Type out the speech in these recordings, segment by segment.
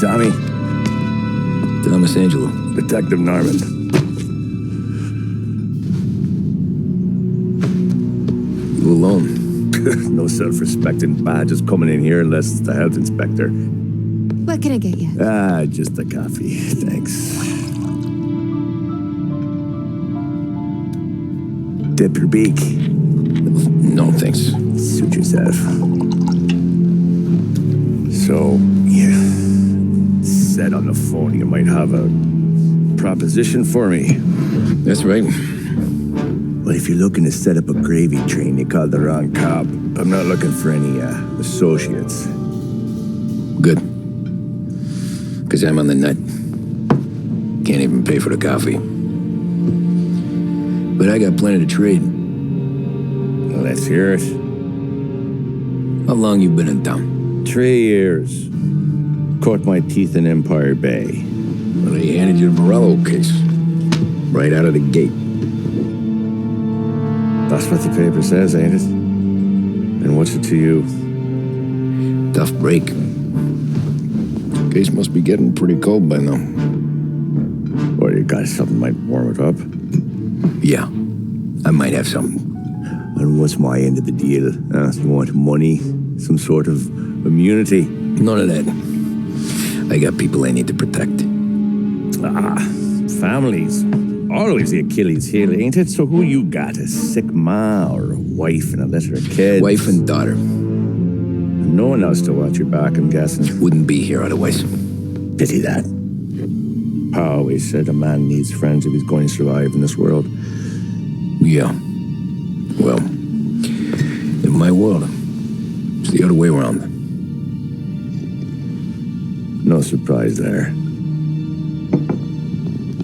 Tommy. Thomas Angelo. Detective Norman. You alone? No self-respecting badges coming in here unless it's the health inspector. What can I get you? Just a coffee. Thanks. Dip your beak. No, thanks. Suit yourself. So, yeah. Said on the phone you might have a proposition for me. That's right. Well, if you're looking to set up a gravy train, you called the wrong cop. I'm not looking for any associates. Good. Because I'm on the nut. Can't even pay for the coffee. But I got plenty to trade. Well, let's hear it. How long you been in town? 3 years. Caught my teeth in Empire Bay. Well, they handed you the Morello case. Right out of the gate. That's what the paper says, ain't it? And what's it to you? Tough break. Case must be getting pretty cold by now. Or you got something might warm it up? Yeah, I might have something. And what's my end of the deal? You want money? Some sort of immunity? None of that. I got people I need to protect. Families. Always the Achilles heel, ain't it? So who you got? A sick ma or a wife and a litter of kids? Wife and daughter. And no one else to watch your back, I'm guessing. Wouldn't be here otherwise. Pity that. Pa always said a man needs friends if he's going to survive in this world. Yeah. Well, in my world, it's the other way around. No surprise there.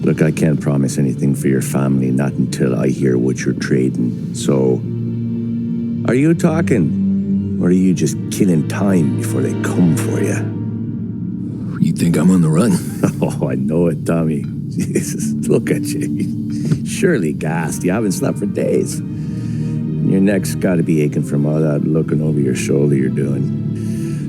Look, I can't promise anything for your family, not until I hear what you're trading. So, are you talking? Or are you just killing time before they come for you? You think I'm on the run? Oh, I know it, Tommy. Jesus, look at you. Surely gassed. You haven't slept for days. Your neck's got to be aching from all that looking over your shoulder you're doing.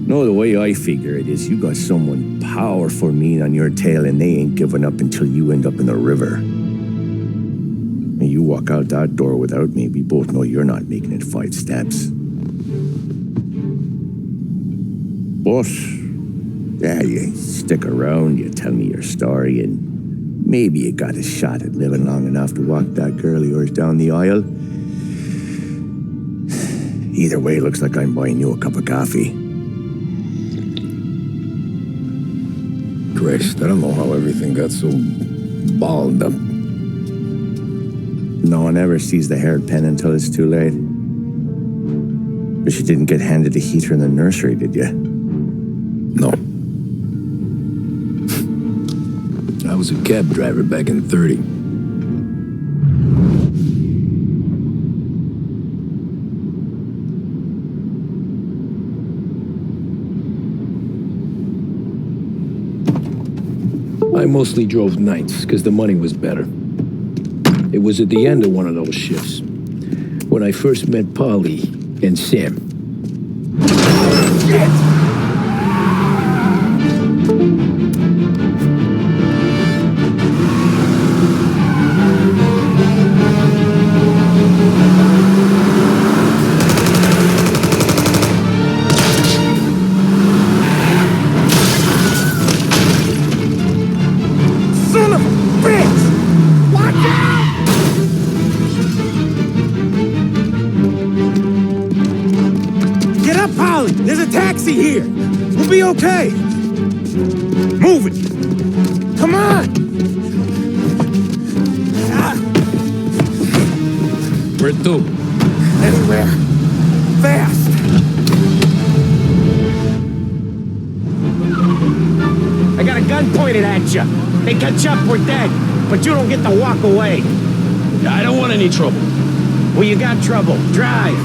No, the way I figure it is you got someone powerful mean on your tail and they ain't giving up until you end up in the river. And you walk out that door without me, we both know you're not making it 5 steps. But, yeah, you stick around, you tell me your story, and maybe you got a shot at living long enough to walk that girl of yours down the aisle. Either way, looks like I'm buying you a cup of coffee. Christ, I don't know how everything got so balled up. No one ever sees the haired pen until it's too late. But you didn't get handed a heater in the nursery, did you? No. I was a cab driver back in 30. I mostly drove nights because the money was better. It was at the end of one of those shifts when I first met Polly and Sam. Shit! There's a taxi here. We'll be okay. Move it. Come on. Where to? Anywhere. Fast. I got a gun pointed at you. They catch up, we're dead. But you don't get to walk away. I don't want any trouble. Well, you got trouble. Drive.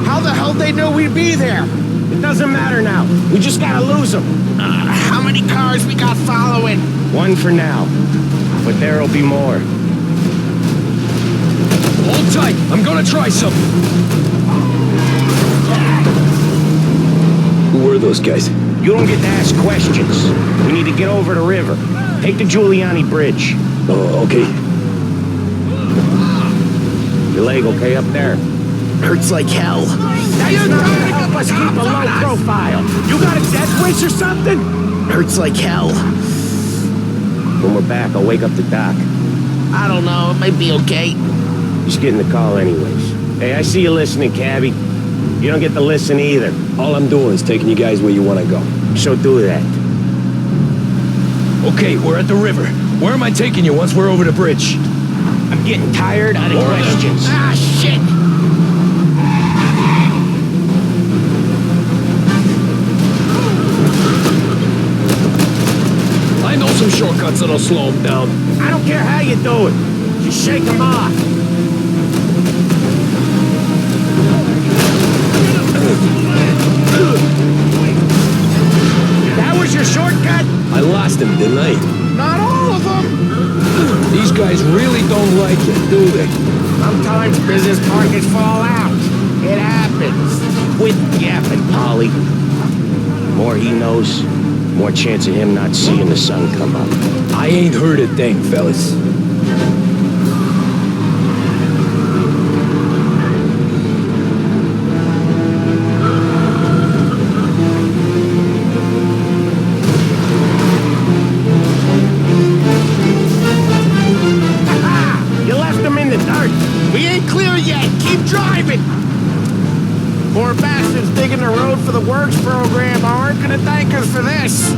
How the hell they know we'd be there? It doesn't matter now. We just gotta lose them. How many cars we got following? One for now. But there'll be more. Hold tight. I'm gonna try something. Who were those guys? You don't get to ask questions. We need to get over the river. Take the Giuliani Bridge. Oh, okay. Your leg okay up there? Hurts like hell. That's not gonna help us keep a low profile. You got a death wish or something? Hurts like hell. When we're back, I'll wake up the doc. I don't know, it might be okay. Just getting the call anyways. Hey, I see you listening, cabbie. You don't get to listen either. All I'm doing is taking you guys where you want to go. So do that. Okay, we're at the river. Where am I taking you once we're over the bridge? I'm getting tired of the questions. Ah, shit! I know some shortcuts that'll slow them down. I don't care how you do it. Just shake them off. That was your shortcut? I lost him, didn't I? Not all of them! These guys really don't like it, do they? Sometimes business partners fall out. It happens. Quit yapping, Polly. The more he knows, more chance of him not seeing the sun come up. I ain't heard a thing, fellas. You left him in the dirt. We ain't clear yet! Keep driving! Poor bastards digging the road for the works program aren't gonna thank us for this.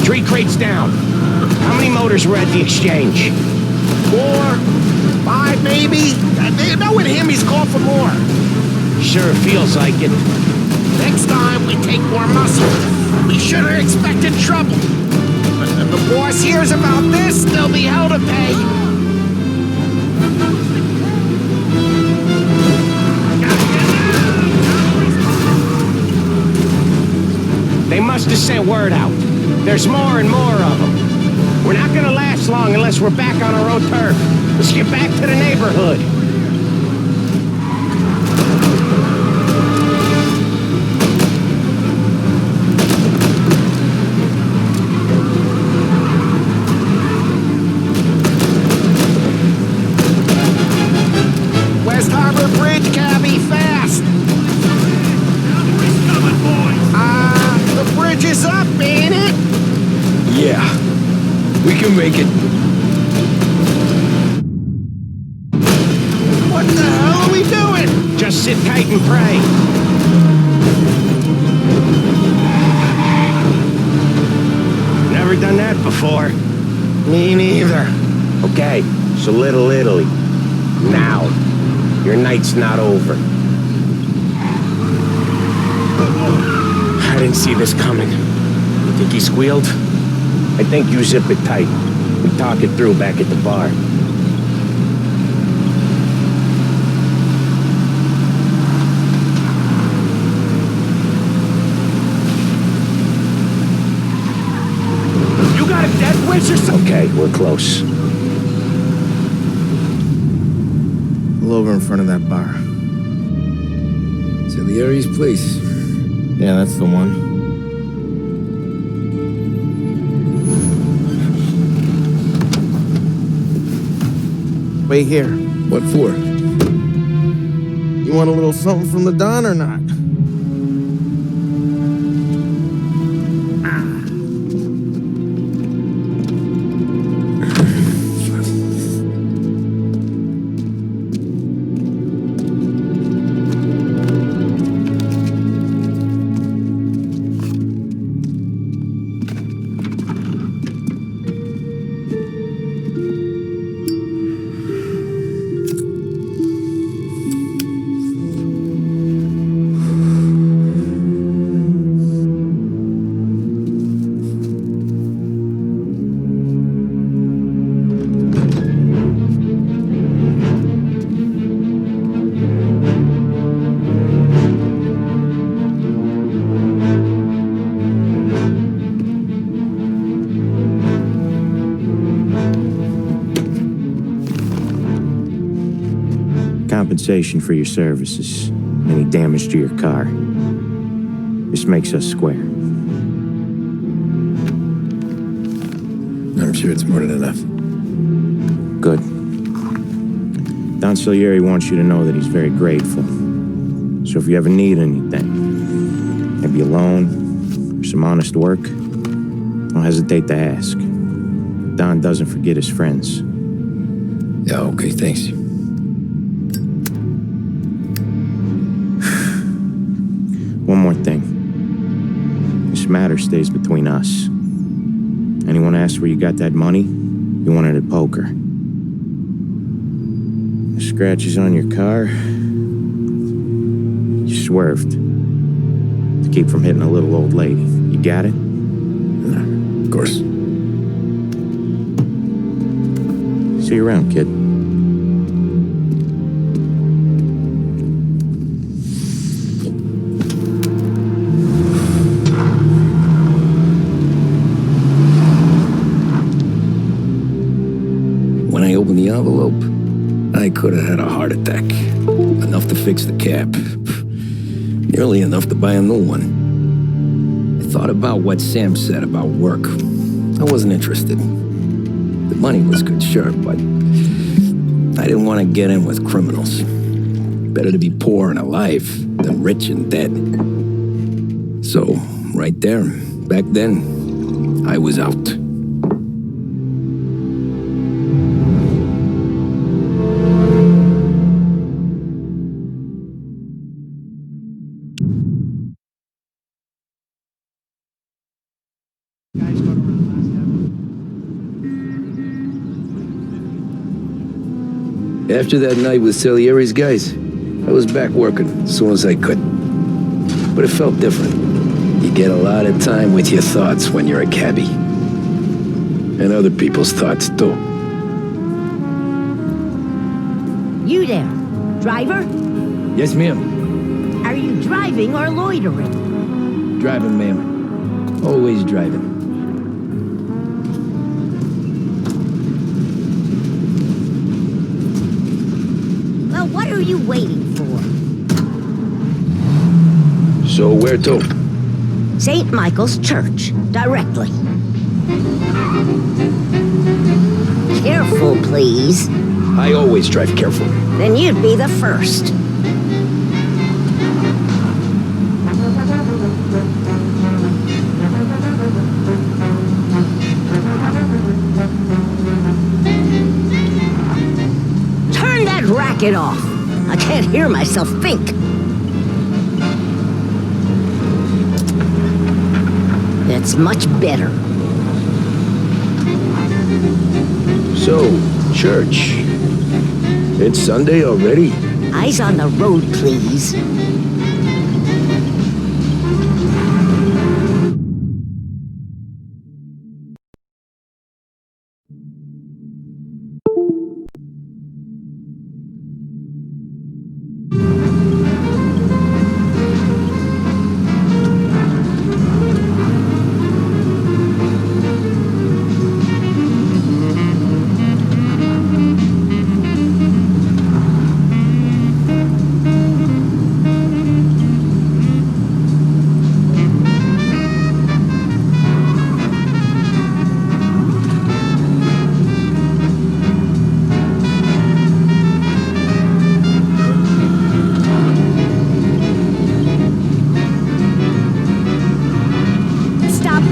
3 crates down. How many motors were at the exchange? 4, 5 maybe? Knowing him, he's called for more. Sure feels like it. Next time, we take more muscle. We should have expected trouble. But if the boss hears about this, there'll be hell to pay. They must have sent word out. There's more and more of them. We're not gonna last long unless we're back on our own turf. Let's get back to the neighborhood. West Harbor Bridge, cabby, fast! The bridge is up, ain't it? Yeah, we can make it. What the hell are we doing? Just sit tight and pray. Never done that before. Me neither. Okay, so Little Italy. Now. Your night's not over. I didn't see this coming. You think he squealed? I think you zip it tight. We talk it through back at the bar. You got a death wish or something? Okay, we're close. Pull over in front of that bar. Salieri's place. Yeah, that's the one. Wait here. What for? You want a little something from the Don or not? Compensation for your services. Any damage to your car. This makes us square. sure it's more than enough. Good. Don Salieri wants you to know that he's very grateful. So if you ever need anything, maybe a loan or some honest work, don't hesitate to ask. Don doesn't forget his friends. Yeah, okay, thanks. One more thing. This matter stays between us. Anyone asks where you got that money, you won it at poker. The scratches on your car, you swerved to keep from hitting a little old lady. You got it? Of course. See you around, kid. When I opened the envelope, I could have had a heart attack. Enough to fix the cab. Nearly enough to buy a new one. I thought about what Sam said about work. I wasn't interested. The money was good, sure, but I didn't want to get in with criminals. Better to be poor and alive than rich and dead. So, right there, back then, I was out. After that night with Salieri's guys, I was back working as soon as I could. But it felt different. You get a lot of time with your thoughts when you're a cabbie. And other people's thoughts, too. You there, driver? Yes, ma'am. Are you driving or loitering? Driving, ma'am. Always driving. Well, what are you waiting for? So where to? St. Michael's Church, directly. Careful, please. I always drive careful. Then you'd be the first. Turn that racket off. I can't hear myself think. That's much better. So, church. It's Sunday already? Eyes on the road, please.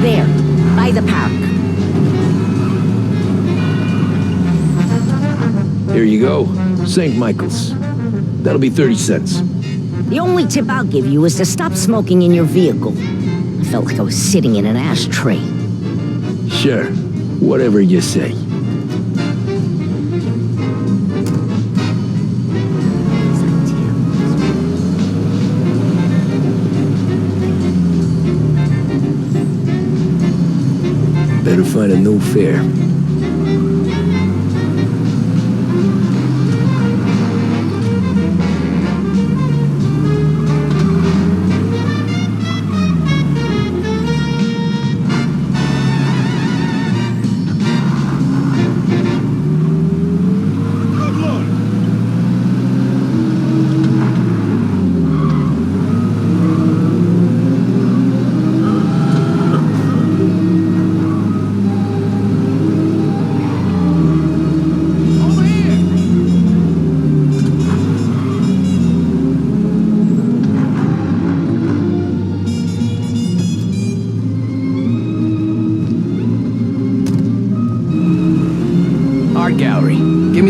There, by the park. Here you go. St. Michael's. That'll be 30 cents. The only tip I'll give you is to stop smoking in your vehicle. I felt like I was sitting in an ashtray. Sure. Whatever you say. Better find a new fare.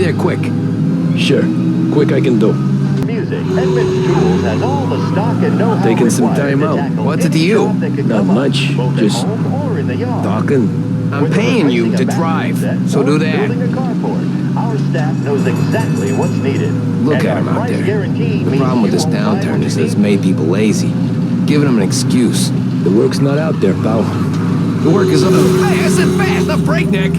there quick. Sure. Quick I can do. Music. Edmonds Tools has all the stock and know-how Taking some required time to out. tackle What's it to any you? job that could Not come up, much. both at Just home or in the yard. talking. I'm Whether paying you replacing to a drive, battery set so or do that. building a carport, our staff knows exactly what's needed. Look And at our him out price there. guarantee The means problem with you this won't find downturn what is you that it's need. made people lazy. Giving them an excuse. The work's not out there, pal. The work is... Hey, I said fast, not breakneck!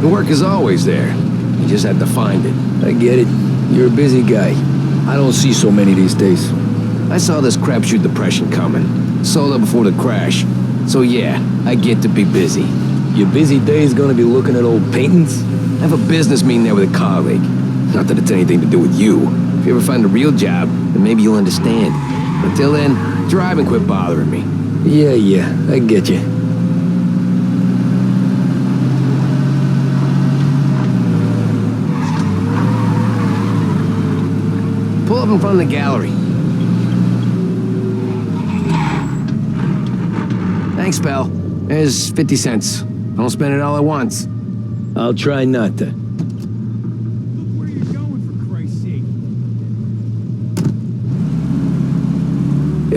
The work is always there. You just have to find it. I get it. You're a busy guy. I don't see so many these days. I saw this crapshoot depression coming. Sold up before the crash. So yeah, I get to be busy. Your busy day is gonna be looking at old paintings? I have a business meeting there with a colleague. Not that it's anything to do with you. If you ever find a real job, then maybe you'll understand. Until then, drive and quit bothering me. Yeah, I get you. Pull up in front of the gallery. Thanks, pal. There's 50 cents. Don't spend it all at once. I'll try not to. Where are you going, for Christ's sake?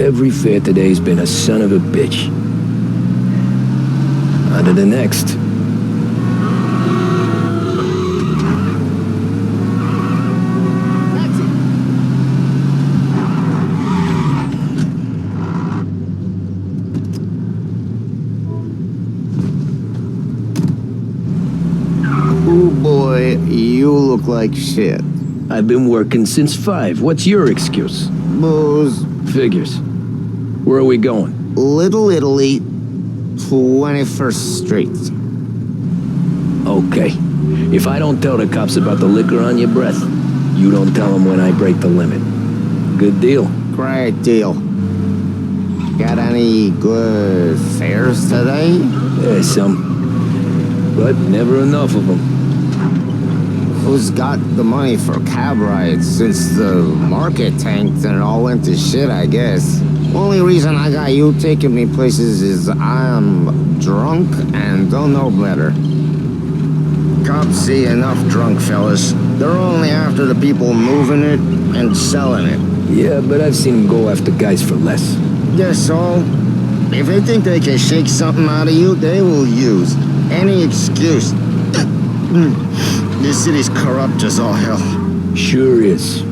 Every fair today's been a son of a bitch. On to the next. Oh boy, you look like shit. I've been working since 5. What's your excuse? Booze, Figures. Where are we going? Little Italy, 21st Street. Okay. If I don't tell the cops about the liquor on your breath, you don't tell them when I break the limit. Good deal. Great deal. Got any good fares today? There's some. But never enough of them. Who's got the money for cab rides since the market tanked and it all went to shit, I guess? Only reason I got you taking me places is I'm drunk and don't know better. Cops see enough drunk fellas. They're only after the people moving it and selling it. Yeah, but I've seen them go after guys for less. Yes, so if they think they can shake something out of you, they will use any excuse. This city's corrupt as all hell. Sure is.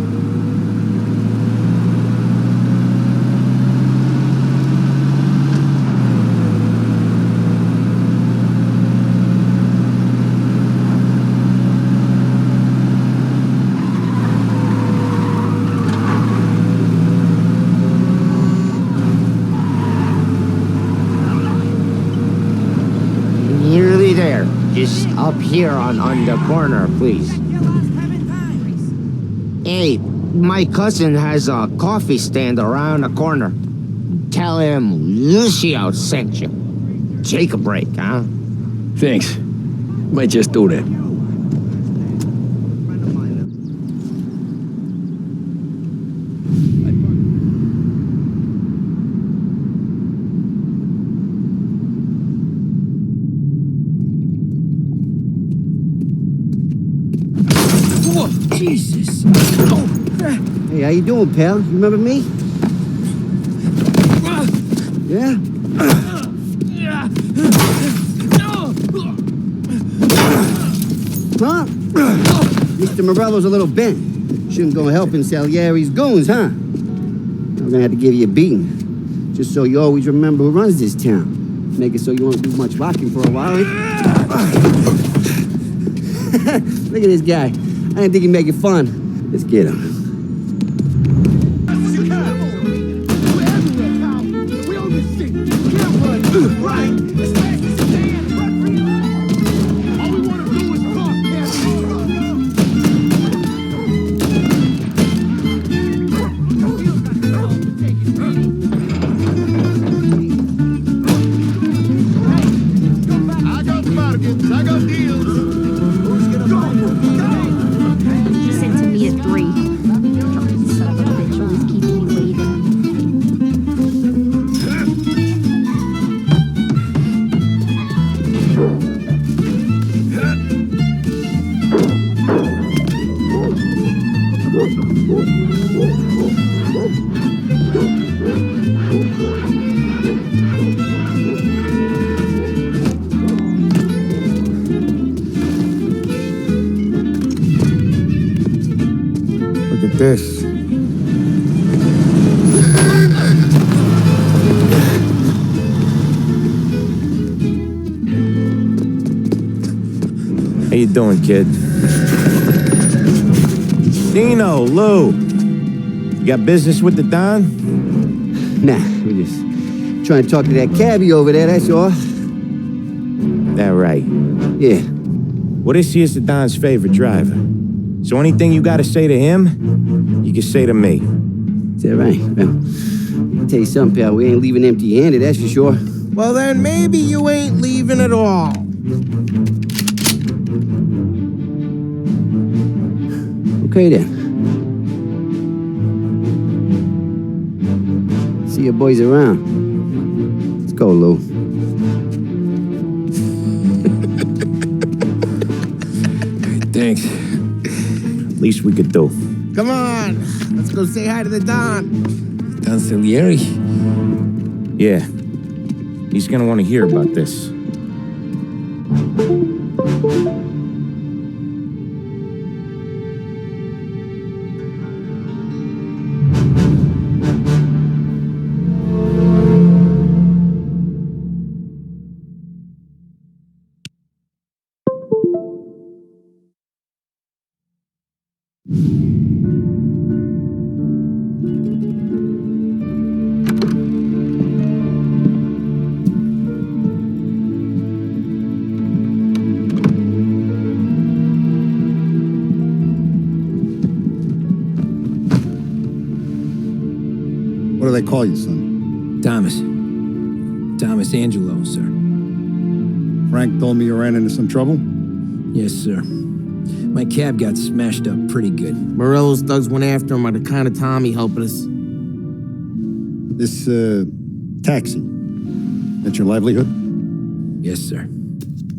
Nearly there. Just up here on the corner, please. Hey, my cousin has a coffee stand around the corner. Tell him Lucio sent you. Take a break, huh? Thanks. Might just do that. Jesus! Hey, how you doing, pal? You remember me? Yeah? Huh? Mr. Morello's a little bent. Shouldn't go helping Salieri's goons, huh? I'm gonna have to give you a beating. Just so you always remember who runs this town. Make it so you won't do much rocking for a while. Look at this guy. I didn't think he'd make it fun. Let's get him. He sent to me at 3. Look at this. How you doing, kid? Dino, Lou. You got business with the Don? Nah, we're just trying to talk to that cabbie over there, that's all. That right. Yeah. Well, this here's the Don's favorite driver. So anything you gotta say to him, you can say to me. Is that right? Well, I'll tell you something, pal. We ain't leaving empty-handed, that's for sure. Well, then maybe you ain't leaving at all. Okay, then. See your boys around. Let's go, Lou. Thanks. Least we could do. Come on, let's go say hi to the Don. Don Salieri? Yeah. He's gonna want to hear about this. What do they call you, son? Thomas. Thomas Angelo, sir. Frank told me you ran into some trouble? Yes, sir. My cab got smashed up pretty good. Morello's thugs went after him by the kind of Tommy helping us. This, taxi, that's your livelihood? Yes, sir.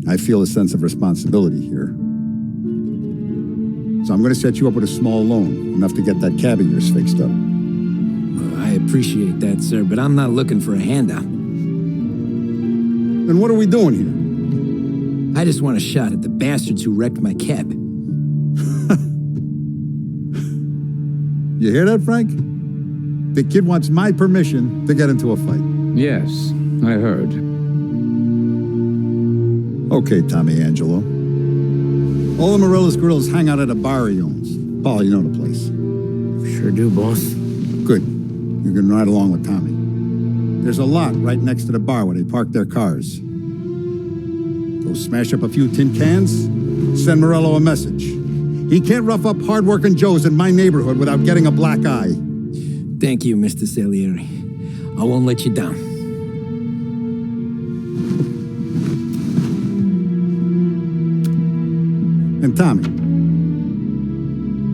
I feel a sense of responsibility here. So I'm gonna set you up with a small loan, enough to get that cab of yours fixed up. I appreciate that, sir, but I'm not looking for a handout. Then what are we doing here? I just want a shot at the bastards who wrecked my cab. You hear that, Frank? The kid wants my permission to get into a fight. Yes, I heard. Okay, Tommy Angelo. All the Morello's girls hang out at a bar he owns. Paul, you know the place. Sure do, boss. Good. You can ride along with Tommy. There's a lot right next to the bar where they park their cars. Go smash up a few tin cans, send Morello a message. He can't rough up hard-working Joes in my neighborhood without getting a black eye. Thank you, Mr. Salieri. I won't let you down. And Tommy,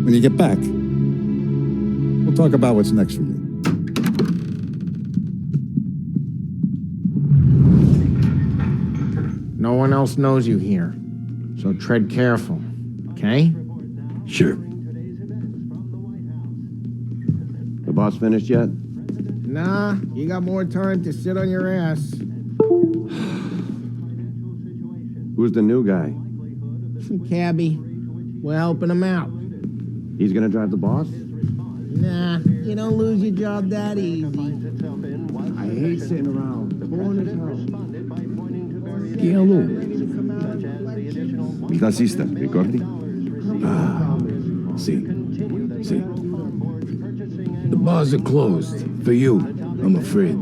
when you get back, we'll talk about what's next for you. No one else knows you here, so tread careful, okay? Sure. The boss finished yet? Nah, you got more time to sit on your ass. Who's the new guy? Some cabbie. We're helping him out. He's gonna drive the boss? Nah, you don't lose your job that easy. I hate sitting around. Boring as hell. Mi taxista, ricordi? Ah, sì. Sì. The bars are closed. For you, I'm afraid.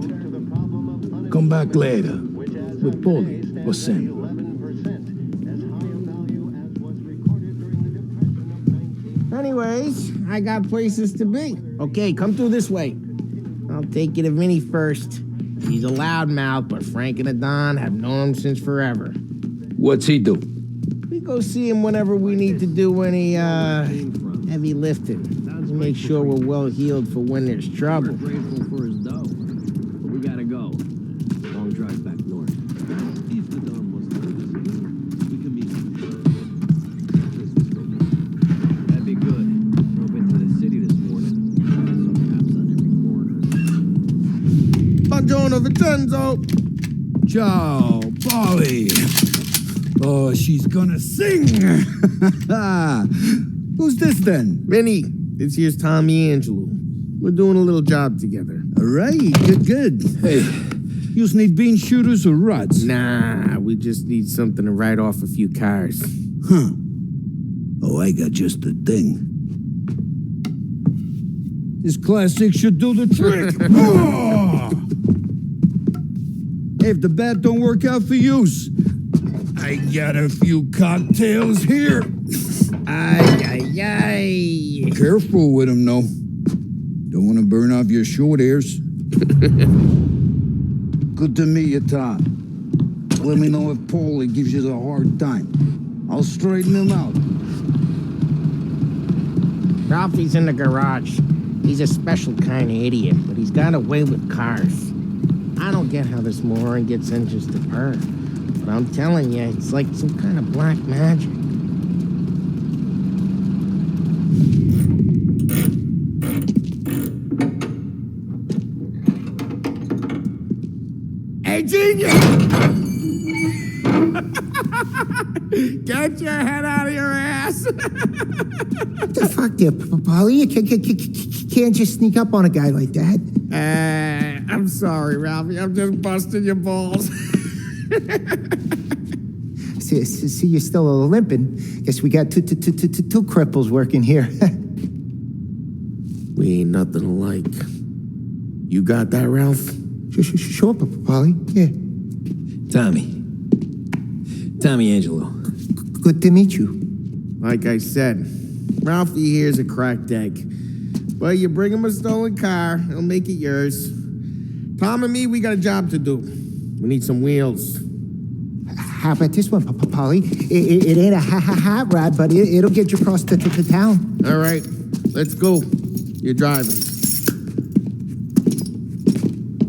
Come back later. With Paulie or Sam. Anyways, I got places to be. Okay, come through this way. I'll take you to Vinny first. He's a loudmouth, but Frank and the Don have known him since forever. What's he do? We go see him whenever we need to do any, heavy lifting. To make sure we're well healed for when there's trouble. Grateful for his dough, but we gotta go. Long drive back north. If the Don wants to visit you, we can meet him. That'd be good. Drove into the city this morning. Vincenzo. Ciao, Polly. Oh, she's gonna sing. Who's this then? Vinny, this here's Tommy Angelo. We're doing a little job together. All right, good. Hey, you need bean shooters or rods? Nah, we just need something to write off a few cars. Huh. Oh, I got just the thing. This classic should do the trick. Oh! Hey, if the bat don't work out for use, I got a few cocktails here. Ay. Careful with them, though. Don't want to burn off your short hairs. Good to meet you, Tom. Let me know if Paulie gives you the hard time. I'll straighten him out. Ralphie's in the garage. He's a special kind of idiot, but he's got a way with cars. I don't get how this moron gets engines to purr. But I'm telling you, it's like some kind of black magic. Hey, genius! Get your head out of your ass! What the fuck there, Polly? You can't just sneak up on a guy like that. I'm sorry, Ralphie. I'm just busting your balls. See, you're still limping. Guess we got two cripples working here. We ain't nothing alike. You got that, Ralph? Sure, Polly. Yeah. Tommy Angelo. Good to meet you. Like I said, Ralphie here's a cracked egg. But you bring him a stolen car, he'll make it yours. Tom and me, we got a job to do. We need some wheels. How about this one, Polly? It ain't a hot rod, but it'll get you across to town. All right, let's go. You're driving.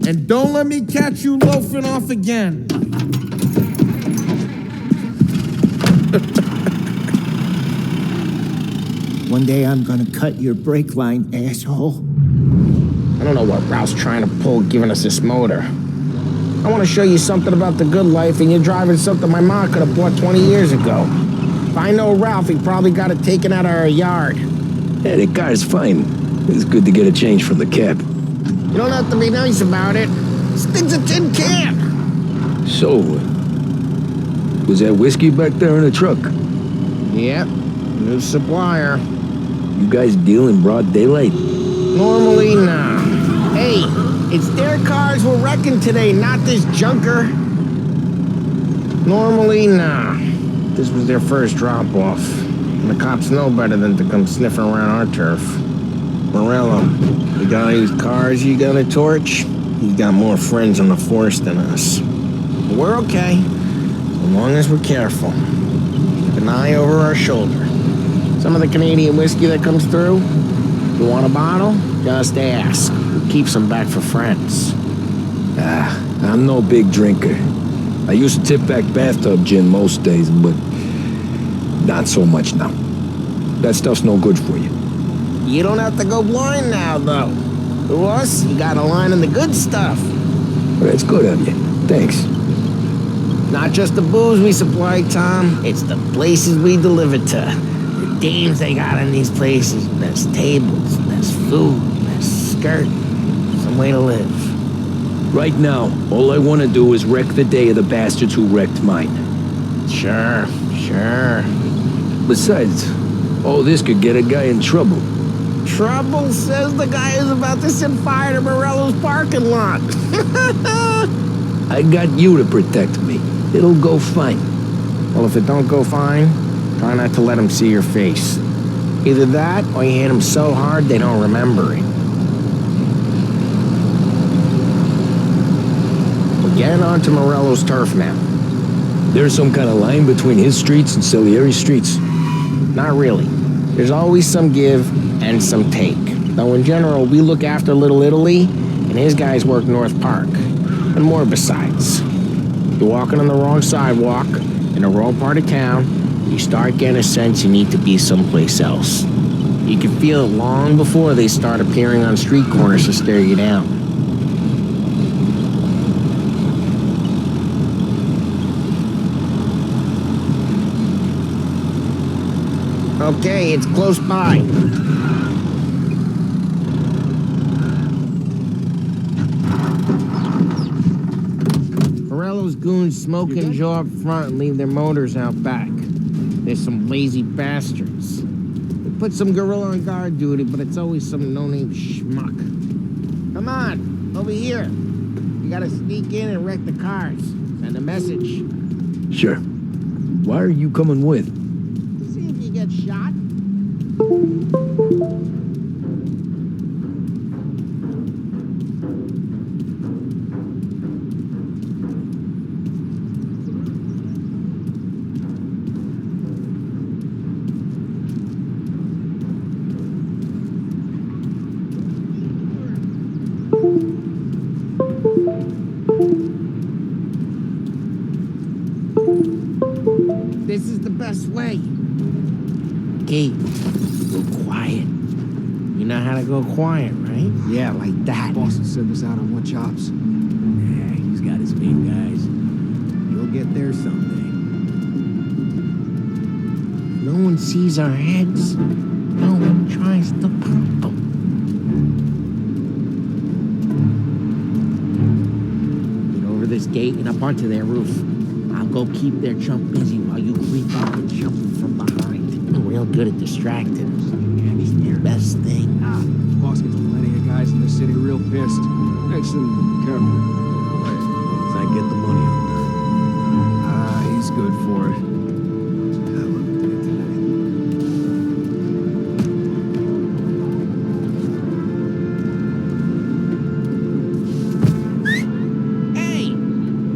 And don't let me catch you loafing off again. One day I'm gonna cut your brake line, asshole. I don't know what Ralph's trying to pull giving us this motor. I want to show you something about the good life, and you're driving something my mom could have bought 20 years ago. If I know Ralph, he probably got it taken out of our yard. Yeah, the car's fine. It's good to get a change from the cab. You don't have to be nice about it. This thing's a tin can. So, was that whiskey back there in the truck? Yep, new supplier. You guys deal in broad daylight? Normally, nah. Hey, it's their cars we're wrecking today, not this junker. Normally, nah. This was their first drop-off. And the cops know better than to come sniffing around our turf. Morello, the guy whose cars you got a torch, he's got more friends on the force than us. But we're okay, as long as we're careful. Keep an eye over our shoulder. Some of the Canadian whiskey that comes through, you want a bottle? Just ask. Who keeps them back for friends? I'm no big drinker. I used to tip back bathtub gin most days, but not so much now. That stuff's no good for you. You don't have to go blind now, though. To us, you got a line in the good stuff. Well, that's good of you. Thanks. Not just the booze we supply, Tom. It's the places we deliver to. The dames they got in these places. There's tables, there's food, there's skirt. Some way to live. Right now, all I want to do is wreck the day of the bastards who wrecked mine. Sure. Besides, all this could get a guy in trouble. Trouble says the guy is about to set fire to Morello's parking lot. I got you to protect me. It'll go fine. Well, if it don't go fine, try not to let him see your face. Either that, or you hit him so hard they don't remember it. We're getting onto Morello's turf now. There's some kind of line between his streets and Salieri's streets? Not really. There's always some give and some take. Though in general, we look after Little Italy, and his guys work North Park. And more besides. You're walking on the wrong sidewalk, in the wrong part of town, you start getting a sense you need to be someplace else. You can feel it long before they start appearing on street corners to stare you down. Okay, it's close by. Morello's goons smoke and Joe up front and leave their motors out back. There's some lazy bastards. They put some gorilla on guard duty, but it's always some no-name schmuck. Come on, over here. You gotta sneak in and wreck the cars. Send a message. Sure. Why are you coming with? See if you get shot. This is the best way. Okay, go quiet. You know how to go quiet, right? Yeah, like that. Boss will send us out on what jobs? Yeah, he's got his big guys. You'll get there someday. No one sees our heads. No one tries to pop them. Get over this gate and up onto their roof. I'll go keep their chump busy while you creep up and jump from behind. I'm real good at distracting. Yeah, it's the best thing. Boss gets plenty of guys in the city real pissed. Makes them careful. As I get the money, I'm done. He's good for it. Hey,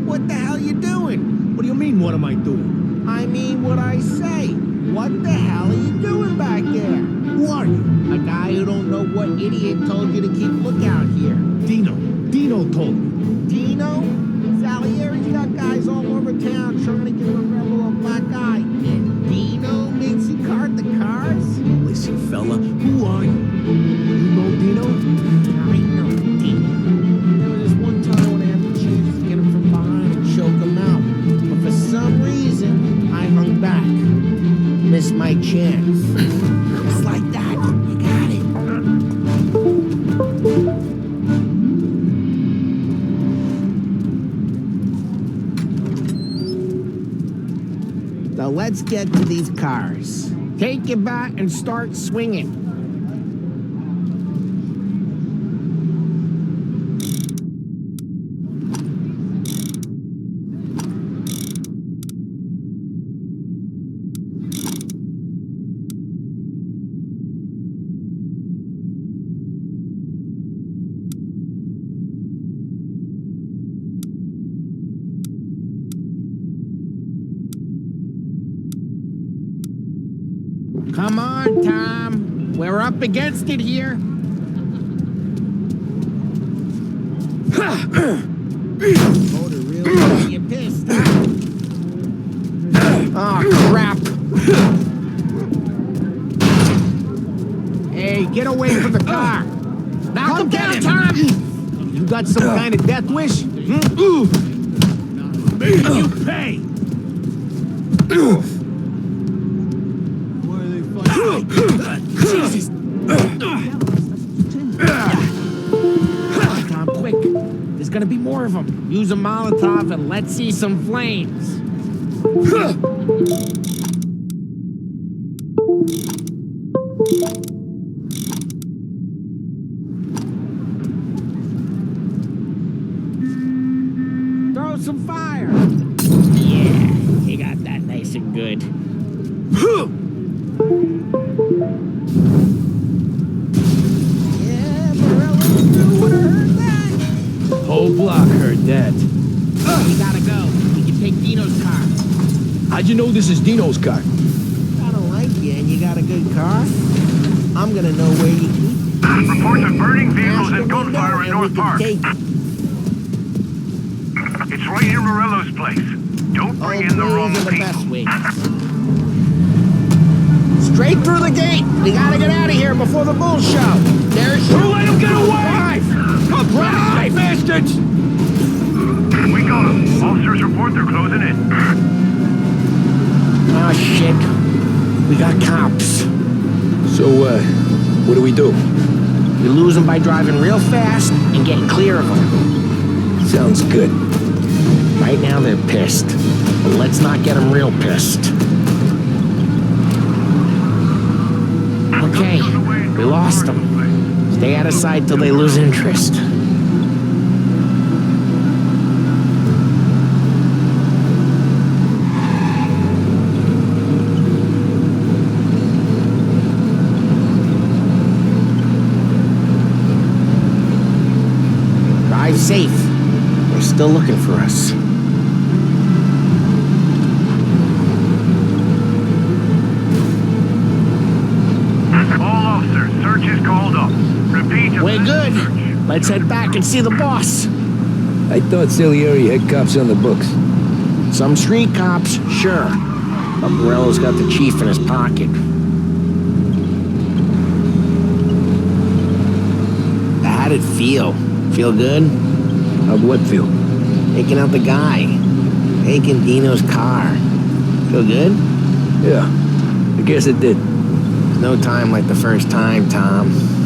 what the hell you doing? What do you mean, what am I doing? I mean what I say. What the hell are you doing back there? Who are you? A guy who don't know what idiot told you to keep lookout here. Dino. Dino told me. Dino? Salieri's got guys all over town trying to give a rebel a black eye. And Dino makes you cart the cars? Listen, fella, who are you? You know Dino? I know Dino. There was this one time when I had the chance to get him from behind and choke him out. But for some reason, I hung back. Missed my chance. Just like that. You got it. Now let's get to these cars. Take your bat and start swinging. Come on, Tom. We're up against it here. Motor really got you pissed, huh? Oh, crap. Hey, get away from the car. Knock him down, Tom. You got some kind of death wish? Maybe you pay. Jesus! Tom, quick! There's gonna be more of them. Use a Molotov and let's see some flames. Throw some fire! Yeah, you got that nice and good. Whole block heard that. We gotta go. We can take Dino's car. How'd you know this is Dino's car? I don't like you and you got a good car. I'm gonna know where you keep it. Reports of burning vehicles and gunfire in North Park. It's right near Morello's place. Don't bring in the wrong people. Straight through the gate. We gotta get out of here before the bull show. There's Who let him get away? Drive, bastards! We got them. Officers report they're closing in. Oh, shit. We got cops. So, what do we do? You lose them by driving real fast and getting clear of them. Sounds good. Right now they're pissed, but let's not get them real pissed. Okay, we lost them. Stay out of sight till they lose interest. Drive safe. They're still looking for us. We're good. Let's head back and see the boss. I thought Salieri had cops on the books. Some street cops, sure. But Morello's got the chief in his pocket. How'd it feel? Feel good? How'd what feel? Taking out the guy. Taking Dino's car. Feel good? Yeah, I guess it did. There's no time like the first time, Tom.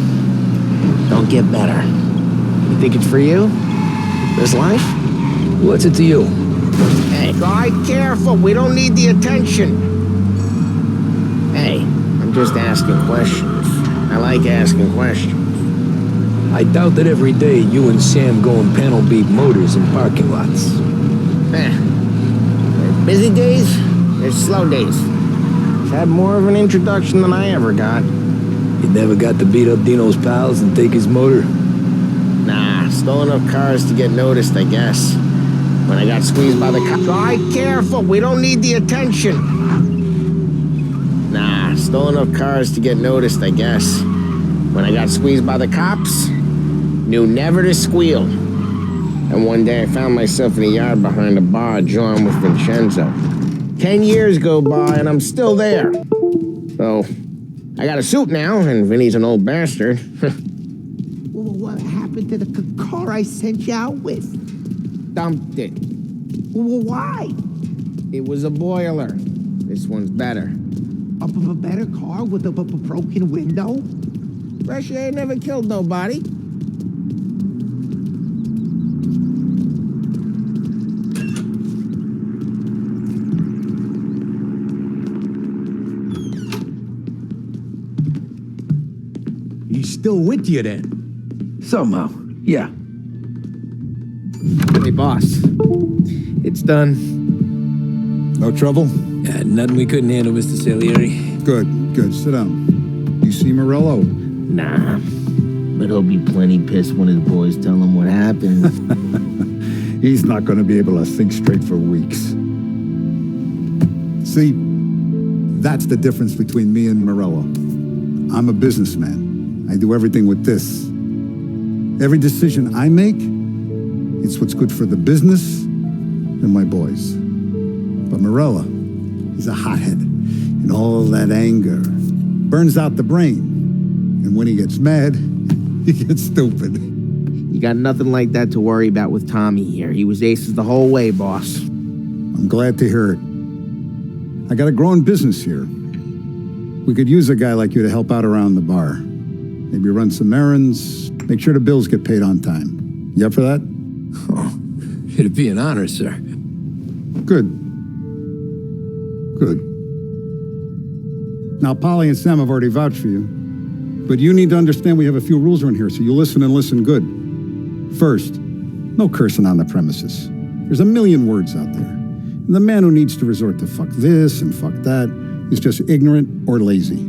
Don't get better. You think it's for you? This life? What's it to you? Hey, drive careful. We don't need the attention. Hey, I'm just asking questions. I like asking questions. I doubt that every day you and Sam go and panel beat motors in parking lots. There's busy days, there's slow days. Had more of an introduction than I ever got. You never got to beat up Dino's pals and take his motor? Nah, stole enough cars to get noticed, I guess. When I got squeezed by the cops. Drive careful, we don't need the attention. Nah, stole enough cars to get noticed, I guess. When I got squeezed by the cops, knew never to squeal. And one day I found myself in a yard behind a bar, drawing with Vincenzo. 10 years go by and I'm still there. So, I got a suit now, and Vinny's an old bastard. What happened to the car I sent you out with? Dumped it. Why? It was a boiler. This one's better. A better car with a broken window? Fresh air never killed nobody. He's still with you then? Somehow, yeah. Hey, boss. It's done. No trouble? Yeah, nothing we couldn't handle, Mr. Salieri. Good, good. Sit down. You see Morello? Nah. But he'll be plenty pissed when his boys tell him what happened. He's not going to be able to think straight for weeks. See, that's the difference between me and Morello. I'm a businessman. I do everything with this. Every decision I make, it's what's good for the business and my boys. But Morello, he's a hothead. And all that anger burns out the brain. And when he gets mad, he gets stupid. You got nothing like that to worry about with Tommy here. He was aces the whole way, boss. I'm glad to hear it. I got a growing business here. We could use a guy like you to help out around the bar. Maybe run some errands, make sure the bills get paid on time. You up for that? Oh, it'd be an honor, sir. Good. Good. Now, Polly and Sam have already vouched for you. But you need to understand we have a few rules around here, so you listen and listen good. First, no cursing on the premises. There's a million words out there. And the man who needs to resort to fuck this and fuck that is just ignorant or lazy.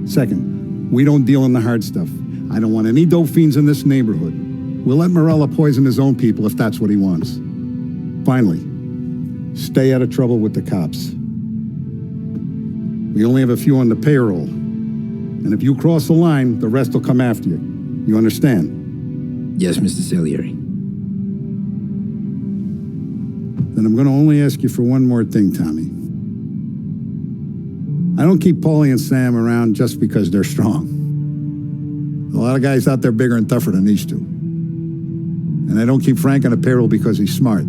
Second, we don't deal in the hard stuff. I don't want any dope fiends in this neighborhood. We'll let Morello poison his own people if that's what he wants. Finally, stay out of trouble with the cops. We only have a few on the payroll. And if you cross the line, the rest will come after you. You understand? Yes, Mr. Salieri. Then I'm going to only ask you for one more thing, Tommy. I don't keep Paulie and Sam around just because they're strong. A lot of guys out there bigger and tougher than these two. And I don't keep Frank on a payroll because he's smart.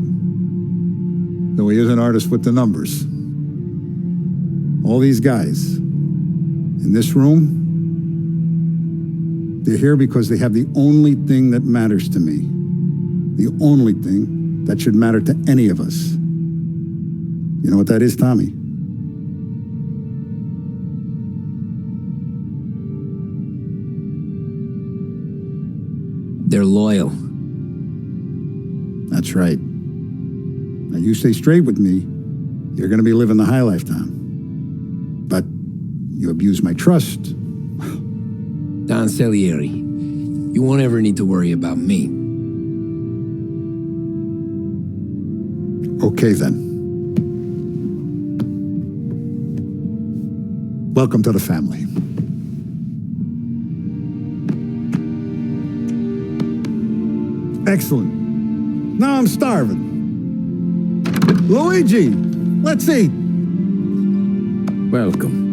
Though he is an artist with the numbers. All these guys, In this room, they're here because they have the only thing that matters to me. The only thing that should matter to any of us. You know what that is, Tommy? They're loyal. That's right. Now you stay straight with me, you're gonna be living the high life, Tom. But you abuse my trust. Don Salieri, you won't ever need to worry about me. Okay, then. Welcome to the family. Excellent. Now I'm starving. Luigi, let's eat. Welcome.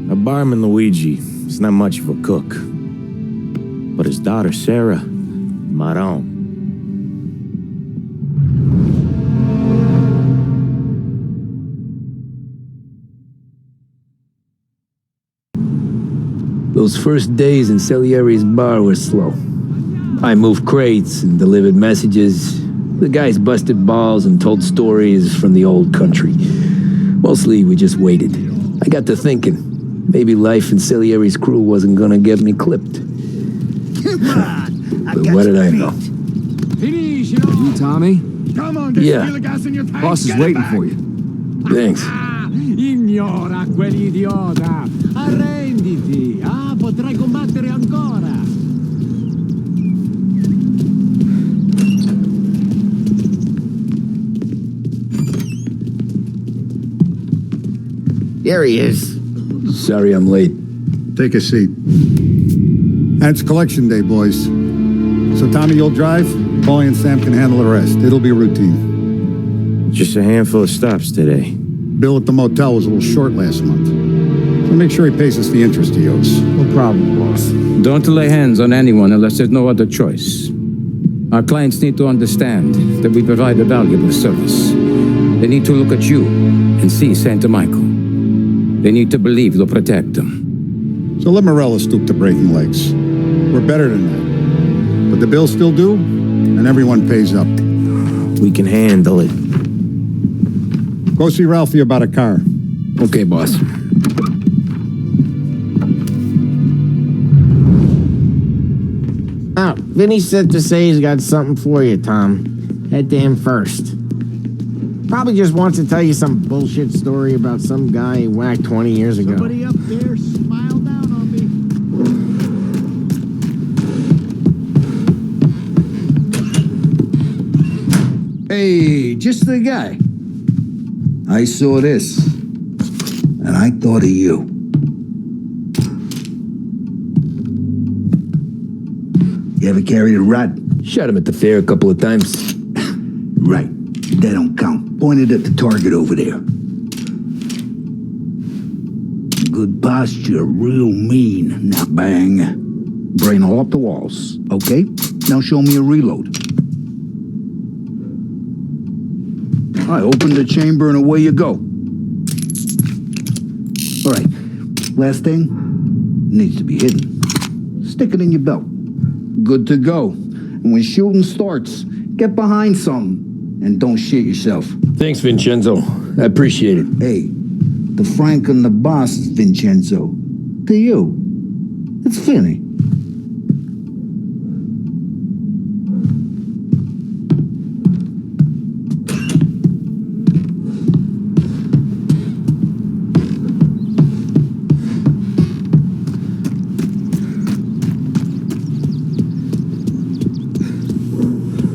A barman Luigi is not much of a cook. But his daughter Sarah, Maron. Those first days in Salieri's bar were slow. I moved crates and delivered messages. The guys busted balls and told stories from the old country. Mostly we just waited. I got to thinking, maybe life in Salieri's crew wasn't gonna get me clipped. Come on! But what did I know? You, Tommy? Come on, Yeah. feel the gas in your tank. Boss is Get it waiting back. for you. Thanks. Ignora quell'idiota! Arrenditi! Potrai combattere ancora! There he is. Sorry I'm late. Take a seat. And it's collection day, boys. So Tommy, you'll drive. Paulie and Sam can handle the rest. It'll be routine. Just a handful of stops today. Bill at the motel was a little short last month. So make sure he pays us the interest he owes. No problem, boss. Don't lay hands on anyone unless there's no other choice. Our clients need to understand that we provide a valuable service. They need to look at you and see Santa Michael. They need to believe you'll protect them. So let Morella stoop to breaking legs. We're better than that. But the bills still due, and everyone pays up. We can handle it. Go see Ralphie about a car. Okay, boss. Oh, Vinny said to say he's got something for you, Tom. Head to him first. Probably just wants to tell you some bullshit story about some guy he whacked 20 years ago. Somebody up there smile down on me. Hey, just the guy. I saw this, and I thought of you. You ever carried a rod? Shot him at the fair a couple of times. Right. That don't count. Pointed at the target over there. Good posture, real mean. Now bang. Brain all up the walls. Okay? Now show me a reload. I open the chamber and away you go. All right. Last thing. Needs to be hidden. Stick it in your belt. Good to go. And when shooting starts, get behind something. And don't shit yourself. Thanks, Vincenzo. I appreciate it. Hey, the Frank and the boss, Vincenzo. To you, it's Finny.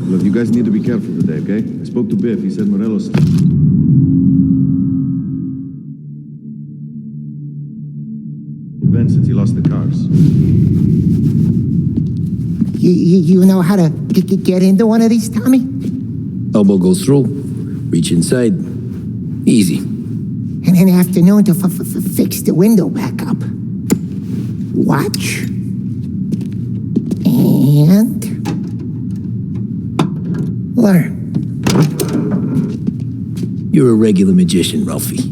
Look, you guys need to be careful today, okay? I spoke to Biff. He said Morelos... Ben, since he lost the cars. You know how to get into one of these, Tommy? Elbow goes through. Reach inside. Easy. And an afternoon to fix the window back up. Watch. And... learn. You're a regular magician, Ralphie.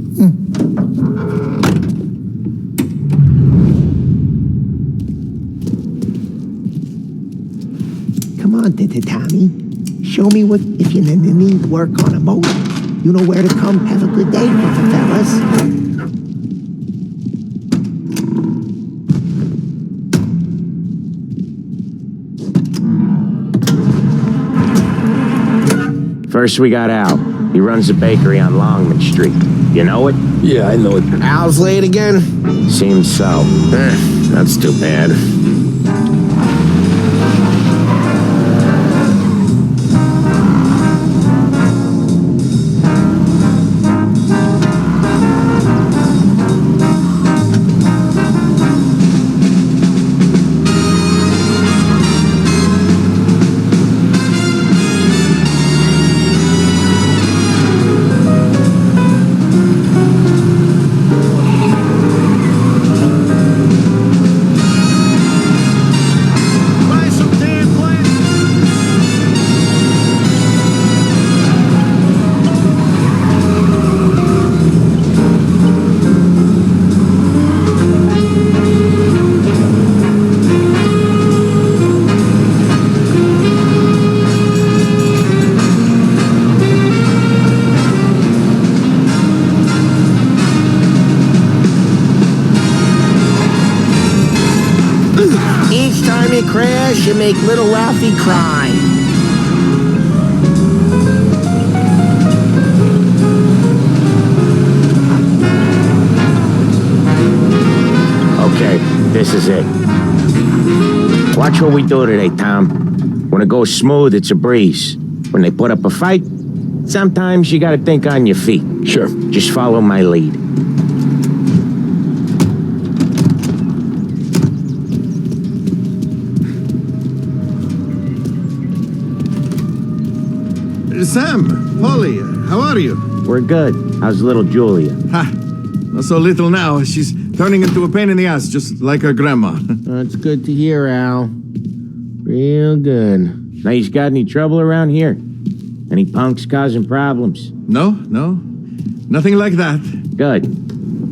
Come on, Tommy. Show me what if you need work on a boat. You know where to come. Have a good day, fellas. First we got Al. He runs a bakery on Longman Street. You know it? Yeah, I know it. Al's late again? Seems so. That's too bad. Each time you crash, you make little Ralphie cry. Okay, this is it. Watch what we do today, Tom. When it goes smooth, it's a breeze. When they put up a fight, sometimes you gotta think on your feet. Sure. Just follow my lead. Sam, Polly, how are you? We're good. How's little Julia? Ha! Not so little now. She's turning into a pain in the ass, just like her grandma. That's good to hear, Al. Real good. Now, he's got any trouble around here? Any punks causing problems? No. Nothing like that. Good.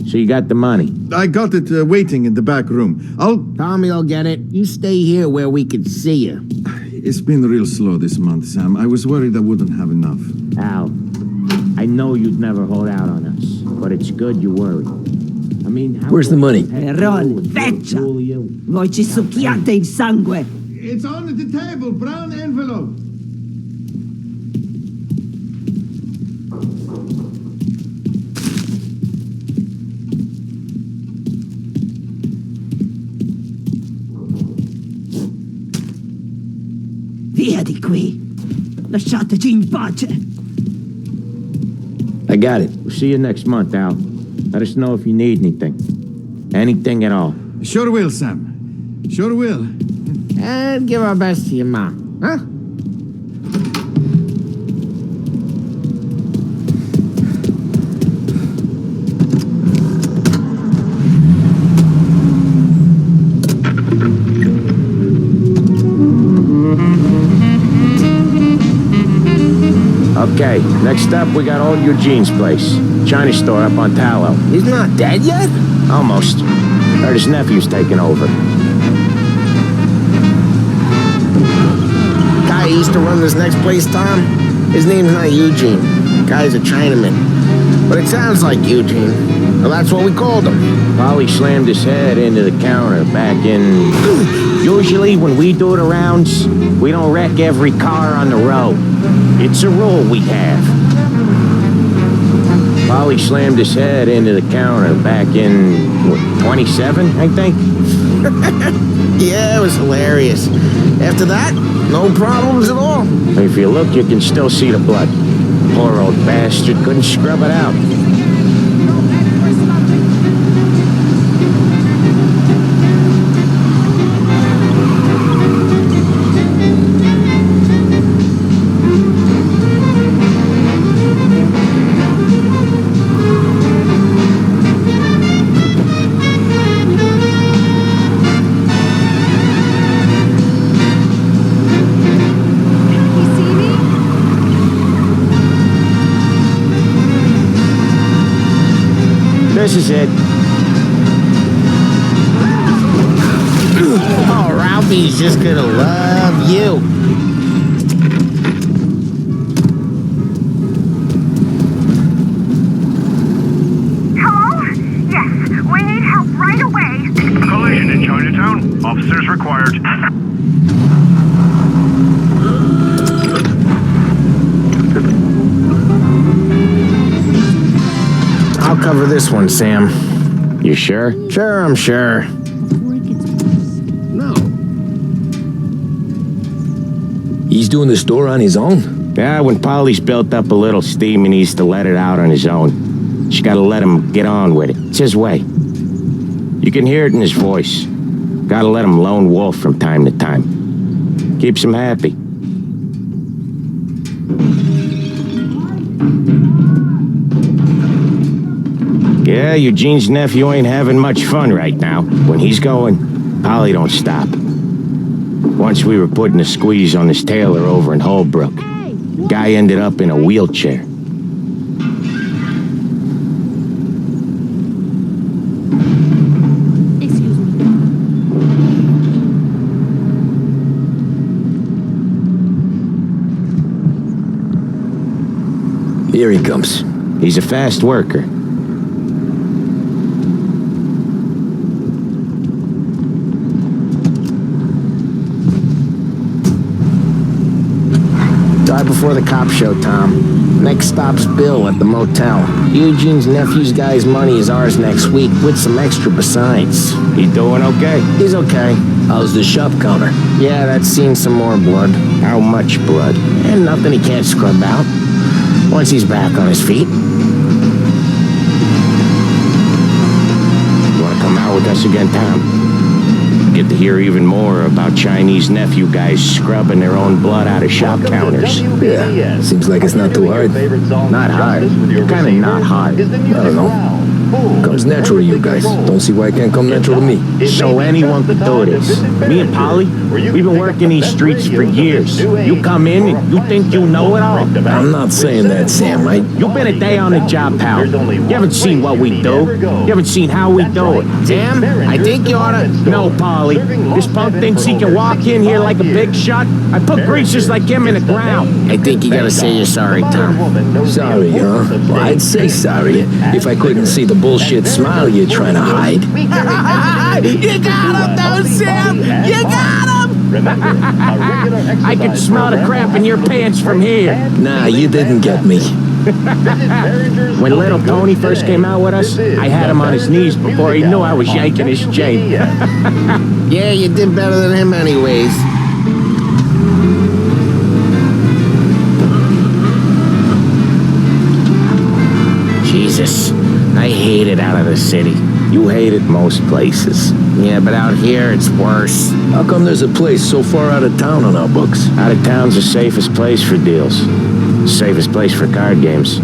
So you got the money? I got it waiting in the back room. Tommy will get it. You stay here where we can see you. It's been real slow this month, Sam. I was worried I wouldn't have enough. Al, I know you'd never hold out on us, but it's good you worry. I mean, where's the money? Ron, feccia! Voi ci succhiate il sangue! It's on the table, brown envelope. Via di qui! Lasciateci in pace! I got it. We'll see you next month, Al. Let us know if you need anything. Anything at all. Sure will, Sam. Sure will. And give our best to your mom, huh? Okay, next up we got old Eugene's place. China store up on Tallow. He's not dead yet? Almost. Heard his nephew's taking over. Guy who used to run this next place, Tom, his name's not Eugene. Guy's a Chinaman. But it sounds like Eugene. Well, that's what we called him. Polly slammed his head into the counter back in... Usually when we do the rounds, we don't wreck every car on the road. It's a rule we have. Polly slammed his head into the counter back in, what, 27, I think? Yeah, it was hilarious. After that, no problems at all. If you look, you can still see the blood. Poor old bastard couldn't scrub it out. This is it. Oh, Ralphie's just gonna love you. Hello? Yes, we need help right away. Collision in Chinatown. Officers required. I'll cover this one, Sam. You sure? Sure, I'm sure. No. He's doing the store on his own? Yeah, when Polly's built up a little steam, he needs to let it out on his own. Just gotta let him get on with it. It's his way. You can hear it in his voice. Gotta let him lone wolf from time to time. Keeps him happy. Yeah, Eugene's nephew ain't having much fun right now. When he's going, Polly don't stop. Once we were putting a squeeze on this tailor over in Holbrook. The guy ended up in a wheelchair. Here he comes. He's a fast worker. Right before the cop show, Tom. Next stop's Bill at the motel. Eugene's nephew's guy's money is ours next week, with some extra besides. He doing okay? He's okay. How's the shop counter? Yeah, that's seen some more blood. How much blood? And nothing he can't scrub out. Once he's back on his feet. You wanna come out with us again, Tom? Get to hear even more about Chinese nephew guys scrubbing their own blood out of shop counters. Yeah, seems like it's not too hard. Not hard. Kinda not hard. I don't know. Comes natural to you guys. Don't see why it can't come natural to me. So anyone could do this. Me and Polly, we've been working these streets for years. You come in and you think you know it all. I'm not saying that, Sam, right? You've been a day on the job, pal. You haven't seen what we do. You haven't seen how we do it. Sam, I think you oughta... No, Polly. This punk thinks he can walk in here like a big shot. I put greasers like him in the ground. I think you gotta say you're sorry, Tom. Sorry, huh? Well, I'd say sorry if I couldn't see the bullshit smile you're trying to hide. You got him, though, Sam! You got him! I can smell the crap in your pants from here. Nah, you didn't get me. When little Tony first came out with us, I had him on his knees before he knew I was yanking his chain. Yeah, you did better than him anyways. Jesus, I hate it out of the city. You hate it most places. Yeah, but out here it's worse. How come there's a place so far out of town on our books? Out of town's the safest place for deals. The safest place for card games.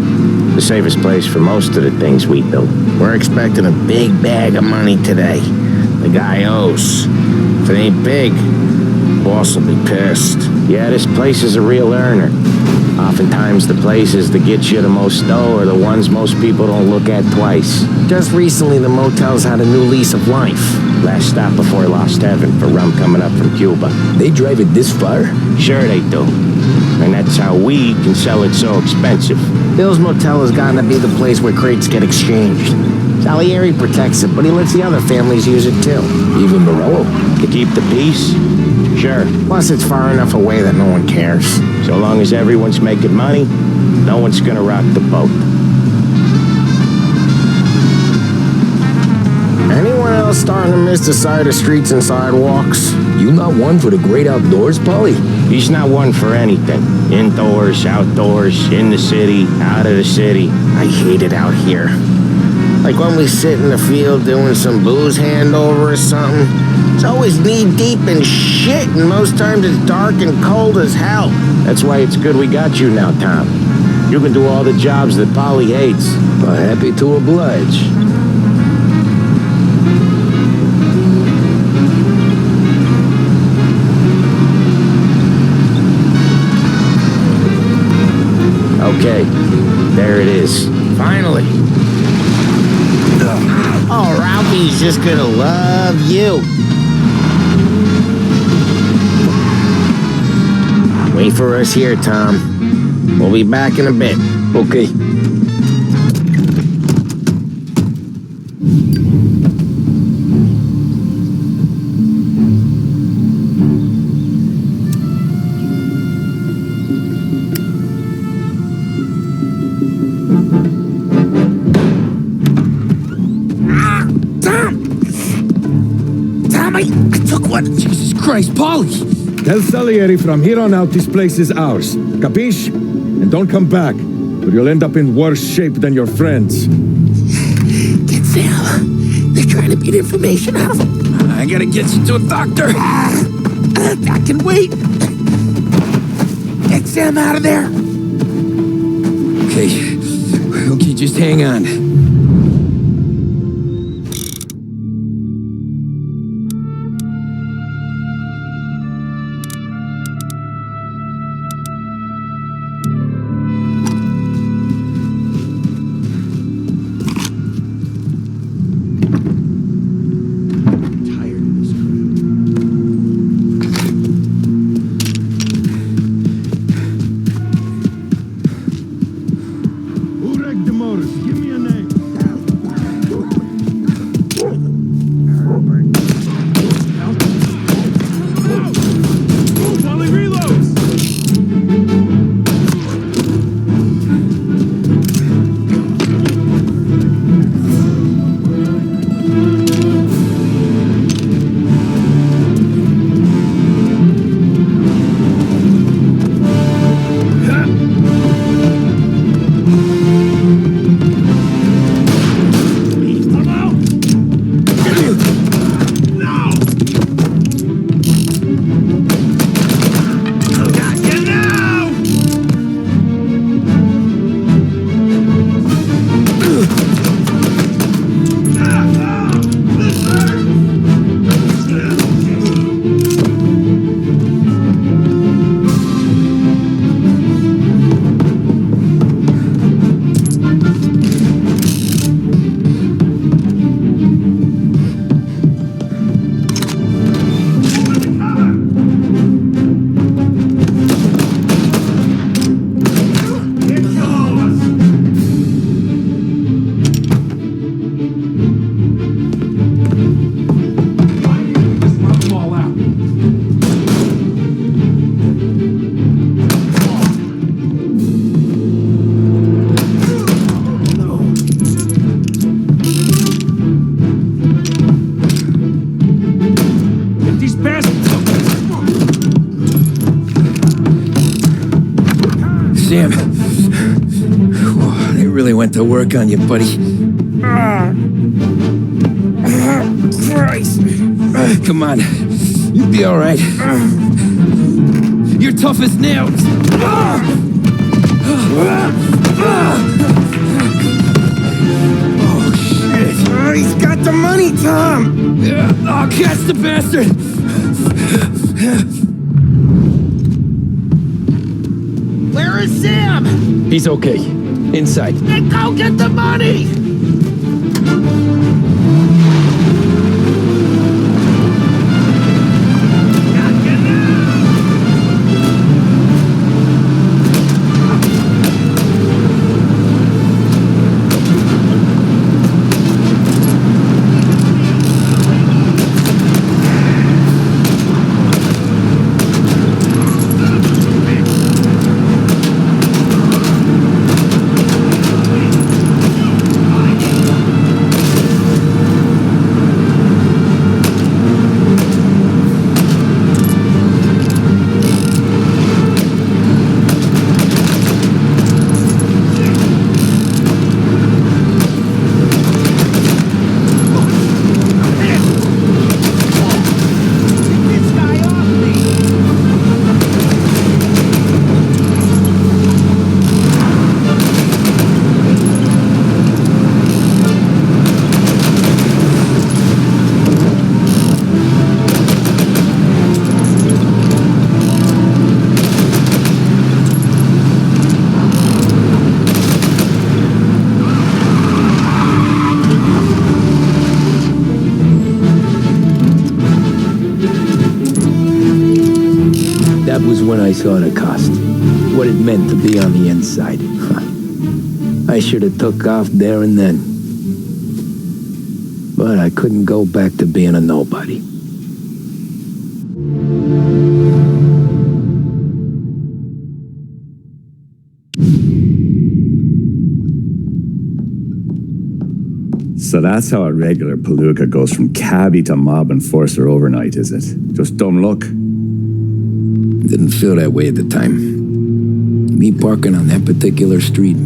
The safest place for most of the things we do. We're expecting a big bag of money today. The guy owes. If it ain't big, boss will be pissed. Yeah, this place is a real earner. Oftentimes the places that get you the most dough are the ones most people don't look at twice. Just recently the motel's had a new lease of life. Last stop before Lost Heaven for rum coming up from Cuba. They drive it this far? Sure they do. And that's how we can sell it so expensive. Bill's Motel has gotten to be the place where crates get exchanged. Salieri protects it, but he lets the other families use it too. Even Morello? To keep the peace? Sure. Plus it's far enough away that no one cares. So long as everyone's making money, no one's gonna rock the boat. Anyone else starting to miss the side of streets and sidewalks? You not one for the great outdoors, Polly? He's not one for anything. Indoors, outdoors, in the city, out of the city. I hate it out here. Like when we sit in the field doing some booze handover or something. It's always knee-deep in shit, and most times it's dark and cold as hell. That's why it's good we got you now, Tom. You can do all the jobs that Polly hates. Well, happy to oblige. Okay, there it is. Finally. He's just gonna love you. Wait for us here, Tom. We'll be back in a bit. Okay. I took one. Jesus Christ, Paulie! Tell Salieri from here on out this place is ours. Capiche? And don't come back, or you'll end up in worse shape than your friends. Get Sam. They're trying to beat information out of him. I gotta get you to a doctor. I can wait. Get Sam out of there. Okay. Okay, just hang on. Sam, they really went to work on you, buddy. Christ. Come on, you'll be all right. You're tough as nails. Oh, shit. He's got the money, Tom. Oh, catch the bastard. Where is Sam? He's okay. Inside. Then go get the money! was when I saw the cost. What it meant to be on the inside. I should have took off there and then. But I couldn't go back to being a nobody. So that's how a regular palooka goes from cabbie to mob enforcer overnight, is it? Just dumb luck? Didn't feel that way at the time. Me parking on that particular street,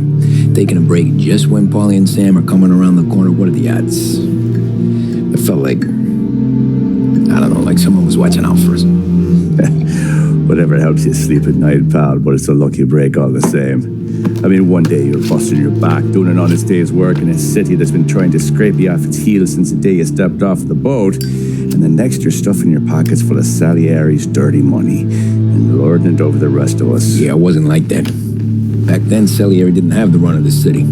taking a break just when Paulie and Sam are coming around the corner, what are the odds? It felt like, I don't know, like someone was watching out for us. Whatever helps you sleep at night, pal, but it's a lucky break all the same. I mean, one day you're busting your back, doing an honest day's work in a city that's been trying to scrape you off its heels since the day you stepped off the boat, and the next you're stuffing your pockets full of Salieri's dirty money and lording it over the rest of us. Yeah, it wasn't like that. Back then, Salieri didn't have the run of the city.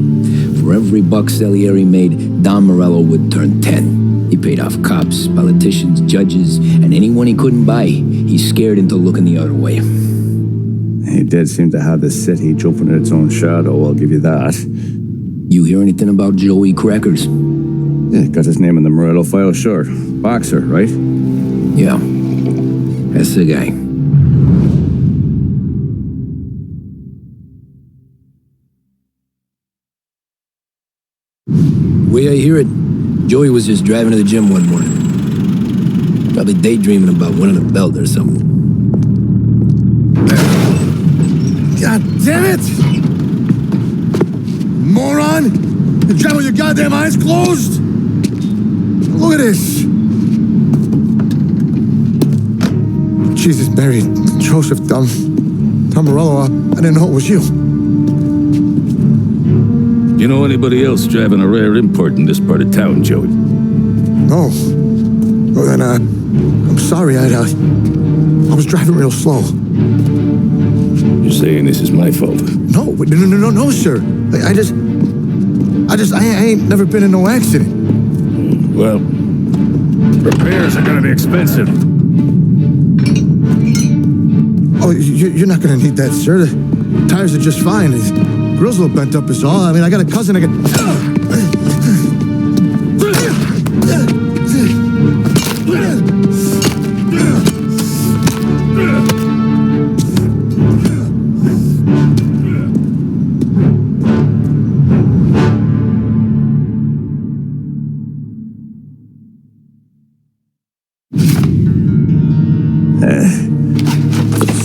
For every buck Salieri made, Don Morello would turn 10. He paid off cops, politicians, judges, and anyone he couldn't buy, he scared into looking the other way. He did seem to have the city jumping at its own shadow, I'll give you that. You hear anything about Joey Crackers? Yeah, got his name in the Morello file, sure. Boxer, right? Yeah, that's the guy. The way I hear it, Joey was just driving to the gym one morning. Probably daydreaming about winning a belt or something. God damn it! Moron! You're driving with your goddamn eyes closed? Look at this! Jesus, Mary, Joseph, Tom Morello, I didn't know it was you. You know anybody else driving a rare import in this part of town, Joey? No. Well, then, I'm sorry, I was driving real slow. You're saying this is my fault? No, sir. I ain't never been in no accident. Well, repairs are gonna be expensive. Oh, you're not gonna need that, sir. The tires are just fine. The grill's a little bent up is all. I mean, I got a cousin I can...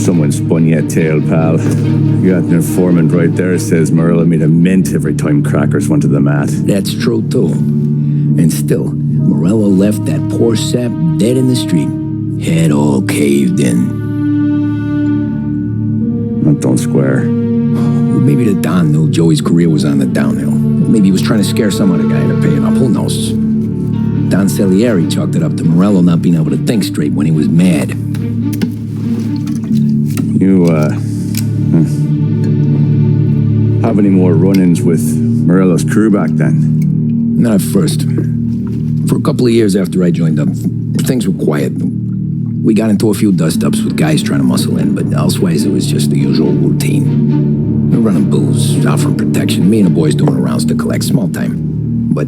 Someone spun you a tail, pal. You got an informant right there says Morello made a mint every time Crackers went to the mat. That's true, too. And still, Morello left that poor sap dead in the street, head all caved in. That don't square. Maybe the Don knew Joey's career was on the downhill. Maybe he was trying to scare some other guy into paying up. Who knows? Don Salieri chalked it up to Morello not being able to think straight when he was mad. You, have any more run-ins with Morello's crew back then? Not at first. For a couple of years after I joined up, things were quiet. We got into a few dust-ups with guys trying to muscle in, but elsewise it was just the usual routine. We were running booze, out for protection, me and the boys doing rounds to collect, small time. But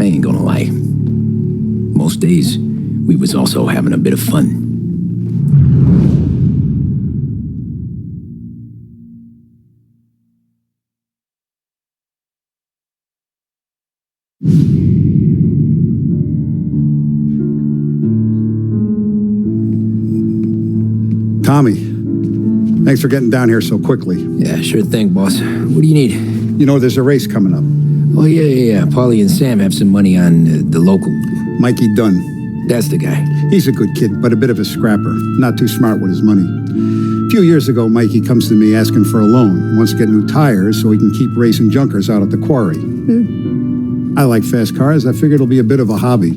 I ain't gonna lie. Most days, we was also having a bit of fun. Tommy, thanks for getting down here so quickly. Yeah, sure thing, boss. What do you need? You know, there's a race coming up. Oh, yeah. Paulie and Sam have some money on the local. Mikey Dunn. That's the guy. He's a good kid, but a bit of a scrapper. Not too smart with his money. A few years ago, Mikey comes to me asking for a loan. He wants to get new tires so he can keep racing junkers out at the quarry. I like fast cars. I figured it'll be a bit of a hobby.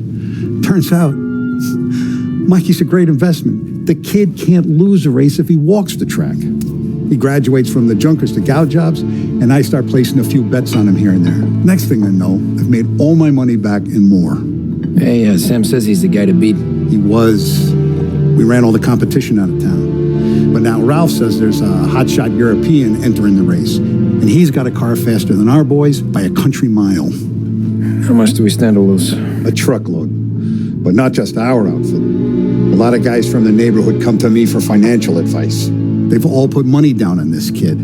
Turns out, Mikey's a great investment. The kid can't lose a race if he walks the track. He graduates from the junkers to gal jobs, and I start placing a few bets on him here and there. Next thing I know, I've made all my money back and more. Hey, Sam says he's the guy to beat. He was. We ran all the competition out of town. But now Ralph says there's a hotshot European entering the race, and he's got a car faster than our boys by a country mile. How much do we stand to lose? A truckload. But not just our outfit. A lot of guys from the neighborhood come to me for financial advice. They've all put money down on this kid.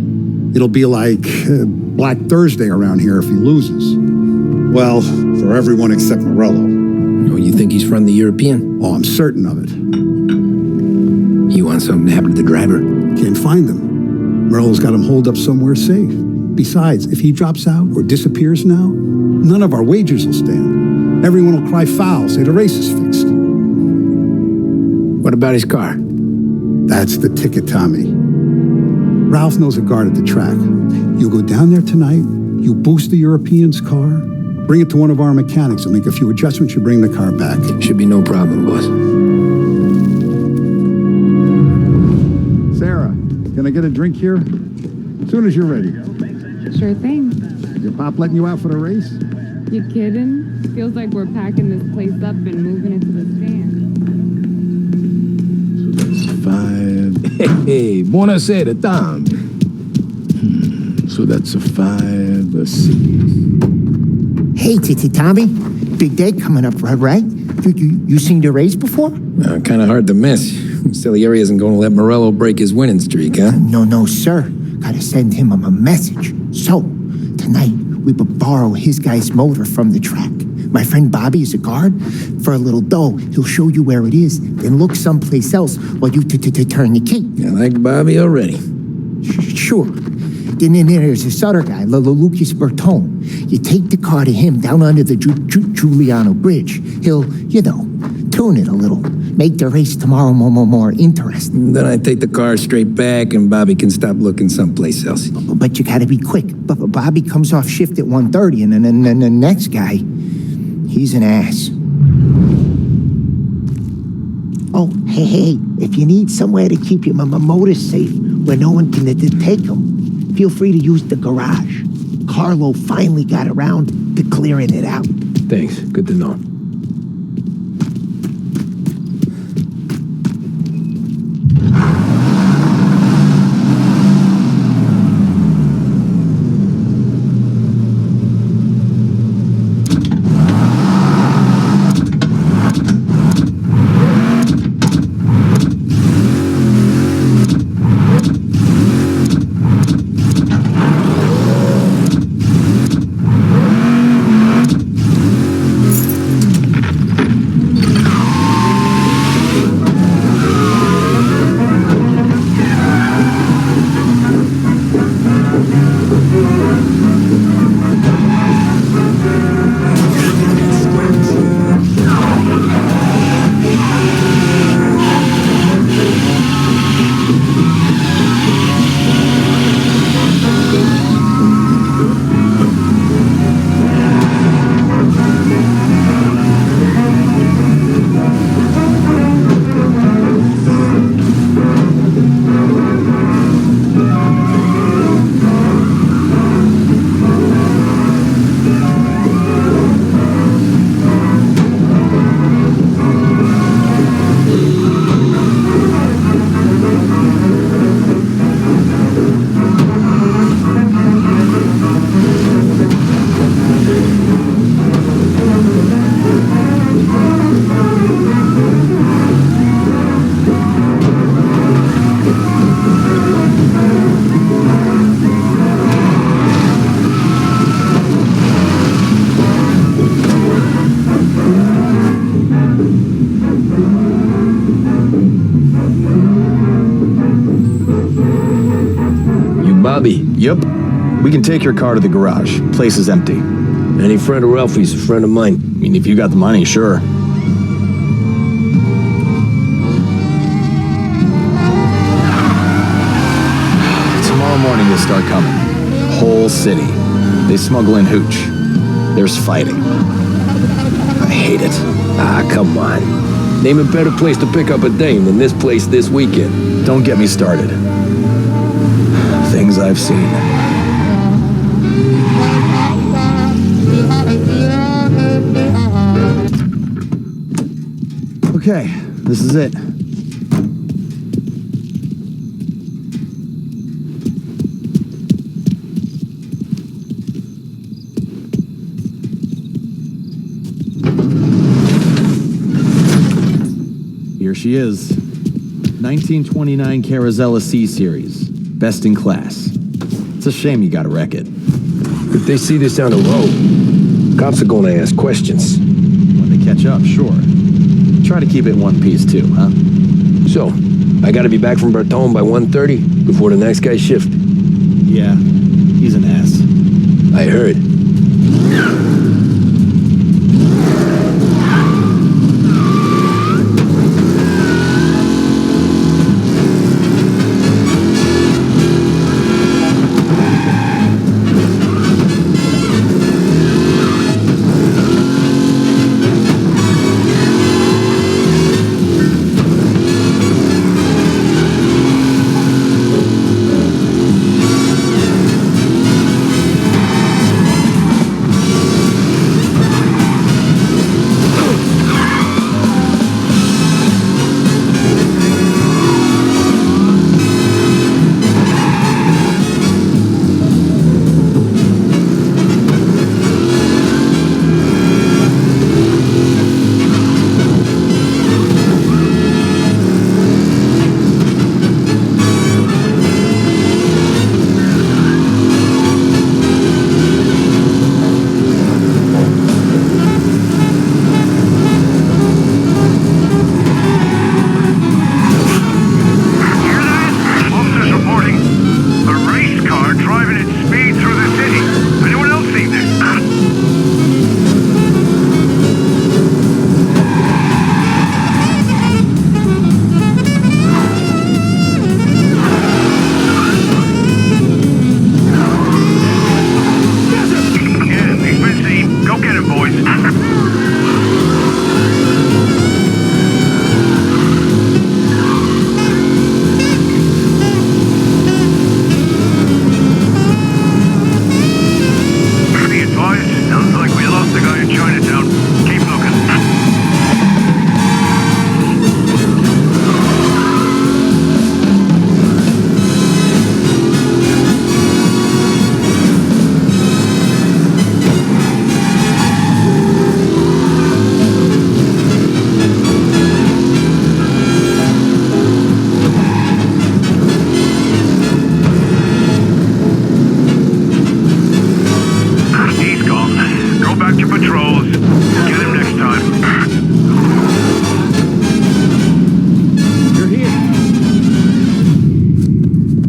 It'll be like Black Thursday around here if he loses. Well, for everyone except Morello. Oh, you think he's from the European? Oh, I'm certain of it. You want something to happen to the driver? Can't find him. Morello's got him holed up somewhere safe. Besides, if he drops out or disappears now, none of our wagers will stand. Everyone will cry foul, say the race is fixed. What about his car? That's the ticket, Tommy. Ralph knows a guard at the track. You go down there tonight, you boost the European's car, bring it to one of our mechanics, and make a few adjustments, you bring the car back. Should be no problem, boss. Sarah, can I get a drink here? As soon as you're ready. Sure thing. Your pop letting you out for the race? You kidding? Feels like we're packing this place up and moving it to the stand. So that's 5. Hey, buonasera, Tom. So that's a 5, a 6. Hey, Tommy. Big day coming up, right? You seen the race before? Kind of hard to miss. Salieri isn't going to let Morello break his winning streak, huh? No, sir. Gotta send him a message. So, tonight, we borrow his guy's motor from the track. My friend Bobby is a guard. For a little dough, he'll show you where it is, then look someplace else while you turn the key. I like Bobby already. Sure. Then there's this other guy, Lucas Bertone. You take the car to him down under the Giuliano Bridge. He'll, tune it a little. Make the race tomorrow more interesting. Then I take the car straight back and Bobby can stop looking someplace else. But you gotta be quick. But Bobby comes off shift at 1:30 and then the next guy, he's an ass. Oh, hey, if you need somewhere to keep your motor safe where no one can take them, feel free to use the garage. Carlo finally got around to clearing it out. Thanks, good to know. Bobby. Yep. We can take your car to the garage. Place is empty. Any friend of Ralphie's a friend of mine. I mean, if you got the money, sure. Tomorrow morning they start coming. Whole city. They smuggle in hooch. There's fighting. I hate it. Ah, come on. Name a better place to pick up a dame than this place this weekend. Don't get me started. Things I've seen. Okay, this is it. she is. 1929 Carazella C Series. Best in class. It's a shame you gotta wreck it. If they see this on the road, cops are gonna ask questions. When they catch up, sure. Try to keep it in one piece too, huh? So, I gotta be back from Bertone by 1:30 before the next guy's shift. Yeah, he's an ass. I heard.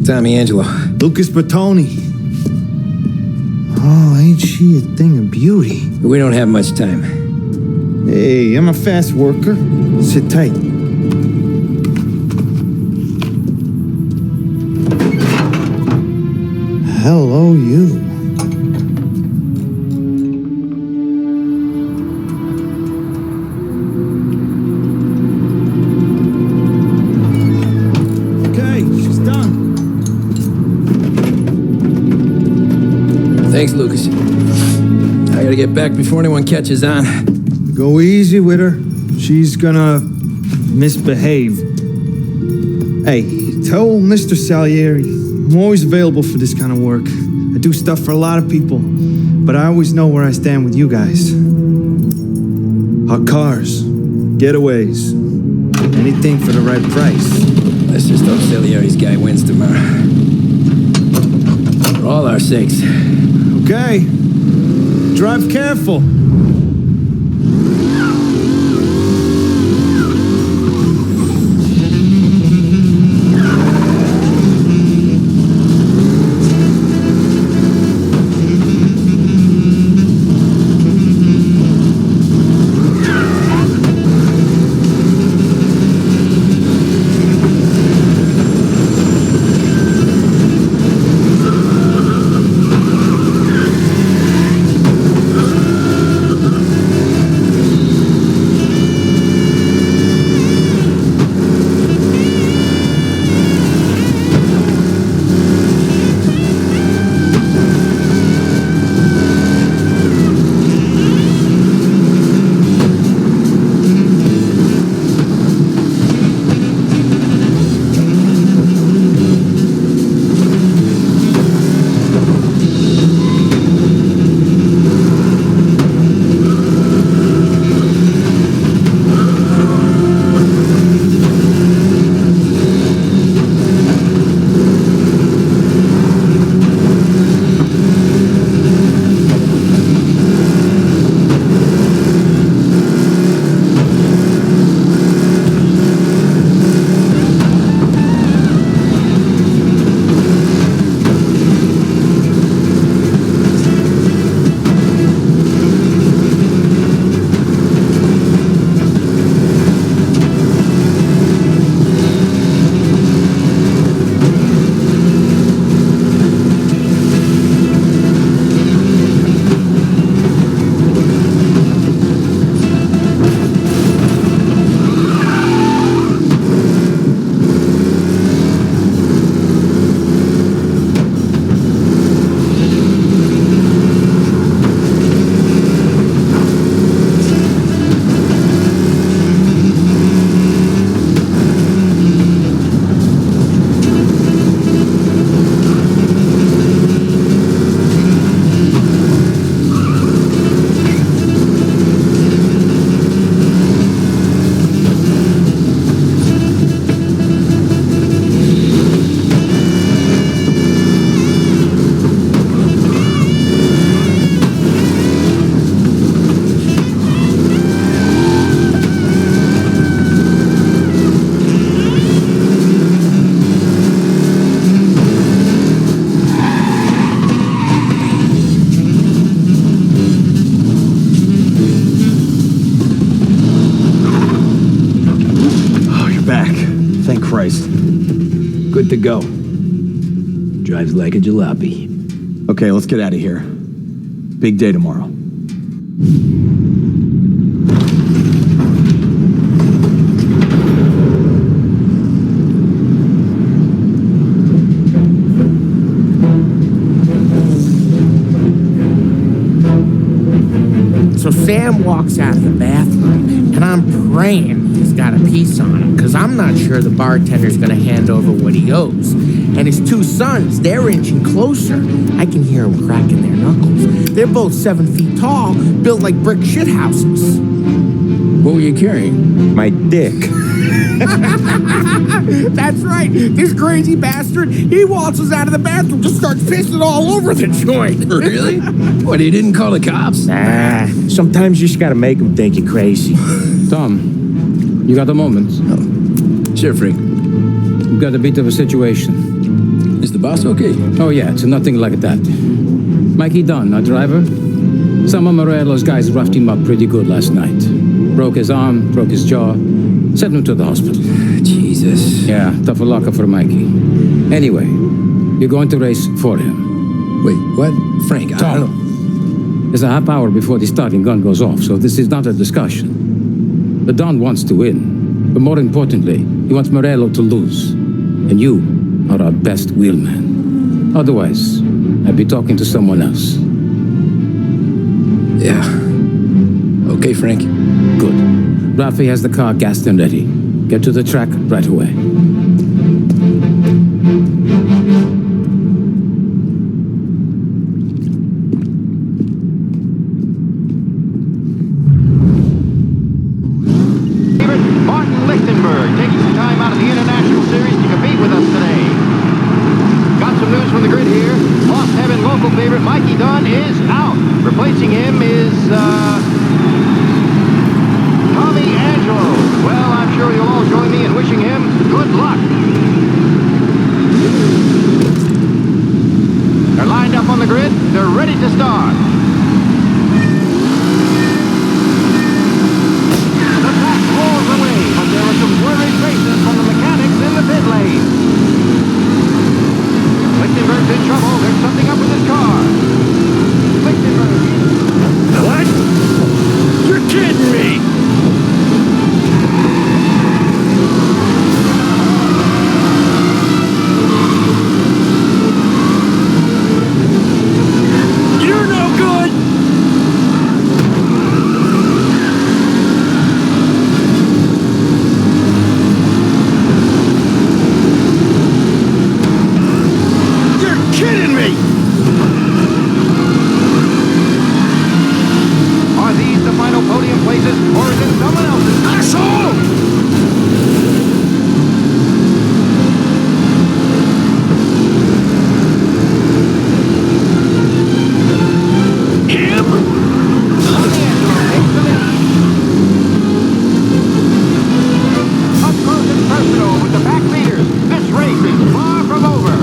Tommy Angelo. Lucas Bertoni. Oh, ain't she a thing of beauty? We don't have much time. Hey, I'm a fast worker. Sit tight. Hello, you. Thanks, Lucas. I gotta get back before anyone catches on. Go easy with her. She's gonna misbehave. Hey, tell Mr. Salieri I'm always available for this kind of work. I do stuff for a lot of people, but I always know where I stand with you guys. Hot cars, getaways, anything for the right price. Let's just hope Salieri's guy wins tomorrow. For all our sakes. Okay. Drive careful. Christ. Good to go. Drives like a jalopy. Okay, let's get out of here. Big day tomorrow. So Sam walks out of the bathroom, and I'm praying he's got a piece on him, because I'm not sure the bartender's going to hand over what he owes. And his two sons, they're inching closer. I can hear them cracking their knuckles. They're both 7 feet tall, built like brick shithouses. What were you carrying? My dick. That's right. This crazy bastard, he waltzes out of the bathroom, just starts pissing all over the joint. Really? What, he didn't call the cops? Nah, sometimes you just gotta make them think you're crazy. Tom, you got a moment? Sure, Frank. We've got a bit of a situation. Is the boss okay? Oh yeah, it's nothing like that. Mikey Dunn, our driver. Some of Morello's guys roughed him up pretty good last night. Broke his arm, broke his jaw, sent him to the hospital. Jesus. Yeah, tough luck for Mikey. Anyway, you're going to race for him. Wait, what? Frank, I don't know. There's a half hour before the starting gun goes off, so this is not a discussion. The Don wants to win, but more importantly, he wants Morello to lose. And you are our best wheelman. Otherwise, I'd be talking to someone else. Yeah. Okay, Frank. Good. Rafi has the car gassed and ready. Get to the track right away. Taking some time out of the International Series to compete with us today. Got some news from the grid here. Lost Heaven local favorite Mikey Dunn is out. Replacing him is, Tommy Angelo. Well, I'm sure you'll all join me in wishing him good luck. They're lined up on the grid. They're ready to start. The pack rolls away, but there are some worried faces from the mechanics in the pit lane. Lichtenberg's in trouble. There's something up with his car. Lichtenberg. What? You're kidding me! You're no good! You're kidding me! Are these the final podium places, or is it someone else's? Asshole! Him? Up close and personal with the back leaders. This race is far from over.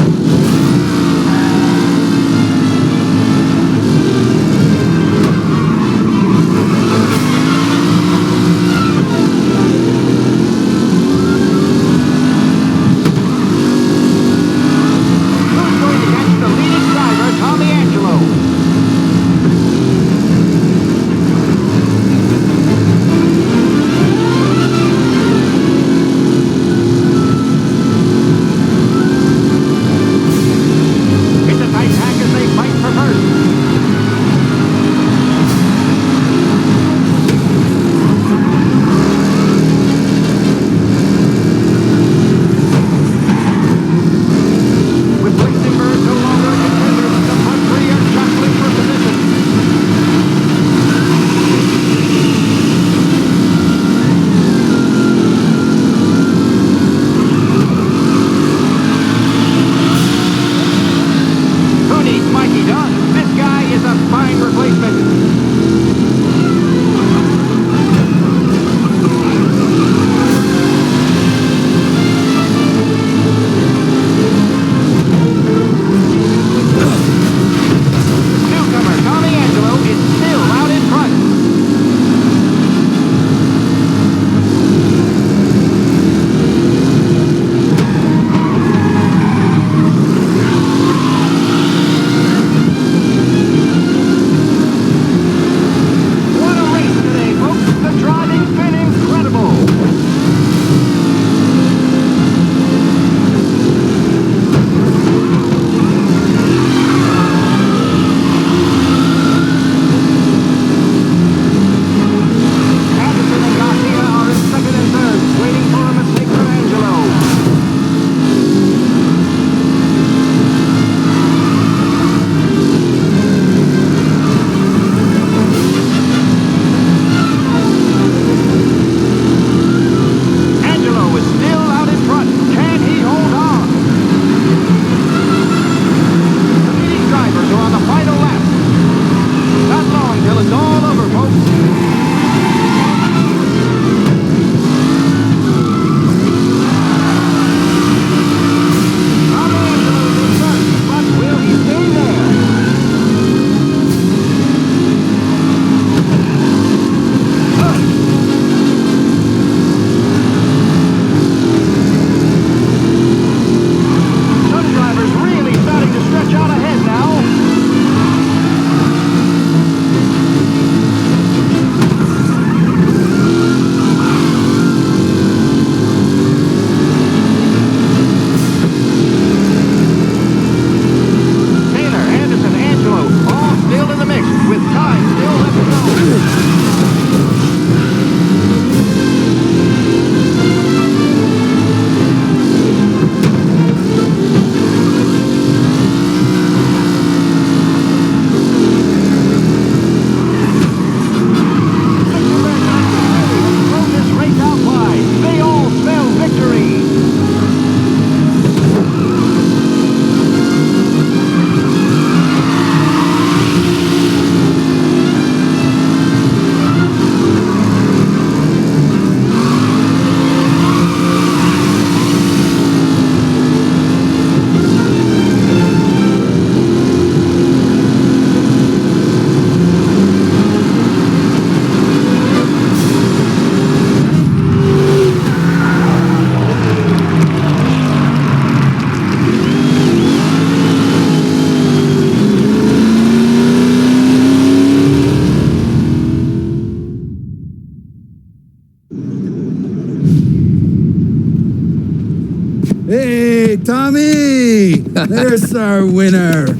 Hey, Tommy! There's our winner.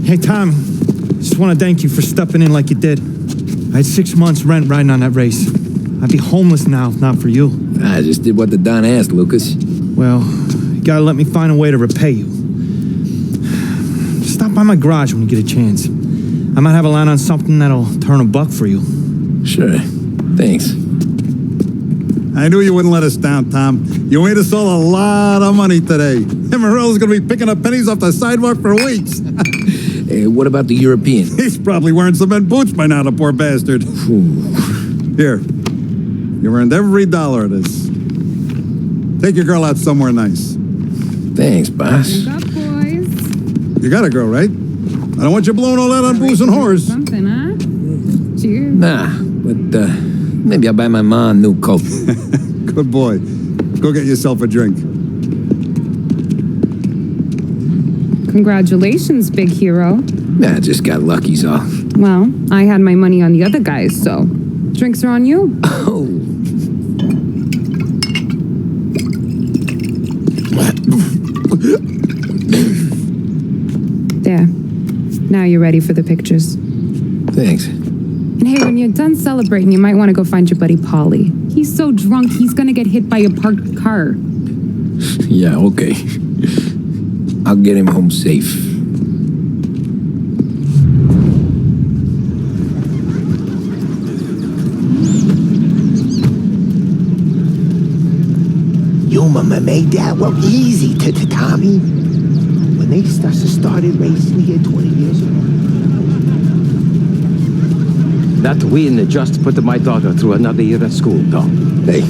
Hey, Tommy. Just want to thank you for stepping in like you did. I had 6 months rent riding on that race. I'd be homeless now if not for you. I just did what the Don asked, Lucas. Well, you gotta let me find a way to repay you. Stop by my garage when you get a chance. I might have a line on something that'll turn $1 for you. Sure. Thanks. I knew you wouldn't let us down, Tom. You made us all a lot of money today. And Morello's gonna be picking up pennies off the sidewalk for weeks. Hey, what about the European? He's probably wearing cement boots by now, the poor bastard. Here. You've earned every dollar of this. Take your girl out somewhere nice. Thanks, boss. Wake up, boys. You got a girl, right? I don't want you blowing all that on booze and whores. Something, huh? Cheers. Nah, but maybe I'll buy my ma a new coat. Good boy. Go get yourself a drink. Congratulations, big hero. Nah, just got lucky's all. Well, I had my money on the other guys, so drinks are on you. Oh. There. Now you're ready for the pictures. Thanks. And hey, when you're done celebrating, you might want to go find your buddy Paulie. He's so drunk, he's gonna get hit by a parked car. Yeah, okay. I'll get him home safe. Your mama made that look easy to Tommy. When they started racing here 20 years ago. That win just put my daughter through another year at school, Tom. Hey,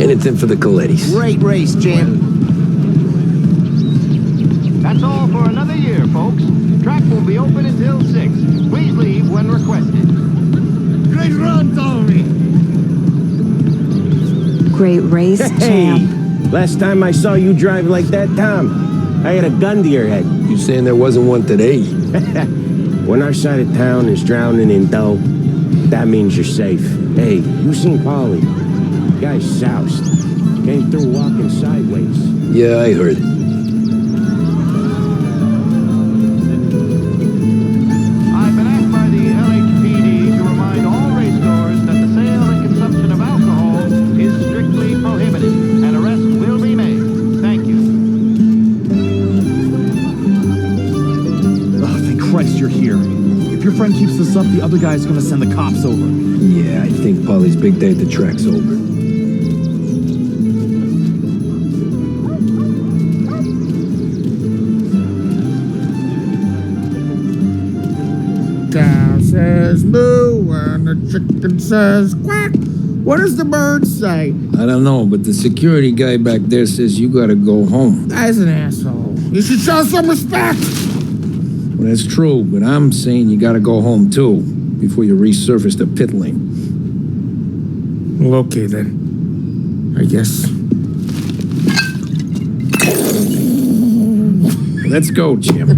anything for the Colettis. Great race, champ. That's all for another year, folks. Track will be open until 6. Please leave when requested. Great run, Tommy! Great race, champ. Last time I saw you drive like that, Tom, I had a gun to your head. You saying there wasn't one today? When our side of town is drowning in dough, that means you're safe. Hey, you seen Paulie? Guy's soused. Came through walking sideways. Yeah, I heard. I've been asked by the LHPD to remind all racegoers that the sale and consumption of alcohol is strictly prohibited, and arrests will be made. Thank you. Oh, thank Christ you're here. If your friend keeps this up, the other guy's gonna send the cops over. Yeah, I think Polly's big day at the track's over. Cow says moo and the chicken says quack. What does the bird say? I don't know, but the security guy back there says you gotta go home. Guy's an asshole. You should show some respect. Well, that's true, but I'm saying you gotta go home too, before you resurface the pit lane. Well, okay then. I guess. Let's go, Jim.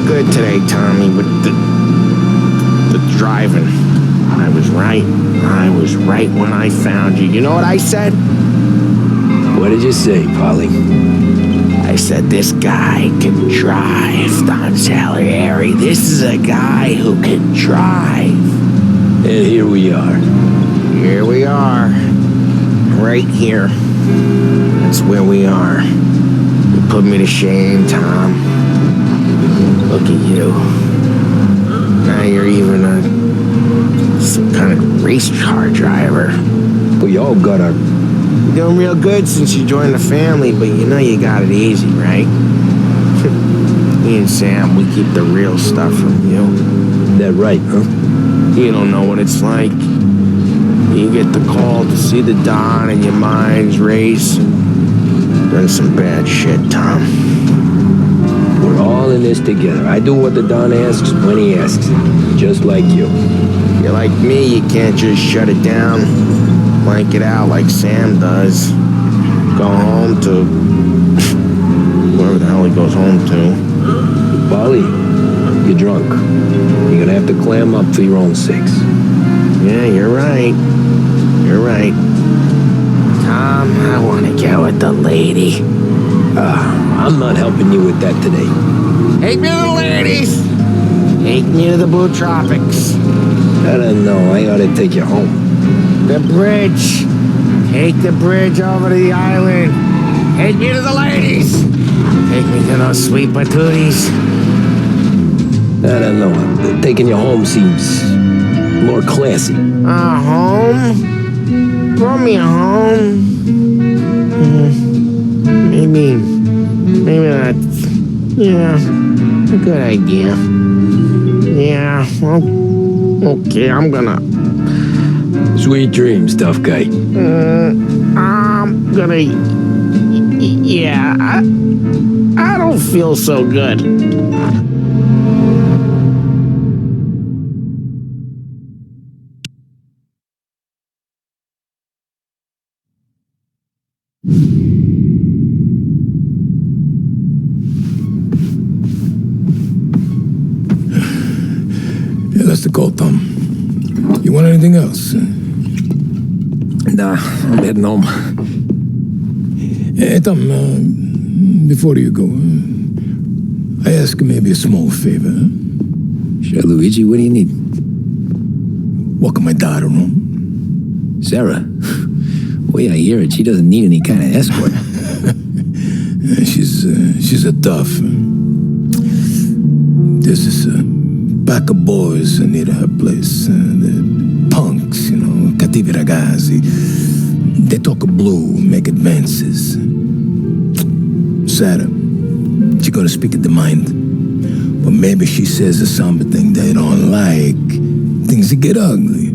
Good today, Tommy, with the driving. I was right when I found you. You know what I said? What did you say, Polly? I said, this guy can drive, Don Salieri. This is a guy who can drive. And here we are. Here we are. Right here. That's where we are. You put me to shame, Tom. Look at you. Now you're even some kind of race car driver. We all got our... You're doing real good since you joined the family, but you know you got it easy, right? Me and Sam, we keep the real stuff from you. That right, huh? You don't know what it's like. You get the call to see the Don and your mind's race and done some bad shit, Tom. We're all in in this together. I do what the Don asks when he asks it. Just like you. You're like me, you can't just shut it down, blank it out like Sam does. Go home to wherever the hell he goes home to. Polly, you're drunk. You're gonna have to clam up for your own sakes. Yeah, you're right. You're right. Tom, I want to get with the lady. I'm not helping you with that today. Take me to the ladies. Take me to the Blue Tropics. I don't know. I ought to take you home. The bridge. Take the bridge over to the island. Take me to the ladies. Take me to those sweet patooties. I don't know. Taking you home seems more classy. Home? Brought me home. Maybe that's, a good idea. Yeah, well, okay, I'm gonna... Sweet dreams, tough guy. I'm gonna... Yeah, I don't feel so good. Yeah, that's the call, Tom. You want anything else? Nah, I'm heading home. Hey, Tom, before you go, I ask maybe a small favor. Sure, Luigi, what do you need? Walk my daughter home. Sarah? The way I hear it, she doesn't need any kind of escort. She's a tough. There's this pack of boys near her place. The punks, cattivi ragazzi. They talk blue, make advances. Sarah, she gonna speak at the mind. But maybe she says something they don't like. Things get ugly.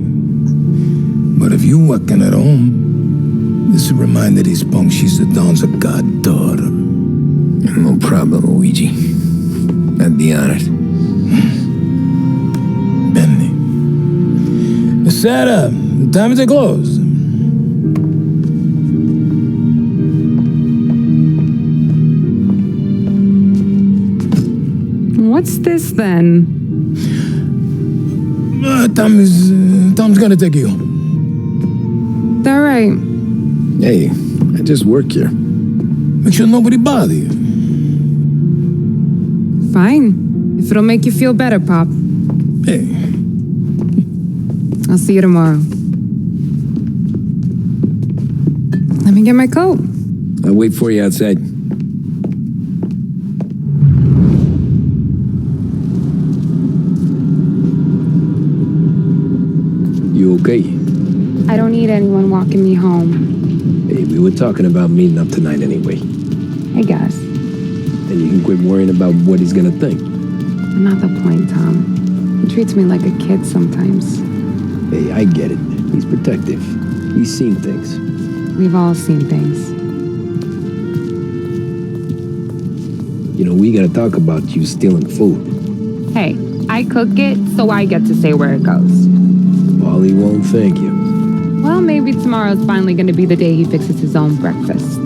But if you walking at home, this will remind these punks she's the Don's a goddaughter. No problem, Luigi. I'd be honored. Benny. Sarah, the time is closed. What's this then? Tom's gonna take you home. All right. Hey, I just work here. Make sure nobody bother you. Fine. If it'll make you feel better, Pop. Hey. I'll see you tomorrow. Let me get my coat. I'll wait for you outside. You okay? I don't need anyone walking me home. Hey, we were talking about meeting up tonight anyway. I guess. Then you can quit worrying about what he's gonna think. Not the point, Tom. He treats me like a kid sometimes. Hey, I get it. He's protective. He's seen things. We've all seen things. We gotta talk about you stealing food. Hey, I cook it, so I get to say where it goes. Wally won't thank you. Well, maybe tomorrow's finally going to be the day he fixes his own breakfast.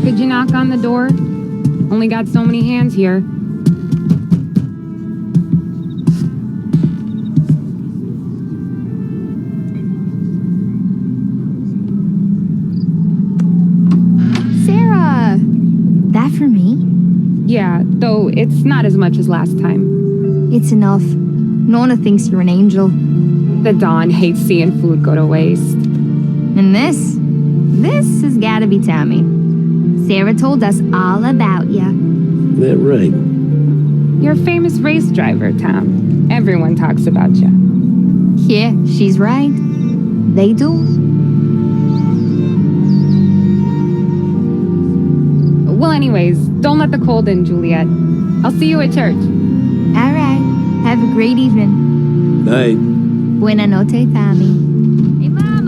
Could you knock on the door? Only got so many hands here. For me? Yeah, though it's not as much as last time. It's enough. Nona thinks you're an angel. The Don hates seeing food go to waste. And this has gotta be Tammy. Sarah told us all about ya. That right? You're a famous race driver, Tom. Everyone talks about you. Yeah, she's right. They do. Well, anyways, don't let the cold in, Juliet. I'll see you at church. All right. Have a great evening. Night. Buena noche, Tommy. Hey, Mom.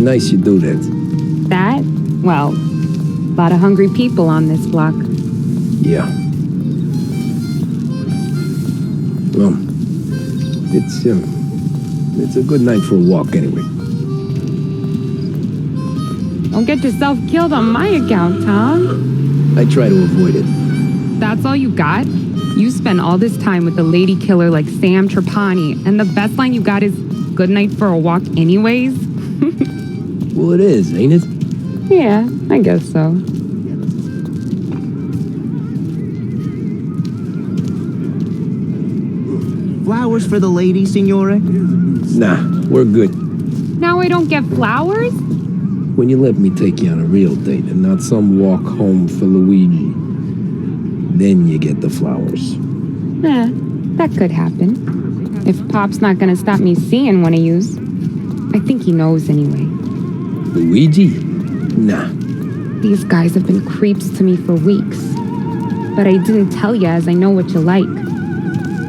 nice you do that. That? Well, a lot of hungry people on this block. Yeah. Well, it's a good night for a walk anyway. Don't get yourself killed on my account, Tom. I try to avoid it. That's all you got? You spend all this time with a lady killer like Sam Trapani, and the best line you got is, "Good night for a walk anyways"? Well, it is, ain't it? Yeah, I guess so. Flowers for the lady, signore? Nah, we're good. Now I don't get flowers? When you let me take you on a real date and not some walk home for Luigi, then you get the flowers. That could happen. If Pop's not gonna stop me seeing one of yous. I think he knows anyway. Luigi? Nah. These guys have been creeps to me for weeks. But I didn't tell ya as I know what you like.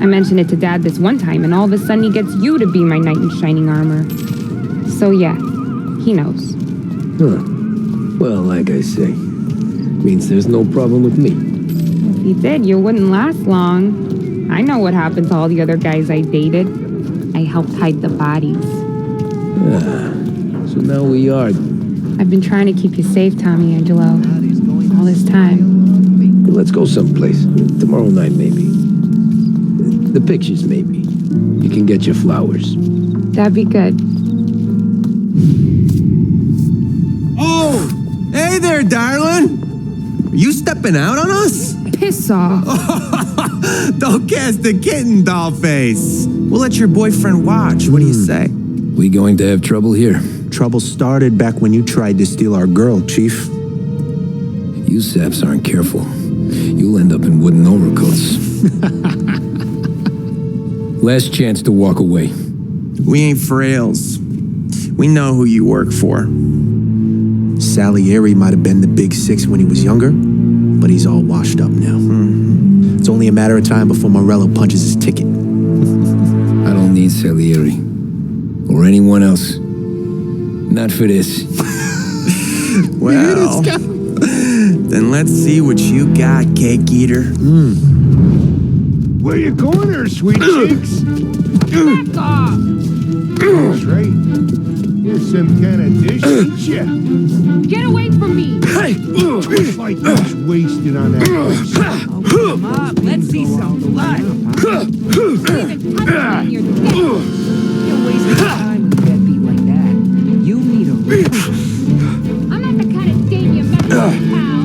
I mentioned it to Dad this one time and all of a sudden he gets you to be my knight in shining armor. So yeah, he knows. Huh. Well, like I say, means there's no problem with me. If he did, you wouldn't last long. I know what happened to all the other guys I dated. I helped hide the bodies. So now we are. I've been trying to keep you safe, Tommy Angelo. All this time. Let's go someplace. Tomorrow night, maybe. The pictures, maybe. You can get your flowers. That'd be good. Oh! Hey there, darling! Are you stepping out on us? Piss off. Don't cast the kitten, doll face. We'll let your boyfriend watch. What do you say? We going to have trouble here? Trouble started back when you tried to steal our girl, Chief. If you saps aren't careful, you'll end up in wooden overcoats. Last chance to walk away. We ain't frails. We know who you work for. Salieri might have been the big six when he was younger, but he's all washed up now. It's only a matter of time before Morello punches his ticket. I don't need Salieri. Or anyone else. Not for this. Well, then let's see what you got, cake eater. Where you going there, sweet cheeks? Back off! That's right. Here's some kind of dish, ain't ya? Get away from me! Just like this wasted on that place. Oh, come up. Let's see some blood. Even touch me and you're dead. You're wasting time with a deadbeat like that. You need a I'm not the kind of dame you mess with, pal.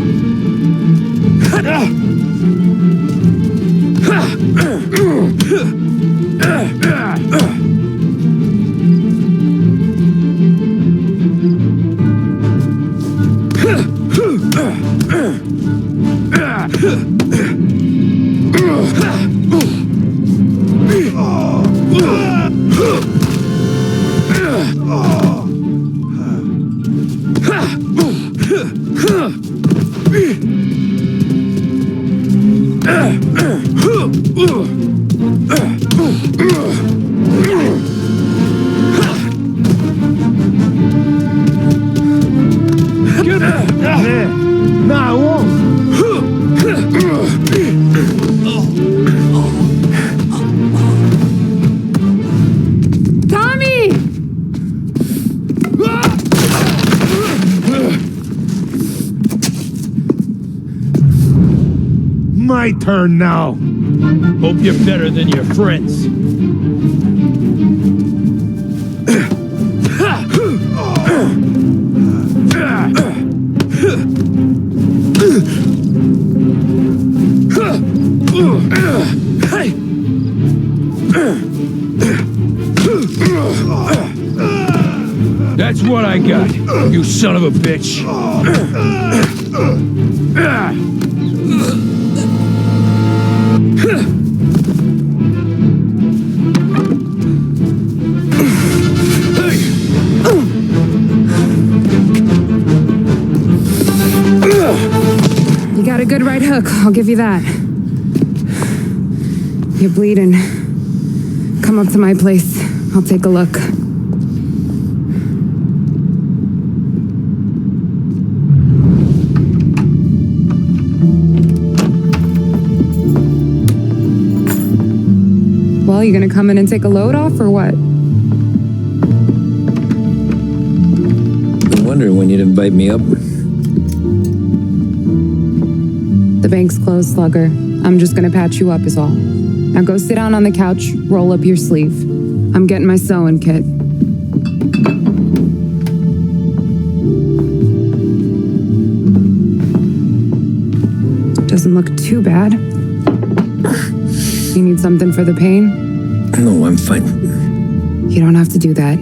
No, I won't. Tommy! My turn now. Hope you're better than your friends. That's what I got, you son of a bitch. You got a good right hook, I'll give you that. You're bleeding. Come up to my place. I'll take a look. Well, you gonna come in and take a load off or what? Been wondering when you'd invite me up. The bank's closed, Slugger. I'm just gonna patch you up is all. Now go sit down on the couch, roll up your sleeve. I'm getting my sewing kit. Doesn't look too bad. You need something for the pain? No, I'm fine. You don't have to do that.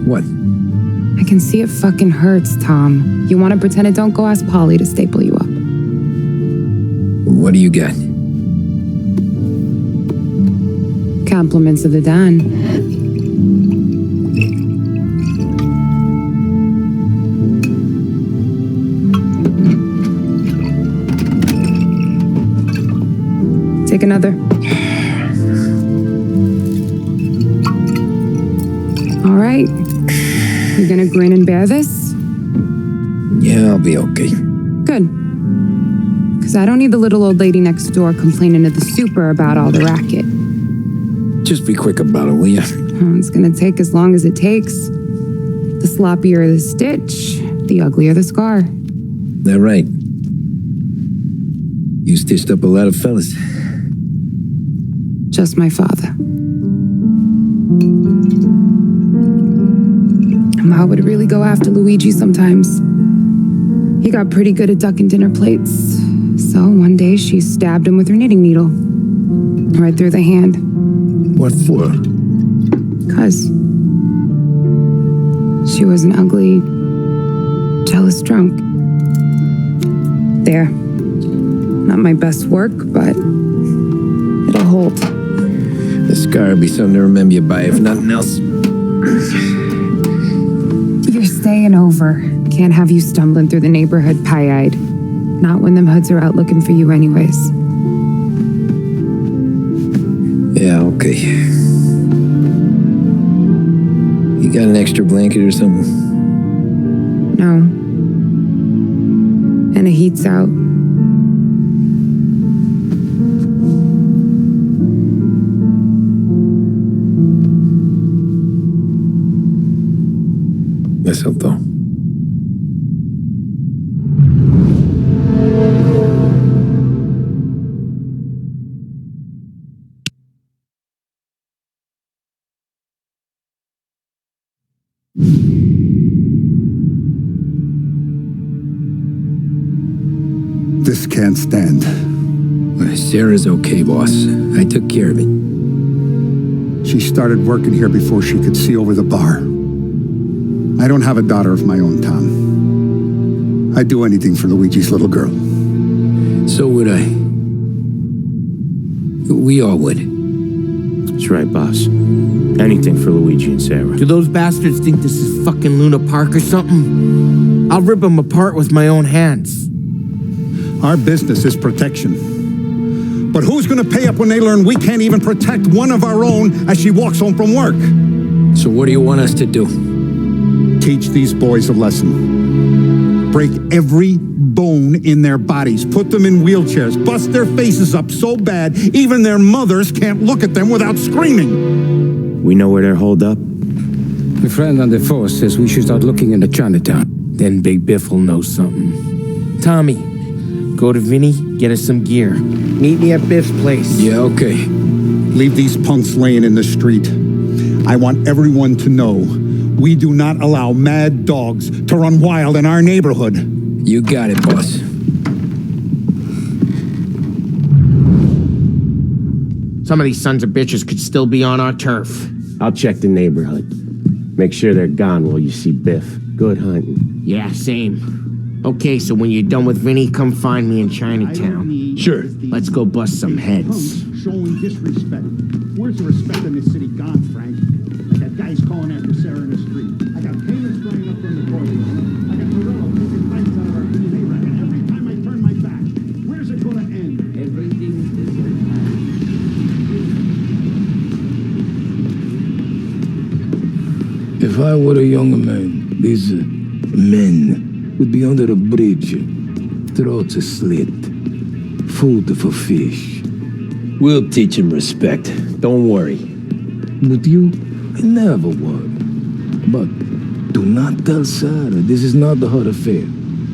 What? I can see it fucking hurts, Tom. You want to pretend it don't? Go ask Polly to staple you up. What do you got? Compliments of the Don. Take another. All right. You gonna grin and bear this? Yeah, I'll be okay. Good. Because I don't need the little old lady next door complaining to the super about all the racket. Just be quick about it, will ya? It's gonna take as long as it takes. The sloppier the stitch, the uglier the scar. That right. You stitched up a lot of fellas. Just my father. Ma would really go after Luigi sometimes. He got pretty good at ducking dinner plates. So one day she stabbed him with her knitting needle. Right through the hand. What for? 'Cause she was an ugly, jealous drunk. There. Not my best work, but it'll hold. The scar will be something to remember you by, if nothing else. You're staying over. Can't have you stumbling through the neighborhood pie-eyed. Not when them hoods are out looking for you anyways. Yeah, okay. You got an extra blanket or something? No. And the heat's out. Eso todo. This can't stand. Sarah's okay, boss. I took care of it. She started working here before she could see over the bar. I don't have a daughter of my own, Tom. I'd do anything for Luigi's little girl. So would I. We all would. That's right, boss. Anything for Luigi and Sarah. Do those bastards think this is fucking Luna Park or something? I'll rip them apart with my own hands. Our business is protection. But who's gonna pay up when they learn we can't even protect one of our own as she walks home from work? So what do you want us to do? Teach these boys a lesson. Break every bone in their bodies. Put them in wheelchairs. Bust their faces up so bad even their mothers can't look at them without screaming. We know where they're holed up? My friend on the force says we should start looking into Chinatown. Then Big Biff will know something. Tommy, go to Vinny, get us some gear. Meet me at Biff's place. Yeah, okay. Leave these punks laying in the street. I want everyone to know we do not allow mad dogs to run wild in our neighborhood. You got it, boss. Some of these sons of bitches could still be on our turf. I'll check the neighborhood. Make sure they're gone while you see Biff. Good hunting. Yeah, same. Okay, so when you're done with Vinny, come find me in Chinatown. Sure. Let's go bust some heads. Showing disrespect. Where's the respect in this city gone, Frank? I got guys calling after Sarah in the street. I got payments drying up from the courthouse. I got Morello taking bites out of our DNA racket every time I turn my back. Where's it gonna end? Everything is If I were a younger man, these men would be under the bridge, throats slit, food for fish. We'll teach him respect. Don't worry. With you, I never worry. But do not tell Sarah this is not the hot affair.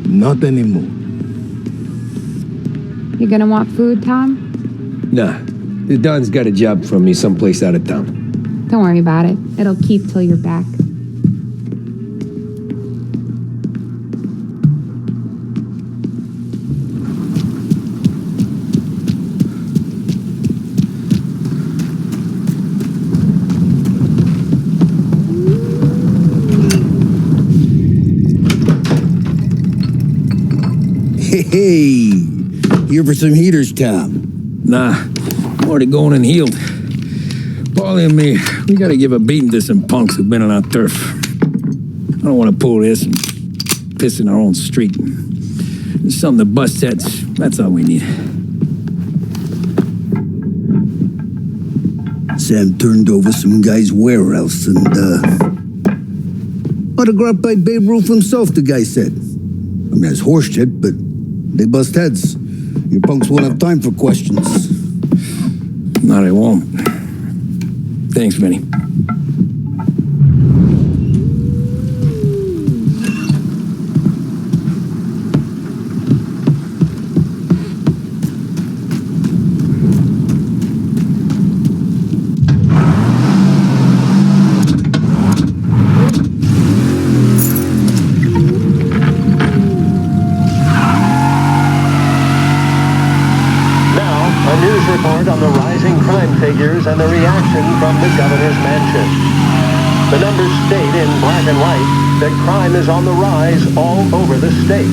Not anymore. You gonna want food, Tom? Nah, the Don's got a job from me someplace out of town. Don't worry about it. It'll keep till you're back. Hey, here for some heaters, Tom? Nah, I'm already going and healed. Paulie and me, we gotta give a beating to some punks who've been on our turf. I don't want to pull this and piss in our own street. Just something to bust heads. That's all we need. Sam turned over some guy's warehouse and, autographed by Babe Ruth himself, the guy said. I mean, that's horse shit, but they bust heads. Your punks won't have time for questions. No, they won't. Thanks, Vinny. On the rising crime figures and the reaction from the governor's mansion. The numbers state in black and white that crime is on the rise all over the state.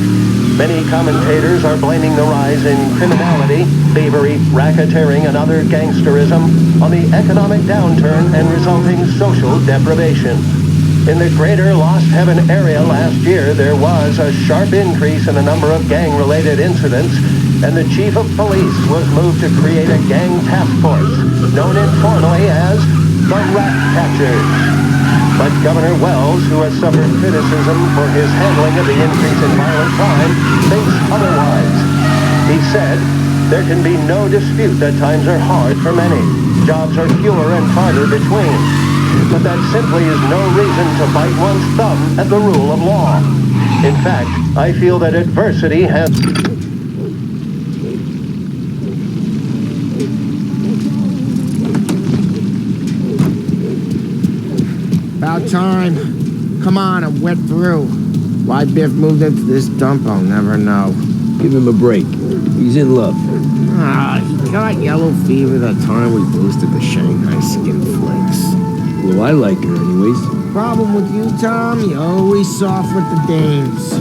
Many commentators are blaming the rise in criminality, thievery, racketeering, and other gangsterism on the economic downturn and resulting social deprivation. In the greater Lost Heaven area last year, there was a sharp increase in the number of gang-related incidents, and the chief of police was moved to create a gang task force, known informally as the Rat Catchers. But Governor Wells, who has suffered criticism for his handling of the increase in violent crime, thinks otherwise. He said, "There can be no dispute that times are hard for many. Jobs are fewer and farther between. But that simply is no reason to bite one's thumb at the rule of law. In fact, I feel that adversity has..." About time. Come on, I'm wet through. Why Biff moved into this dump, I'll never know. Give him a break. He's in love. Ah, he got yellow fever that time we boosted the Shanghai skin flakes. Well, I like her anyways. Problem with you, Tom, you always soft with the dames.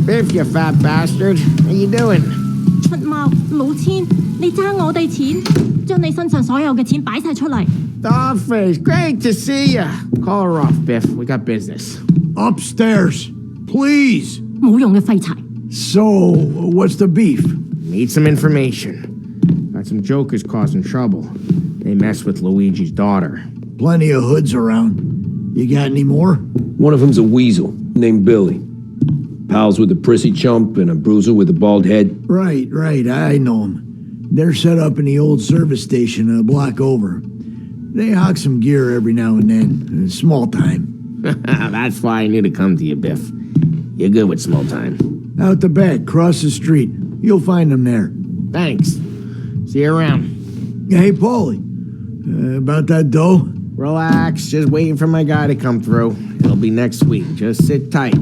Biff, you fat bastard. How you doing? 出貓老千，你爭我哋錢，將你身上所有嘅錢擺晒出嚟。Dollface, great to see ya. Call her off, Biff. We got business. Upstairs, please. 冇用嘅廢柴。So, what's the beef? Need some information. Got some jokers causing trouble. They mess with Luigi's daughter. Plenty of hoods around. You got any more? One of them's a weasel named Billy. Pals with a prissy chump and a bruiser with a bald head. Right, I know them. They're set up in the old service station a block over. They hawk some gear every now and then. Small time. That's why I knew to come to you, Biff. You're good with small time. Out the back, cross the street. You'll find them there. Thanks. See you around. Hey, Paulie. About that dough? Relax. Just waiting for my guy to come through. It'll be next week. Just sit tight.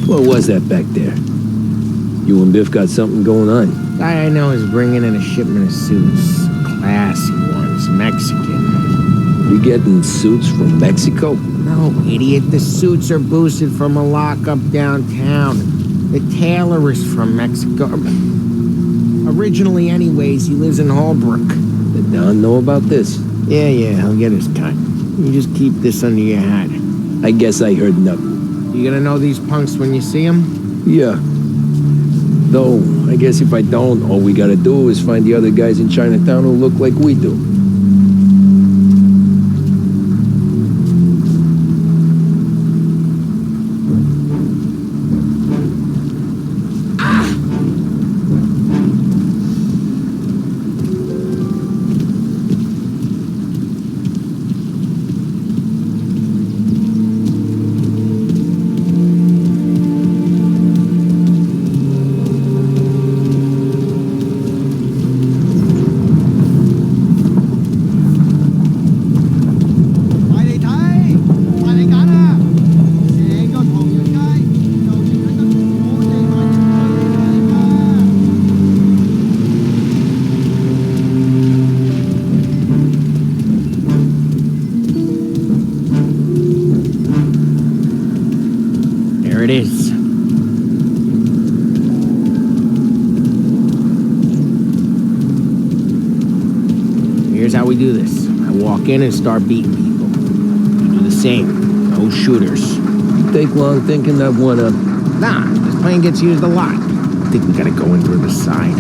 What was that back there? You and Biff got something going on. Guy I know is bringing in a shipment of suits. Classy ones, Mexican. You getting suits from Mexico? No, idiot. The suits are boosted from a lockup downtown. The tailor is from Mexico. Originally, anyways, he lives in Holbrook. Did Don know about this? Yeah, he'll get his cut. You just keep this under your hat. I guess I heard nothing. You gonna know these punks when you see them? Yeah. Though, I guess if I don't, all we gotta do is find the other guys in Chinatown who look like we do. There it is. Here's how we do this. I walk in and start beating people. You do the same. No shooters. You take long thinking that one up. Nah, this plane gets used a lot. I think we gotta go in through the side.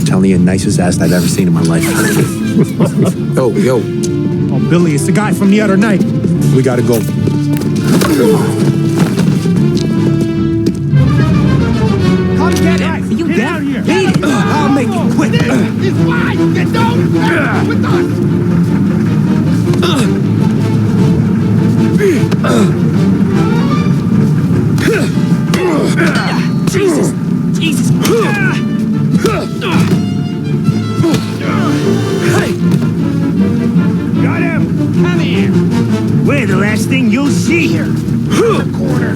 Telling you, nicest ass I've ever seen in my life. Yo. Oh, Billy, it's the guy from the other night. We gotta go. Come get him! You get out here! I'll make you quit! It's fine! Get down! With us! Jesus! Got him! Come here! We're the last thing you'll see here! The corner!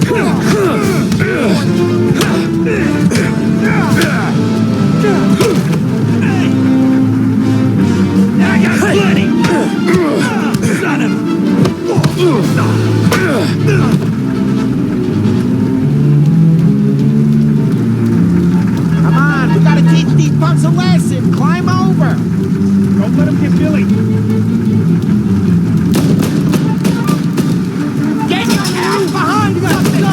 I got plenty! Son Come on, we gotta teach these punks a lesson. Climb over. Don't let him get Billy! Get your ass behind something. I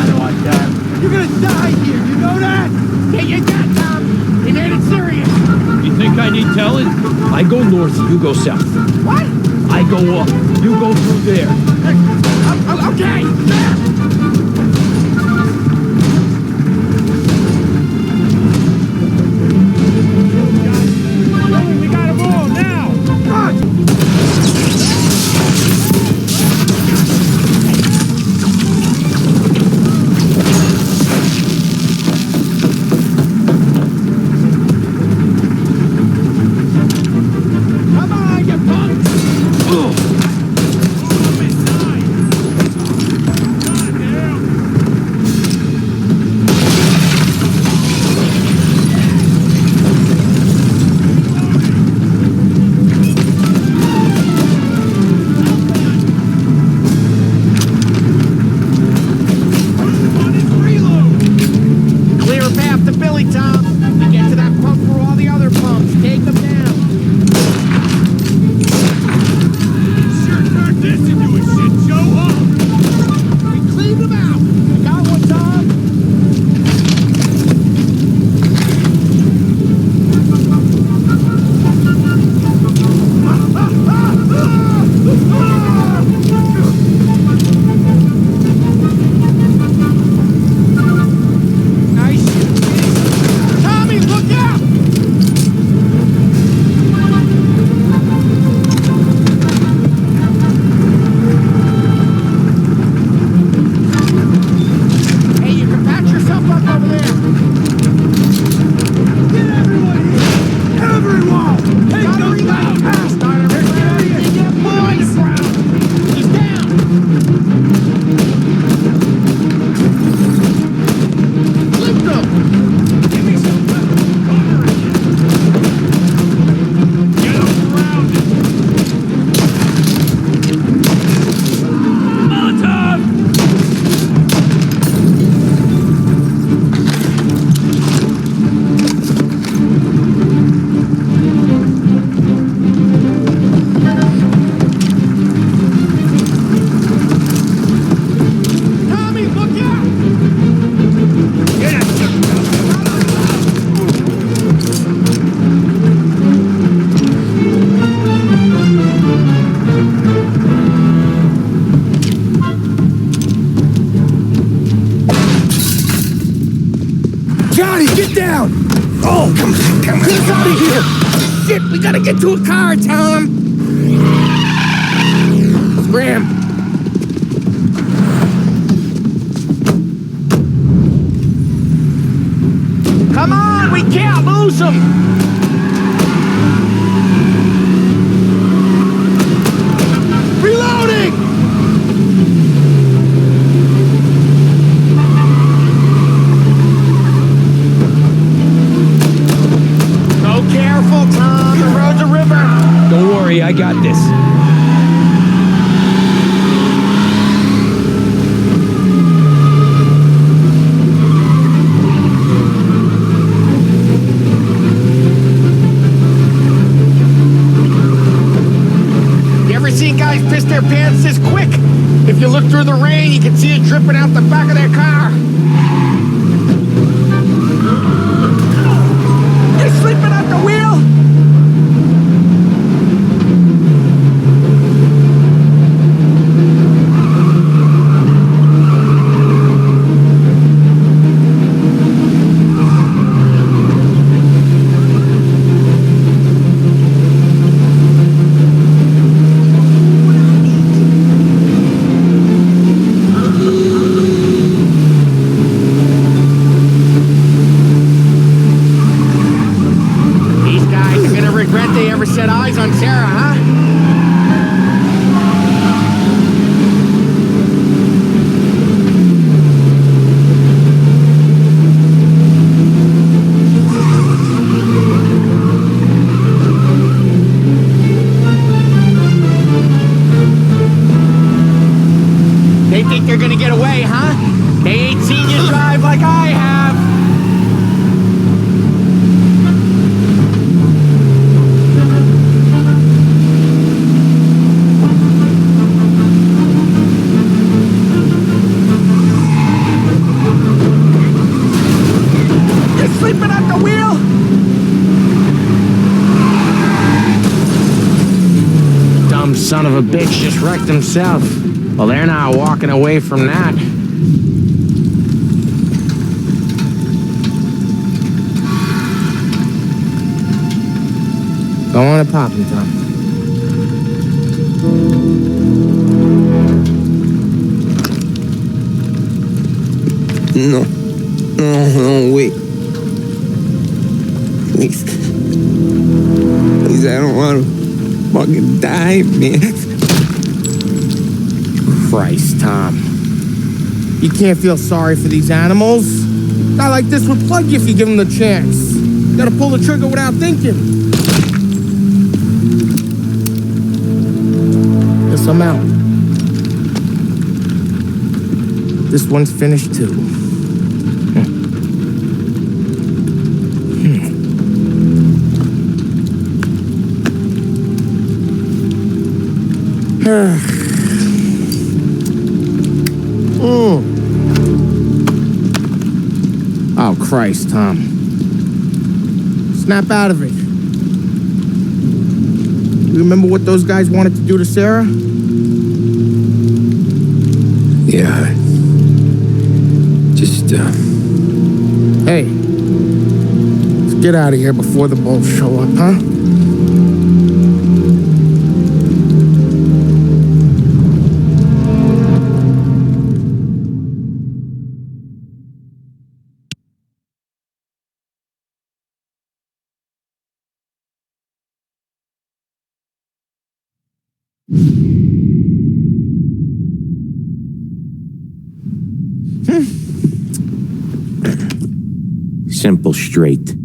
don't want that. You're gonna die here, you know that? Get your gun down. It ain't serious. You think I need telling? I go north, you go south. What? I go up, you go through there. Okay. We gotta move now! Come on, you punks. Shit, we gotta get to a car, Tom! Scram! Come on, we can't lose him! Reloading! Go careful, Tom. The road's a river. Don't worry, I got this. Seen guys piss their pants this quick. If you look through the rain, you can see it dripping out the back of their car. You're sleeping at the wheel? Set eyes on Sarah, huh? They think they're gonna get away, huh? They ain't seen you drive like I have. Sleeping at the wheel? Dumb son of a bitch just wrecked himself. Well, they're not walking away from that. Go on and pop him, Tom. No, wait. Please, I don't want to fucking die, man. Christ, Tom. You can't feel sorry for these animals. A guy like this would plug you if you give him the chance. You gotta pull the trigger without thinking. Guess I'm out. This one's finished too. Oh, Christ, Tom. Snap out of it. You remember what those guys wanted to do to Sarah? Yeah. Just, Hey. Let's get out of here before the bulls show up, huh? Simple, straight.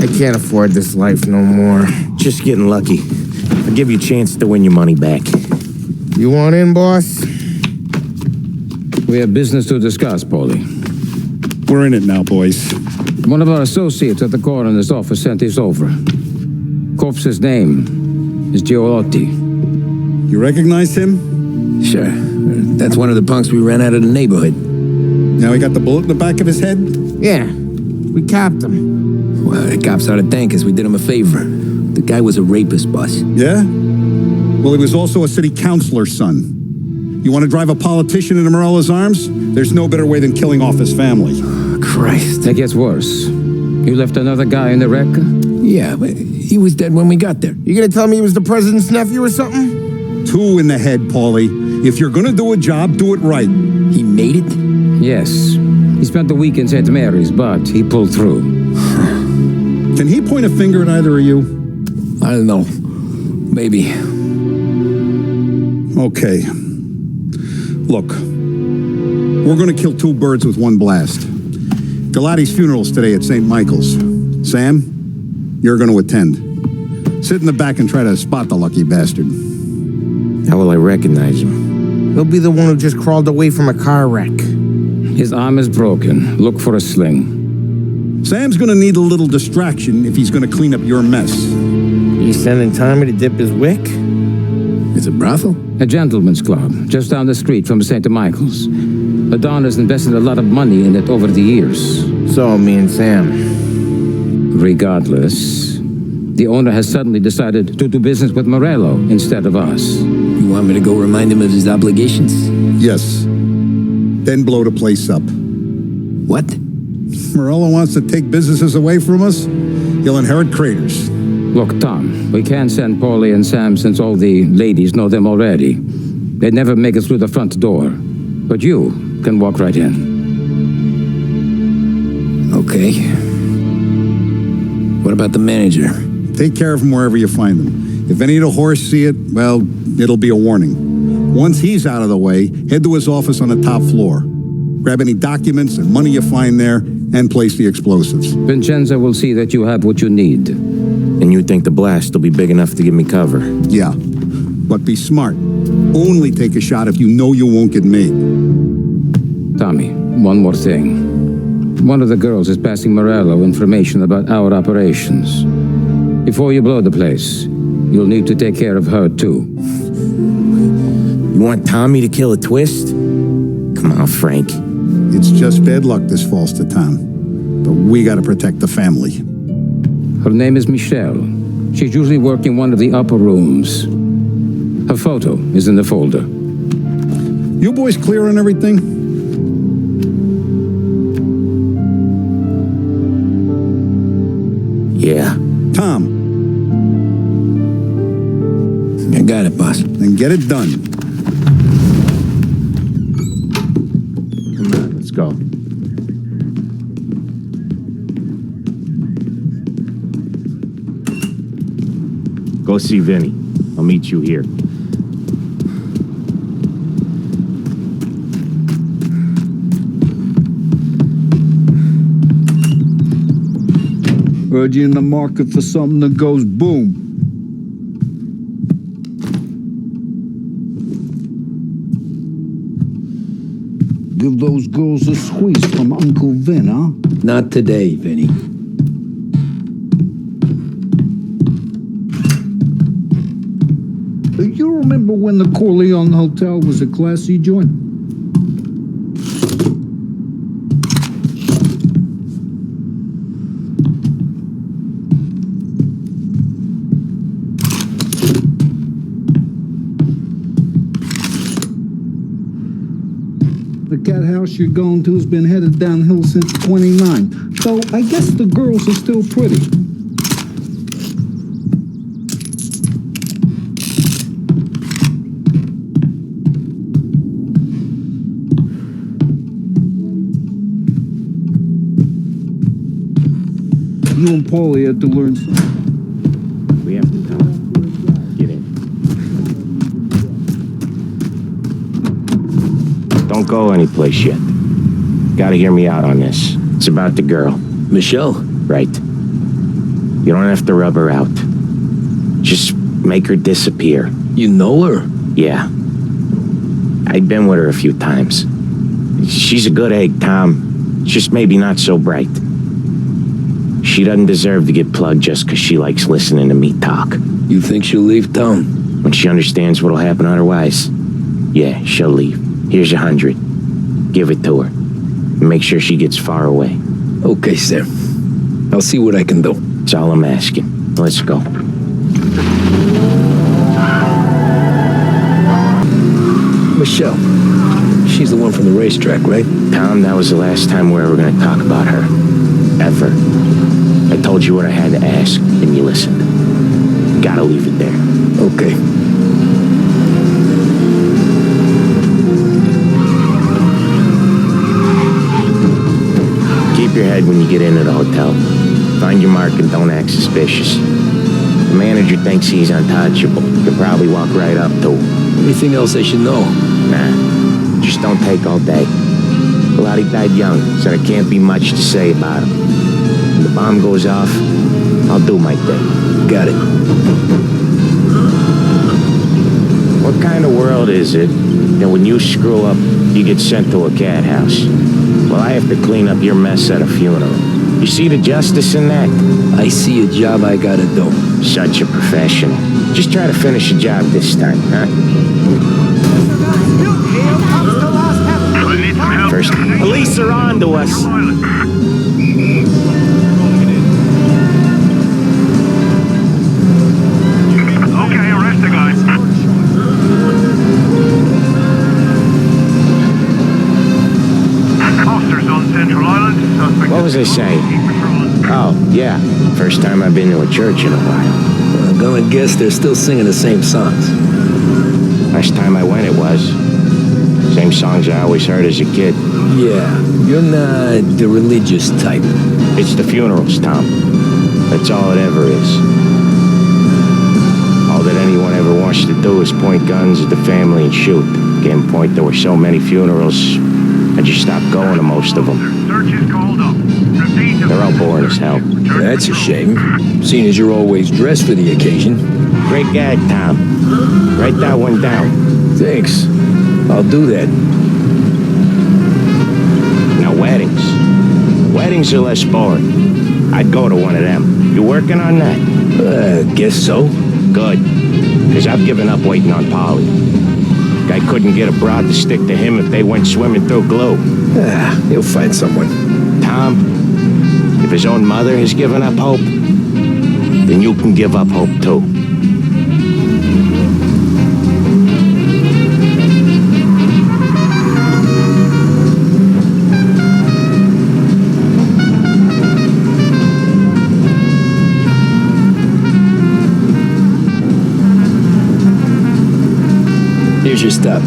I can't afford this life no more. Just getting lucky. I'll give you a chance to win your money back. You want in, boss? We have business to discuss, Paulie. We're in it now, boys. One of our associates at the coroner's office sent this over. Corpse's name is Giolotti. You recognize him? Sure. That's one of the punks we ran out of the neighborhood. Now he got the bullet in the back of his head? Yeah. We capped him. Well, the cops ought to thank us. We did him a favor. The guy was a rapist, boss. Yeah? Well, he was also a city councilor's son. You want to drive a politician into Morella's arms? There's no better way than killing off his family. Christ. It gets worse. You left another guy in the wreck? Yeah, but he was dead when we got there. You gonna tell me he was the president's nephew or something? 2 in the head, Paulie. If you're gonna do a job, do it right. He made it? Yes. He spent the week in St. Mary's, but he pulled through. Can he point a finger at either of you? I don't know. Maybe. Okay. Look, we're gonna kill 2 birds with 1 blast. Galati's funeral's today at St. Michael's. Sam, you're gonna attend. Sit in the back and try to spot the lucky bastard. How will I recognize him? He'll be the one who just crawled away from a car wreck. His arm is broken. Look for a sling. Sam's gonna need a little distraction if he's gonna clean up your mess. He's sending Tommy to dip his wick? It's a brothel? A gentleman's club, just down the street from St. Michael's. The Don has invested a lot of money in it over the years. So, me and Sam. Regardless, the owner has suddenly decided to do business with Morello instead of us. You want me to go remind him of his obligations? Yes. Then blow the place up. What? Morello wants to take businesses away from us? He'll inherit craters. Look, Tom, we can't send Paulie and Sam since all the ladies know them already. They'd never make it through the front door. But you can walk right in. Okay. What about the manager? Take care of him wherever you find him. If any of the horse see it, well, it'll be a warning. Once he's out of the way, head to his office on the top floor. Grab any documents and money you find there, and place the explosives. Vincenzo will see that you have what you need. And you think the blast will be big enough to give me cover? Yeah, but be smart. Only take a shot if you know you won't get made. Tommy, one more thing. One of the girls is passing Morello information about our operations. Before you blow the place, you'll need to take care of her too. You want Tommy to kill a twist? Come on, Frank. It's just bad luck this falls to Tom. But we gotta protect the family. Her name is Michelle. She's usually working one of the upper rooms. Her photo is in the folder. You boys clear on everything? Yeah. Tom. I got it, boss. Then get it done. Come on, let's go. Go see Vinny. I'll meet you here. Heard you in the market for something that goes boom. Give those girls a squeeze from Uncle Vin, huh? Not today, Vinny. You remember when the Corleone Hotel was a classy joint? The cat house you're going to's been headed downhill since 29. So I guess the girls are still pretty. You and Paulie had to learn something. We have to talk. Get in. Don't go anyplace yet. Gotta hear me out on this. It's about the girl. Michelle? Right. You don't have to rub her out. Just make her disappear. You know her? Yeah. I've been with her a few times. She's a good egg, Tom. Just maybe not so bright. She doesn't deserve to get plugged just because she likes listening to me talk. You think she'll leave town? When she understands what'll happen otherwise, yeah, she'll leave. Here's 100. Give it to her. And make sure she gets far away. Okay, Sam. I'll see what I can do. That's all I'm asking. Let's go. Michelle. She's the one from the racetrack, right? Tom, that was the last time we were going to talk about her. Ever. I told you what I had to ask, and you listened. Gotta leave it there. Okay. Keep your head when you get into the hotel. Find your mark and don't act suspicious. The manager thinks he's untouchable. He'll probably walk right up to him. Anything else I should know? Nah, just don't take all day. Galati died young, so there can't be much to say about him. When the bomb goes off, I'll do my thing. Got it. What kind of world is it that when you screw up, you get sent to a cat house? Well, I have to clean up your mess at a funeral. You see the justice in that? I see a job I gotta do. Such a professional. Just try to finish the job this time, huh? First, police are on to us. Okay, arrest the guy. Officers on Central Island. Suspect. What was I saying? Oh, yeah. First time I've been to a church in a while. I'm gonna guess they're still singing the same songs. Last time I went, it was. Same songs I always heard as a kid. Yeah, you're not the religious type. It's the funerals, Tom. That's all it ever is. All that anyone ever wants to do is point guns at the family and shoot. Getting point there were so many funerals, I just stopped going to most of them. Search is called up. They're all boring as hell. That's a shame, seeing as you're always dressed for the occasion. Great gag, Tom. Write that one down. Thanks. I'll do that. Now, weddings. Weddings are less boring. I'd go to one of them. You working on that? Guess so. Good. Because I've given up waiting on Polly. Guy couldn't get a broad to stick to him if they went swimming through glue. He'll find someone. Tom, if his own mother has given up hope, then you can give up hope too. Here's your stuff.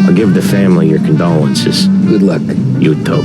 I'll give the family your condolences. Good luck. You too.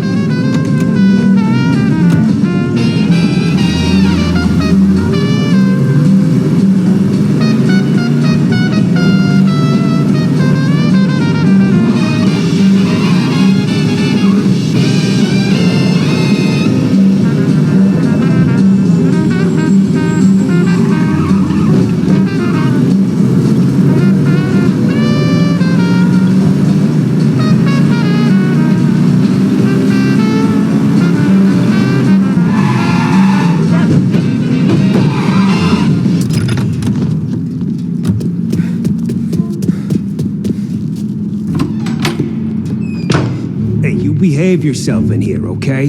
Hey, you behave yourself in here, okay?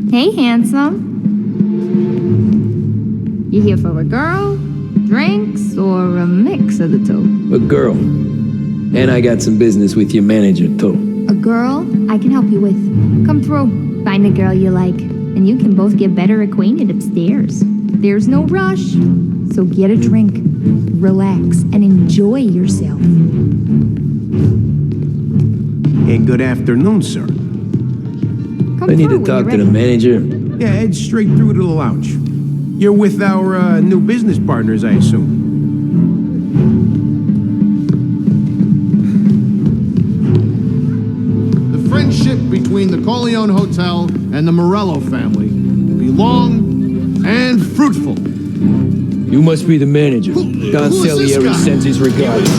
Hey, handsome. You here for a girl, drinks, or a mix of the two? A girl. And I got some business with your manager, too. A girl I can help you with. Come through. Find a girl you like, and you can both get better acquainted upstairs. There's no rush, so get a drink, relax, and enjoy yourself. And good afternoon, sir. I need to talk to the manager. Yeah, head straight through to the lounge. You're with our new business partners, I assume. The friendship between the Corleone Hotel and the Morello family will be long and fruitful. You must be the manager. Don who is this Salieri guy? sends his regards.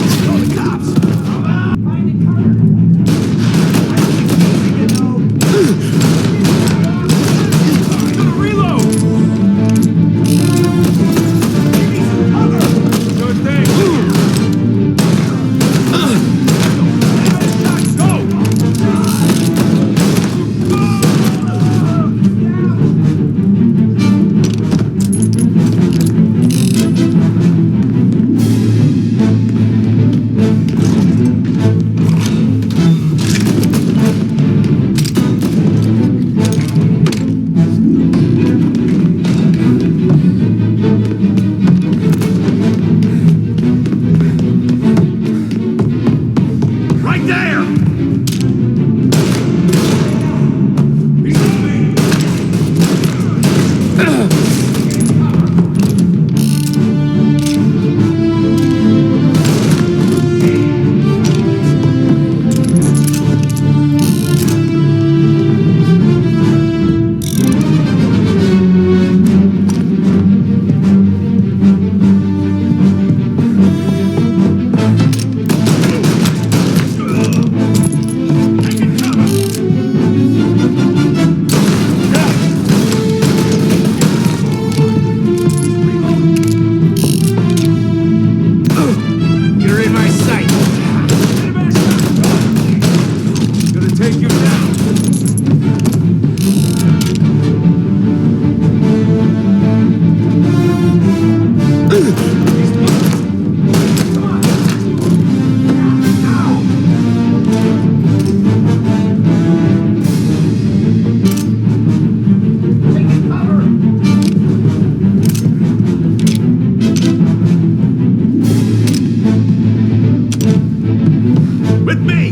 with me!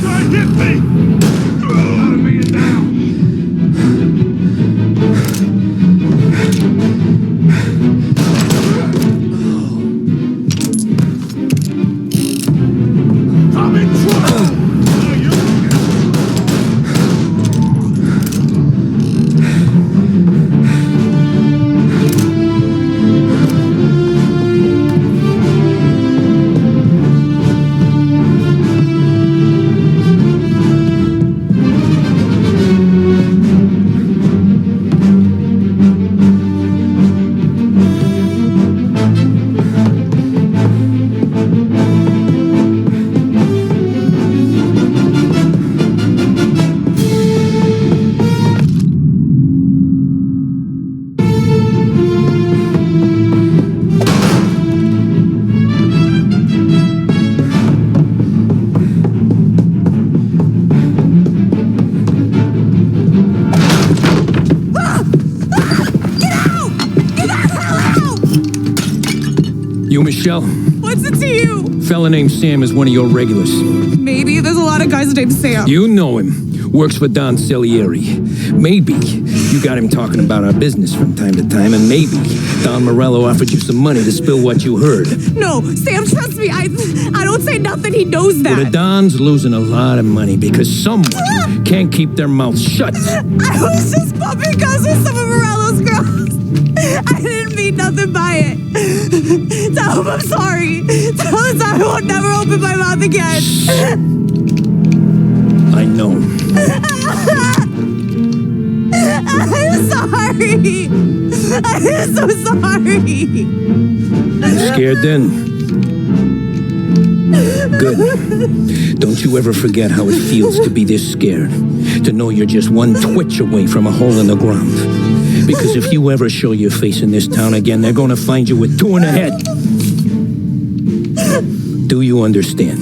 Try and hit me! Gotta bring it down! I'm in trouble! You, Michelle? What's it to you? Fella named Sam is one of your regulars. Maybe there's a lot of guys named Sam. You know him. Works for Don Salieri. Maybe you got him talking about our business from time to time, and maybe Don Morello offered you some money to spill what you heard. No, Sam, trust me. I don't say nothing. He knows that. Well, the Don's losing a lot of money because someone can't keep their mouth shut. I was just bumping guns with some of Morello's girls. I didn't mean nothing by it. Tell him I'm sorry. Tell him I won't never open my mouth again. I know. I'm sorry. I'm so sorry. You scared then? Good. Don't you ever forget how it feels to be this scared. To know you're just one twitch away from a hole in the ground. Because if you ever show your face in this town again, they're gonna find you with two in the head. Do you understand?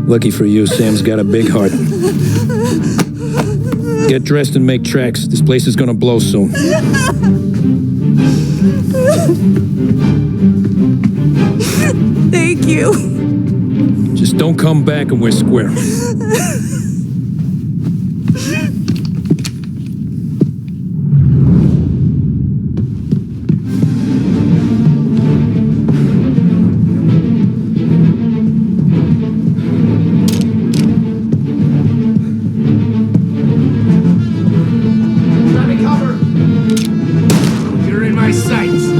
Lucky for you, Sam's got a big heart. Get dressed and make tracks. This place is gonna blow soon. Thank you. Just don't come back and we're square. Let me cover! You're in my sights!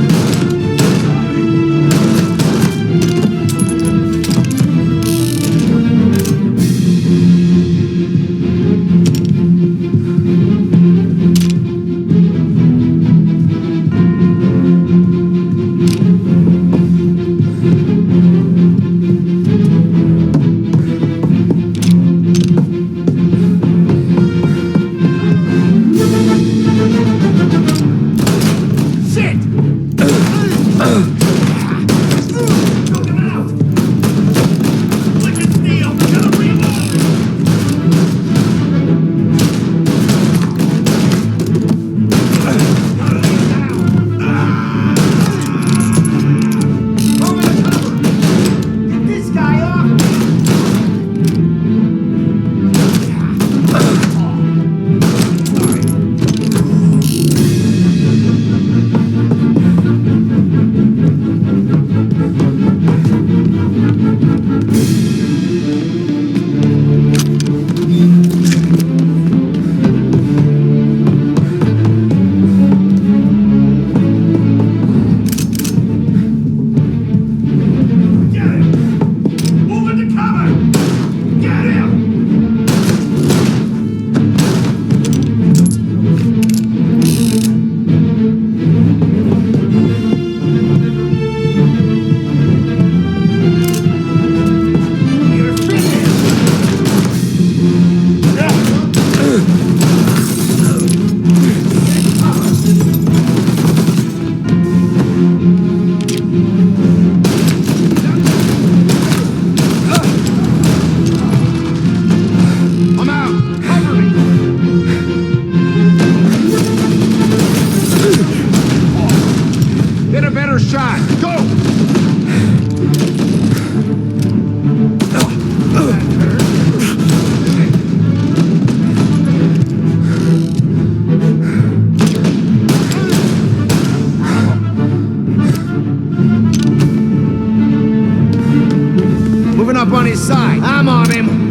his side. I'm on him.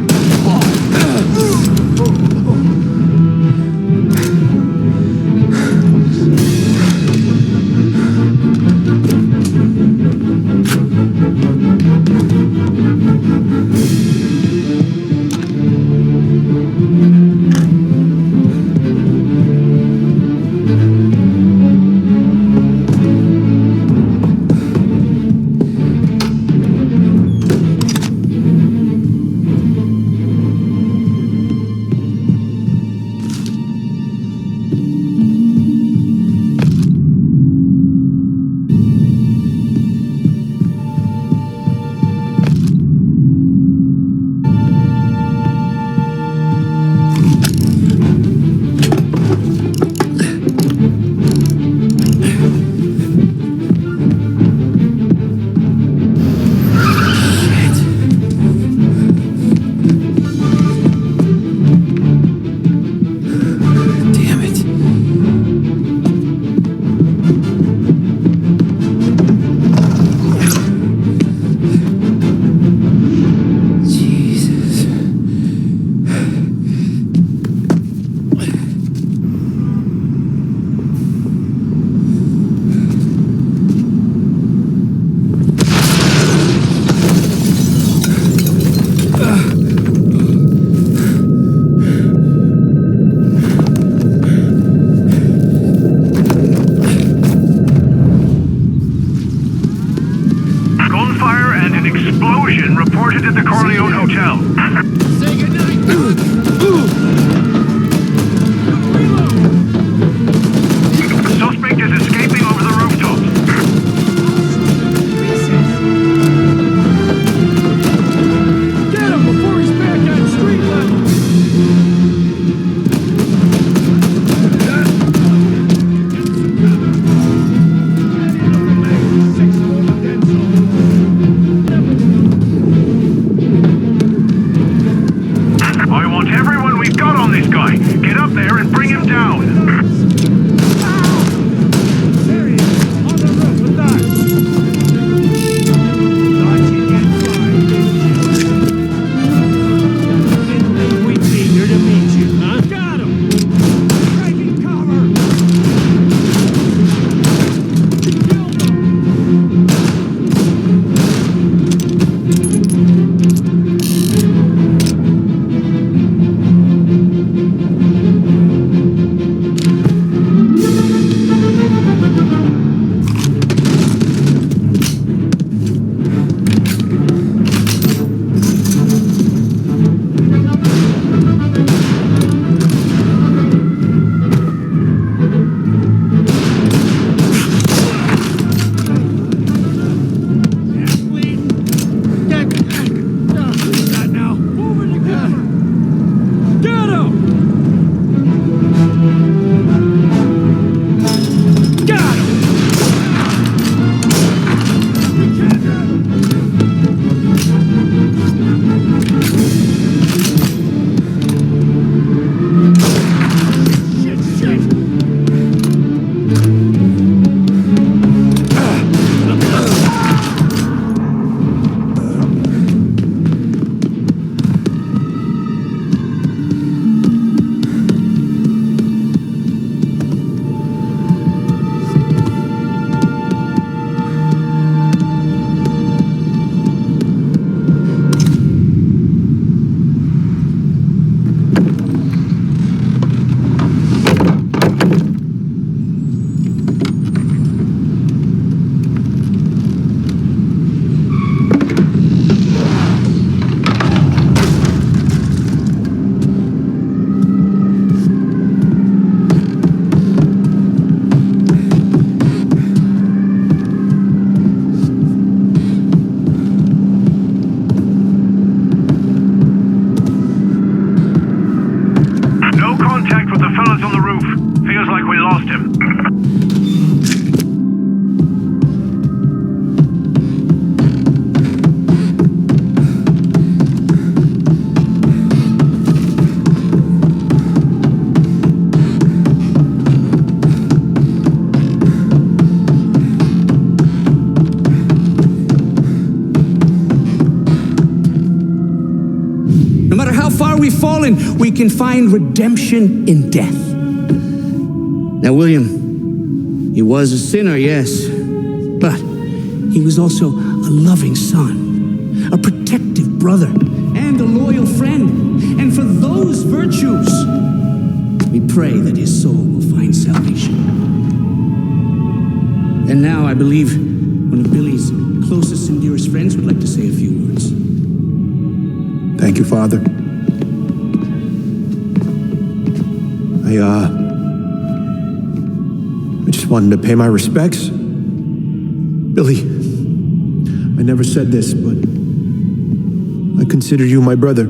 far we've fallen, we can find redemption in death. Now, William, he was a sinner, yes, but he was also a loving son, a protective brother, and a loyal friend. And for those virtues, we pray that his soul will find salvation. And now I believe one of Billy's closest and dearest friends would like to say a few words. Thank you, Father. I just wanted to pay my respects. Billy, I never said this, but I consider you my brother.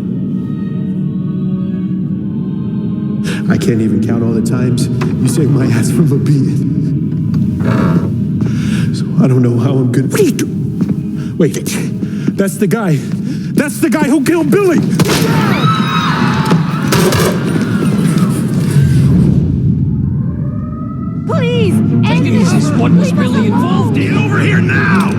I can't even count all the times you saved my ass from a beating. So I don't know how I'm good. What are you doing? Wait, that's the guy. That's the guy who killed Billy! Please, end this! What was really involved? Get over here now!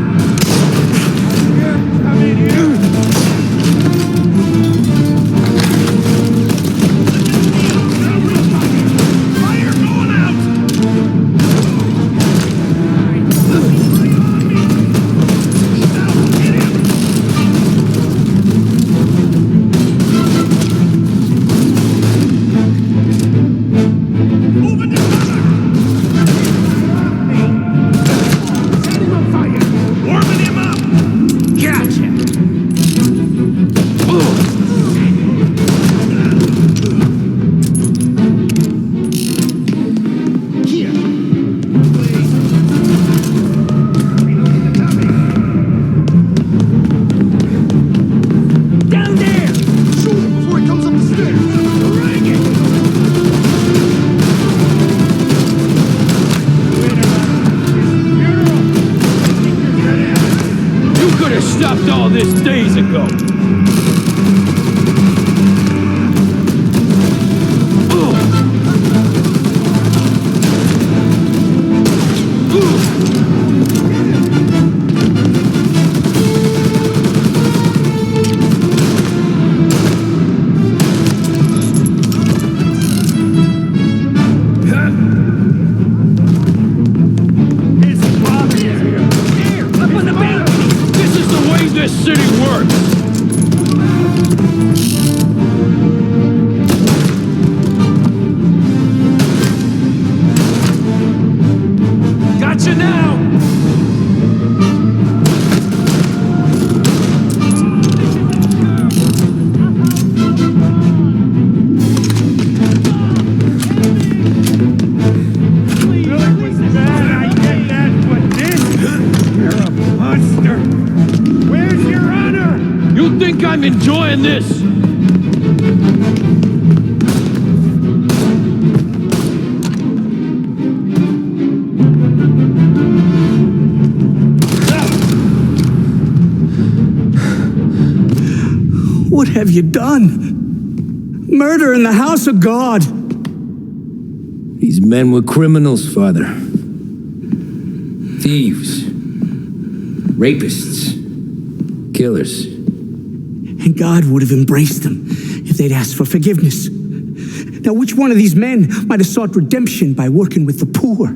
Stopped all this days ago. This city works! Gotcha now! I'm enjoying this! What have you done? Murder in the house of God! These men were criminals, Father. Thieves. Rapists. Killers. And God would have embraced them if they'd asked for forgiveness. Now, which one of these men might have sought redemption by working with the poor?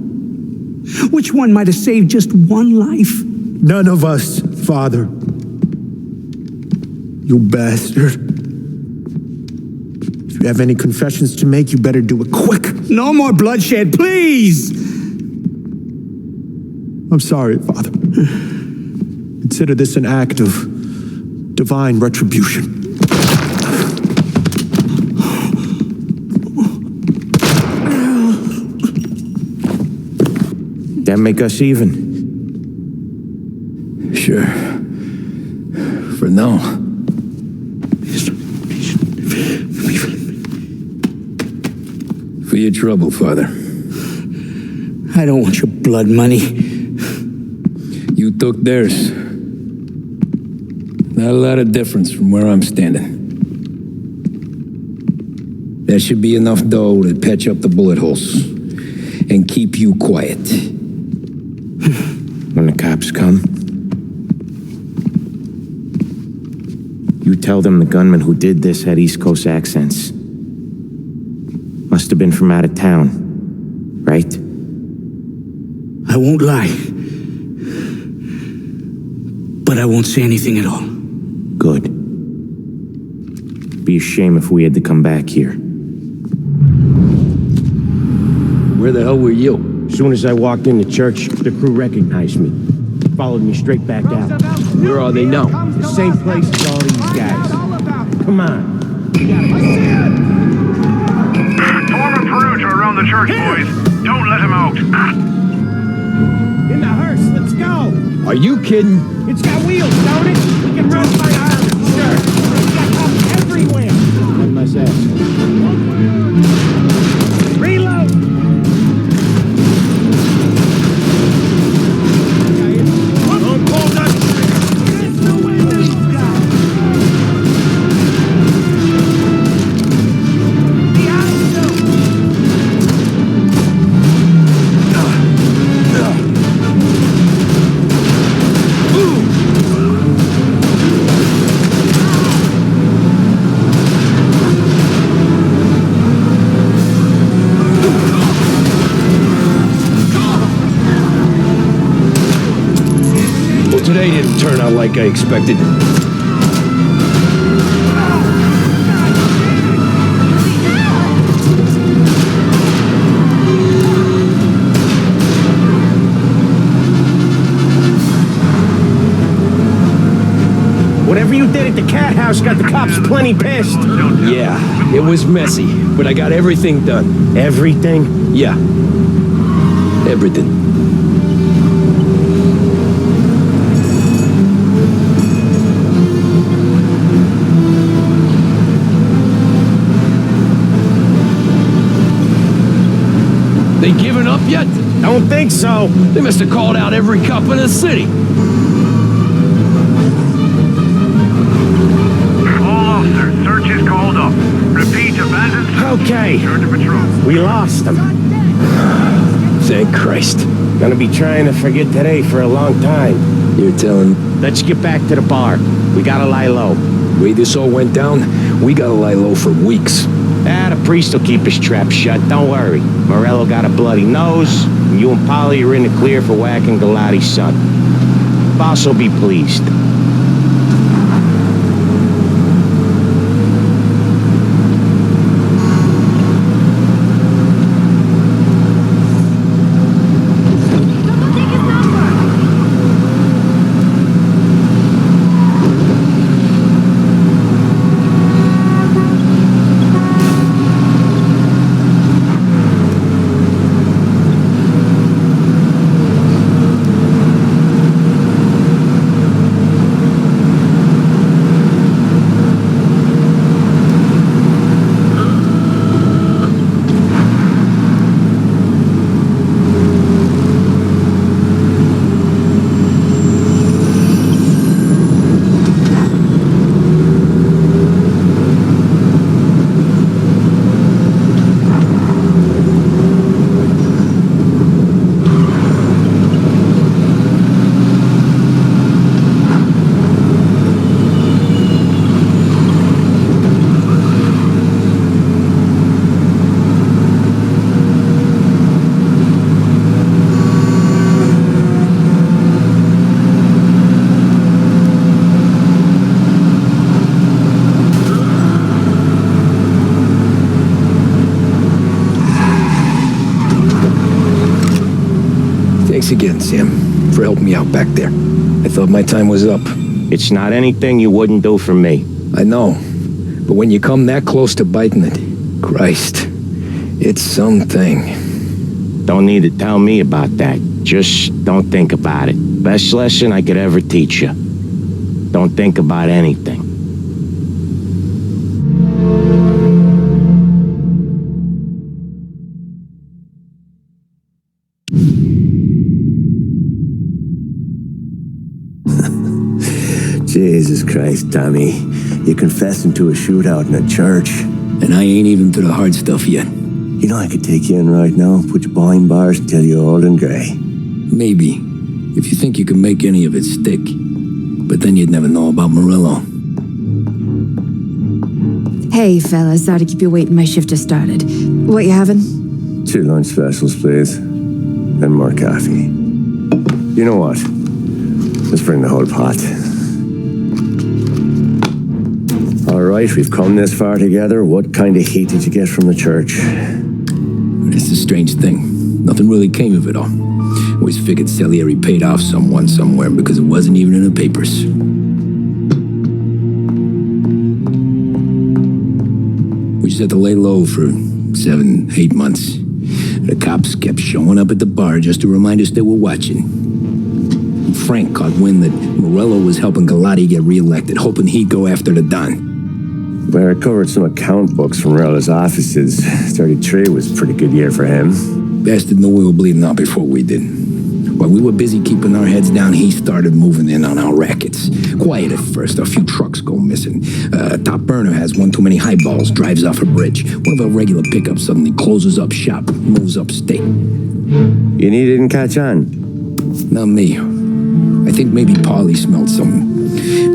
Which one might have saved just one life? None of us, Father. You bastard. If you have any confessions to make, you better do it quick. No more bloodshed, please! I'm sorry, Father. Consider this an act of divine retribution. That make us even? Sure. For now. For your trouble, Father. I don't want your blood money. You took theirs. Not a lot of difference from where I'm standing. That should be enough dough to patch up the bullet holes and keep you quiet. When the cops come, You tell them the gunman who did this had East Coast accents. Must have been from out of town, right? I won't lie. But I won't say anything at all. Good. Be a shame if we had to come back here. Where the hell were you? As soon as I walked in the church, the crew recognized me. Followed me straight back out. Where are they now? The same place as all these guys. Come on. Form a perimeter around the church, boys. Don't let him out. In the hearse, let's go! Are you kidding? It's got wheels, don't it? We can run by arms. Sure. It's got cops everywhere. I must ask. Reload! Don't pull that trigger. There's no way these guys. Today didn't turn out like I expected. Whatever you did at the cat house got the cops plenty pissed. Yeah, it was messy, but I got everything done. Everything? Yeah. Everything. They giving up yet? Don't think so. They must have called out every cop in the city. All officers, search is called up. Repeat, abandoned. Okay. Return to patrol. We lost them. Thank Christ. Gonna be trying to forget today for a long time. You're telling... Let's get back to the bar. We gotta lie low. The way this all went down, we gotta lie low for weeks. The priest will keep his trap shut, don't worry. Morello got a bloody nose, and you and Polly are in the clear for whacking Galati's son. Boss will be pleased. Thanks again, Sam, for helping me out back there. I thought my time was up. It's not anything you wouldn't do for me. I know, but when you come that close to biting it, Christ, it's something. Don't need to tell me about that. Just don't think about it. Best lesson I could ever teach you. Don't think about anything. Jesus Christ, Tommy. You're confessing to a shootout in a church. And I ain't even to the hard stuff yet. You know I could take you in right now, put you behind bars until you're old and gray. Maybe, if you think you can make any of it stick. But then you'd never know about Morello. Hey, fellas, sorry to keep you waiting. My shift just started. What you having? 2 lunch specials, please. And more coffee. You know what? Let's bring the whole pot. All right, we've come this far together. What kind of heat did you get from the church? It's a strange thing. Nothing really came of it all. Always figured Salieri paid off someone somewhere because it wasn't even in the papers. We just had to lay low for 7, 8 months. The cops kept showing up at the bar just to remind us they were watching. And Frank caught wind that Morello was helping Galati get reelected, hoping he'd go after the Don. When I recovered some account books from Morello's offices, 33 was a pretty good year for him. Bastard knew we were bleeding out before we did. While we were busy keeping our heads down, he started moving in on our rackets. Quiet at first, a few trucks go missing. Top burner has one too many highballs, drives off a bridge. One of our regular pickups suddenly closes up shop, moves upstate. You didn't catch on? Not me. I think maybe Paulie smelled something.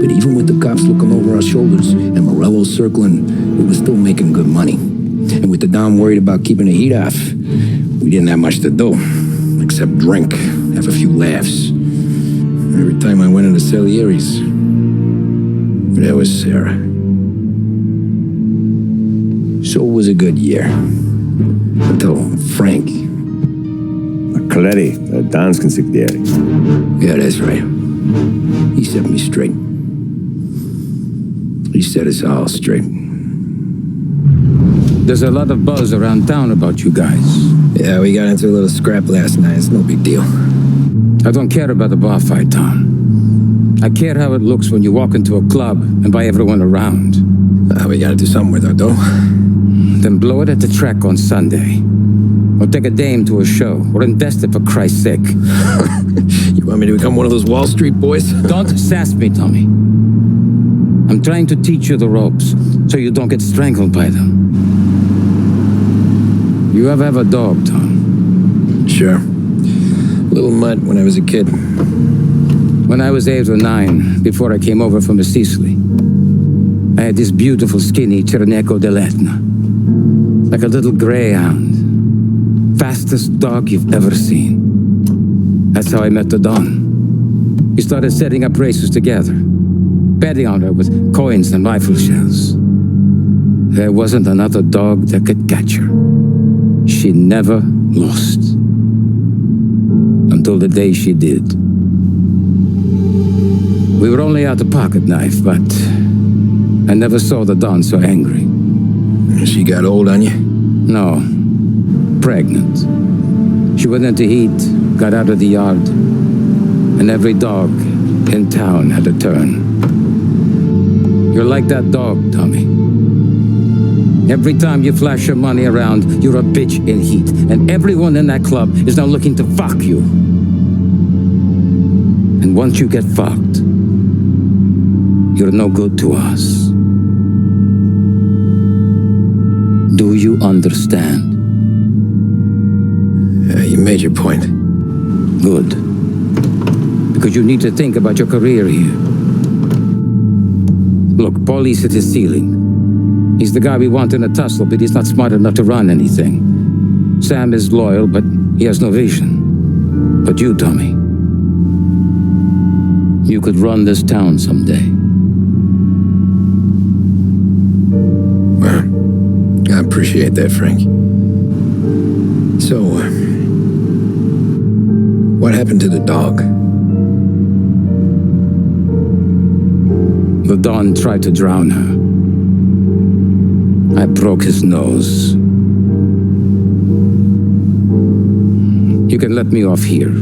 But even with the cops looking over our shoulders and Morello circling, we were still making good money. And with the Don worried about keeping the heat off, we didn't have much to do, except drink, have a few laughs. Every time I went into Salieri's, there was Sarah. So it was a good year. Until Frank. Coletti, Don's consigliere. Yeah, that's right. He set me straight. He set us all straight. There's a lot of buzz around town about you guys. Yeah, we got into a little scrap last night. It's no big deal. I don't care about the bar fight, Tom. I care how it looks when you walk into a club and by everyone around. We gotta do something with our dough. Then blow it at the track on Sunday. Or take a dame to a show. Or invest it for Christ's sake. You want me to become one of those Wall Street boys? Don't sass me, Tommy. I'm trying to teach you the ropes so you don't get strangled by them. You ever have a dog, Tom? Sure. Little mutt when I was a kid. When I was 8 or 9, before I came over from Sicily, I had this beautiful skinny Cerneco dell'Etna. Like a little greyhound. Fastest dog you've ever seen. That's how I met the Don. We started setting up races together. Betting on her with coins and rifle shells. There wasn't another dog that could catch her. She never lost. Until the day she did. We were only out a pocket knife, but I never saw the Don so angry. She got old on you? No. Pregnant. She went into heat, got out of the yard, and every dog in town had a turn. You're like that dog, Tommy. Every time you flash your money around, you're a bitch in heat, and everyone in that club is now looking to fuck you. And once you get fucked, you're no good to us. Do you understand? You made your point. Good. Because you need to think about your career here. Look, Paulie's at his ceiling. He's the guy we want in a tussle, but he's not smart enough to run anything. Sam is loyal, but he has no vision. But you, Tommy, you could run this town someday. Well, I appreciate that, Frank. So, what happened to the dog? The Don tried to drown her. I broke his nose. You can let me off here.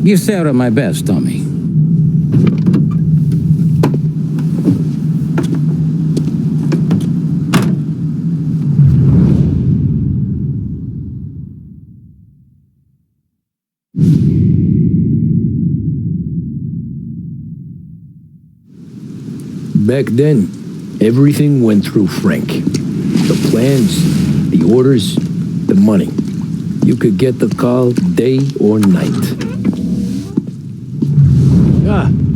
Give Sarah my best, Tommy. Back then, everything went through Frank. The plans, the orders, the money. You could get the call day or night.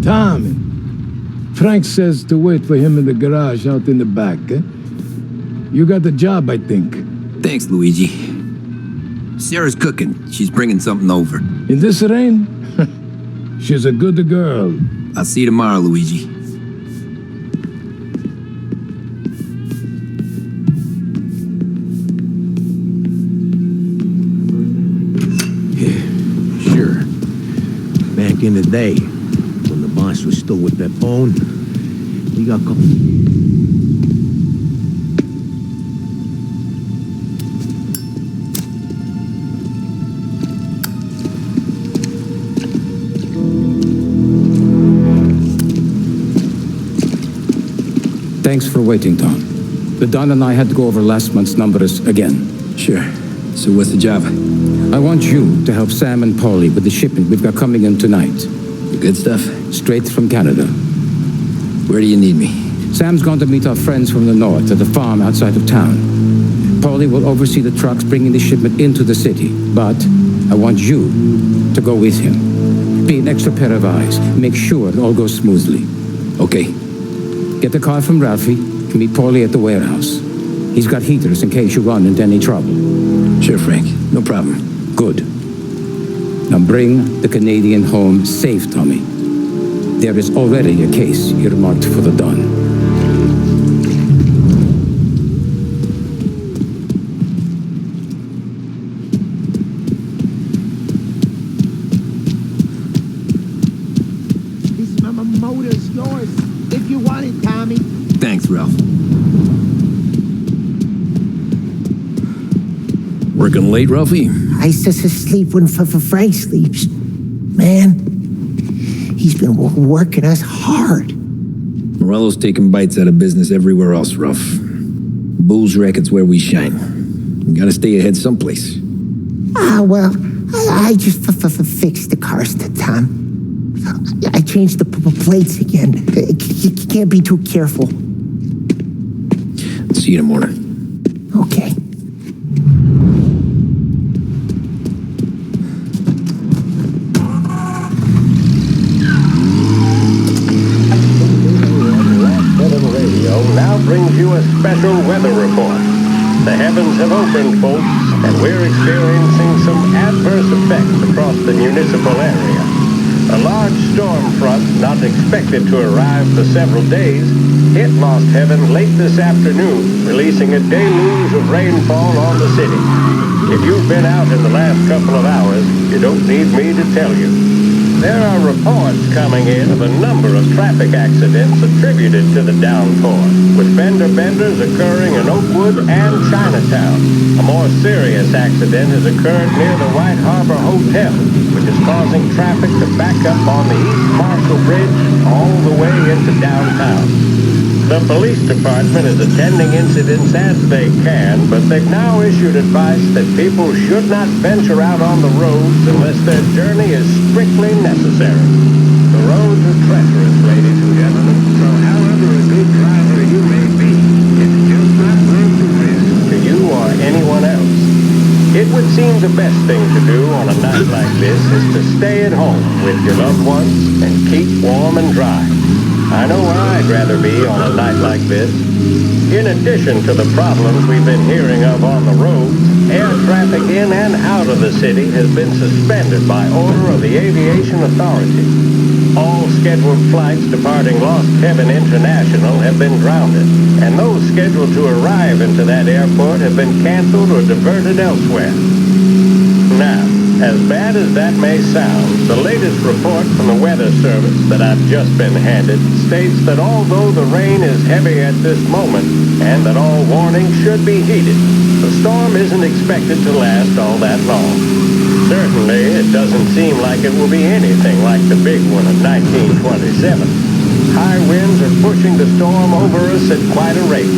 Tommy. Frank says to wait for him in the garage out in the back, eh? You got the job, I think. Thanks, Luigi. Sarah's cooking. She's bringing something over. In this rain? She's a good girl. I'll see you tomorrow, Luigi. Sure. Back in the day, when the boss was still with Pepone, we got Thanks for waiting, Tom. The Don and I had to go over last month's numbers again. Sure. So what's the job? I want you to help Sam and Paulie with the shipment we've got coming in tonight. The good stuff? Straight from Canada. Where do you need me? Sam's going to meet our friends from the north at the farm outside of town. Paulie will oversee the trucks bringing the shipment into the city, but I want you to go with him. Be an extra pair of eyes. Make sure it all goes smoothly. Okay. Get the car from Ralphie and meet Paulie at the warehouse. He's got heaters in case you run into any trouble. Sure, Frank. No problem. Good. Now bring the Canadian home safe, Tommy. There is already a case earmarked for the Don. Motor's yours, if you want it, Tommy. Thanks, Ralph. Working late, Ralphie? I sleep when Frank sleeps. Man, he's been working us hard. Morello's taking bites out of business everywhere else, Ralph. Bull's racket's where we shine. We gotta stay ahead someplace. Well, I just fixed the cars, Tom. I changed the plates again. You can't be too careful. See you in the morning. Okay. Radio now brings you a special weather report. The heavens have opened, folks, and we're experiencing some adverse effects across the municipal area. A large storm front, not expected to arrive for several days, hit Lost Heaven late this afternoon, releasing a deluge of rainfall on the city. If you've been out in the last couple of hours, you don't need me to tell you. There are reports coming in of a number of traffic accidents attributed to the downpour, with fender benders occurring in Oakwood and Chinatown. A more serious accident has occurred near the White Harbor Hotel, which is causing traffic to back up on the East Marshall Bridge all the way into downtown. The police department is attending incidents as they can, but they've now issued advice that people should not venture out on the roads unless their journey is strictly necessary. The roads are treacherous, ladies and gentlemen, so however a good driver you may be, it's just not worth the risk to you or anyone else. It would seem the best thing to do on a night like this is to stay at home with your loved ones and keep warm and dry. I know where I'd rather be on a night like this. In addition to the problems we've been hearing of on the roads, air traffic in and out of the city has been suspended by order of the Aviation Authority. All scheduled flights departing Lost Heaven International have been grounded, and those scheduled to arrive into that airport have been canceled or diverted elsewhere. Now, as bad as that may sound, the latest report from the Weather Service that I've just been handed states that although the rain is heavy at this moment, and that all warnings should be heeded, the storm isn't expected to last all that long. Certainly, it doesn't seem like it will be anything like the big one of 1927. High winds are pushing the storm over us at quite a rate.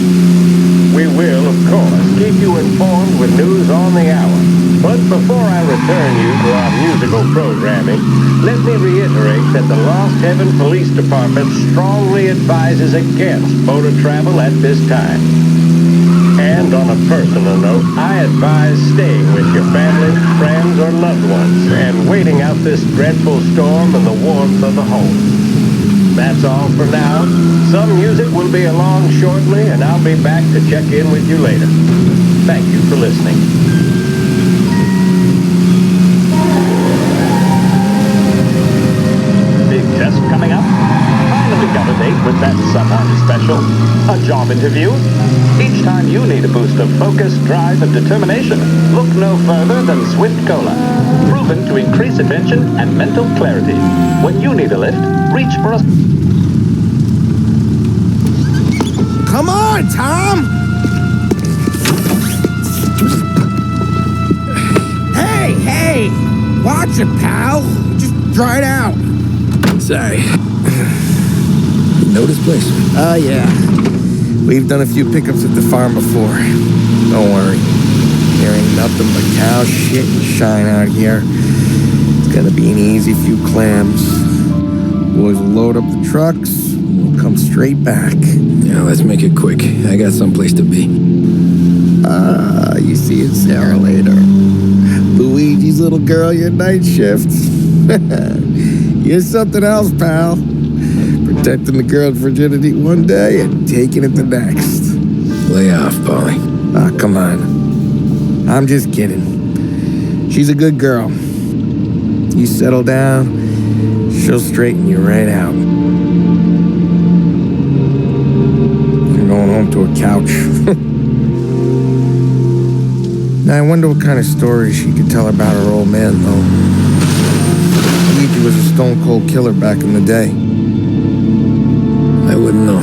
We will, of course, keep you informed with news on the hour. But before I return you to our musical programming, let me reiterate that the Lost Heaven Police Department strongly advises against motor travel at this time. And on a personal note, I advise staying with your family, friends, or loved ones and waiting out this dreadful storm in the warmth of the home. That's all for now. Some music will be along shortly, and I'll be back to check in with you later. Thank you for listening. Big test coming up. Finally got a date with that someone special. A job interview. Each time you need a boost of focus, drive, and determination, look no further than Swift Cola. Proven to increase attention and mental clarity. When you need a lift, reach for a... Come on, Tom! Hey! Watch it, pal! Just dry it out. Sorry. You know this place? Yeah. We've done a few pickups at the farm before. Don't worry. There ain't nothing but cow shit and shine out here. It's gonna be an easy few clams. Boys will load up the trucks, and we'll come straight back. Yeah, let's make it quick. I got someplace to be. You see it, Sarah, later. Luigi's little girl, your night shift. You're something else, pal. Protecting the girl's virginity one day and taking it the next. Lay off, Polly. Ah, come on. I'm just kidding. She's a good girl. You settle down, she'll straighten you right out. You're going home to a couch. Now, I wonder what kind of stories she could tell about her old man, though. Luigi was a stone-cold killer back in the day. I wouldn't know.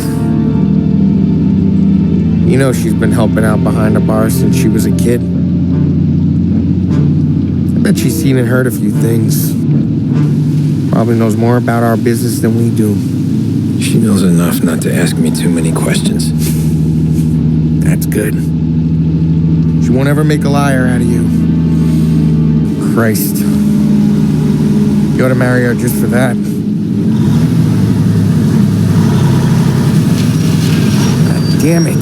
You know she's been helping out behind the bar since she was a kid. I bet she's seen and heard a few things. Probably knows more about our business than we do. She knows enough not to ask me too many questions. That's good. She won't ever make a liar out of you. Christ. You ought to marry her just for that. God damn it.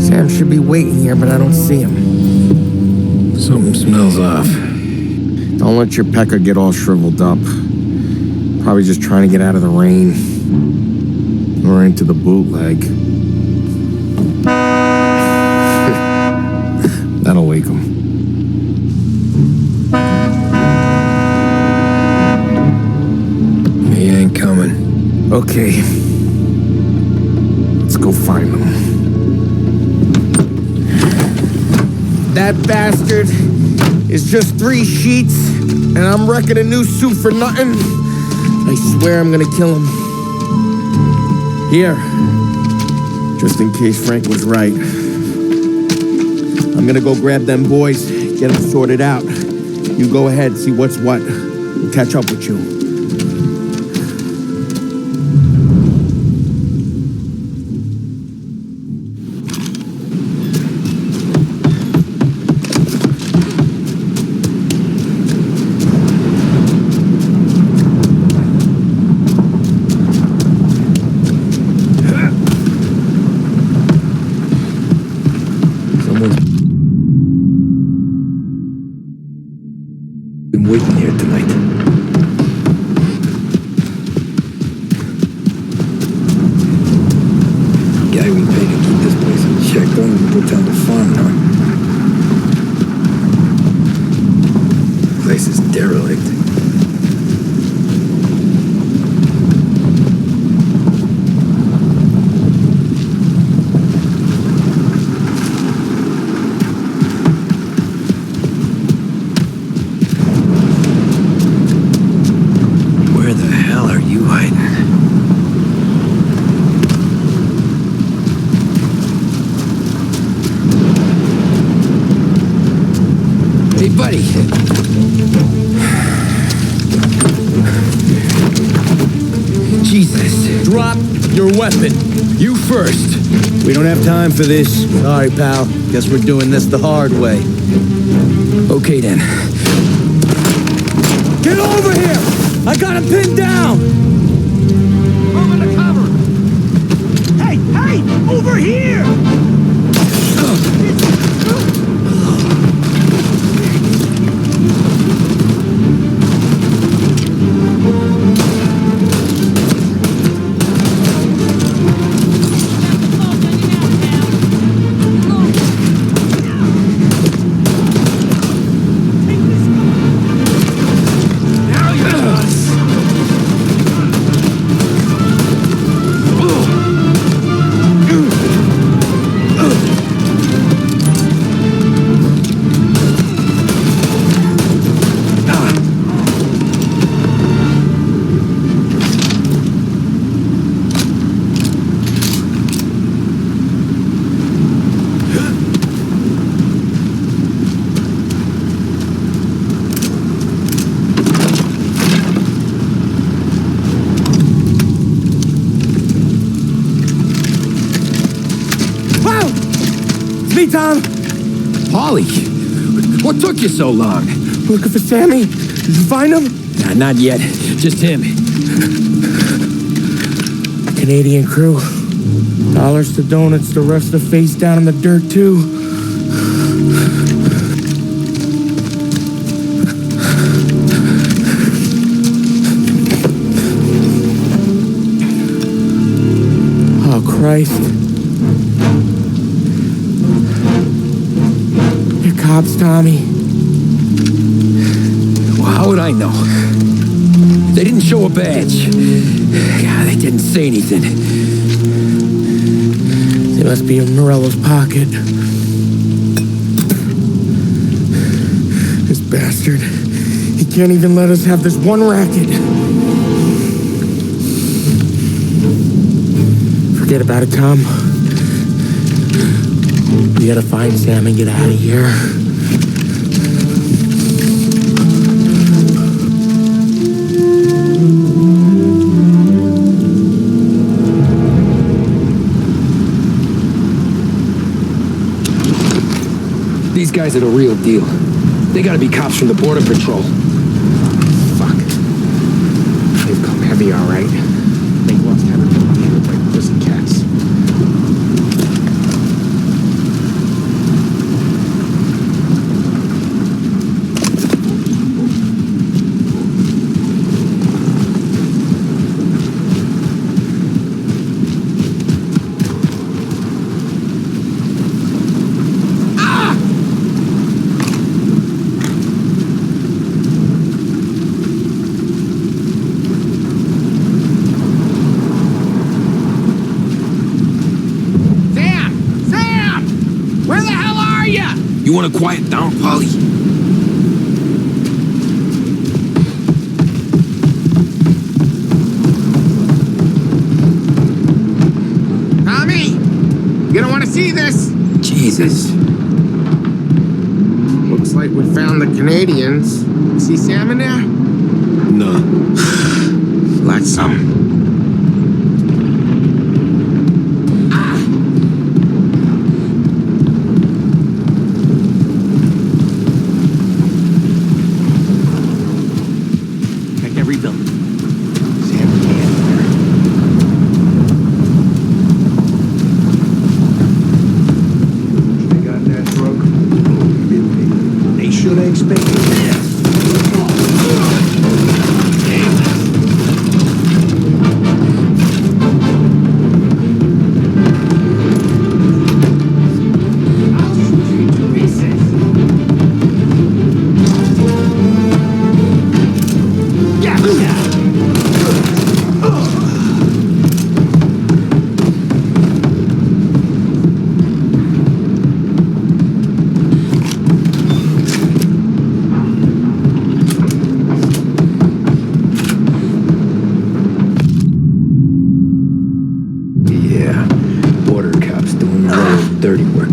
Sam should be waiting here, but I don't see him. Something smells off. Don't let your pecker get all shriveled up. Probably just trying to get out of the rain. Or into the bootleg. That'll wake him. He ain't coming. Okay. Let's go find him. That bastard is just 3 sheets, and I'm wrecking a new suit for nothing. I swear I'm gonna kill him. Here. Just in case Frank was right. I'm gonna go grab them boys, get them sorted out. You go ahead, see what's what. We'll catch up with you. Been waiting here tonight. Guy we paid to keep this place in check don't even go down the farm now. Place is derelict. Where the hell are you hiding? Hey, buddy. Jesus. Drop your weapon. You first. We don't have time for this. Sorry, pal. Guess we're doing this the hard way. Okay, then. Get over here! I got him pinned down! Move into cover! Hey! Over here! Tom! Polly, what took you so long? Looking for Sammy? Did you find him? Nah, not yet. Just him. Canadian crew. Dollars to donuts, the rest are face down in the dirt, too. Oh, Christ. Cops, Tommy. Well, how would I know? They didn't show a badge. God, they didn't say anything. They must be in Morello's pocket. This bastard. He can't even let us have this one racket. Forget about it, Tom. We gotta find Sam and get out of here. These guys are the real deal. They gotta be cops from the Border Patrol. Fuck. They've come heavy, all right. They lost everything on here like pussycats. You want to quiet down, Polly? Tommy! You don't want to see this! Jesus. Looks like we found the Canadians. See Sam in there? No. Let's dirty work.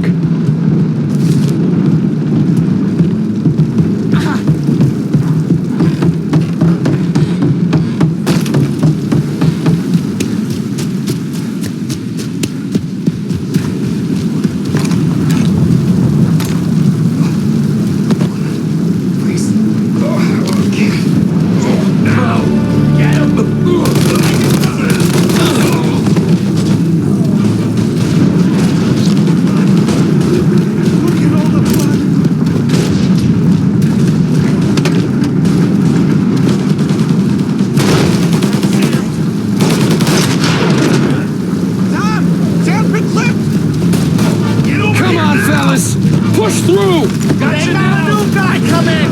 Push through! Got you now! They got a new guy coming!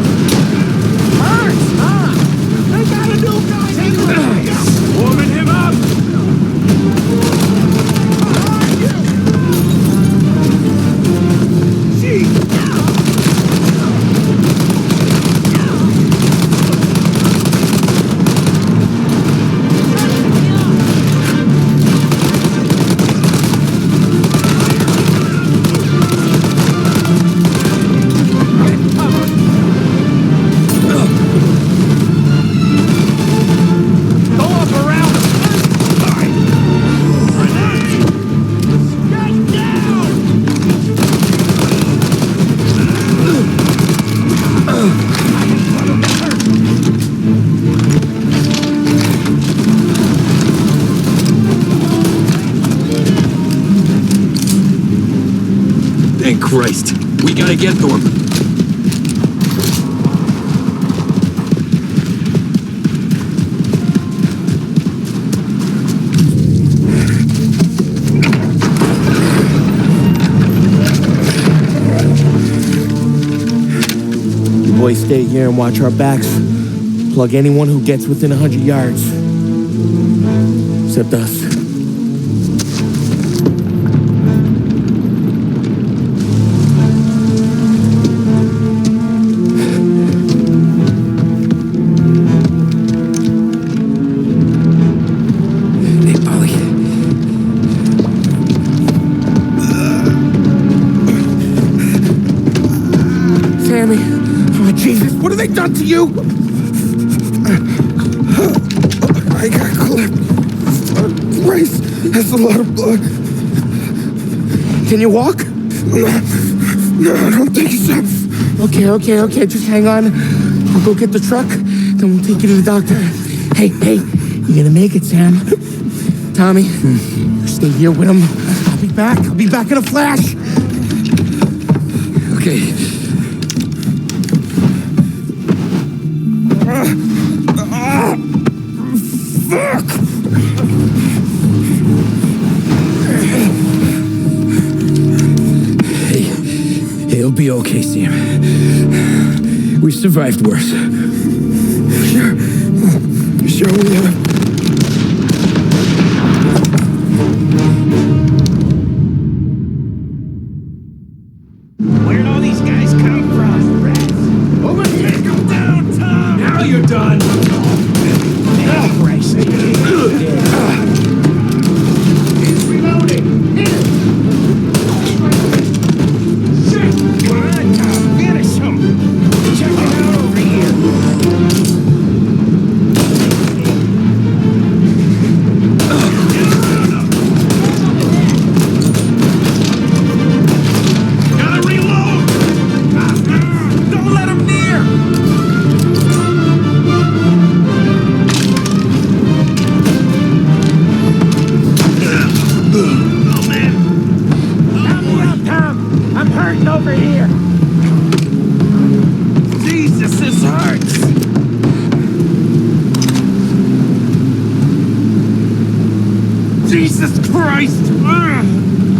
Hurts, huh? They got a new guy! Take him! Warming him up! Thank Christ. We gotta get to him. You boys stay here and watch our backs. Plug anyone who gets within 100 yards. Except us. Sammy, oh Jesus, what have they done to you? I got clipped. Christ, that's a lot of blood. Can you walk? No, I don't think so. Okay, just hang on. I'll go get the truck, then we'll take you to the doctor. Hey, you're gonna make it, Sam. Tommy, you stay here with him. I'll be back in a flash. Okay. Fuck! Hey, it'll be okay, Sam. We survived worse. Sure we have. Where'd all these guys come from? Rats. Overtake them down, Tom! Now you're done! Christ. He's reloading! Hit him! Shit! Come on, Tom, finish him! Check it out over here! Gotta reload! Don't let him near! Oh, man. Help me up, Tom. I'm hurting over here. Jesus, this hurts. Jesus Christ. Ugh.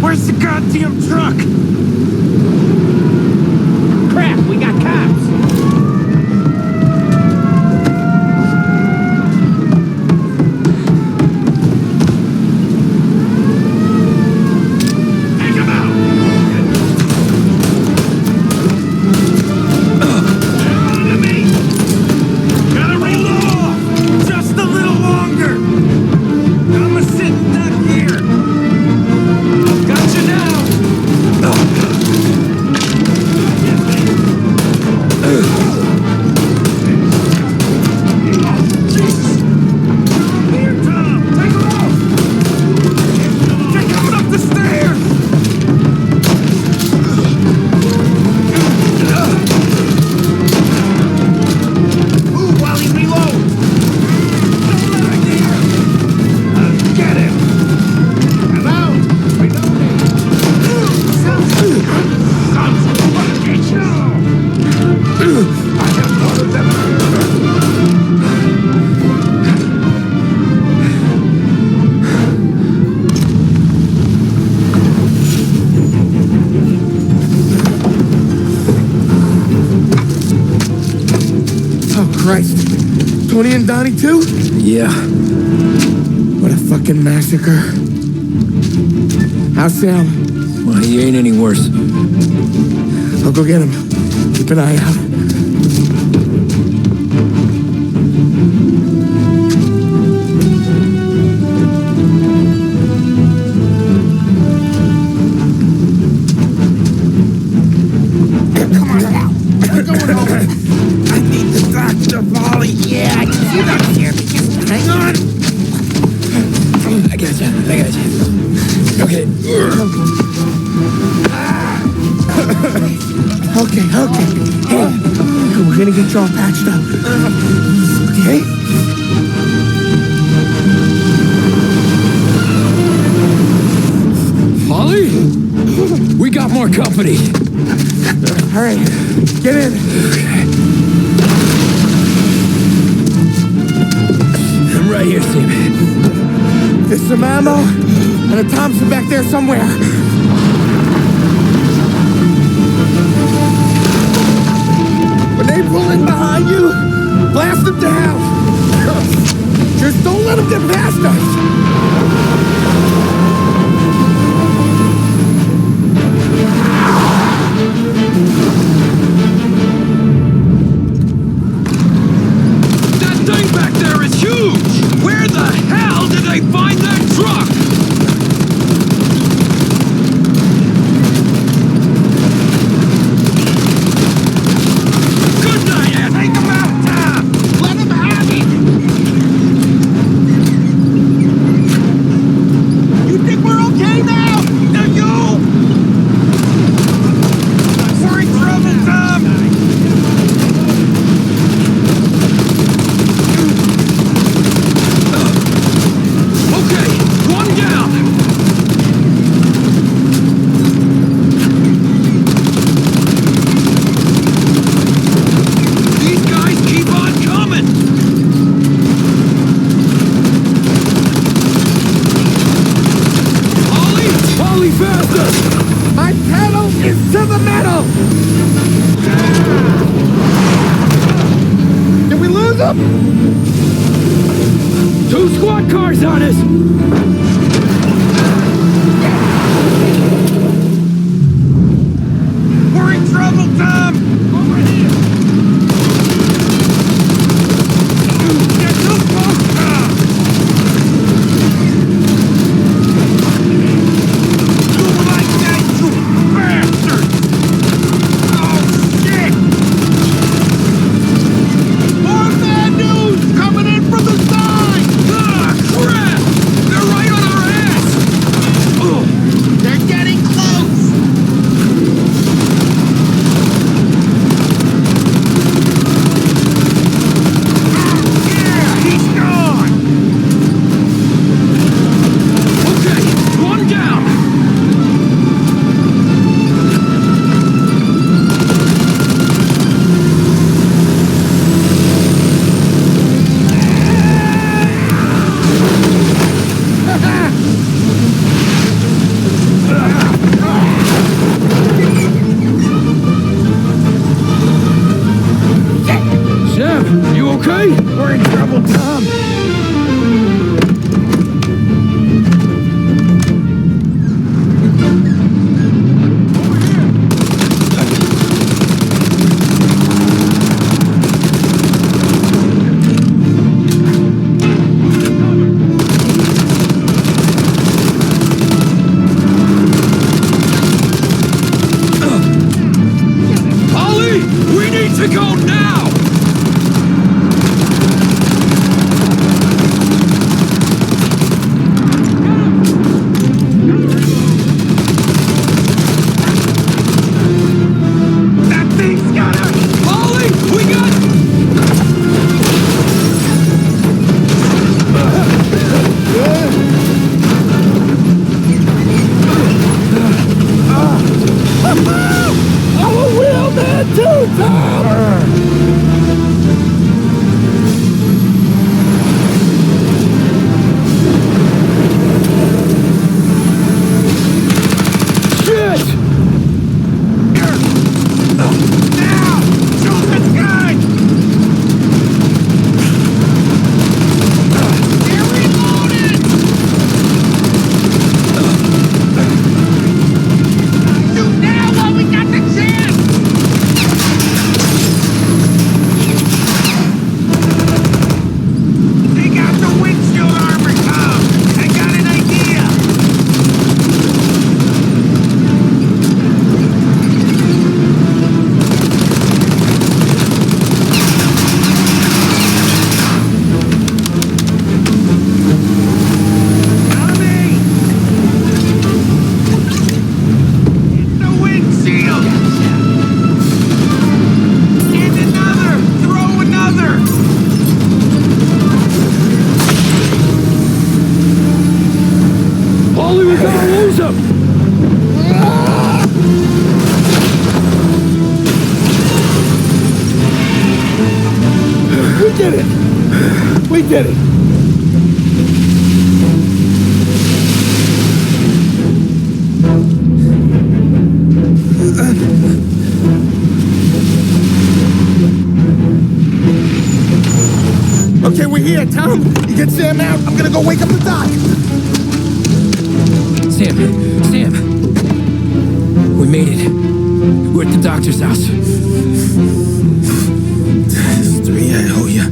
Where's the goddamn truck? Crap, we got cops. Christ. Tony and Donnie too? Yeah. What a fucking massacre. How's Sam? Well, he ain't any worse. I'll go get him. Keep an eye out. Okay. Hey, we're gonna get you all patched up. Okay? Holly? We got more company. All right, get in. I'm right here, Sam. There's some ammo and a Thompson back there somewhere. When they pull in behind you, blast them down. Just don't let them get past us. That thing back there is huge! Where the hell did they find that truck? Good night, Ed. Take him out, Tom! Let him have it! You think we're okay now? Do you? We're in trouble, Tom! Okay, one down. These guys keep on coming. Ollie, faster! My pedal is to the metal. Did we lose them? 2 squad cars on us! We're in trouble, Tom. Over here. Get too close, Tom. Do like that, you bastard! Oh, shit! More bad news coming in from the side! Ah, crap! They're right did it. Okay, we're here, Tom. You get Sam out. I'm gonna go wake up the doc. Sam! We made it. We're at the doctor's house. 3, I owe you.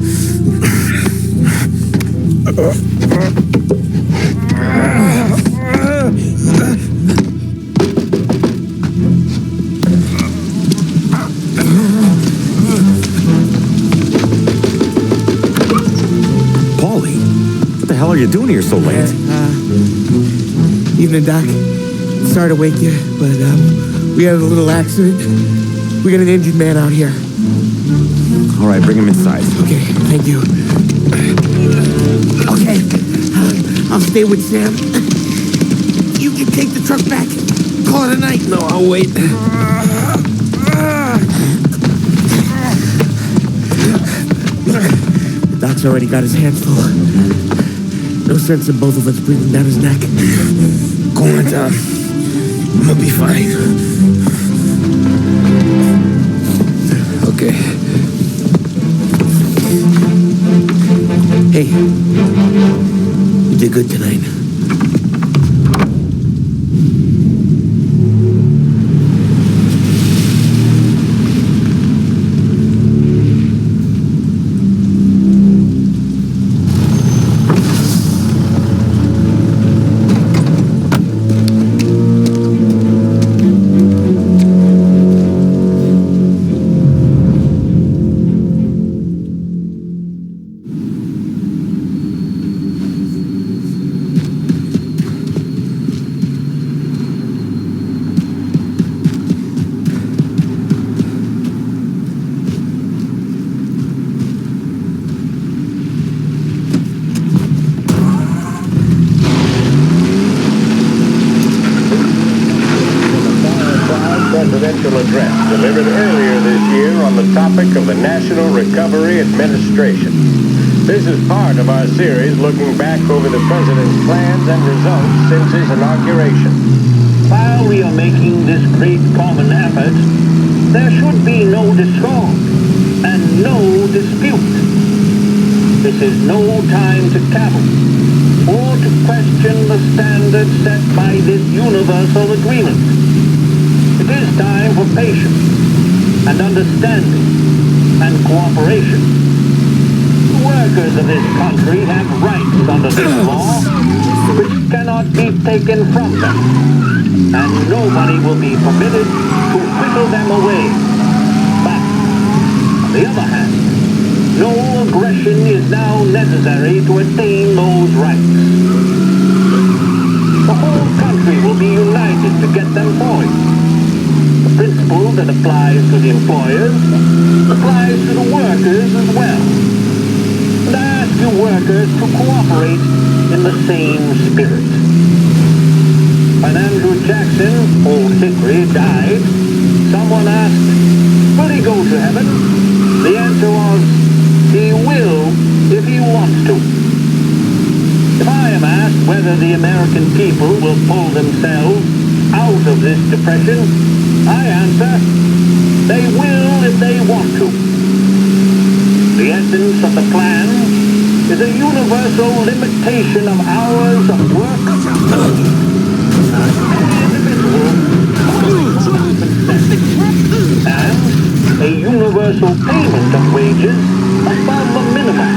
Paulie, what the hell are you doing here so late? Evening, Doc. Sorry to wake you, but we had a little accident. We got an injured man out here. All right, bring him inside. Okay, thank you. Okay, I'll stay with Sam. You can take the truck back. Call it a night. No, I'll wait. The doc's already got his hands full. No sense in both of us breathing down his neck. Go on, Tom. I'm gonna be fine. Okay. Hey, you did good tonight. Presidential address delivered earlier this year on the topic of the National Recovery Administration. This is part of our series looking back over the president's plans and results since his inauguration. While we are making this great common effort, there should be no discord and no dispute. This is no time to cavil or to question the standards set by this universal agreement. It is time for patience and understanding and cooperation. The workers of this country have rights under this law which cannot be taken from them, and nobody will be permitted to whittle them away. But, on the other hand, no aggression is now necessary to attain those rights. The whole country will be united to get them forward. The principle that applies to the employers applies to the workers as well. And I ask you workers to cooperate in the same spirit. When Andrew Jackson, Old Hickory, died, someone asked, will he go to heaven? The answer was, he will if he wants to. If I am asked whether the American people will pull themselves out of this depression, I answer, they will if they want to. The essence of the plan is a universal limitation of hours of work and a universal payment of wages above the minimum,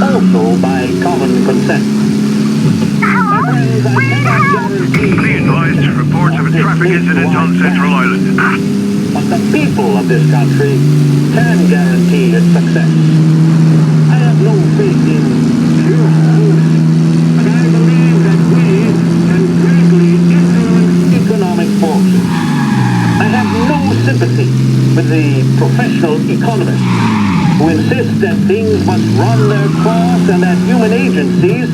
also by common consent. My friends, I cannot guarantee... Be advised, reports of a traffic incident on Central Island. But the people of this country can guarantee its success. I have no faith in heroes, but I believe that we can greatly influence economic forces. I have no sympathy with the professional economists who insist that things must run their course and that human agencies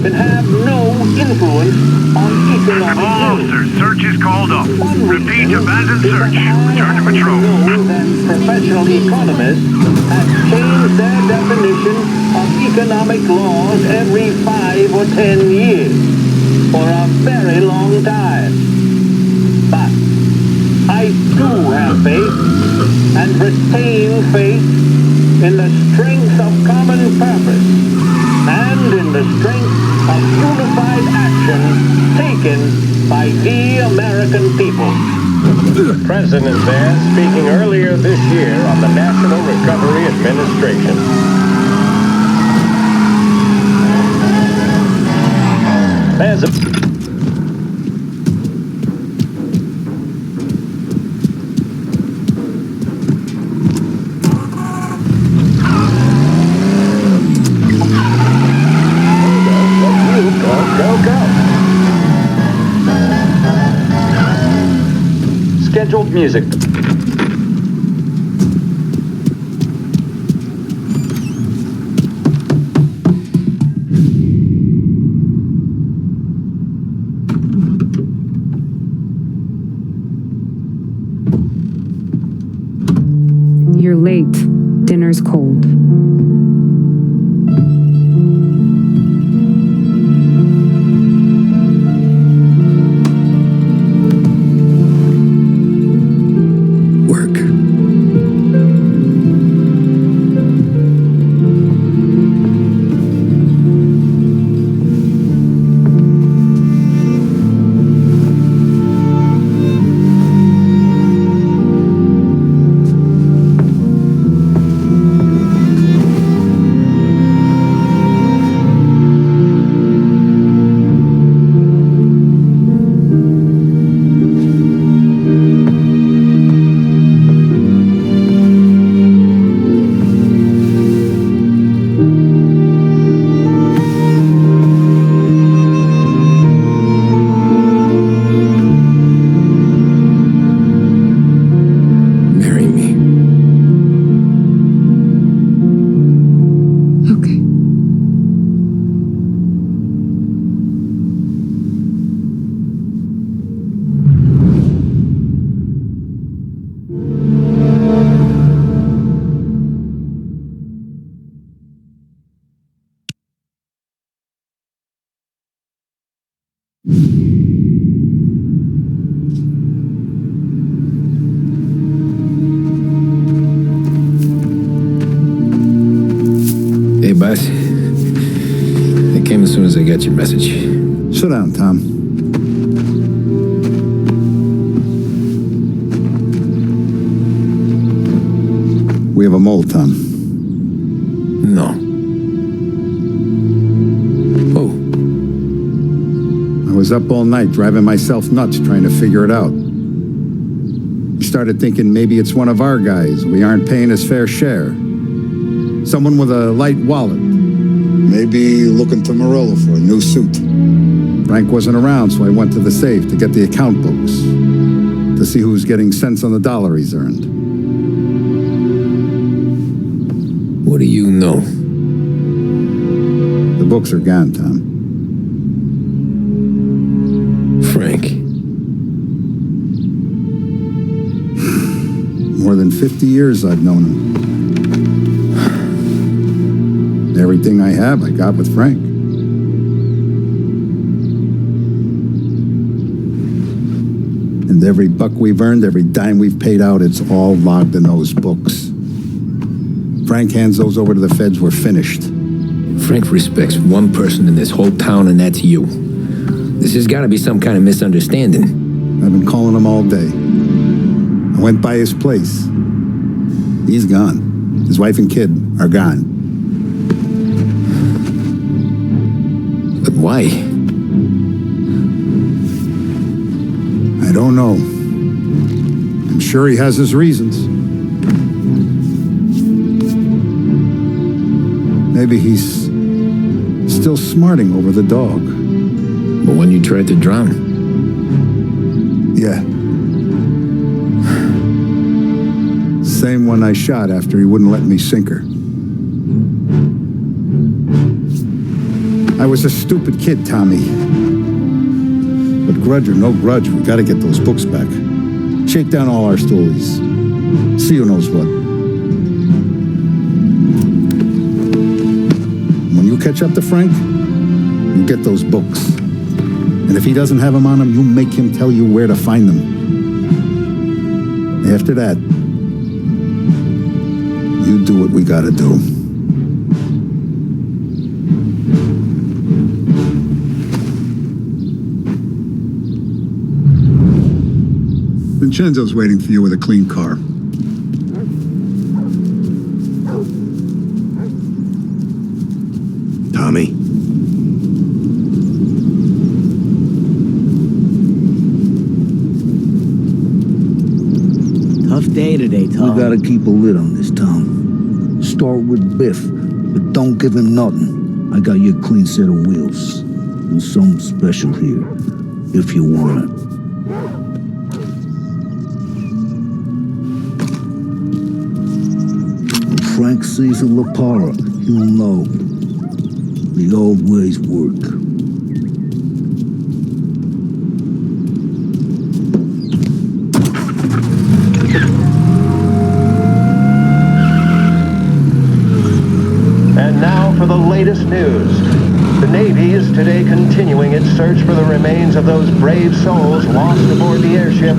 can have no influence on economic All officers, search is called off. Repeat, abandoned search. Return to patrol. Know that professional economists have changed their definition of economic laws every 5 or 10 years for a very long time. But I do have faith and retain faith in the strength of common purpose and in the strength of unified action taken by the American people. The president there speaking earlier this year on the National Recovery Administration. There's a... Scheduled music. You're late. Dinner's cold. Hey, boss. I came as soon as I got your message. Sit down, Tom. We have a mole, Tom. No. Oh. I was up all night driving myself nuts trying to figure it out. I started thinking maybe it's one of our guys. We aren't paying his fair share. Someone with a light wallet. Maybe looking to Morello for a new suit. Frank wasn't around, so I went to the safe to get the account books. To see who's getting cents on the dollar he's earned. What do you know? The books are gone, Tom. Frank. More than 50 years I've known him. Everything I have, I got with Frank. And every buck we've earned, every dime we've paid out, it's all logged in those books. Frank hands those over to the feds, we're finished. Frank respects one person in this whole town, and that's you. This has got to be some kind of misunderstanding. I've been calling him all day. I went by his place. He's gone. His wife and kid are gone. But why? I don't know. I'm sure he has his reasons. Maybe he's still smarting over the dog. But when you tried to drown? Yeah. Same one I shot after he wouldn't let me sink her. I was a stupid kid, Tommy. But grudge or no grudge, we gotta get those books back. Shake down all our stories. See who knows what. catch up to Frank, you get those books. And if he doesn't have them on him, you make him tell you where to find them. After that, you do what we gotta do. Vincenzo's waiting for you with a clean car. Tommy. Tough day today, Tom. We gotta keep a lid on this town. Start with Biff, but don't give him nothing. I got you a clean set of wheels. And something special here, if you want it. When Frank sees a Lapara, he'll know. The old ways work. And now for the latest news. The Navy is today continuing its search for the remains of those brave souls lost aboard the airship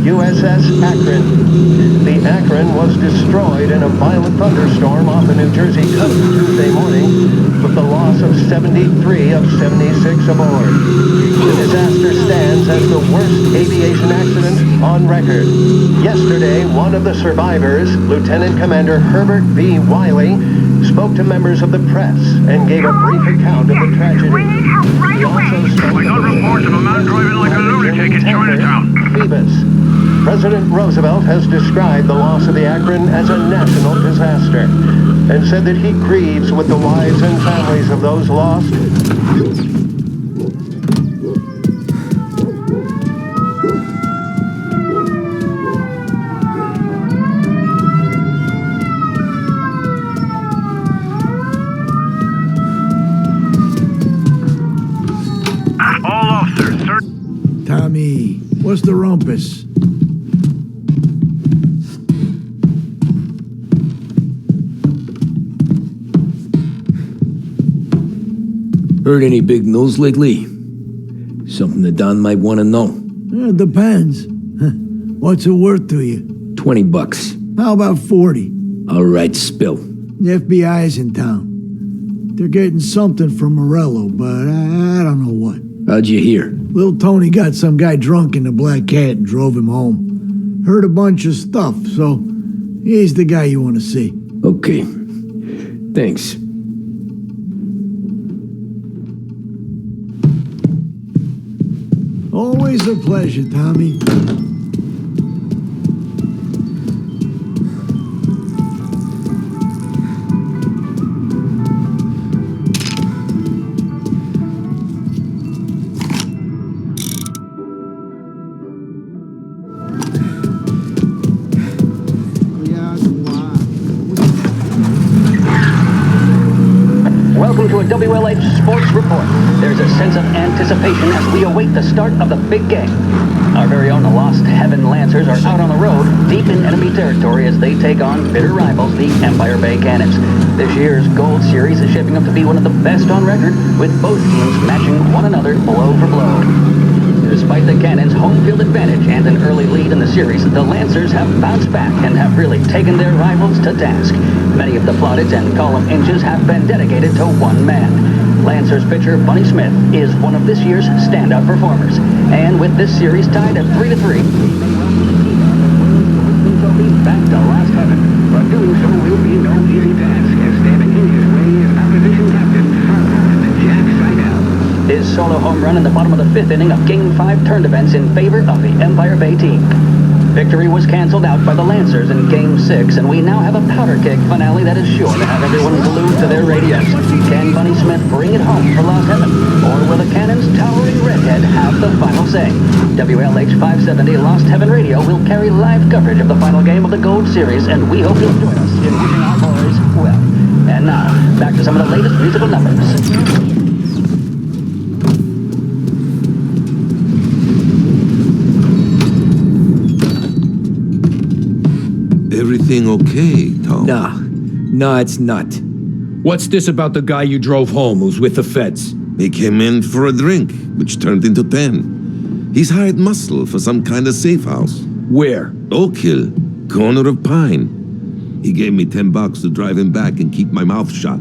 USS Akron. The Akron was destroyed in a violent thunderstorm off the New Jersey coast Tuesday morning, with the loss of 73 of 76 aboard. The disaster stands as the worst aviation accident on record. Yesterday, one of the survivors, Lieutenant Commander Herbert B. Wiley, spoke to members of the press and gave a brief account of the tragedy. He also spoke We got reports of a man driving like a lunatic in Chinatown. Phoebus. President Roosevelt has described the loss of the Akron as a national disaster and said that he grieves with the wives and families of those lost. All officers, sir. Tommy, what's the rumpus? Heard any big news lately? Something the Don might want to know. It depends. What's it worth to you? $20. How about 40? All right, spill. The FBI's in town. They're getting something from Morello, but I don't know what. How'd you hear? Little Tony got some guy drunk in the Black Cat and drove him home. Heard a bunch of stuff, so he's the guy you want to see. Okay. Thanks. Always a pleasure, Tommy. Welcome to a WLH Sports Report. There's a sense of anticipation as we await the start of the big game. Our very own Lost Heaven Lancers are out on the road, deep in enemy territory as they take on bitter rivals, the Empire Bay Cannons. This year's Gold Series is shaping up to be one of the best on record, with both teams matching one another blow for blow. Despite the Cannons' home field advantage and an early lead in the series, the Lancers have bounced back and have really taken their rivals to task. Many of the plaudits and column inches have been dedicated to one man. Lancers pitcher Bunny Smith is one of this year's standout performers. And with this series tied at 3-3, back to Last Heaven. But doing so will be no easy task, as standing in his way is opposition captain Jack Seidel. His solo home run in the bottom of the fifth inning of Game 5 turned events in favor of the Empire Bay team. Victory was canceled out by the Lancers in Game 6, and we now have a powder keg finale that is sure to have everyone glued to their radios. Can Bunny Smith bring it home for Lost Heaven, or will the Cannon's towering redhead have the final say? WLH 570 Lost Heaven Radio will carry live coverage of the final game of the Gold Series, and we hope you'll join us in wishing our boys well. And now, back to some of the latest musical numbers. Everything okay, Tom? Nah, it's not. What's this about the guy you drove home who's with the feds? He came in for a drink, which turned into 10. He's hired muscle for some kind of safe house. Where? Oak Hill, corner of Pine. He gave me $10 to drive him back and keep my mouth shut.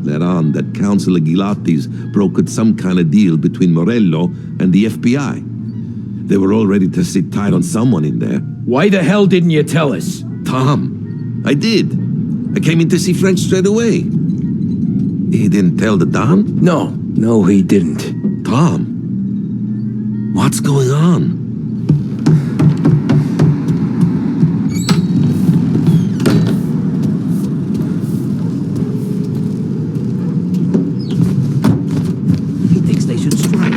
Let on that Councilor Gilatti's brokered some kind of deal between Morello and the FBI. They were all ready to sit tight on someone in there. Why the hell didn't you tell us? Tom, I did. I came in to see French straight away. He didn't tell the Don? No, he didn't. Tom, what's going on? He thinks they should strike.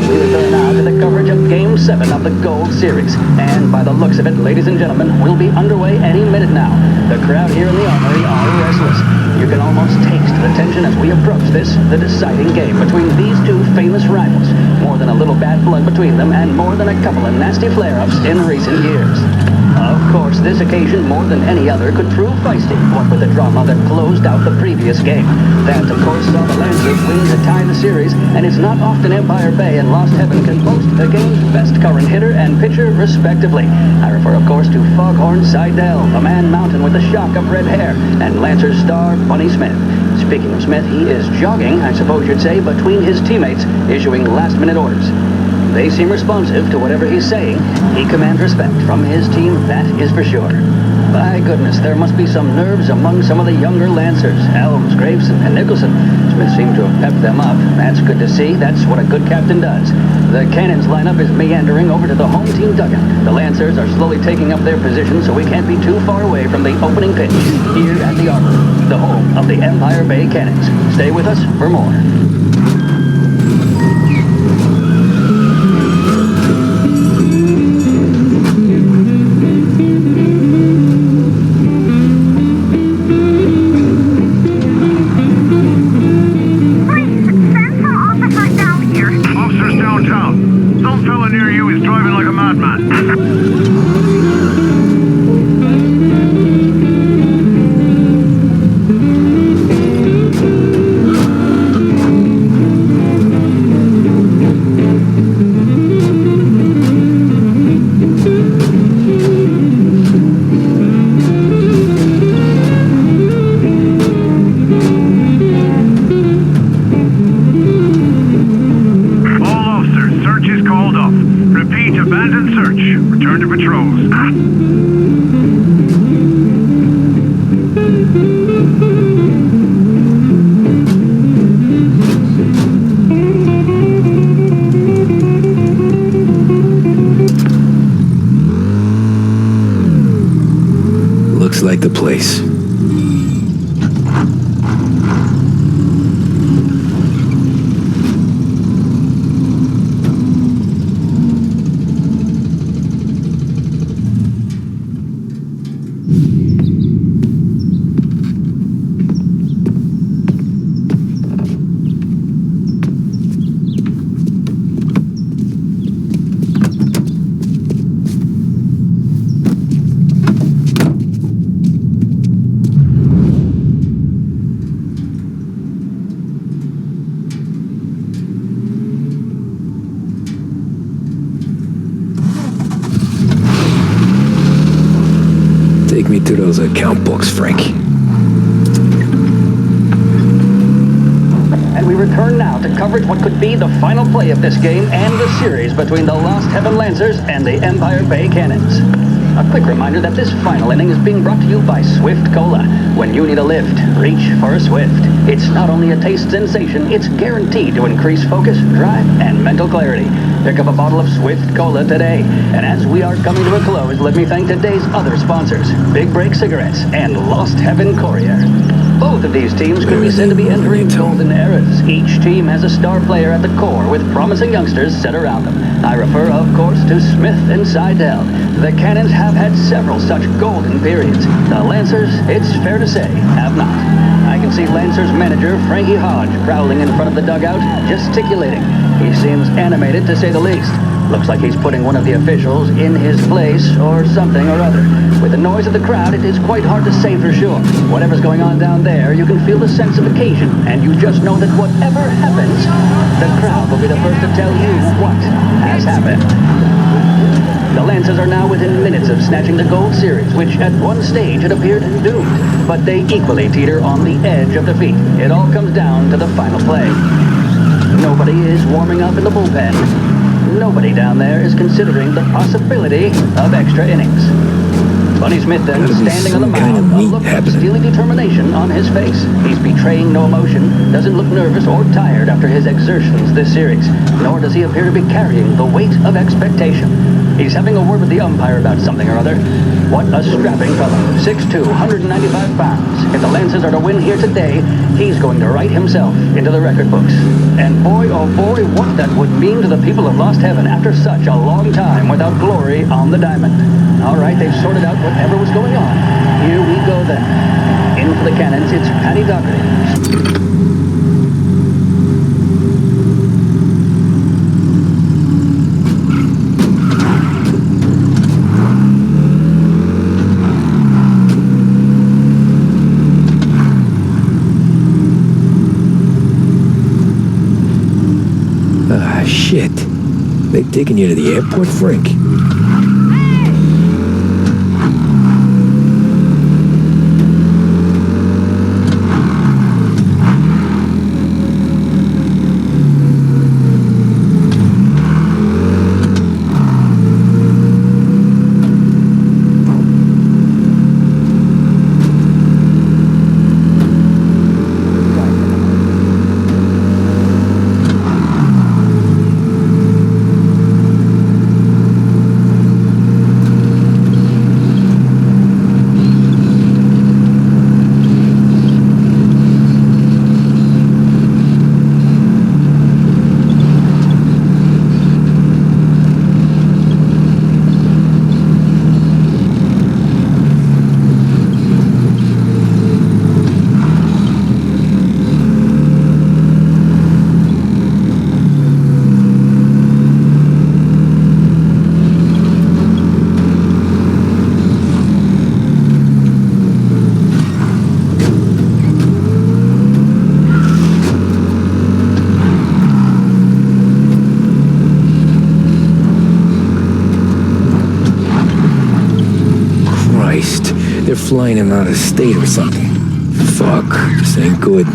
We return now to the coverage of Game 7 of the Gold Series. And by the looks of it, ladies and gentlemen, we'll be underway any minute now. The crowd here in the Armory are restless. You can almost taste the tension as we approach this, the deciding game between these two famous rivals. More than a little bad blood between them, and more than a couple of nasty flare-ups in recent years. Of course, this occasion, more than any other, could prove feisty, what with the drama that closed out the previous game. That, of course, saw the Lancers win to tie the series, and it's not often Empire Bay and Lost Heaven can boast the game's best current hitter and pitcher, respectively. I refer, of course, to Foghorn Seidel, the man mountain with the shock of red hair, and Lancers star Bunny Smith. Speaking of Smith, he is jogging, I suppose you'd say, between his teammates, issuing last-minute orders. They seem responsive to whatever he's saying. He commands respect from his team, that is for sure. By goodness, there must be some nerves among some of the younger Lancers. Elms, Graves, and Nicholson. Smith seemed to have pepped them up. That's good to see. That's what a good captain does. The Cannons lineup is meandering over to the home team dugout. The Lancers are slowly taking up their position, so we can't be too far away from the opening pitch here at the Arbor, the home of the Empire Bay Cannons. Stay with us for more. Looks like the place. Take me to those account books, Frankie. And we return now to coverage what could be the final play of this game and the series between the Lost Heaven Lancers and the Empire Bay Cannons. A quick reminder that this final inning is being brought to you by Swift Cola. When you need a lift, reach for a Swift. It's not only a taste sensation, it's guaranteed to increase focus, drive, and mental clarity. Pick up a bottle of Swift Cola today. And as we are coming to a close, let me thank today's other sponsors, Big Break Cigarettes and Lost Heaven Courier. Both of these teams could be said to be entering golden eras. Each team has a star player at the core with promising youngsters set around them. I refer, of course, to Smith and Seidel. The Cannons have had several such golden periods. The Lancers, it's fair to say, have not. I can see Lancers manager Frankie Hodge prowling in front of the dugout, gesticulating. He seems animated, to say the least. Looks like he's putting one of the officials in his place or something or other. With the noise of the crowd, it is quite hard to say for sure. Whatever's going on down there, you can feel the sense of occasion, and you just know that whatever happens, the crowd will be the first to tell you what has happened. The Lancers are now within minutes of snatching the Gold Series, which at one stage had appeared doomed, but they equally teeter on the edge of defeat. It all comes down to the final play. Nobody is warming up in the bullpen. Nobody down there is considering the possibility of extra innings. Bunny Smith then standing on the mound, a look of steely determination on his face. He's betraying no emotion, doesn't look nervous or tired after his exertions this series, nor does he appear to be carrying the weight of expectation. He's having a word with the umpire about something or other. What a strapping fellow, 6'2", 195 pounds. If the Lancers are to win here today, he's going to write himself into the record books. And boy, oh boy, what that would mean to the people of Lost Heaven after such a long time without glory on the diamond. All right, they've sorted out whatever was going on. Here we go then. In for the cannons, it's Patty Doherty. Shit. They taking you to the airport, Frank? They're flying him out of state or something. Fuck, this ain't good.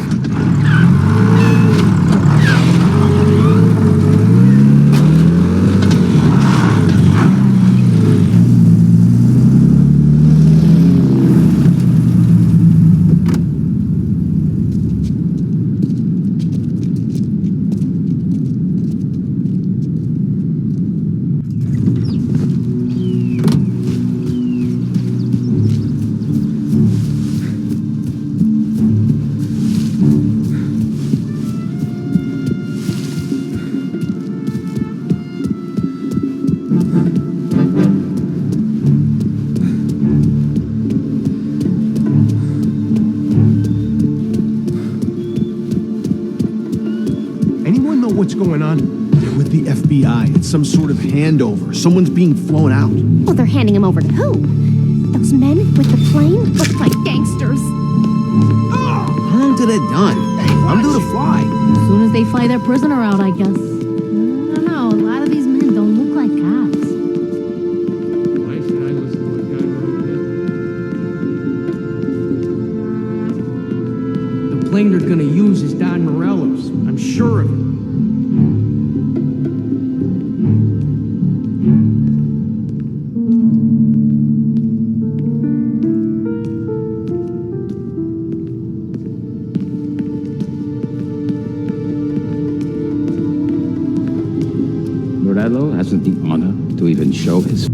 What's going on? They're with the FBI. It's some sort of handover. Someone's being flown out. Well, they're handing him over to who? Those men with the plane look like gangsters. How long did it done? I'm due to fly. As soon as they fly their prisoner out, I guess. I don't know. A lot of these men don't look like cops. The plane they're gonna use is Don Morello's. I'm sure of it. Morello hasn't the honor to even show his...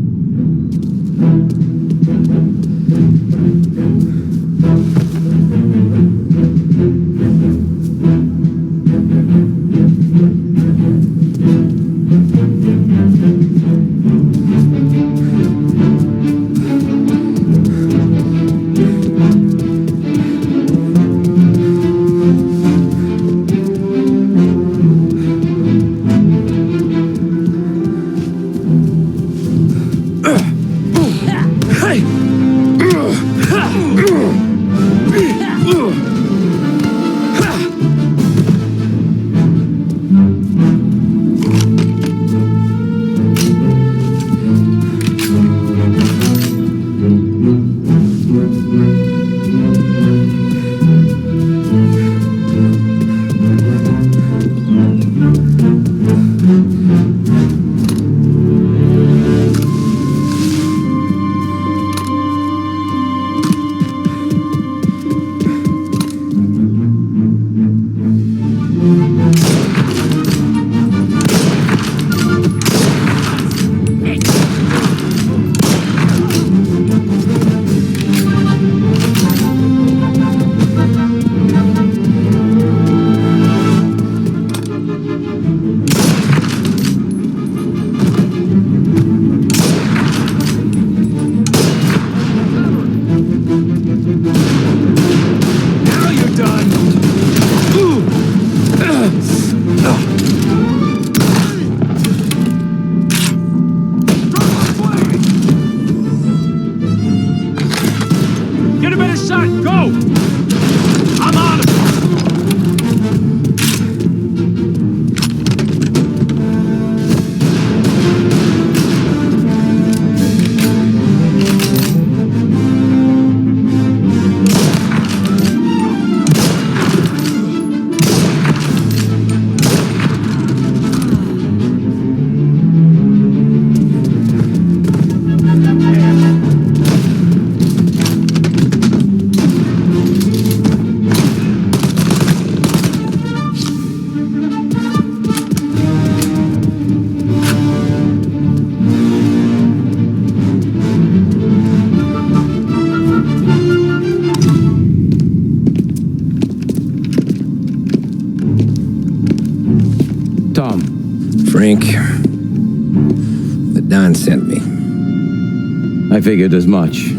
I figured as much.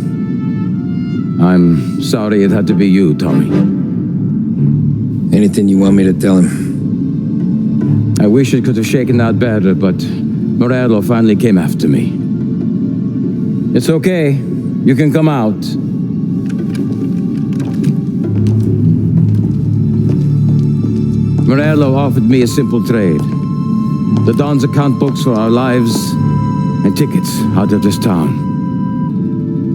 I'm sorry it had to be you, Tommy. Anything you want me to tell him? I wish it could have shaken out better, but Morello finally came after me. It's okay. You can come out. Morello offered me a simple trade. The Don's account books for our lives and tickets out of this town.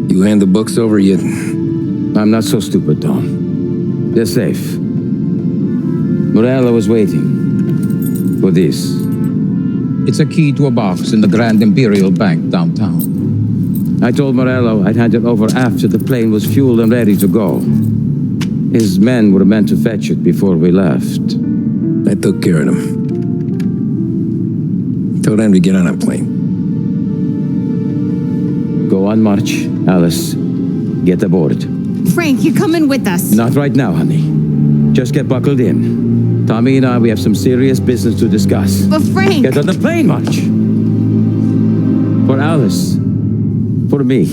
You hand the books over yet? I'm not so stupid, Don. They're safe. Morello was waiting for this. It's a key to a box in the Grand Imperial Bank downtown. I told Morello I'd hand it over after the plane was fueled and ready to go. His men were meant to fetch it before we left. I took care of them. Told them to get on a plane. Go on, March. Alice, get aboard. Frank, you're coming with us. Not right now, honey. Just get buckled in. Tommy and I, we have some serious business to discuss. But Frank... Get on the plane, March. For Alice. For me.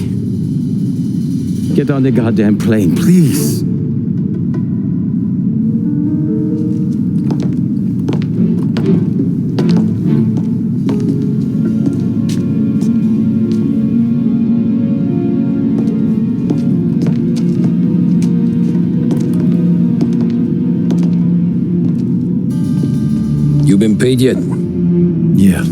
Get on the goddamn plane, please. You been paid yet? Yeah.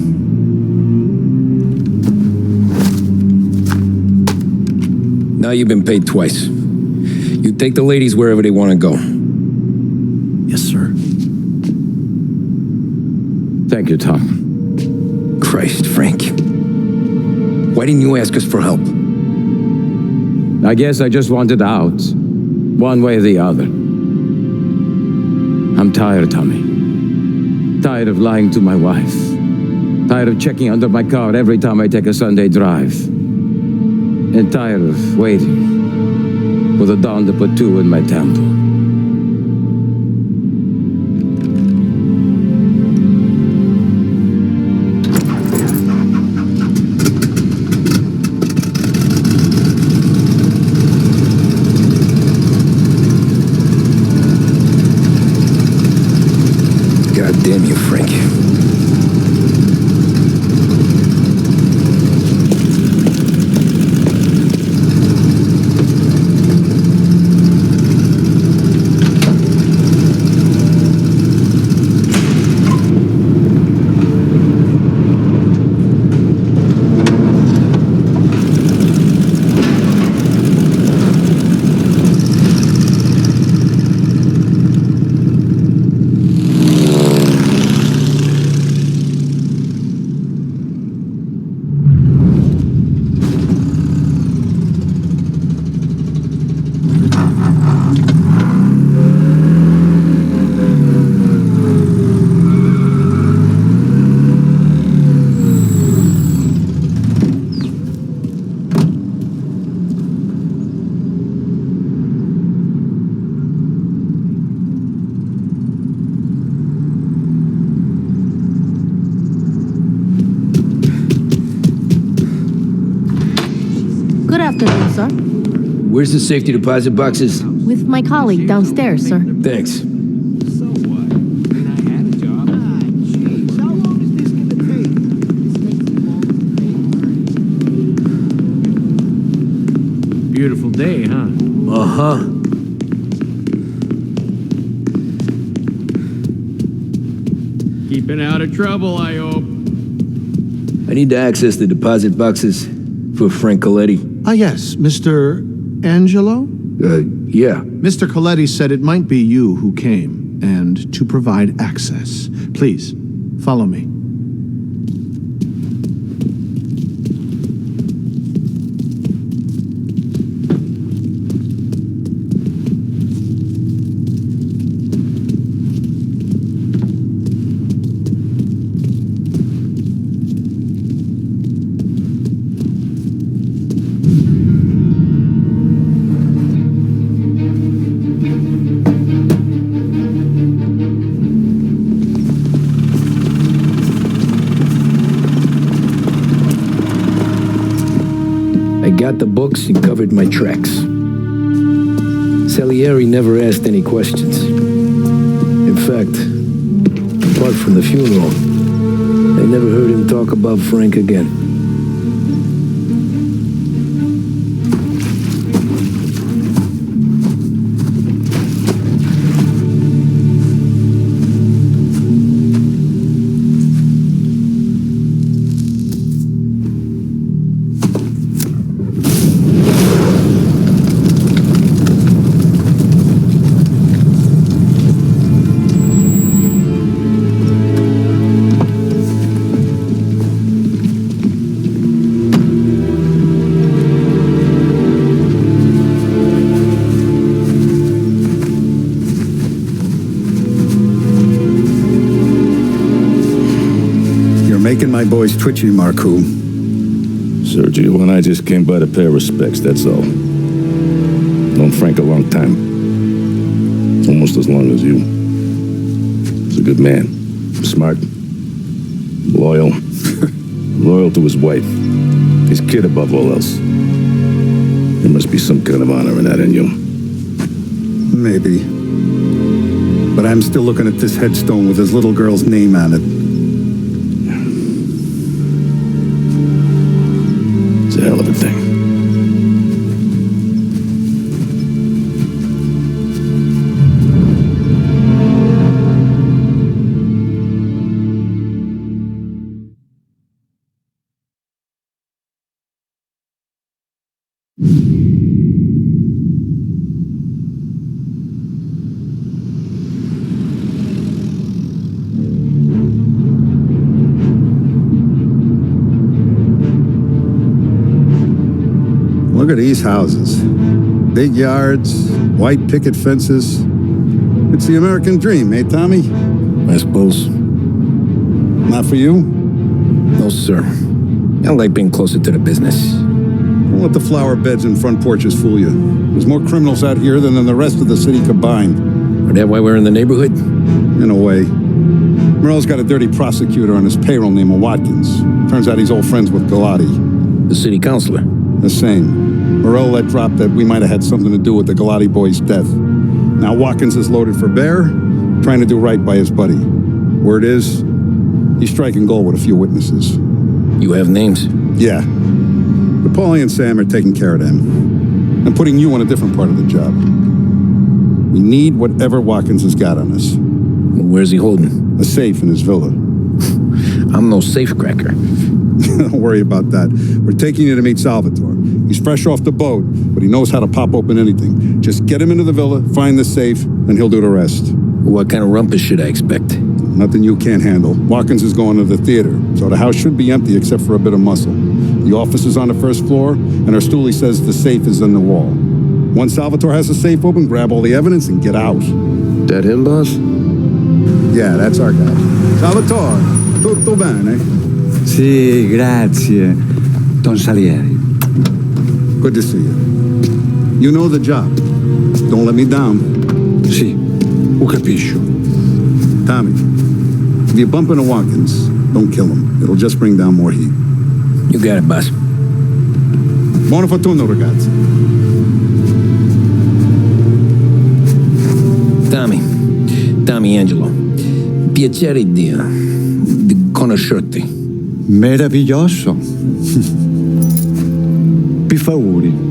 Now you've been paid twice. You take the ladies wherever they want to go. Yes, sir. Thank you, Tom. Christ, Frank. Why didn't you ask us for help? I guess I just wanted out. One way or the other. I'm tired, Tommy. Tired of lying to my wife. Tired of checking under my car every time I take a Sunday drive. And tired of waiting for the dawn to put two in my temple. God damn you, Frank. Good afternoon, sir. Where's the safety deposit boxes? With my colleague downstairs, sir. Thanks. Beautiful day, huh? Uh-huh. Keeping out of trouble, I hope. I need to access the deposit boxes for Frank Coletti. Ah, yes, Mr. Angelo? Yeah. Mr. Coletti said it might be you who came, and to provide access. Please, follow me. I got the books and covered my tracks. Salieri never asked any questions. In fact, apart from the funeral, I never heard him talk about Frank again. Making my boys twitchy, Marcoux. Sergio and I just came by to pay respects, that's all. Known Frank a long time. Almost as long as you. He's a good man. Smart. Loyal. Loyal to his wife. His kid above all else. There must be some kind of honor in that in you. Maybe. But I'm still looking at this headstone with his little girl's name on it. It's a hell of a thing. Look at these houses. Big yards, white picket fences. It's the American dream, eh, Tommy? I suppose. Not for you? No, sir. I like being closer to the business. Don't let the flower beds and front porches fool you. There's more criminals out here than in the rest of the city combined. Is that why we're in the neighborhood? In a way. Merle's got a dirty prosecutor on his payroll named Watkins. Turns out he's old friends with Galati. The city councilor? The same. Morel let drop that we might have had something to do with the Galati boy's death. Now Watkins is loaded for bear, trying to do right by his buddy. Word is, he's striking gold with a few witnesses. You have names? Yeah. But Paulie and Sam are taking care of them. I'm putting you on a different part of the job. We need whatever Watkins has got on us. Where's he holding? A safe in his villa. I'm no safecracker. Don't worry about that. We're taking you to meet Salvatore. He's fresh off the boat, but he knows how to pop open anything. Just get him into the villa, find the safe, and he'll do the rest. What kind of rumpus should I expect? Nothing you can't handle. Watkins is going to the theater, so the house should be empty except for a bit of muscle. The office is on the first floor, and our stoolie says the safe is in the wall. Once Salvatore has the safe open, grab all the evidence and get out. That him, boss? Yeah, that's our guy. Salvatore, tutto bene? Sì, grazie, Don Salieri. Good to see you. You know the job. Don't let me down. Sì, ho capisco. Tommy, if you bump into Watkins, don't kill him. It'll just bring down more heat. You got it, boss. Buona fortuna, ragazzi. Tommy Angelo. Piacere di conoscerti. Meraviglioso. Per favore.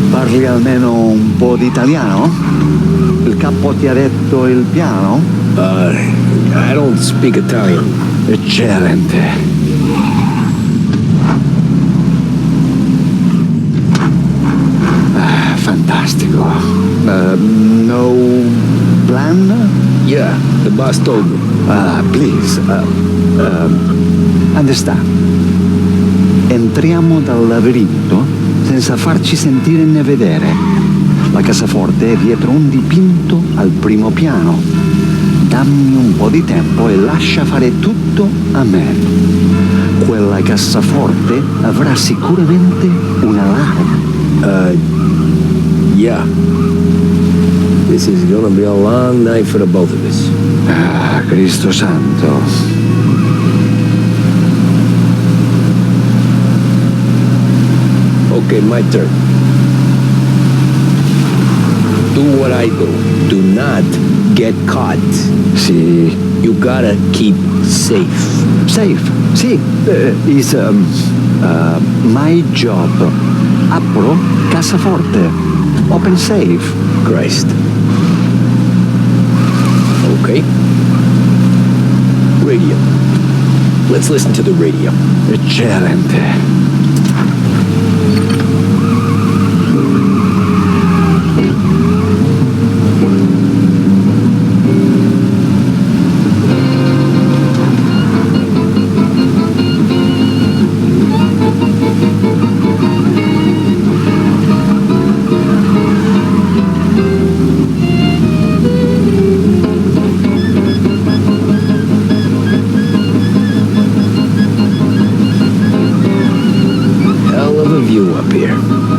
Parli almeno un po' di italiano? Il capo ti ha detto il piano? I don't speak Italian. Eccellente. Fantastico. No plan? Yeah, the boss told me. Please, understand. Entriamo dal labirinto senza farci sentire né vedere. La cassaforte è dietro un dipinto al primo piano. dammi un po' di tempo e lascia fare tutto a me. Quella cassaforte avrà sicuramente un allarme. Yeah. This is gonna be a long night for the both of us. Ah, Cristo Santo. Okay, my turn. Do what I do. Do not get caught. Sì. You gotta keep safe. Safe? Sì. Is my job. Apro cassaforte. Open safe. Christ. Okay. Radio. Let's listen to the radio. Eccellente.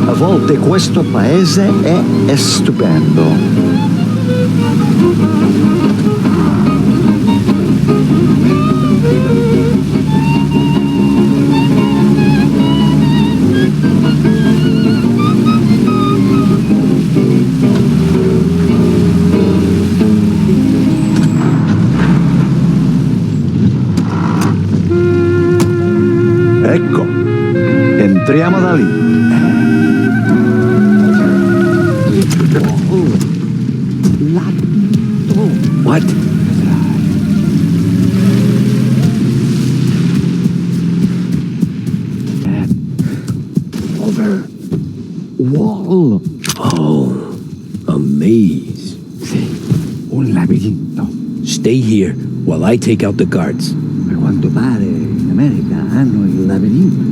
A volte questo paese è stupendo. Ecco, entriamo da lì. What? Over wall. Oh, a maze. Sì, un labirinto. Stay here while I take out the guards. A quanto pare in America hanno il labirinto.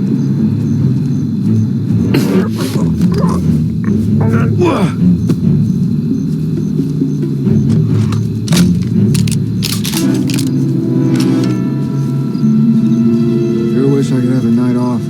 Sure wish I could have a night off.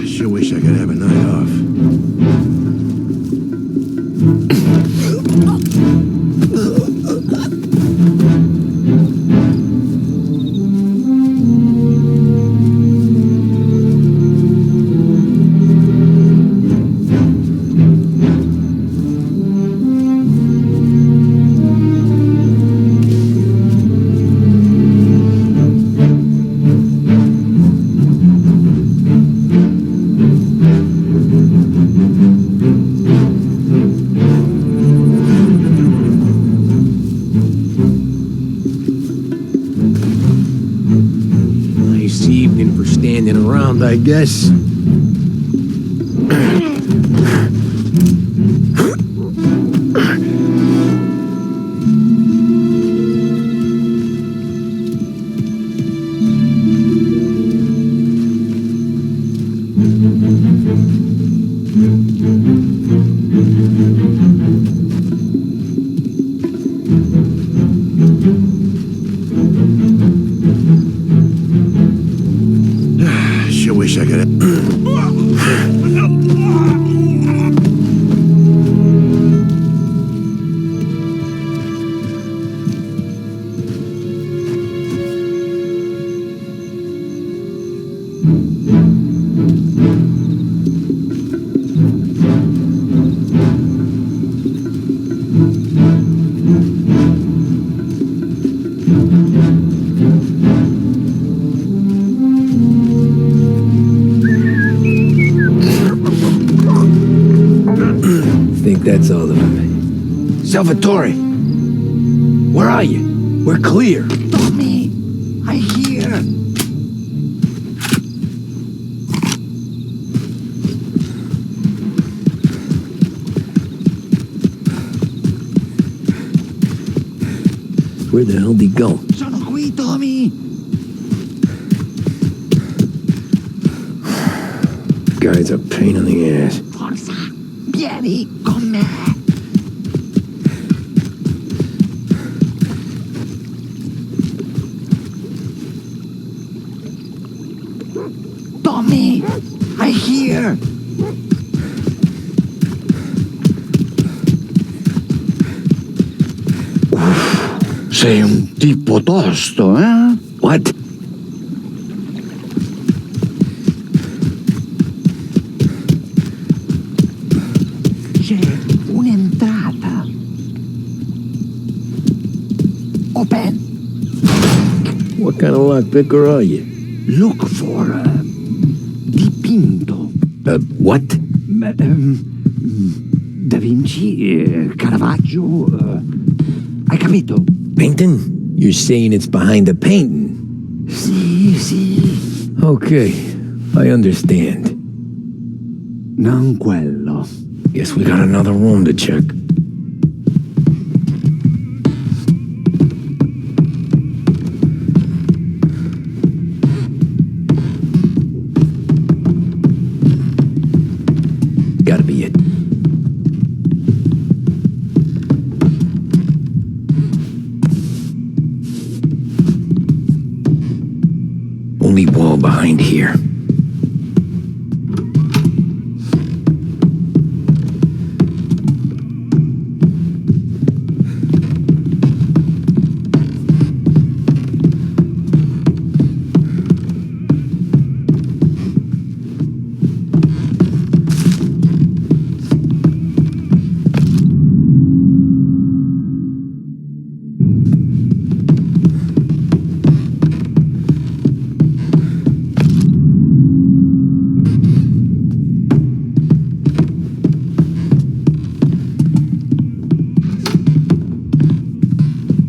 Sure wish I could have a night off. Nice evening for standing around, I guess. Sure wish I could have... think that's all of them. Salvatore! Where are you? We're clear. Tommy, I hear. Where the hell did he go? Sono qui, Tommy. Guy's a pain in the ass. Forza, vieni con me. Tommy, I hear. Sei un tipo tosto, eh? What? C'è un'entrata. Open. What kind of lockpicker are you? Look for dipinto. What? Da Vinci, Caravaggio. Hai capito? Painting? You're saying it's behind the painting? Sì. Okay, I understand. Non quello. Guess we got another room to check. Gotta be it. Only wall behind here.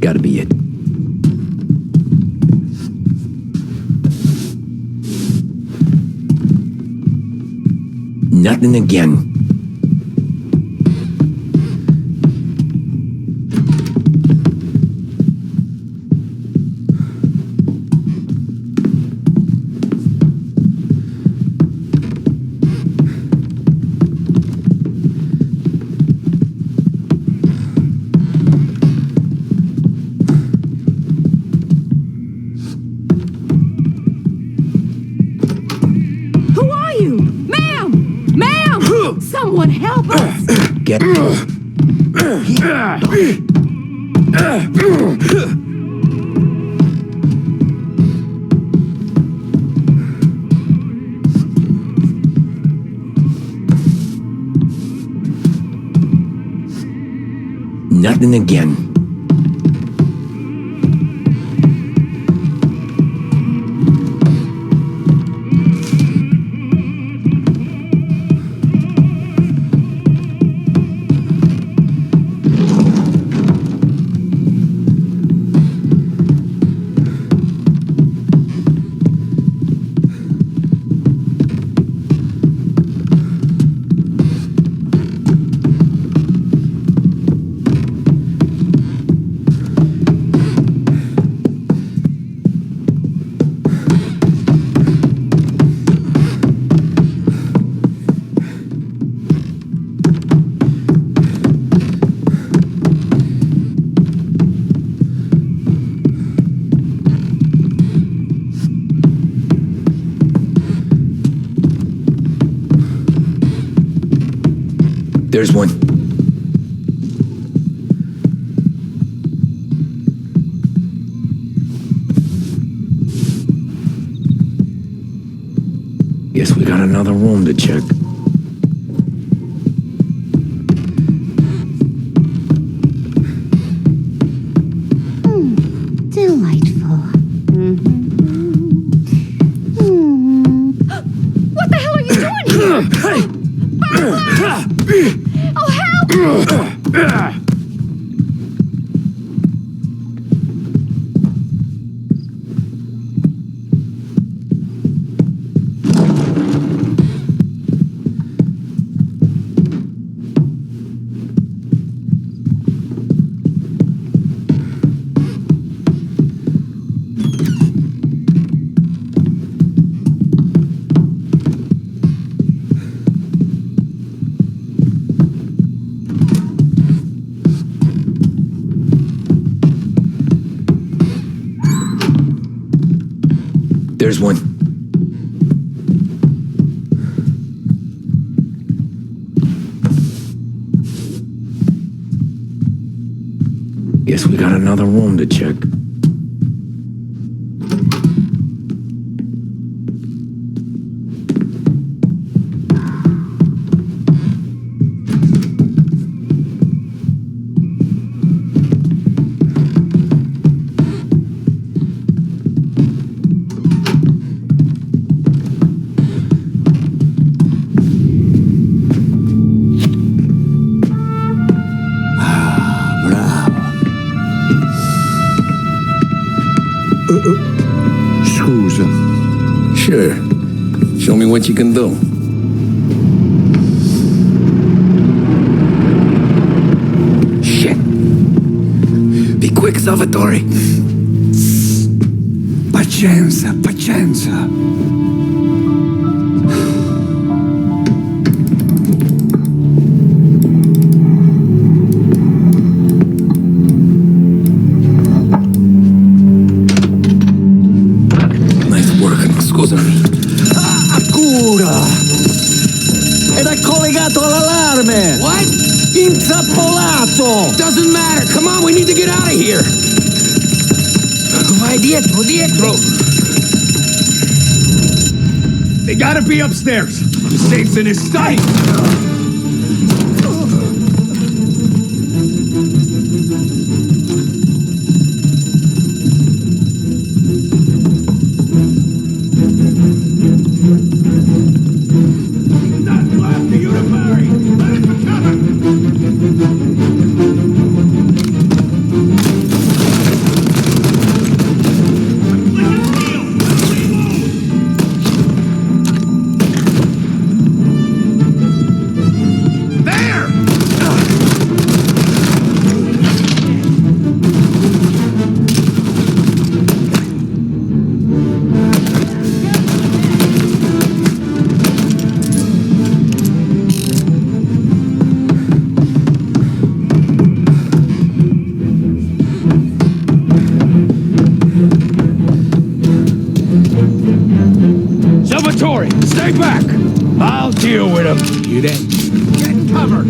Gotta be it. Nothing again. Who are you? Ma'am! Ma'am! Someone help us! Get Nothing again. There's one. Guess we got another room to check. Delightful. What the hell are you doing here? Oh, help! There's one. Guess we got another room to check. Scusa. Sure. Show me what you can do. Shit. Be quick, Salvatore. Pazienza, pazienza. Accura! Era collegato all'allarme! What? Intrappolato! Doesn't matter. Come on, we need to get out of here. Vai dietro, dietro. They gotta be upstairs. The safe's in his sight. Salvatore, stay back! I'll deal with him. You then get covered!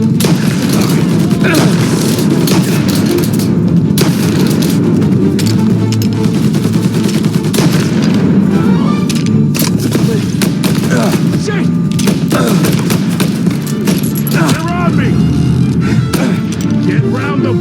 They're on me! Get round them!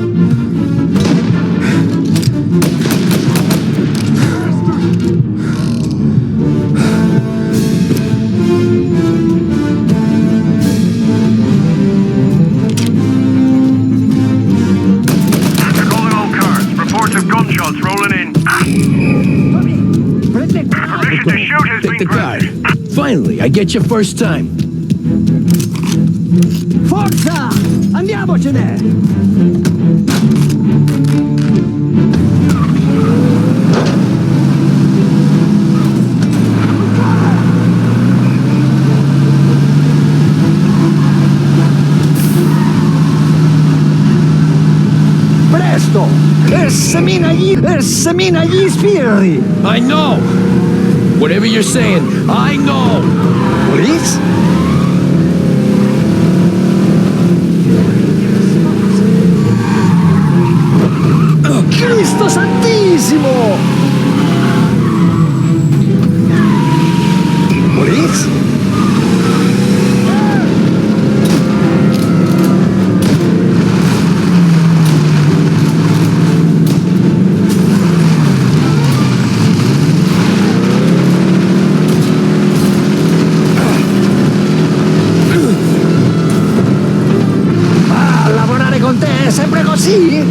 Gunshots rolling in. Permission to shoot has been granted. Finally, I get your first time. Forza! Andiamocene! Presto! Semina gli spiriti! I know! Whatever you're saying, I know! Police? Cristo Santissimo! Police? Sì?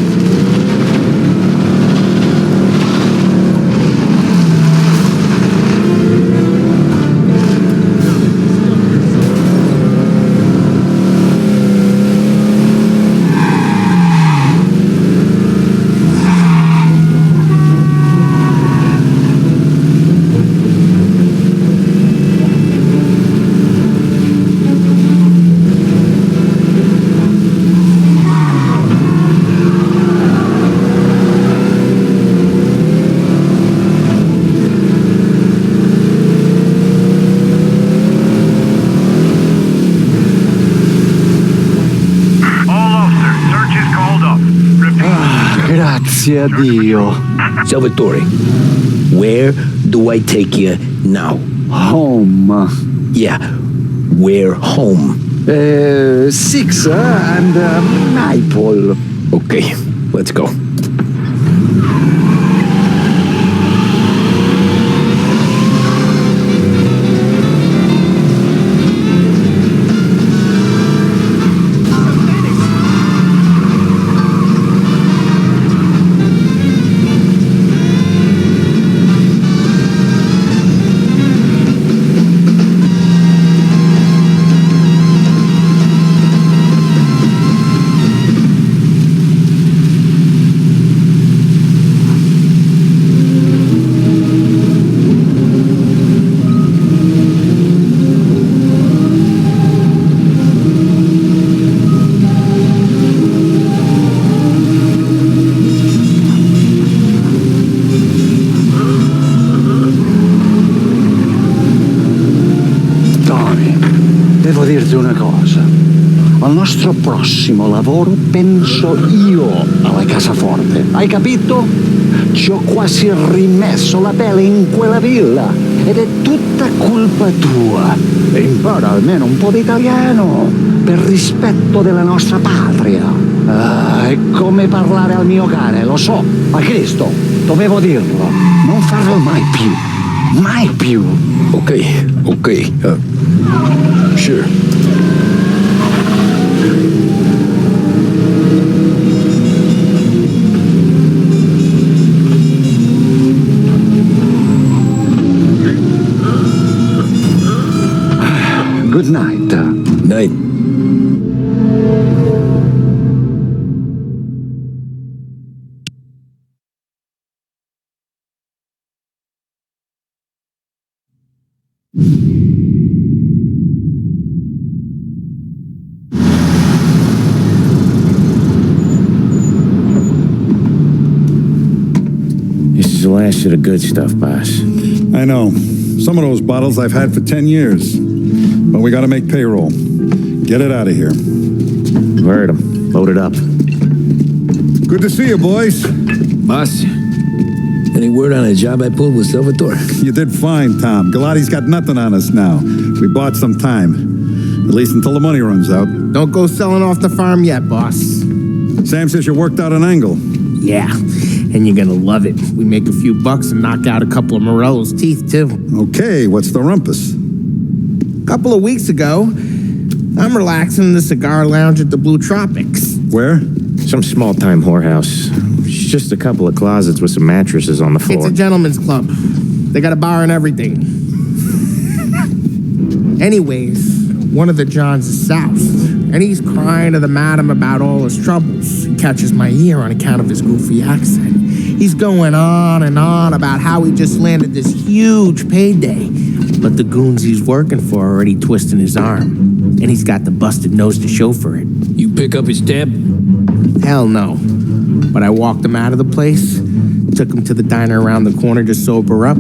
Grazie a Dio. Salvatore, where do I take you now? Home. Yeah, where home? 6 and Maple. Okay, let's go. Devo dirti una cosa. Al nostro prossimo lavoro penso io alla cassaforte. Hai capito? Ci ho quasi rimesso la pelle in quella villa. Ed è tutta colpa tua. E impara almeno un po' di italiano. Per rispetto della nostra patria. È come parlare al mio cane, lo so. Ma Cristo, dovevo dirlo. Non farlo mai più. Mai più. Okay. Sure. Good night. Night. This is the last of the good stuff, boss. I know. Some of those bottles I've had for 10 years. But we gotta make payroll. Get it out of here. Heard him. Load it up. Good to see you, boys. Boss, any word on a job I pulled with Salvatore? You did fine, Tom. Galati's got nothing on us now. We bought some time. At least until the money runs out. Don't go selling off the farm yet, boss. Sam says you worked out an angle. Yeah, and you're gonna love it. We make a few bucks and knock out a couple of Morello's teeth, too. Okay, what's the rumpus? A couple of weeks ago, I'm relaxing in the cigar lounge at the Blue Tropics. Where? Some small-time whorehouse. It's just a couple of closets with some mattresses on the floor. It's a gentleman's club. They got a bar and everything. Anyways, one of the Johns is soused, and he's crying to the madam about all his troubles. He catches my ear on account of his goofy accent. He's going on and on about how he just landed this huge payday. But the goons he's working for are already twisting his arm. And he's got the busted nose to show for it. You pick up his tab? Hell no. But I walked him out of the place, took him to the diner around the corner to sober up.